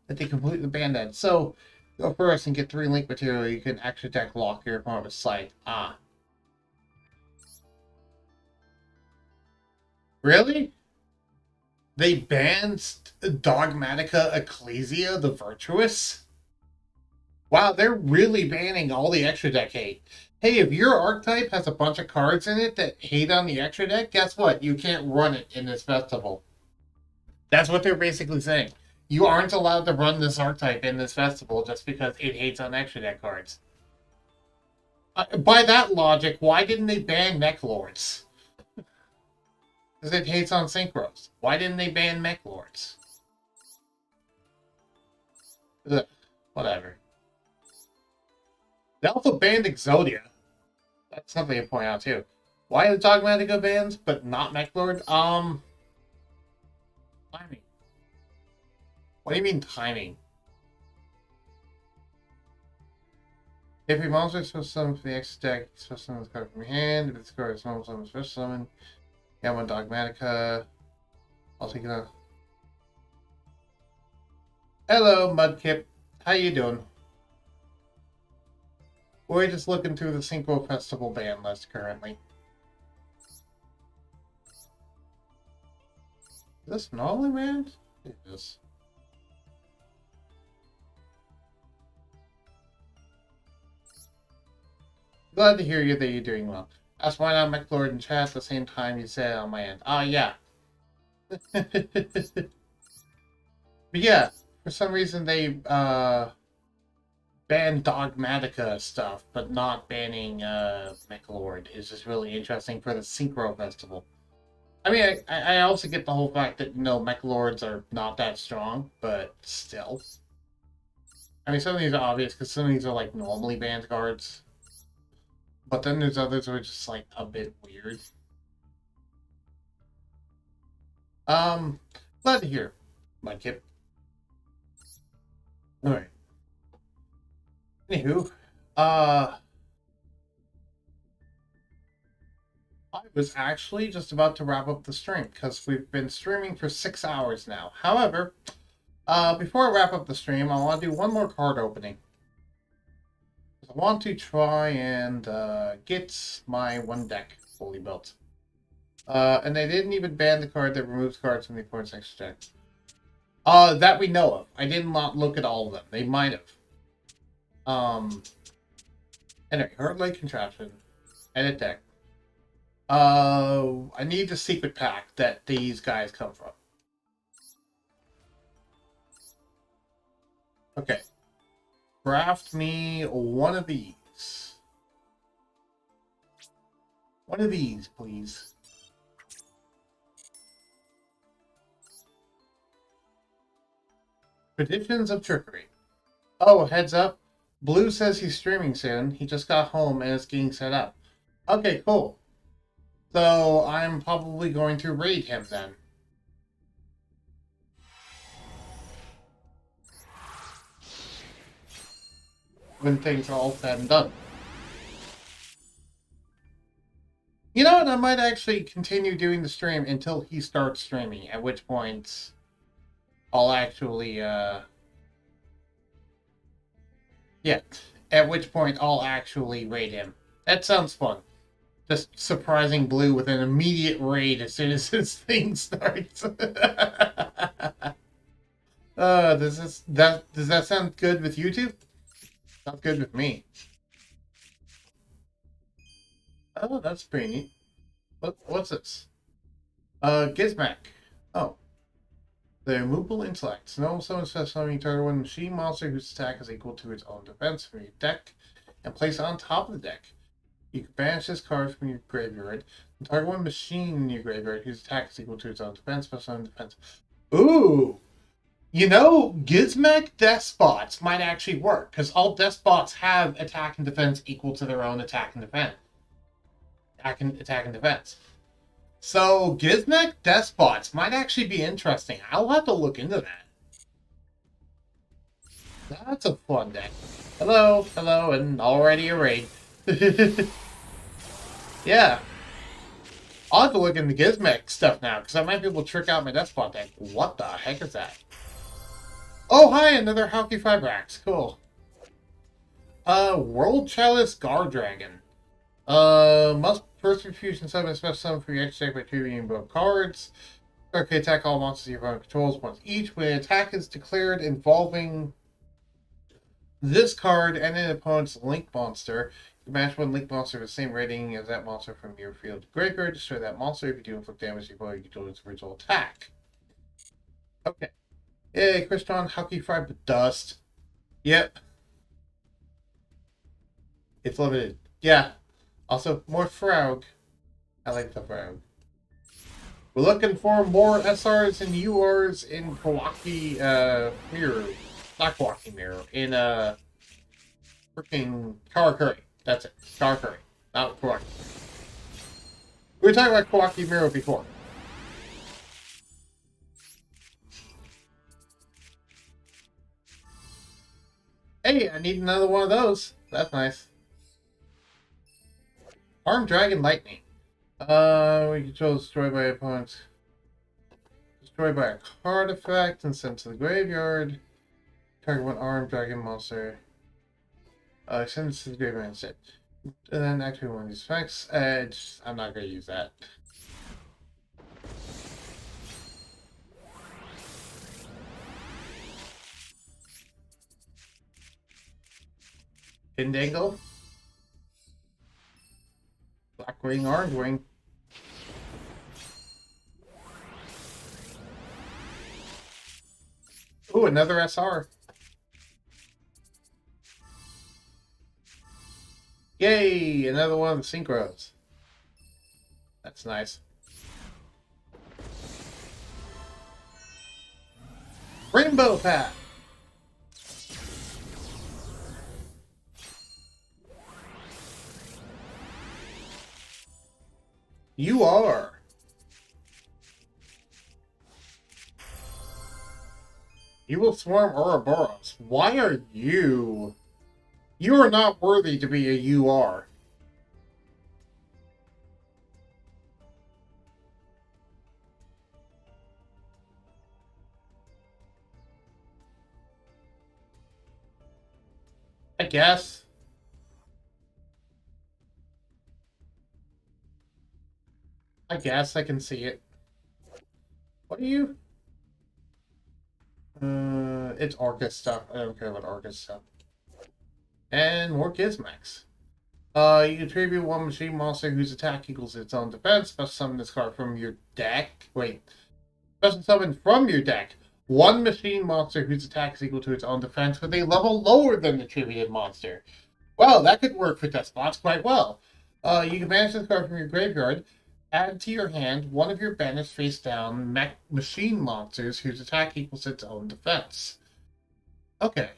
that they completely banned that. So go first and get 3 link material. You can extra deck lock your opponent with Sight. Ah. Really? They banned Dogmatica Ecclesia the Virtuous? Wow, they're really banning all the extra deck hate. Hey, if your archetype has a bunch of cards in it that hate on the extra deck, guess what? You can't run it in this festival. That's what they're basically saying. You aren't allowed to run this archetype in this festival just because it hates on extra deck cards. By that logic, why didn't they ban Mech Lords? Because it hates on synchros. Why didn't they ban Mech Lords? Ugh, whatever. They also banned Exodia. That's something to point out too. Why are the Dogmatica banned, but not Mech Lord? Timing. What do you mean timing? If your monster is supposed to summon for the X deck, it's supposed to summon this card from your hand. If this card is normal summon, special summon. Yeah, one Dogmatica. I'll take it out. Hello, Mudkip. How you doing? We're just looking through the Synchro Festival ban list currently. Is this normally banned? It is. Glad to hear you that you're doing well. Ask why not McLord in chat at the same time you said it on my end. Ah, yeah. But yeah, for some reason they banned Dogmatica stuff, but not banning McLord is just really interesting for the Synchro Festival. I mean, I also get the whole fact that, McLords are not that strong, but still. I mean, some of these are obvious, because some of these are, like, normally banned cards. But then there's others who are just like a bit weird. Glad to hear, my kid. Alright. Anywho, I was actually just about to wrap up the stream because we've been streaming for 6 hours now. However, before I wrap up the stream, I want to do one more card opening. I want to try and get my one deck fully built. And they didn't even ban the card that removes cards from the opponent's next deck. That we know of. I did not look at all of them. They might have. Anyway, Herd Lake Contraption. Edit deck. I need the secret pack that these guys come from. Okay. Craft me one of these. One of these, please. Traditions of Trickery. Oh, heads up. Blue says he's streaming soon. He just got home and is getting set up. Okay, cool. So I'm probably going to raid him then. When things are all said and done. You know what? I might actually continue doing the stream until he starts streaming, at which point I'll actually, yeah. At which point I'll actually raid him. That sounds fun. Just surprising Blue with an immediate raid as soon as his thing starts. Does that sound good with YouTube? Sounds good with me. Oh, that's pretty neat. What's this? Gizmac. Oh. The immovable intellect. No summon summoning target one machine monster whose attack is equal to its own defense from your deck and place it on top of the deck. You can banish this card from your graveyard. And target one machine in your graveyard whose attack is equal to its own defense plus own defense. Ooh! You know, Gizmac Despots might actually work, because all Despots have attack and defense equal to their own attack and defense. Attack and defense. So, Gizmac Despots might actually be interesting. I'll have to look into that. That's a fun deck. Hello, and already a raid. Yeah. I'll have to look into Gizmac stuff now, because I might be able to trick out my Despot deck. What the heck is that? Oh, hi, another Halky Fibrax. Cool. World Chalice Guard Dragon. Must first refusion summon a special summon for your extra deck by tributing both cards. Okay, attack all monsters your opponent controls once each. When an attack is declared involving this card and an opponent's link monster, you match one link monster with the same rating as that monster from your field to graveyard. Destroy that monster. If you do inflict damage to your opponent, you control its original attack. Okay. Yay, Christian, Halky Fried with Dust. Yep. It's limited. Yeah. Also, more Frog. I like the Frog. We're looking for more SRs and URs in Kawaki Mirror. Not Kawaki Mirror. In freaking Karakuri. That's it. Karakuri. Not Kawaki. We were talking about Kawaki Mirror before. Hey, I need another one of those. That's nice. Armed Dragon Lightning. We control destroyed by opponents. Destroyed by a card effect and sent to the graveyard. Target one armed dragon monster. Send it to the graveyard instead. And then activate one of these effects. I'm not going to use that. Pindangle. Black Wing, Orange Wing. Ooh, another SR. Yay! Another one of the synchros. That's nice. Rainbow Path! You are. You will swarm Ouroboros. Why are you? You are not worthy to be a UR. I guess. I guess I can see it. What are you? It's Orcus stuff. I don't care about Orcus stuff. And more Gizmax. You attribute one machine monster whose attack equals its own defense. Special summon this card from your deck. Wait. Special summon from your deck. One machine monster whose attack is equal to its own defense with a level lower than the attributed monster. Well, that could work for Despots quite well. You can banish this card from your graveyard. Add to your hand one of your banished face down machine monsters whose attack equals its own defense. Okay.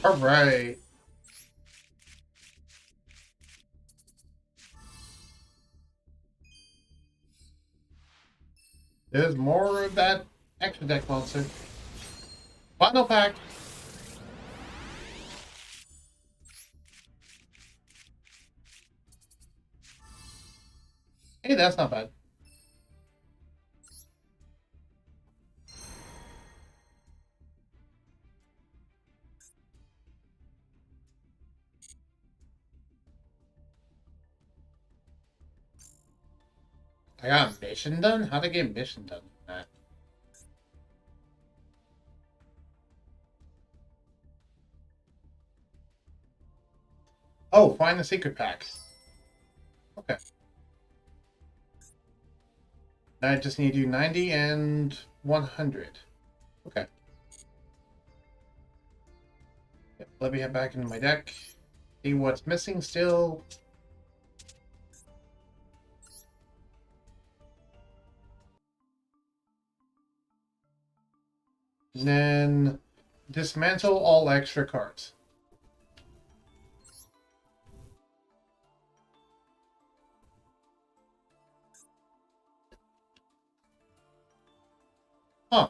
Alright. There's more of that extra deck monster. Final pack. Hey, that's not bad. I got a mission done? How'd I get mission done? Nah. Oh, find the secret pack. Okay. Now I just need to do 90 and 100. Okay. Yep, let me head back into my deck. See what's missing still. And then dismantle all extra cards. Huh.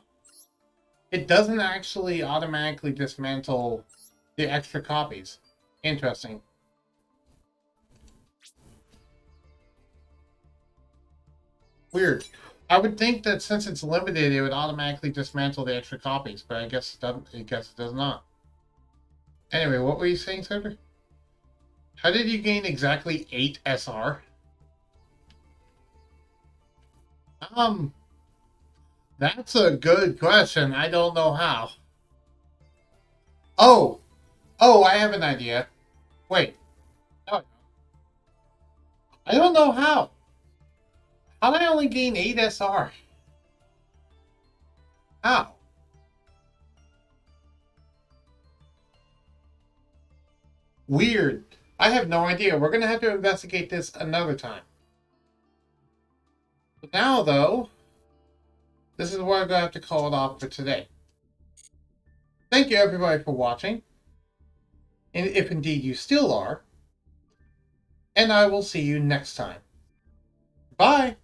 It doesn't actually automatically dismantle the extra copies. Interesting. Weird. I would think that since it's limited, it would automatically dismantle the extra copies, but I guess it doesn't. I guess it does not. Anyway, what were you saying, Server? How did you gain exactly 8 SR? That's a good question. I don't know how. Oh, I have an idea. Wait, no, I don't know how. How did I only gain 8 SR? How? Weird. I have no idea. We're gonna have to investigate this another time. But now, though, this is where I'm gonna have to call it off for today. Thank you, everybody, for watching. And if indeed you still are. And I will see you next time. Bye!